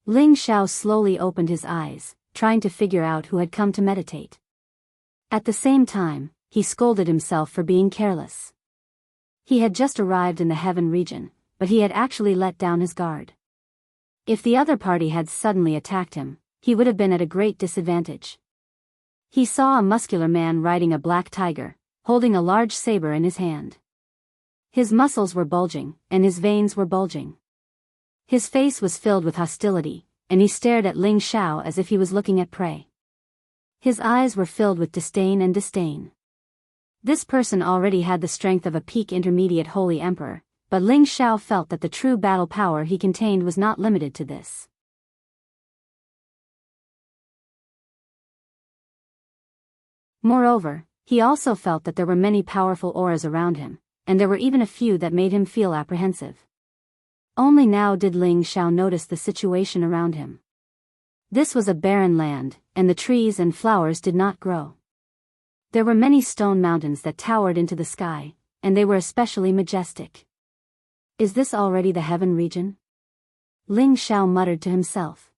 Ling Xiao slowly opened his eyes, trying to figure out who had come to meditate. At the same time, he scolded himself for being careless. He had just arrived in the heaven region, but he had actually let down his guard. If the other party had suddenly attacked him, he would have been at a great disadvantage. He saw a muscular man riding a black tiger, holding a large saber in his hand. His muscles were bulging, and his veins were bulging. His face was filled with hostility, and he stared at Ling Xiao as if he was looking at prey. His eyes were filled with disdain and disdain. This person already had the strength of a peak intermediate holy emperor, but Ling Xiao felt that the true battle power he contained was not limited to this. Moreover, he also felt that there were many powerful auras around him, and there were even a few that made him feel apprehensive. Only now did Ling Xiao notice the situation around him. This was a barren land, and the trees and flowers did not grow. There were many stone mountains that towered into the sky, and they were especially majestic. Is this already the heaven region? Ling Xiao muttered to himself.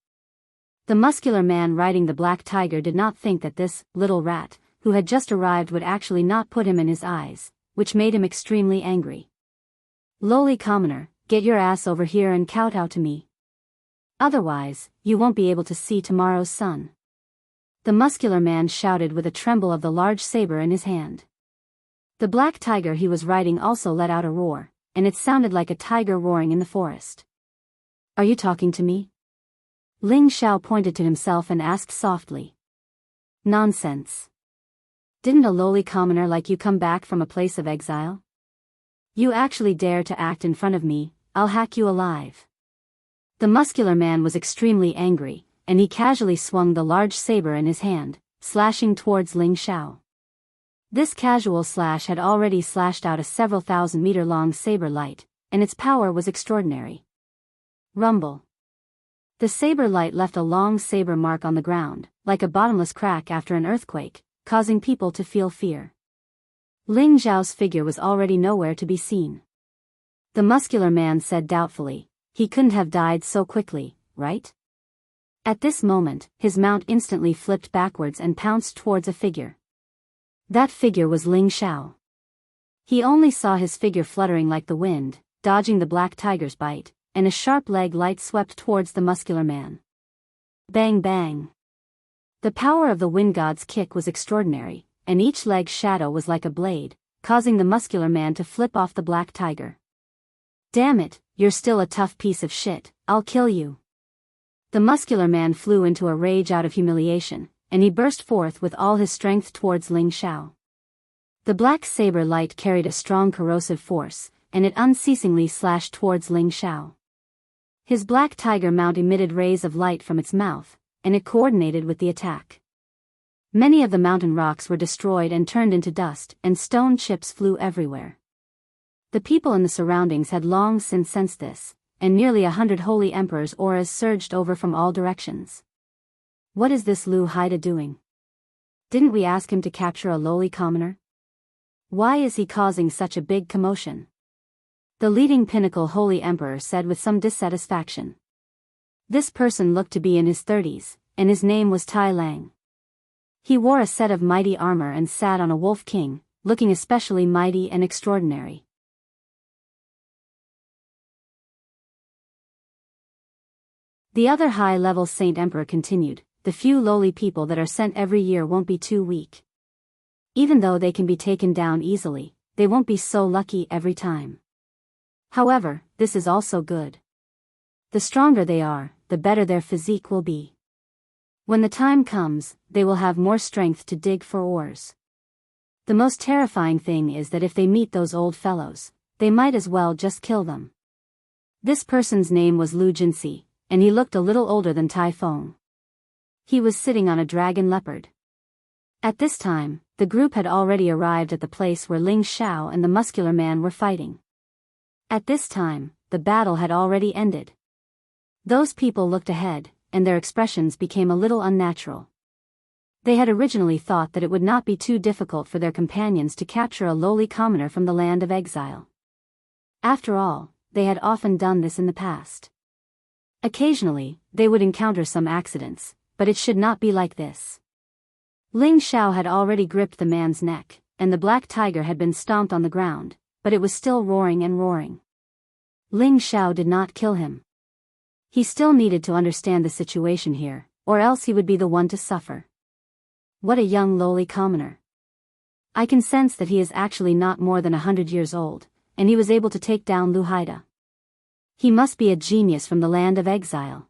The muscular man riding the black tiger did not think that this little rat, who had just arrived, would actually not put him in his eyes, which made him extremely angry. Lowly commoner, get your ass over here and kowtow to me. Otherwise, you won't be able to see tomorrow's sun. the muscular man shouted with a tremble of the large saber in his hand. The black tiger he was riding also let out a roar, and it sounded like a tiger roaring in the forest. "Are you talking to me?" Ling Xiao pointed to himself and asked softly. "Nonsense. Didn't a lowly commoner like you come back from a place of exile? You actually dare to act in front of me, I'll hack you alive." The muscular man was extremely angry, and he casually swung the large saber in his hand, slashing towards Ling Xiao. This casual slash had already slashed out a several thousand-meter-long saber light, and its power was extraordinary. Rumble. The saber light left a long saber mark on the ground, like a bottomless crack after an earthquake, causing people to feel fear. Ling Xiao's figure was already nowhere to be seen. The muscular man said doubtfully, "He couldn't have died so quickly, right?" At this moment, his mount instantly flipped backwards and pounced towards a figure. That figure was Ling Xiao. He only saw his figure fluttering like the wind, dodging the black tiger's bite, and a sharp leg light swept towards the muscular man. Bang bang. The power of the wind god's kick was extraordinary, and each leg's shadow was like a blade, causing the muscular man to flip off the black tiger. "Damn it, you're still a tough piece of shit, I'll kill you." The muscular man flew into a rage out of humiliation, and he burst forth with all his strength towards Ling Xiao. The black saber light carried a strong corrosive force, and it unceasingly slashed towards Ling Xiao. His black tiger mount emitted rays of light from its mouth, and it coordinated with the attack. Many of the mountain rocks were destroyed and turned into dust, and stone chips flew everywhere. The people in the surroundings had long since sensed this, and nearly 100 holy emperors' auras surged over from all directions. "What is this Lu Haida doing? Didn't we ask him to capture a lowly commoner? Why is he causing such a big commotion?" The leading pinnacle holy emperor said with some dissatisfaction. This person looked to be in his 30s, and his name was Tai Lang. He wore a set of mighty armor and sat on a wolf king, looking especially mighty and extraordinary. The other high-level Saint Emperor continued, "The few lowly people that are sent every year won't be too weak. Even though they can be taken down easily, they won't be so lucky every time. However, this is also good. The stronger they are, the better their physique will be. When the time comes, they will have more strength to dig for ores. The most terrifying thing is that if they meet those old fellows, they might as well just kill them." This person's name was Lu Jinxi, and he looked a little older than Tai Feng. He was sitting on a dragon leopard. At this time, the group had already arrived at the place where Ling Xiao and the muscular man were fighting. At this time, the battle had already ended. Those people looked ahead, and their expressions became a little unnatural. They had originally thought that it would not be too difficult for their companions to capture a lowly commoner from the land of exile. After all, they had often done this in the past. Occasionally, they would encounter some accidents, but it should not be like this. Ling Xiao had already gripped the man's neck, and the black tiger had been stomped on the ground, but it was still roaring and roaring. Ling Xiao did not kill him. He still needed to understand the situation here, or else he would be the one to suffer. What a young lowly commoner. I can sense that he is actually not more than 100 years old, and he was able to take down Lu Haida. He must be a genius from the land of exile.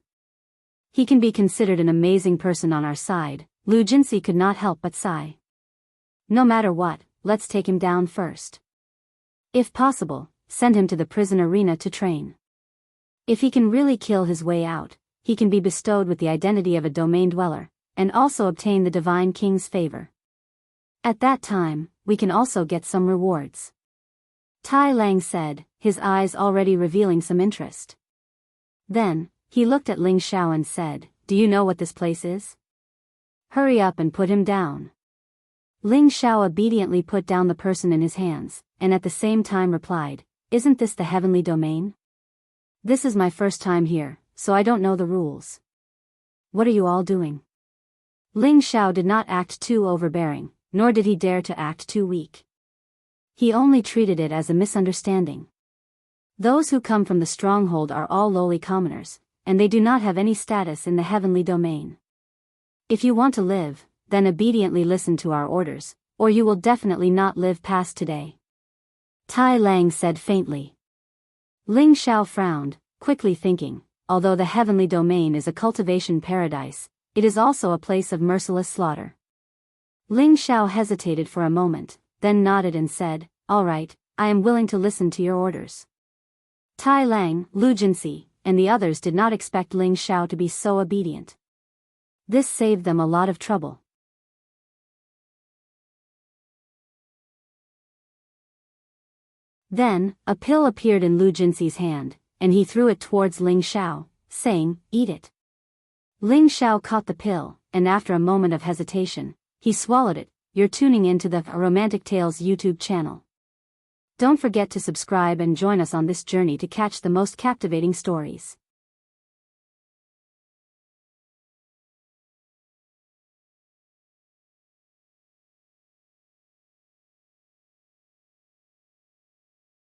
He can be considered an amazing person on our side. Lu Jinxi could not help but sigh. No matter what, let's take him down first. If possible, send him to the prison arena to train. If he can really kill his way out, he can be bestowed with the identity of a domain dweller, and also obtain the divine king's favor. At that time, we can also get some rewards." Tai Lang said, his eyes already revealing some interest. Then, he looked at Ling Xiao and said, "Do you know what this place is? Hurry up and put him down." Ling Xiao obediently put down the person in his hands, and at the same time replied, "Isn't this the heavenly domain? This is my first time here, so I don't know the rules. What are you all doing?" Ling Xiao did not act too overbearing, nor did he dare to act too weak. He only treated it as a misunderstanding. Those who come from the stronghold are all lowly commoners, and they do not have any status in the heavenly domain. If you want to live, then obediently listen to our orders, or you will definitely not live past today. Tai Lang said faintly. Ling Xiao frowned, quickly thinking, although the heavenly domain is a cultivation paradise, it is also a place of merciless slaughter. Ling Xiao hesitated for a moment, then nodded and said, "All right, I am willing to listen to your orders." Tai Lang, Lu Jinsi, and the others did not expect Ling Xiao to be so obedient. This saved them a lot of trouble. Then, a pill appeared in Lu Jinsi's hand, and he threw it towards Ling Xiao, saying, "Eat it." Ling Xiao caught the pill, and after a moment of hesitation, he swallowed it. You're tuning into the Romantic Tales YouTube channel. Don't forget to subscribe and join us on this journey to catch the most captivating stories.